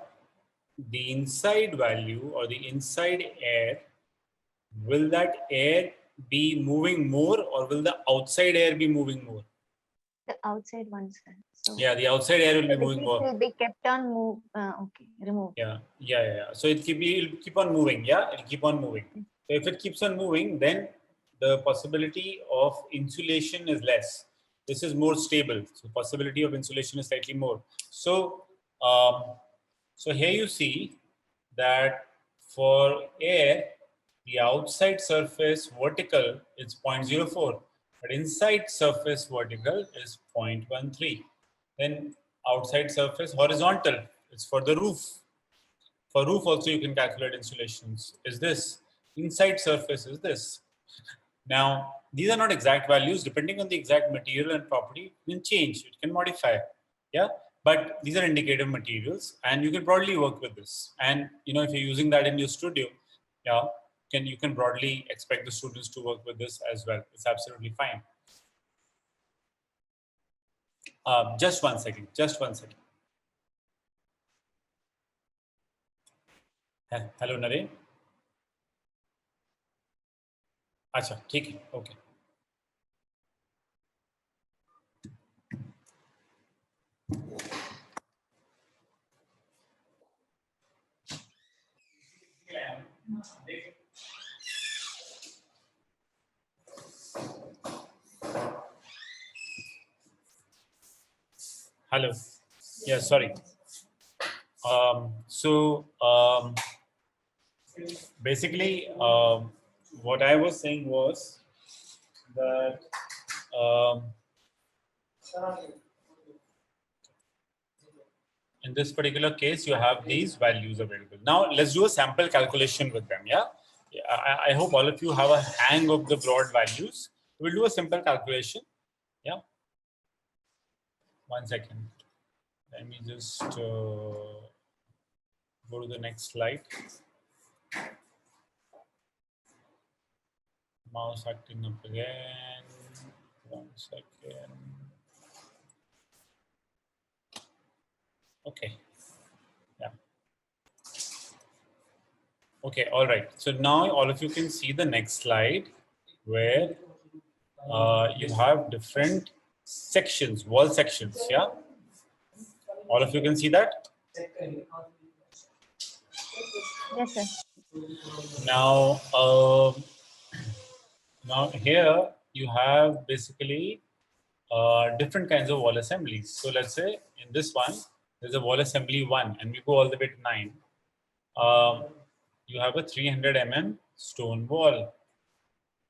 the inside value or the inside air, will that air be moving more or will the outside air be moving more? The outside ones. So yeah, the outside air will be the moving heat more. will be kept on move. Okay, removed. Yeah. So it'll keep on moving. Yeah, it'll keep on moving. So if it keeps on moving, then the possibility of insulation is less. This is more stable. So possibility of insulation is slightly more. So, so here you see that for air, the outside surface vertical is 0.04, but inside surface vertical is 0.13. Then outside surface horizontal is for the roof. For roof also you can calculate insulations. Is this inside surface is this. Now these are not exact values. Depending on the exact material and property, it can change. It can modify. Yeah, but these are indicative materials, and you can broadly work with this. And if you're using that in your studio, you can broadly expect the students to work with this as well. It's absolutely fine. Just one second. Hello Naren. अच्छा ठीक है okay. Hello. Yeah, sorry. Basically, what I was saying was that in this particular case, you have these values available. Now, let's do a sample calculation with them. Yeah, I hope all of you have a hang of the broad values. We'll do a simple calculation. Yeah. 1 second. Let me just go to the next slide. Mouse acting up again. 1 second. Okay. Yeah. Okay. All right. So now all of you can see the next slide where you have different sections, wall sections. Yeah. All of you can see that? Yes, sir. Now, now here you have basically different kinds of wall assemblies. So let's say in this one, there's a wall assembly 1 and we go all the way to 9. You have a 300 mm stone wall.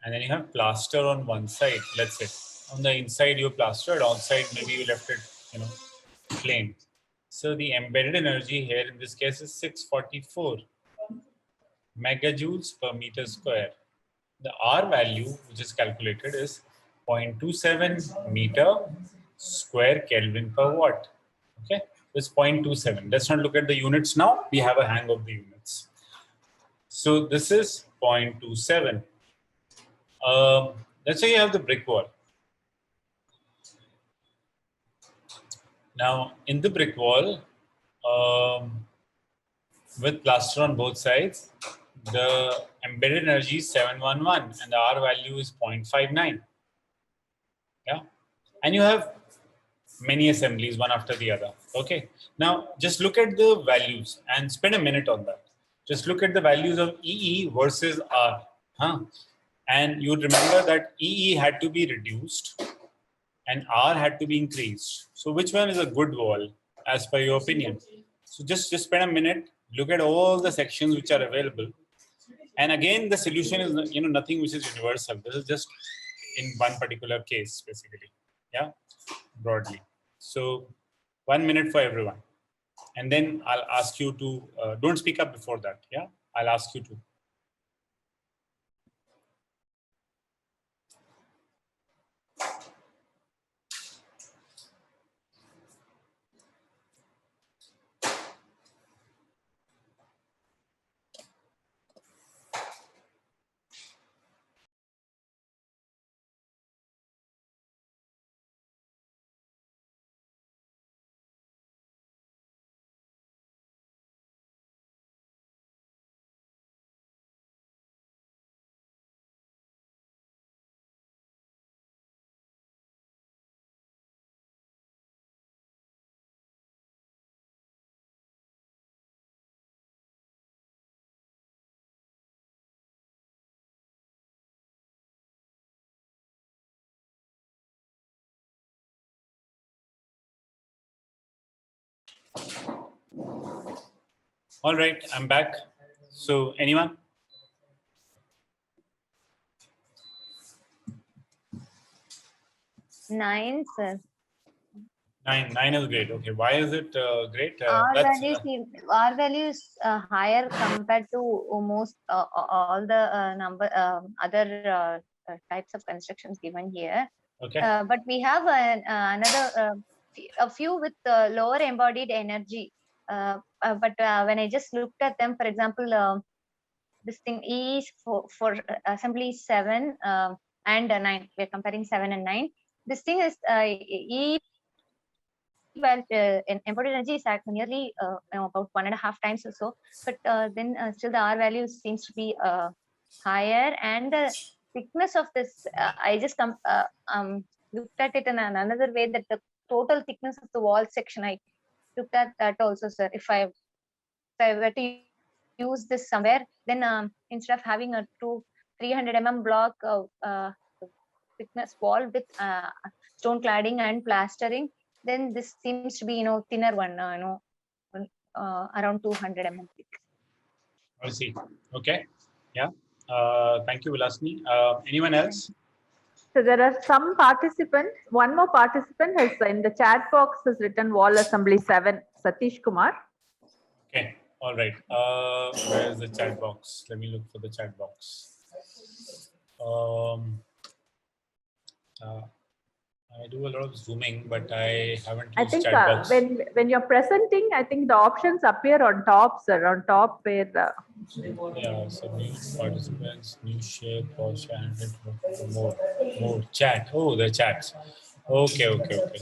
And then you have plaster on one side, let's say. On the inside you plastered, outside maybe you left it, plain. So the embedded energy here in this case is 644 megajoules per meter square. The R value, which is calculated, is 0.27 meter square Kelvin per watt. Okay, it's 0.27. Let's not look at the units now. We have a hang of the units. So this is 0.27. Let's say you have the brick wall. Now, in the brick wall, with plaster on both sides, the embedded energy is 711 and the R value is 0.59. Yeah, and you have many assemblies one after the other. Okay, now just look at the values and spend a minute on that. Just look at the values of EE versus R. And you remember that EE had to be reduced and R had to be increased. So which one is a good wall as per your opinion? So just spend a minute, look at all the sections which are available. And again, the solution is nothing which is universal. This is just in one particular case, basically. Yeah, broadly. So 1 minute for everyone. And then I'll ask you to, don't speak up before that. Yeah, I'll ask you to. All right, I'm back. So anyone? Nine, sir. Nine is great. Okay, why is it great? R value is higher compared to most all the other types of constructions given here. Okay. But we have a few with lower embodied energy. But when I just looked at them, for example, this thing E is for assembly 7 and 9. We're comparing 7 and 9. This thing is E. Well, embodied energy is at nearly about 1.5 times or so, but then still the R value seems to be higher, and the thickness of this, I just looked at it in another way, that the total thickness of the wall section, I looked at that also, sir. If I were to use this somewhere, then instead of having a 300 mm block thickness wall with stone cladding and plastering, then this seems to be thinner one, around 200 mm thick. I see. Okay. Yeah. Thank you, Vilasni. Anyone else? So there are some participants. One more participant has in the chat box has written wall assembly 7, Satish Kumar. Okay. All right. Where is the chat box? Let me look for the chat box. I do a lot of zooming, but I haven't used I think chat box. when you're presenting, I think the options appear on top, sir. On top where the Yeah. So new participants, new share, pause, and more chat. Oh, the chats. Okay.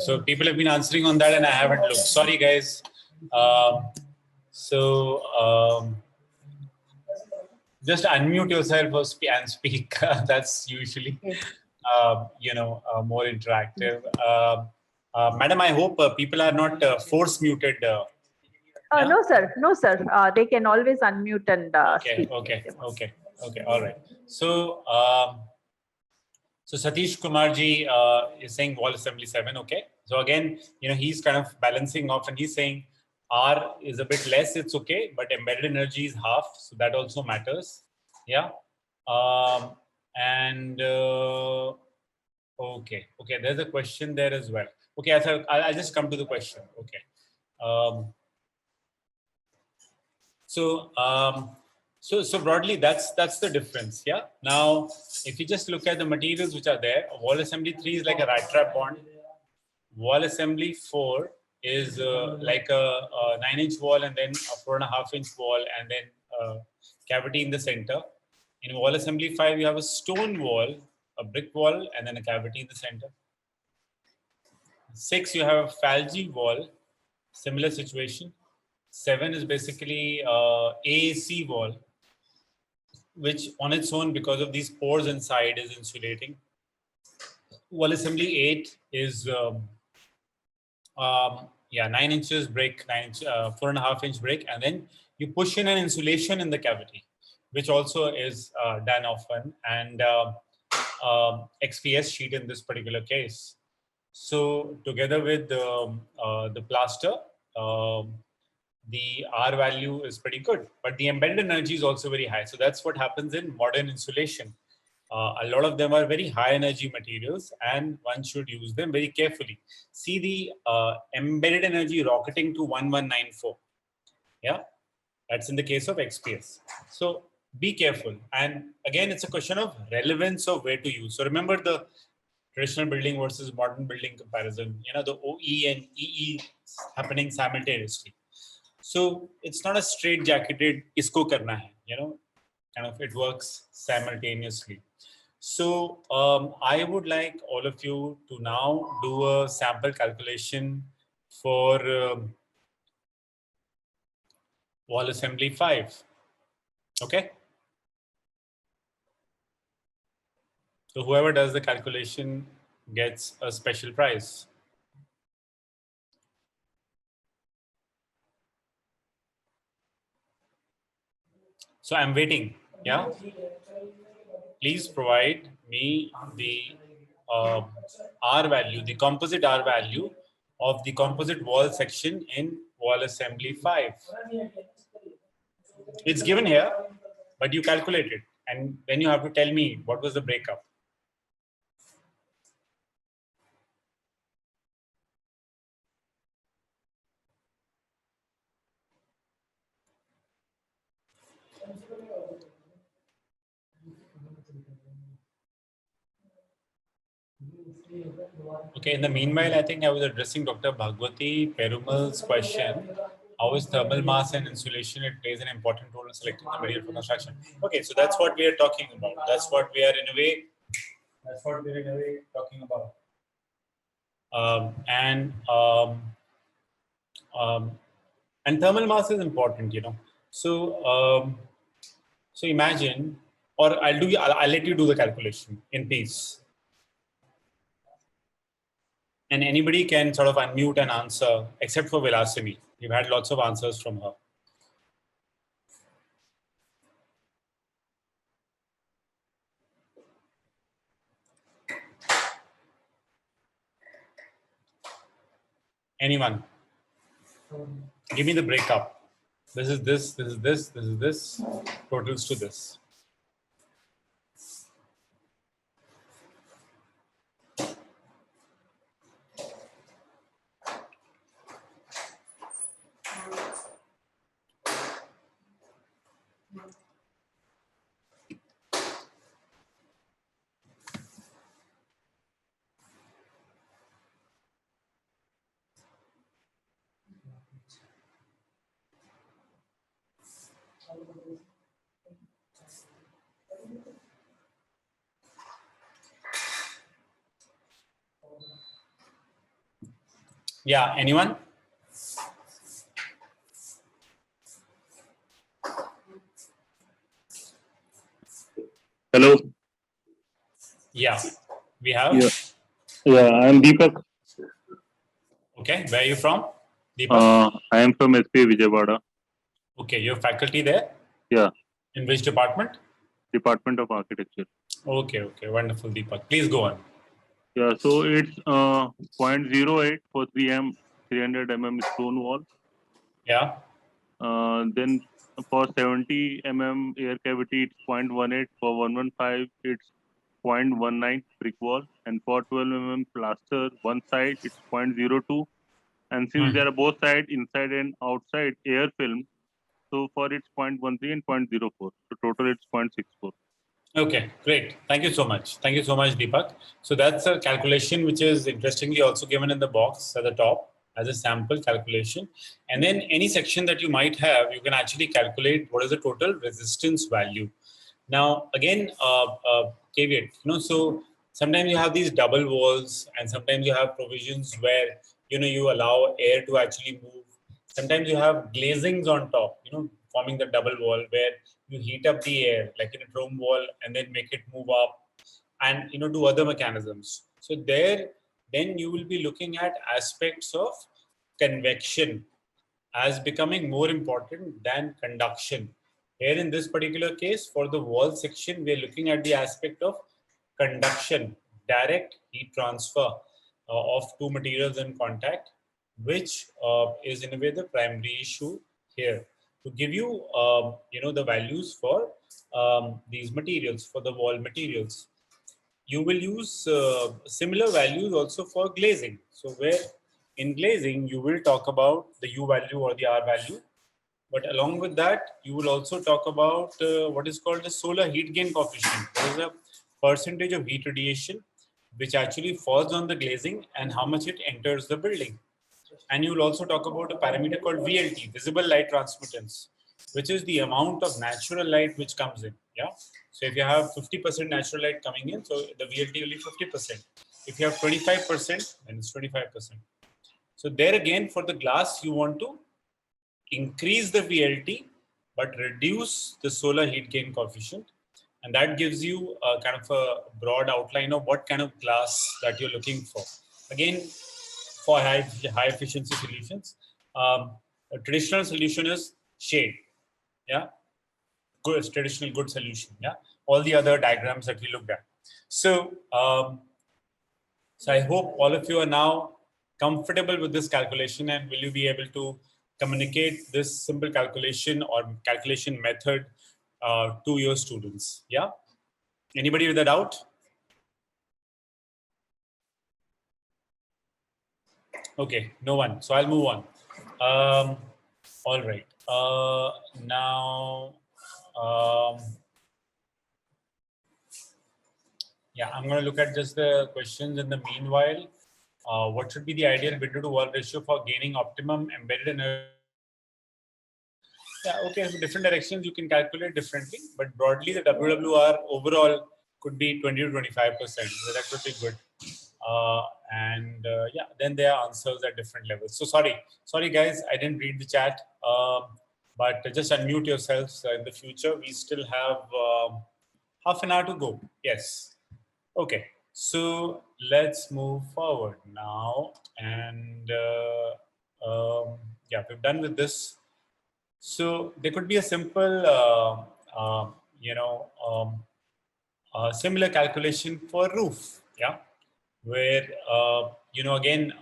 So people have been answering on that, and I haven't looked. Sorry, guys. Just unmute yourself and speak. That's usually, more interactive. Madam, I hope people are not force muted. Yeah? No, sir. No, sir. They can always unmute and speak. Okay. All right. So, so Satish Kumarji is saying wall assembly 7. Okay. So again, he's kind of balancing off, and he's saying R is a bit less. It's okay, but embedded energy is half, so that also matters. Yeah. Okay. There's a question there as well. Okay, I'll just come to the question. Okay. So broadly, that's the difference. Yeah. Now, if you just look at the materials which are there, wall assembly 3 is like a rat trap bond. Wall assembly 4 is like a 9-inch wall, and then a 4.5-inch wall, and then cavity in the center. In wall assembly 5, you have a stone wall, a brick wall, and then a cavity in the center. 6, you have a Falgi wall, similar situation. 7 is basically AAC wall, which on its own, because of these pores inside, is insulating. Wall assembly 8 is 9 inches brick, 4.5-inch brick, and then you push in an insulation in the cavity, which also is done often, and XPS sheet in this particular case. So together with the plaster, the R value is pretty good, but the embedded energy is also very high. So that's what happens in modern insulation. A lot of them are very high energy materials and one should use them very carefully. See the embedded energy rocketing to 1194. Yeah, that's in the case of XPS. So be careful. And again, it's a question of relevance of where to use. So remember the traditional building versus modern building comparison, you know, the OE and EE happening simultaneously. So it's not a straight jacketed isko karna hai, you know, kind of it works simultaneously. So I would like all of you to now do a sample calculation for wall assembly 5. Okay. So whoever does the calculation gets a special prize. So I'm waiting. Yeah. Please provide me the R value, the composite R value of the composite wall section in wall assembly 5. It's given here, but you calculate it. And then you have to tell me what was the breakup. Okay, in the meanwhile, I think I was addressing Dr. Bhagwati Perumal's question. How is thermal mass and insulation? It plays an important role in selecting the material for construction. Okay, so that's what we are talking about. That's what we are in a way. That's what we're in a way talking about. And thermal mass is important, you know. So so imagine, or I'll let you do the calculation in peace. And anybody can sort of unmute and answer, except for Vilasini. We've had lots of answers from her. Anyone? Give me the breakup. This is this, this is this, this is this, totals to this. Yeah, anyone? Hello. Yeah, we have. Yeah, I'm Deepak. Okay, where are you from? Deepak? I am from SPAV Vijayawada. Okay, you're faculty there? Yeah. In which department? Department of Architecture. Okay, okay, wonderful, Deepak. Please go on. Yeah, so it's 0.08 for 3 300 mm stone wall. Yeah. Then for 70 mm air cavity, it's 0.18. For 115, it's 0.19 brick wall. And for 12 mm plaster, one side, it's 0.02. And since they are both sides, inside and outside air film, so for it's 0.13 and 0.04. So total it's 0.64. Okay, great. Thank you so much. Thank you so much, Deepak. So that's a calculation which is interestingly also given in the box at the top as a sample calculation. And then any section that you might have, you can actually calculate what is the total resistance value. Now, again, caveat, you know, so sometimes you have these double walls and sometimes you have provisions where, you know, you allow air to actually move. Sometimes you have glazings on top, you know, forming the double wall where you heat up the air like in a dome wall and then make it move up and, you know, do other mechanisms. So there, then you will be looking at aspects of convection as becoming more important than conduction. Here in this particular case, for the wall section, we are looking at the aspect of conduction, direct heat transfer of two materials in contact, which is in a way the primary issue here. to give you, the values for these materials, for the wall materials. You will use similar values also for glazing. So where in glazing, you will talk about the U value or the R value. But along with that, you will also talk about what is called the solar heat gain coefficient. There is a percentage of heat radiation which actually falls on the glazing and how much it enters the building. And you will also talk about a parameter called VLT, visible light transmittance, which is the amount of natural light which comes in. Yeah. So if you have 50% natural light coming in, so the VLT will be 50%. If you have 25%, then it's 25%. So there again, for the glass, you want to increase the VLT, but reduce the solar heat gain coefficient. And that gives you a kind of a broad outline of what kind of glass that you're looking for. Again, for high efficiency solutions, a traditional solution is shade. Yeah, good traditional good solution. Yeah, all the other diagrams that we looked at. So, so I hope all of you are now comfortable with this calculation, and will you be able to communicate this simple calculation or calculation method to your students? Yeah. Anybody with a doubt? Okay, no one. So I'll move on. All right. Now, yeah, I'm going to look at just the questions in the meanwhile. What should be the ideal window to wall ratio for gaining optimum embedded energy? Yeah, okay, so different directions you can calculate differently, but broadly the WWR overall could be 20 to 25%. So that could be good. Yeah, then there are answers at different levels. So sorry guys, I didn't read the chat, but just unmute yourselves in the future. We still have half an hour to go. Yes. Okay, so let's move forward now. And yeah, we're done with this. So there could be a simple, similar calculation for roof. Yeah. Where, again,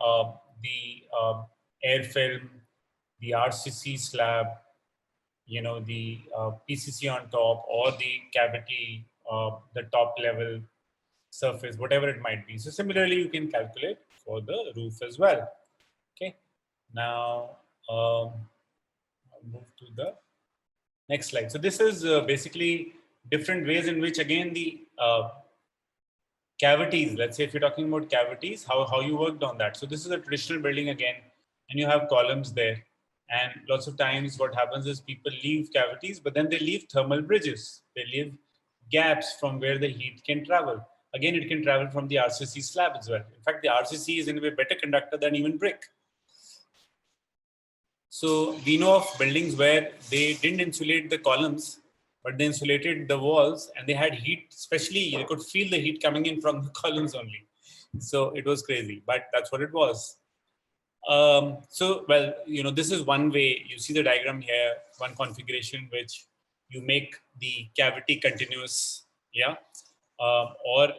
the air film, the RCC slab, the PCC on top, or the cavity, the top level surface, whatever it might be. So similarly, you can calculate for the roof as well. Okay. Now, I'll move to the next slide. So this is basically different ways in which, again, the cavities, let's say if you're talking about cavities, how you worked on that. So this is a traditional building again, and you have columns there. And lots of times what happens is people leave cavities, but then they leave thermal bridges. They leave gaps from where the heat can travel. Again, it can travel from the RCC slab as well. In fact, the RCC is in a way better conductor than even brick. So we know of buildings where they didn't insulate the columns, but they insulated the walls, and they had heat, especially you could feel the heat coming in from the columns only. So it was crazy, but that's what it was. So, well, this is one way. You see the diagram here, one configuration which you make the cavity continuous, yeah, or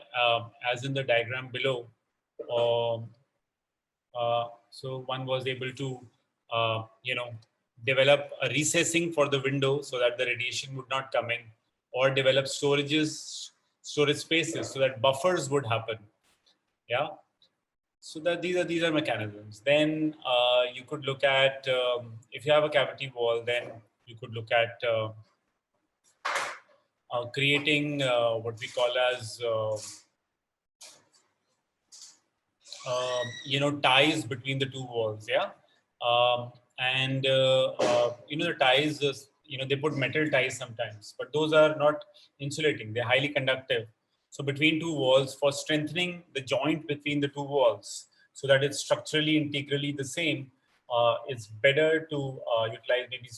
as in the diagram below. So one was able to, develop a recessing for the window so that the radiation would not come in, or develop storage spaces so that buffers would happen. Yeah. So that these are mechanisms. Then you could look at, if you have a cavity wall, then you could look at creating what we call as ties between the two walls. Yeah. The ties, they put metal ties sometimes, but those are not insulating. They're highly conductive. So between two walls, for strengthening the joint between the two walls so that it's structurally integrally the same, it's better to utilize maybe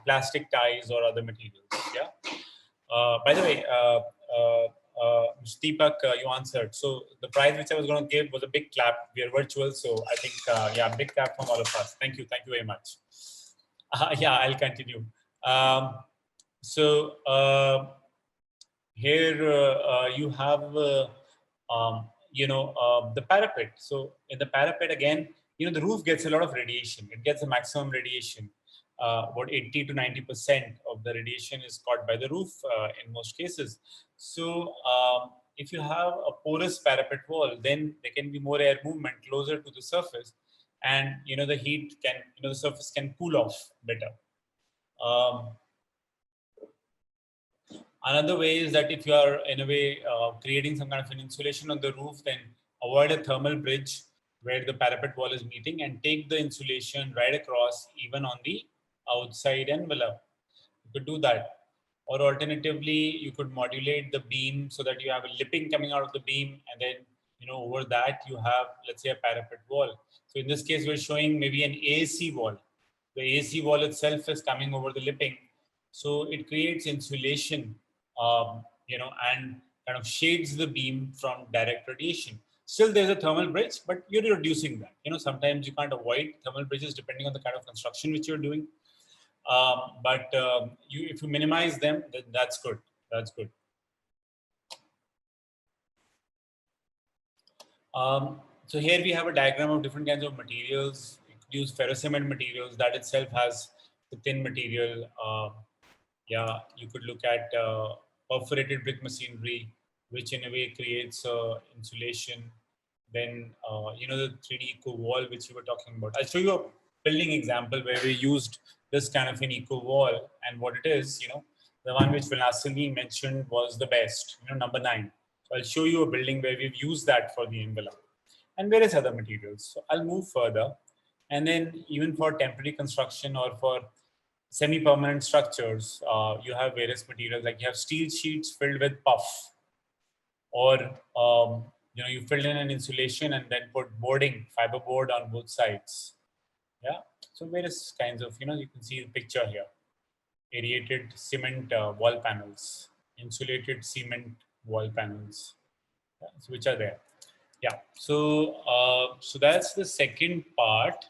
plastic ties or other materials. Yeah. By the way, Mr. Deepak, you answered. So the prize which I was going to give was a big clap. We are virtual, so I think, yeah, big clap from all of us. Thank you very much. Yeah, I'll continue. Here you have, the parapet. So in the parapet again, the roof gets a lot of radiation. It gets a maximum radiation. about 80 to 90% of the radiation is caught by the roof in most cases. So if you have a porous parapet wall, then there can be more air movement closer to the surface, and the heat can, the surface can cool off better. Another way is that if you are in a way creating some kind of an insulation on the roof, then avoid a thermal bridge where the parapet wall is meeting, and take the insulation right across, even on the outside envelope. You could do that. Or alternatively, you could modulate the beam so that you have a lipping coming out of the beam, and then over that you have, let's say, a parapet wall. So in this case, we're showing maybe an AC wall. The AC wall itself is coming over the lipping, so it creates insulation, and kind of shades the beam from direct radiation. Still, there's a thermal bridge, but you're reducing that. Sometimes you can't avoid thermal bridges depending on the kind of construction which you're doing. If you minimize them, then that's good. That's good. So here we have a diagram of different kinds of materials. You could use ferrocement materials. That itself has the thin material. You could look at perforated brick machinery, which in a way creates insulation. Then, the 3D eco wall, which you were talking about. I'll show you a building example where we used this kind of an eco wall, and what it is, the one which Varanashi mentioned was the best, number 9. So I'll show you a building where we've used that for the envelope and various other materials. So I'll move further. And then even for temporary construction or for semi-permanent structures, you have various materials, like you have steel sheets filled with puff, or you filled in an insulation and then put boarding, fiber board on both sides. Yeah, so various kinds of, you can see the picture here. Aerated cement wall panels, insulated cement wall panels, so which are there. Yeah, so so that's the second part,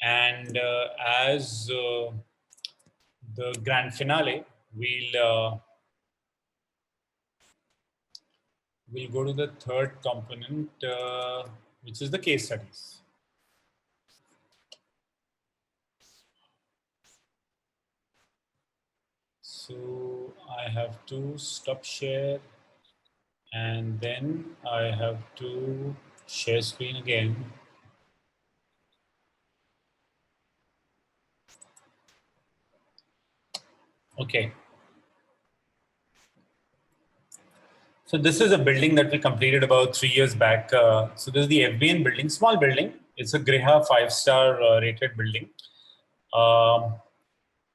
and as the grand finale, we'll go to the third component, which is the case studies. So I have to stop share, and then I have to share screen again. Okay. So this is a building that we completed about 3 years back. So this is the FBN building, small building. It's a Griha 5-star rated building.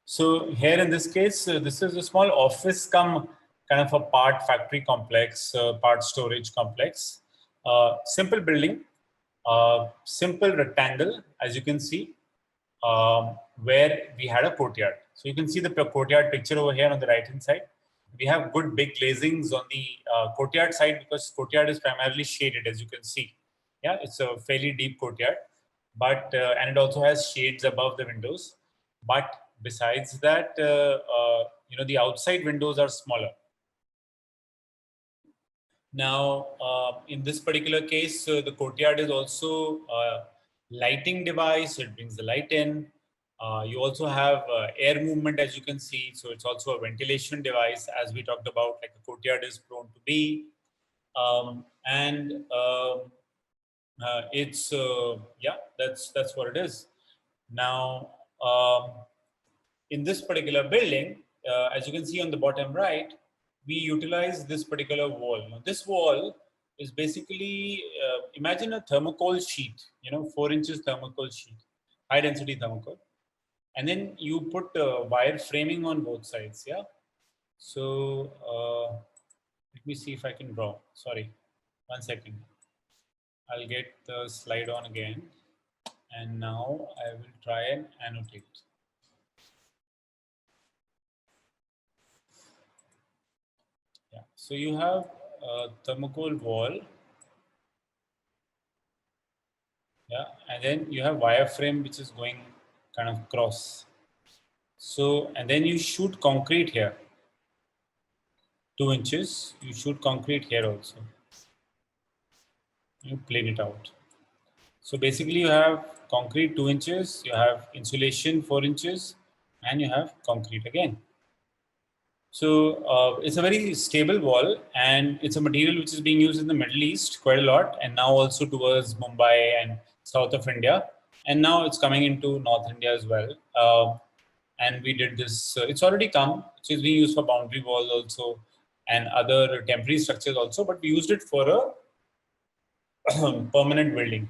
So here in this case, this is a small office come kind of a part factory complex, part storage complex. Simple building, simple rectangle, as you can see, where we had a courtyard. So you can see the courtyard picture over here on the right hand side. We have good big glazings on the courtyard side, because courtyard is primarily shaded, as you can see. Yeah, it's a fairly deep courtyard, but and it also has shades above the windows. But besides that, the outside windows are smaller. Now, in this particular case, the courtyard is also a lighting device. It brings the light in. You also have air movement, as you can see. So it's also a ventilation device, as we talked about, like a courtyard is prone to be. It's yeah, that's what it is. Now, in this particular building, as you can see on the bottom right, we utilize this particular wall. Now, this wall is basically, imagine a thermocol sheet, 4 inches thermocol sheet, high density thermocol. And then you put wire framing on both sides, yeah? So let me see if I can draw. Sorry, 1 second. I'll get the slide on again. And now I will try and annotate. Yeah, so you have a thermocol wall. Yeah, and then you have wireframe which is going kind of cross. So, and then you shoot concrete here. 2 inches, you shoot concrete here also. You plane it out. So basically you have concrete 2 inches, you have insulation 4 inches, and you have concrete again. So it's a very stable wall, and it's a material which is being used in the Middle East quite a lot, and now also towards Mumbai and south of India, and now it's coming into North India as well. And we did this, it's already come, so it's being used for boundary walls also and other temporary structures also, but we used it for a permanent building.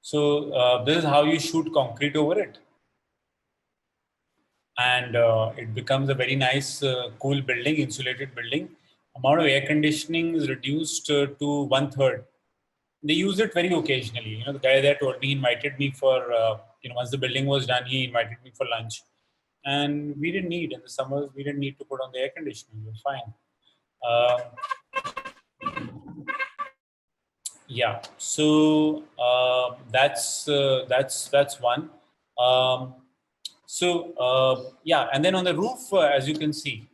So this is how you shoot concrete over it. And it becomes a very nice, cool building, insulated building. Amount of air conditioning is reduced to 1/3. They use it very occasionally. You know, the guy there told me, he invited me for, once the building was done, he invited me for lunch. And we didn't need, in the summers, we didn't need to put on the air conditioning. We were fine. Yeah, so that's one. Yeah, and then on the roof, as you can see,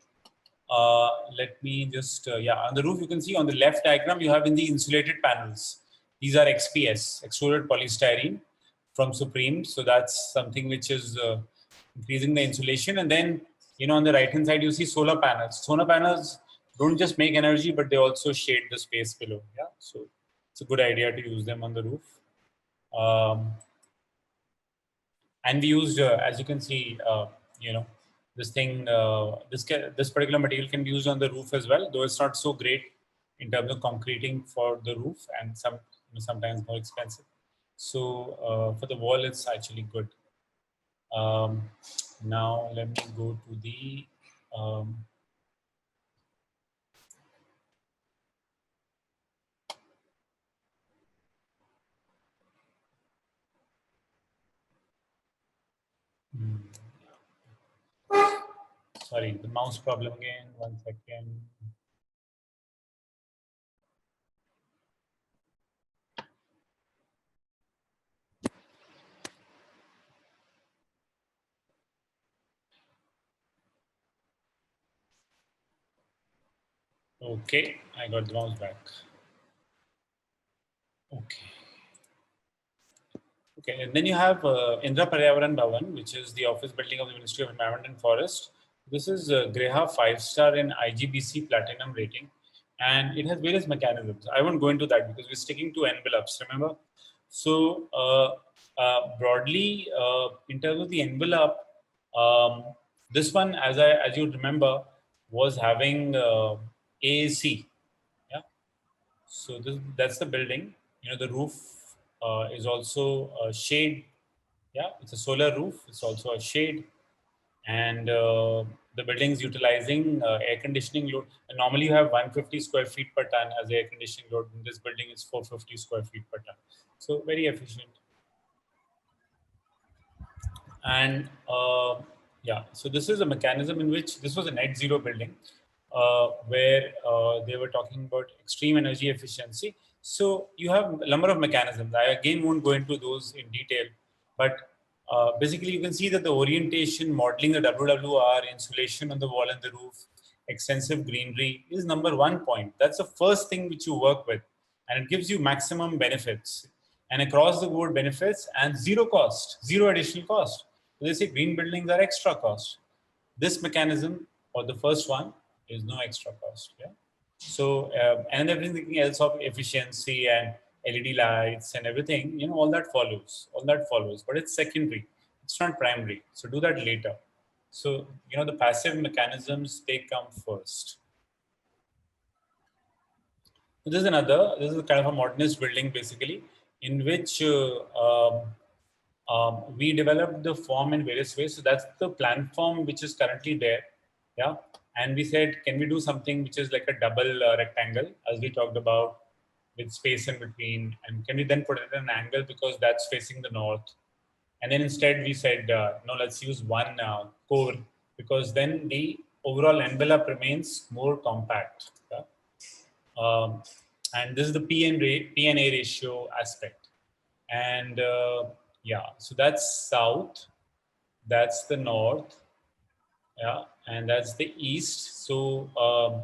let me just, on the roof, you can see on the left diagram, you have in the insulated panels. These are XPS, extruded polystyrene from Supreme. So that's something which is increasing the insulation. And then, on the right-hand side, you see solar panels. Solar panels don't just make energy, but they also shade the space below. Yeah, so it's a good idea to use them on the roof. And we used, as you can see, this thing, this particular material can be used on the roof as well, though it's not so great in terms of concreting for the roof, and sometimes more expensive. So for the wall, it's actually good. Now let me go to the sorry, the mouse problem again. 1 second. Okay, I got the mouse back. Okay. Okay, and then you have Indra Paryavaran Bhavan, which is the office building of the Ministry of Environment and Forest. This is GREHA 5-star in IGBC Platinum rating, and it has various mechanisms. I won't go into that because we're sticking to envelopes, remember? So broadly, in terms of the envelope, this one, as you remember, was having AAC. Yeah. So that's the building. The roof is also a shade. Yeah, it's a solar roof. It's also a shade, and the building is utilizing air conditioning load. And normally you have 150 square feet per ton as air conditioning load. In this building, it's 450 square feet per ton. So very efficient. And so this is a mechanism in which this was a net zero building where they were talking about extreme energy efficiency. So you have a number of mechanisms. I again won't go into those in detail, but basically you can see that the orientation, modeling the WWR, insulation on the wall and the roof, extensive greenery is number 1 point. That's the first thing which you work with, and it gives you maximum benefits and across the board benefits and zero cost, zero additional cost. So they say green buildings are extra cost. This mechanism, or the first one, is no extra cost. Yeah. So and everything else of efficiency and LED lights and everything, all that follows. All that follows, but it's secondary. It's not primary. So do that later. So the passive mechanisms, they come first. So this is a kind of a modernist building basically, in which we developed the form in various ways. So that's the plan form which is currently there. Yeah. And we said, can we do something which is like a double rectangle, as we talked about, with space in between? And can we then put it at an angle because that's facing the north? And then instead we said, no, let's use one core, because then the overall envelope remains more compact. Yeah? And this is the P&A ratio aspect. And so that's south, that's the north, yeah, and that's the east. So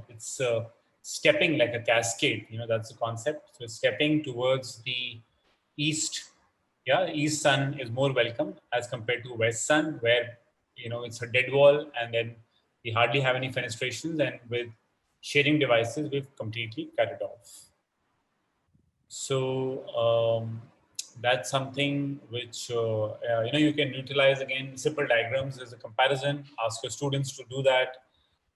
it's stepping like a cascade, that's the concept. So stepping towards the east. Yeah, east sun is more welcome as compared to west sun, where it's a dead wall, and then we hardly have any fenestrations, and with shading devices, we've completely cut it off. So that's something which you can utilize. Again, simple diagrams as a comparison. Ask your students to do that,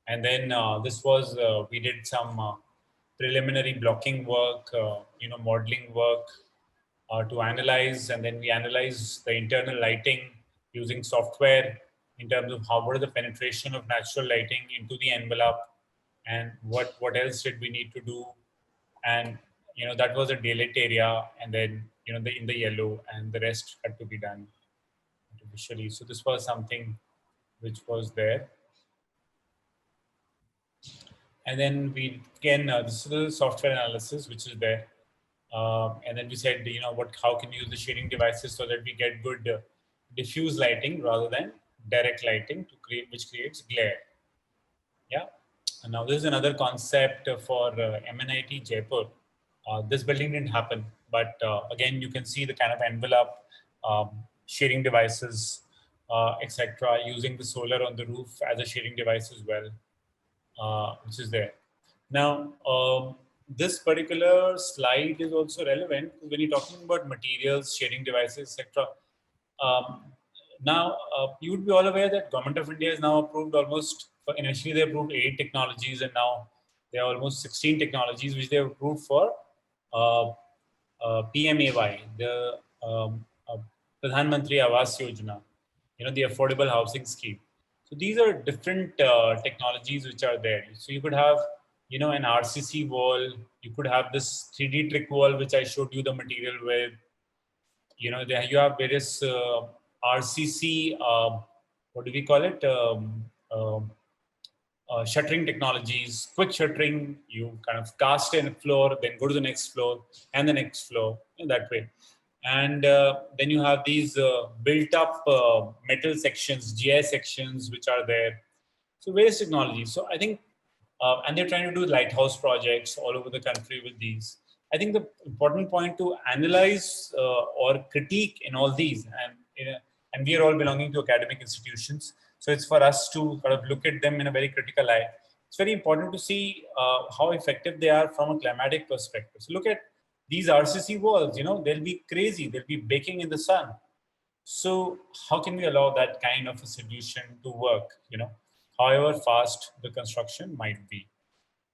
and then this was we did some preliminary blocking work, modeling work to analyze, and then we analyze the internal lighting using software in terms of what is the penetration of natural lighting into the envelope, and what else did we need to do. And that was a daylight area, and then in the yellow, and the rest had to be done artificially. So this was something which was there. And then we can this is the software analysis which is there. And then we said, how can we use the shading devices so that we get good diffuse lighting rather than direct lighting which creates glare. Yeah. And now this is another concept for MNIT Jaipur. This building didn't happen, but again, you can see the kind of envelope, shading devices, etc., using the solar on the roof as a shading device as well, which is there. Now, this particular slide is also relevant when you're talking about materials, shading devices, etc. Now, you would be all aware that Government of India has now approved initially they approved 8 technologies, and now there are almost 16 technologies which they have approved for PMAY, the Pradhan Mantri Awas Yojana, the affordable housing scheme. So these are different technologies which are there. So you could have, an RCC wall. You could have this 3D trick wall, which I showed you the material with. There you have various RCC, what do we call it? Shuttering technologies, quick shuttering. You kind of cast in a floor, then go to the next floor and the next floor in that way. And then you have these built up metal sections, GI sections, which are there. So various technologies. So I think, and they're trying to do lighthouse projects all over the country with these. I think the important point to analyze or critique in all these, and we are all belonging to academic institutions, so it's for us to kind of look at them in a very critical eye. It's very important to see how effective they are from a climatic perspective. So look at these RCC walls, they'll be crazy, they'll be baking in the sun. So how can we allow that kind of a solution to work, however fast the construction might be?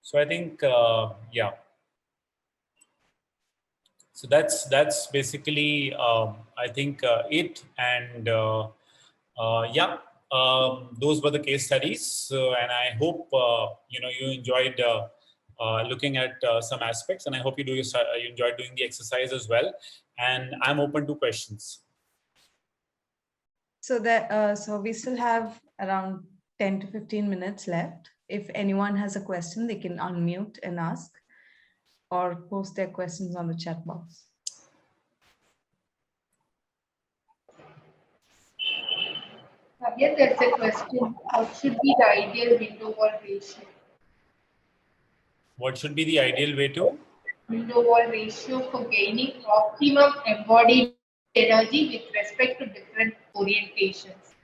So I think, yeah. So that's basically, I think, it. And yeah, those were the case studies. And I hope, you enjoyed looking at some aspects, and I hope you enjoyed doing the exercise as well. And I'm open to questions. So so we still have around 10 to 15 minutes left. If anyone has a question, they can unmute and ask, or post their questions on the chat box. Yes, there's a question. What should be the ideal window wall ratio? What should be the ideal way to? Window wall ratio for gaining optimum embodied energy with respect to different orientations.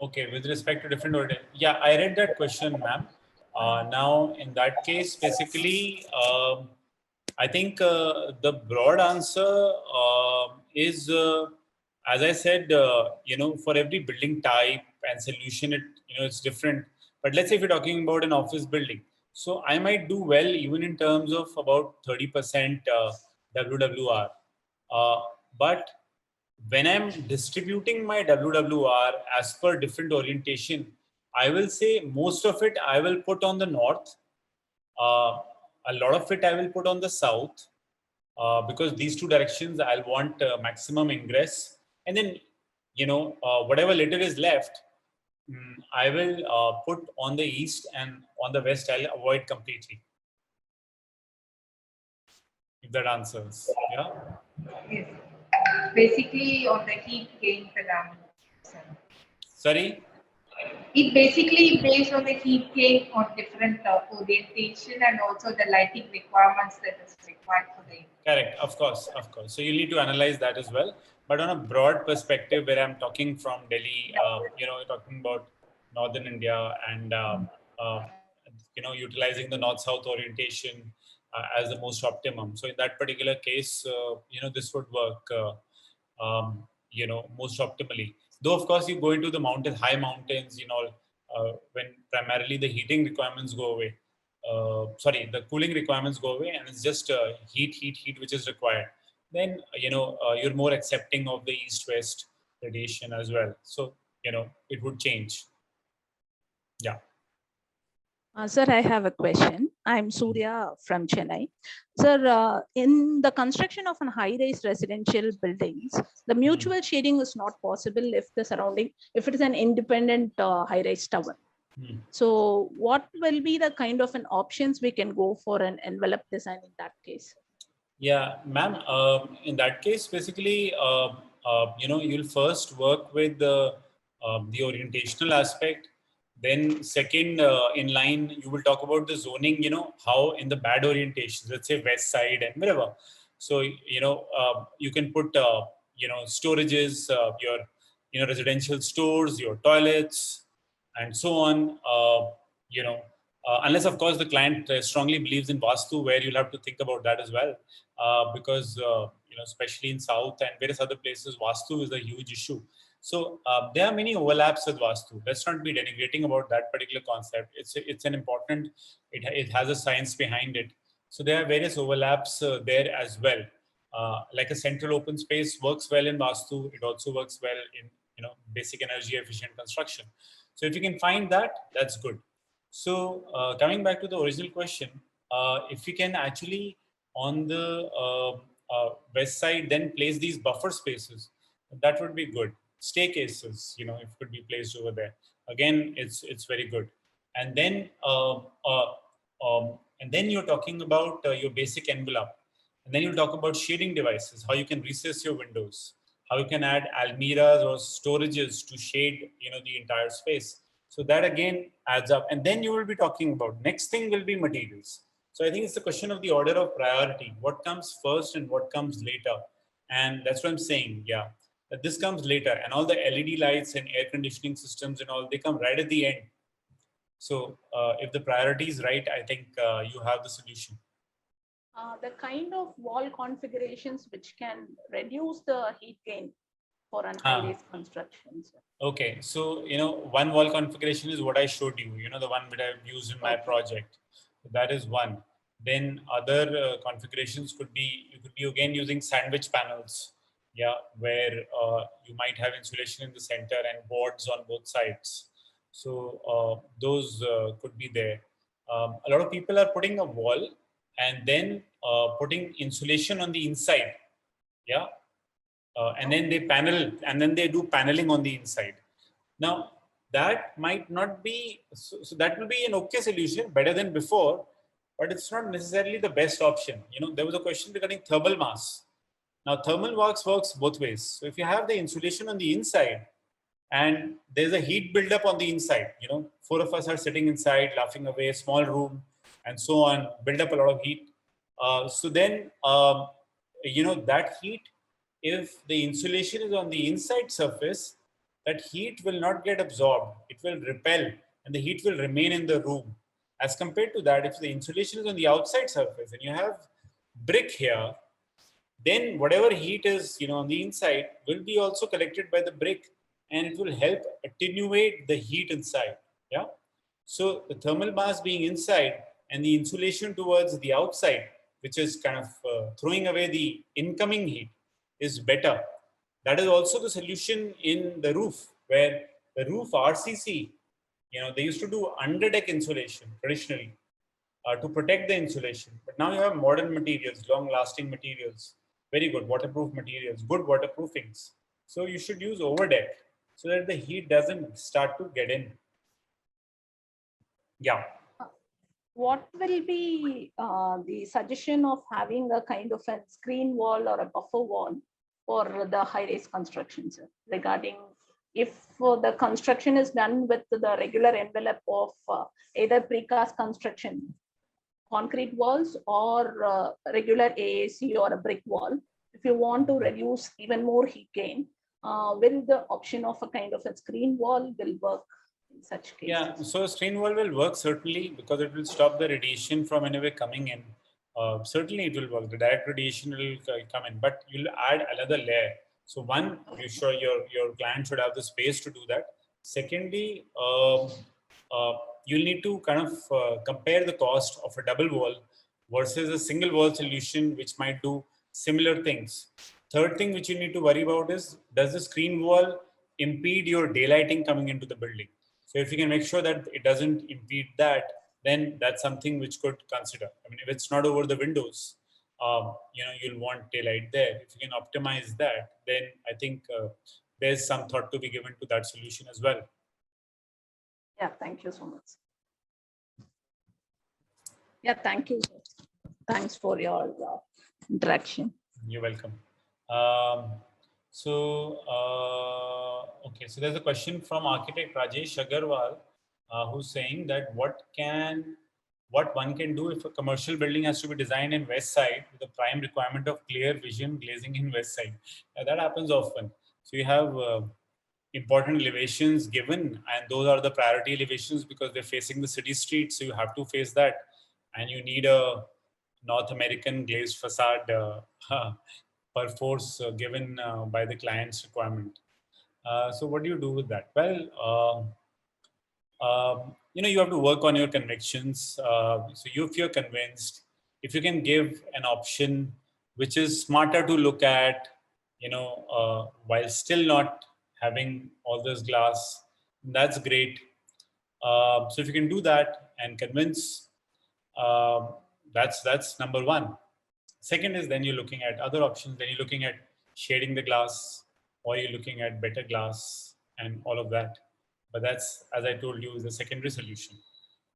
Okay, with respect to different orientations. Yeah, I read that question, ma'am. Now, in that case, basically, I think the broad answer is, as I said, for every building type and solution, it's different. But let's say if you're talking about an office building, so I might do well even in terms of about 30% WWR. But when I'm distributing my WWR as per different orientation, I will say most of it I will put on the north. A lot of it I will put on the south, because these two directions I'll want maximum ingress. And then, whatever little is left, I will put on the east, and on the west I'll avoid completely. If that answers, yeah? Yes. Basically on the heat gain parameter. Sorry? It basically based on the heat gain on different orientation and also the lighting requirements that is required for the. Correct, of course. So you need to analyze that as well. But on a broad perspective, where I'm talking from Delhi, talking about northern India and utilizing the north-south orientation as the most optimum. So in that particular case, this would work, most optimally. Though of course you go into the high mountains, when primarily the heating requirements go away. The cooling requirements go away, and it's just heat, which is required. Then you're more accepting of the east-west radiation as well. So it would change. Yeah. Sir, I have a question. I'm Surya from Chennai. Sir, in the construction of a high-rise residential buildings, the mutual shading is not possible if if it is an independent high-rise tower. So what will be the kind of an options we can go for an envelope design in that case? Yeah, ma'am, in that case, basically, you'll first work with the orientational aspect. Then second, in line, you will talk about the zoning, how in the bad orientations, let's say west side and wherever. So, you can put, storages, your, residential stores, your toilets, and so on, unless of course the client strongly believes in Vastu, where you'll have to think about that as well. Because, especially in South and various other places, Vastu is a huge issue. So there are many overlaps with Vastu. Let's not be denigrating about that particular concept. It's an important, it has a science behind it. So there are various overlaps there as well. Like a central open space works well in Vastu. It also works well in, basic energy efficient construction. So if you can find that, that's good. So coming back to the original question, if we can actually on the west side then place these buffer spaces, that would be good. Staircases, if it could be placed over there, again, it's very good. And then you're talking about your basic envelope, and then you'll talk about shading devices, how you can recess your windows, how you can add almirahs or storages to shade the entire space. So that again adds up. And then you will be talking about, next thing will be materials. So I think it's the question of the order of priority, what comes first and what comes later. And that's what I'm saying, yeah, that this comes later, and all the LED lights and air conditioning systems and all, they come right at the end. So if the priority is right, I think you have the solution. The kind of wall configurations which can reduce the heat gain for an high-rise construction. Okay, so one wall configuration is what I showed you, the one that I've used in my project. That is one. Then other configurations could be, you could be again using sandwich panels, yeah, where you might have insulation in the center and boards on both sides. So those could be there. A lot of people are putting a wall and then putting insulation on the inside, yeah. And then they panel, and then they do paneling on the inside. Now, that might not be, so that will be an okay solution, better than before, but it's not necessarily the best option. There was a question regarding thermal mass. Now, thermal works both ways. So if you have the insulation on the inside and there's a heat buildup on the inside, 4 of us are sitting inside, laughing away, small room, and so on, build up a lot of heat. So then, that heat, if the insulation is on the inside surface, that heat will not get absorbed. It will repel, and the heat will remain in the room. As compared to that, if the insulation is on the outside surface and you have brick here, then whatever heat is on the inside will be also collected by the brick, and it will help attenuate the heat inside. Yeah. So the thermal mass being inside and the insulation towards the outside, which is kind of throwing away the incoming heat, is better. That is also the solution in the roof, where the roof RCC, they used to do underdeck insulation traditionally to protect the insulation. But now you have modern materials, long-lasting materials, very good waterproof materials, good waterproofings. So you should use overdeck so that the heat doesn't start to get in. Yeah. What will be the suggestion of having a kind of a screen wall or a buffer wall for the high-rise construction, sir, regarding if the construction is done with the regular envelope of either precast construction, concrete walls, or regular AAC or a brick wall? If if you want to reduce even more heat gain, will the option of a kind of a screen wall will work in such cases? Yeah, so a screen wall will work certainly because it will stop the radiation from anywhere coming in. Certainly it will work. The direct radiation will come in, but you'll add another layer. So one, you sure your client should have the space to do that. Secondly, you'll need to kind of compare the cost of a double wall versus a single wall solution, which might do similar things. Third thing which you need to worry about is, does the screen wall impede your daylighting coming into the building? So if you can make sure that it doesn't impede that, then that's something which could consider. I mean, if it's not over the windows, you'll want daylight there. If you can optimize that, then I think there's some thought to be given to that solution as well. Yeah, thank you so much. Yeah, thank you. Thanks for your interaction. You're welcome. Okay, so there's a question from architect Rajesh Agarwal, who's saying that what one can do if a commercial building has to be designed in west side with a prime requirement of clear vision glazing in west side. That happens often. So you have important elevations given, and those are the priority elevations because they're facing the city street. So you have to face that, and you need a North American glazed facade per force given by the client's requirement. So what do you do with that? Well, you have to work on your convictions. So if you're convinced, if you can give an option which is smarter to look at, while still not having all this glass, that's great. So if you can do that and convince, that's number one. Second is then you're looking at other options. Then you're looking at shading the glass, or you're looking at better glass and all of that. But that's, as I told you, is the secondary solution.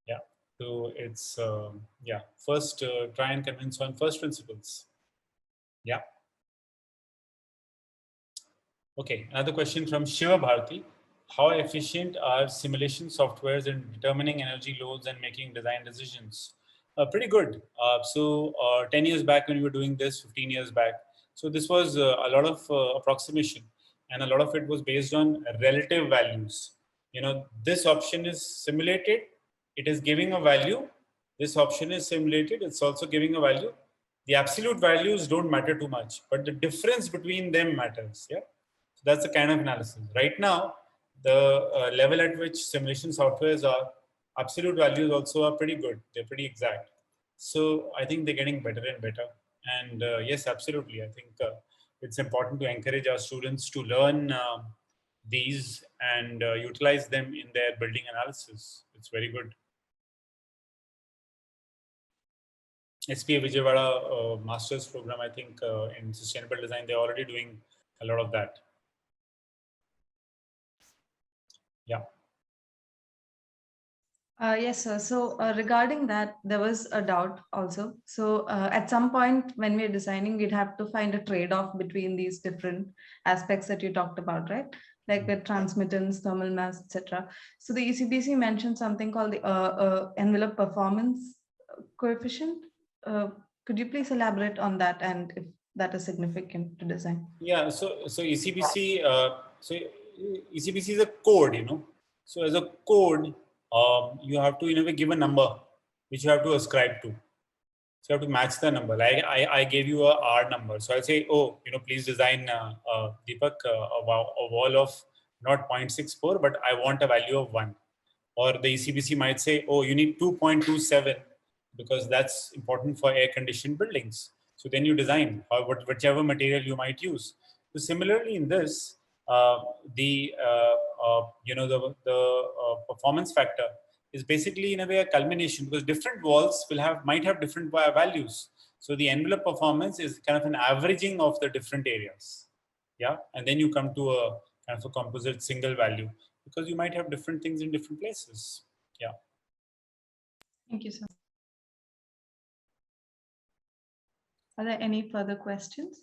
Yeah. So it's, first try and convince on first principles. Yeah. Okay. Another question from Shiva Bharati. How efficient are simulation softwares in determining energy loads and making design decisions? Pretty good. 10 years back when we were doing this, 15 years back, so this was a lot of approximation, and a lot of it was based on relative values. This option is simulated, it is giving a value. This option is simulated, it's also giving a value. The absolute values don't matter too much, but the difference between them matters. Yeah, so that's the kind of analysis. Right now, the level at which simulation softwares are, absolute values also are pretty good. They're pretty exact. So I think they're getting better and better. And yes, absolutely. I think it's important to encourage our students to learn these and utilize them in their building analysis. It's very good. SPA Vijayawada master's program, I think in sustainable design, they're already doing a lot of that. Yeah. Yes, sir. So regarding that, there was a doubt also. So at some point when we're designing, we'd have to find a trade-off between these different aspects that you talked about, right? Like the transmittance, thermal mass, etc. So the ECBC mentioned something called the envelope performance coefficient. Could you please elaborate on that and if that is significant to design? Yeah, so ECBC, ECBC is a code, So as a code, you have to in a way give a number which you have to ascribe to. So you have to match the number. Like I gave you a R number. So I'll say, oh, please design Deepak a wall of not 0.64, but I want a value of 1. Or the ECBC might say, oh, you need 2.27 because that's important for air-conditioned buildings. So then you design whichever material you might use. So similarly in this, the performance factor is basically in a way a culmination, because different walls might have different values. So the envelope performance is kind of an averaging of the different areas. Yeah, and then you come to a kind of a composite single value, because you might have different things in different places. Yeah. Thank you, sir. Are there any further questions?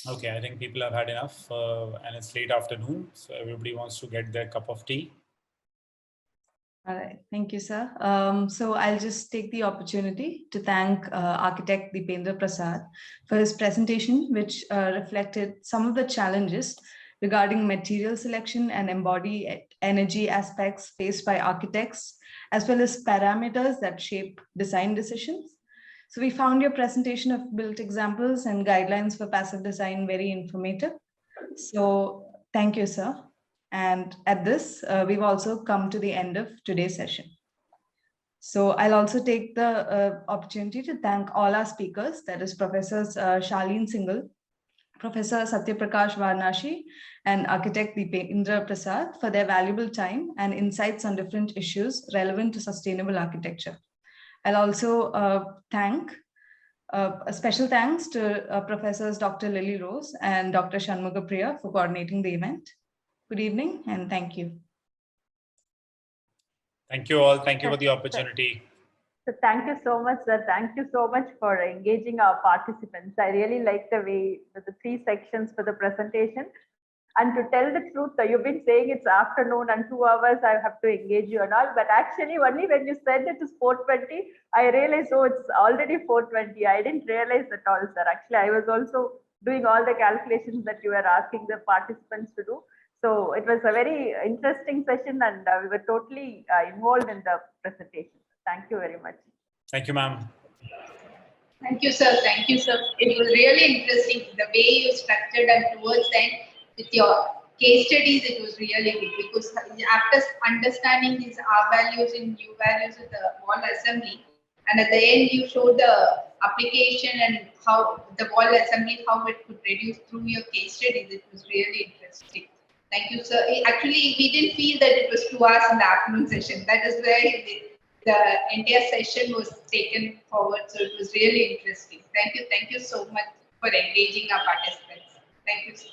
Okay, I think people have had enough and it's late afternoon, so everybody wants to get their cup of tea. All right, thank you, sir. So I'll just take the opportunity to thank architect Deependra Prasad for his presentation, which reflected some of the challenges regarding material selection and embody energy aspects faced by architects, as well as parameters that shape design decisions. So we found your presentation of built examples and guidelines for passive design very informative. So thank you, sir. And at this, we've also come to the end of today's session. So I'll also take the opportunity to thank all our speakers, that is Professors Shaleen Singhal, Professor Sathya Prakash Varanashi, and Architect Deependra Prasad for their valuable time and insights on different issues relevant to sustainable architecture. I'll also thank a special thanks to Professors Dr. Lilly Rose and Dr. Shanmuga Priya for coordinating the event. Good evening and thank you. Thank you all. Thank you for the opportunity. So thank you so much, sir. Thank you so much for engaging our participants. I really like the way the 3 sections for the presentation. And to tell the truth, you've been saying it's afternoon and 2 hours, I have to engage you and all. But actually, only when you said it is 4:20, I realized, oh, it's already 4:20. I didn't realize at all, sir. Actually, I was also doing all the calculations that you were asking the participants to do. So it was a very interesting session and we were totally involved in the presentation. Thank you very much. Thank you, ma'am. Thank you, sir. Thank you, sir. It was really interesting. The way you structured and towards the end with your case studies, it was really good because after understanding these R values and U values of the wall assembly, and at the end you showed the application and how the wall assembly, how it could reduce through your case studies. It was really interesting. Thank you, sir. Actually, we didn't feel that it was 2 hours in the afternoon session. That is where the entire session was taken forward. So it was really interesting. Thank you. Thank you so much for engaging our participants. Thank you, sir.